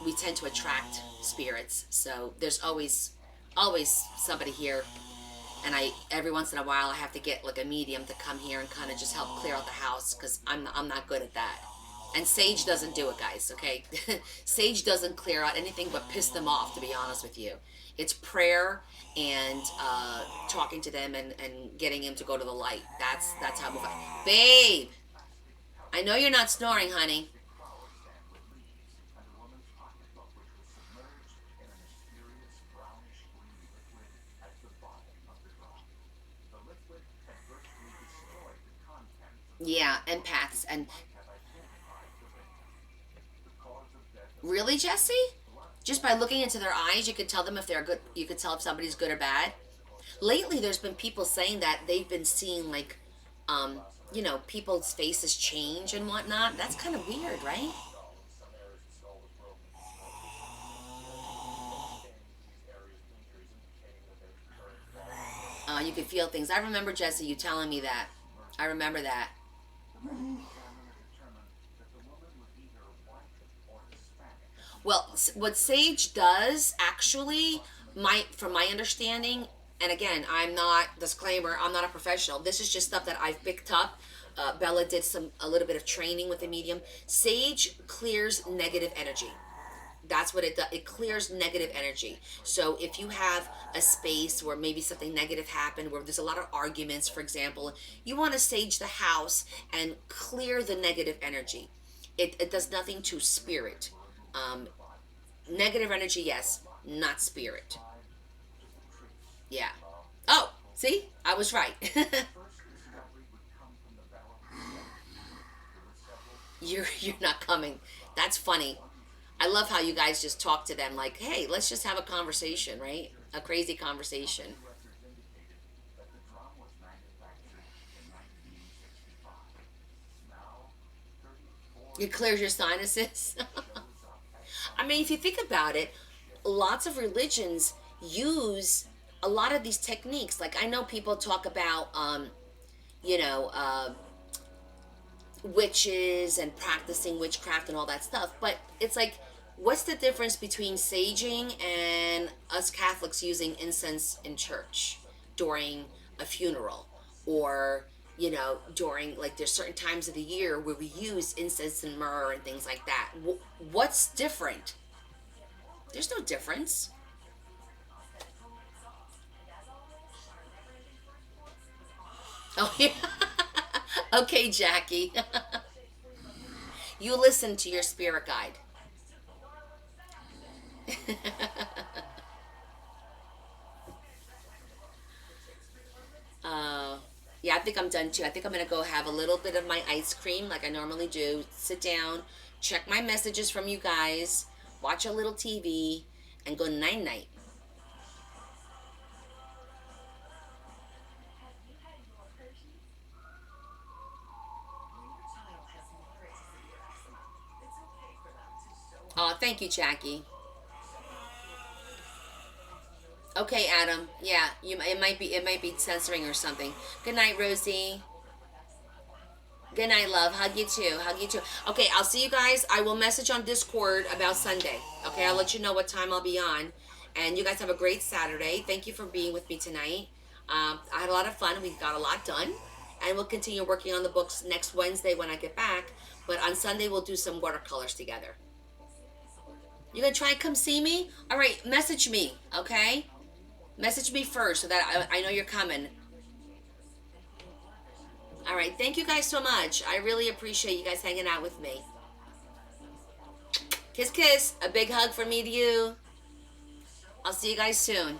we tend to attract spirits. So there's always somebody here, and every once in a while I have to get like a medium to come here and kind of just help clear out the house, because I'm not good at that. And Sage doesn't do it, guys, okay? Sage doesn't clear out anything but piss them off, to be honest with you. It's prayer and talking to them and getting him to go to the light. That's how I move on. Babe! I know you're not snoring, honey. And a woman's pocketbook, which was submerged in a mysterious brownish green liquid at the bottom of the drop. The liquid had virtually destroyed the contents of Yeah, empaths. And have identified the victim. The cause of death really, Jesse? Just by looking into their eyes, you could tell them if they're good. You could tell if somebody's good or bad. Lately, there's been people saying that they've been seeing like, you know, people's faces change and whatnot. That's kind of weird, right? some areas the skull was broken. These areas of injuries indicating that they occurred fall. You could feel things. I remember, Jesse, you telling me that. I remember that. The examiner determined that the woman was either white or Hispanic. Well, what Sage does, actually, from my understanding, and again, I'm not, disclaimer, I'm not a professional. This is just stuff that I've picked up. Bella did a little bit of training with the medium. Sage clears negative energy. That's what it does. It clears negative energy. So if you have a space where maybe something negative happened, where there's a lot of arguments, for example, you want to sage the house and clear the negative energy. It does nothing to spirit. Negative energy, yes, not spirit. Yeah. Oh, see? I was right. First discovery would come from the barrel of the There were several You're not coming. That's funny. I love how you guys just talk to them like, hey, let's just have a conversation, right? A crazy conversation. records indicated that the drum was manufactured in 1965. Now, 34 It clears your sinuses. I mean, if you think about it, lots of religions use a lot of these techniques. Like, I know people talk about, witches and practicing witchcraft and all that stuff. But it's like, what's the difference between saging and us Catholics using incense in church during a funeral? Or, during, like, there's certain times of the year where we use incense and myrrh and things like that. What's different? There's no difference. Oh, yeah. Okay, Jackie. You listen to your spirit guide. Yeah, I think I'm done too. I think I'm going to go have a little bit of my ice cream like I normally do. Sit down, check my messages from you guys, watch a little TV, and go night-night. Oh, thank you, Jackie. Okay, Adam. Yeah, it might be censoring or something. Good night, Rosie. Good night, love. Hug you too. Hug you too. Okay, I'll see you guys. I will message on Discord about Sunday. Okay, I'll let you know what time I'll be on. And you guys have a great Saturday. Thank you for being with me tonight. I had a lot of fun. We got a lot done. And we'll continue working on the books next Wednesday when I get back. But on Sunday, we'll do some watercolors together. You gonna try and come see me? All right, message me, okay? Message me first so that I know you're coming. All right, thank you guys so much. I really appreciate you guys hanging out with me. Kiss, kiss. A big hug from me to you. I'll see you guys soon.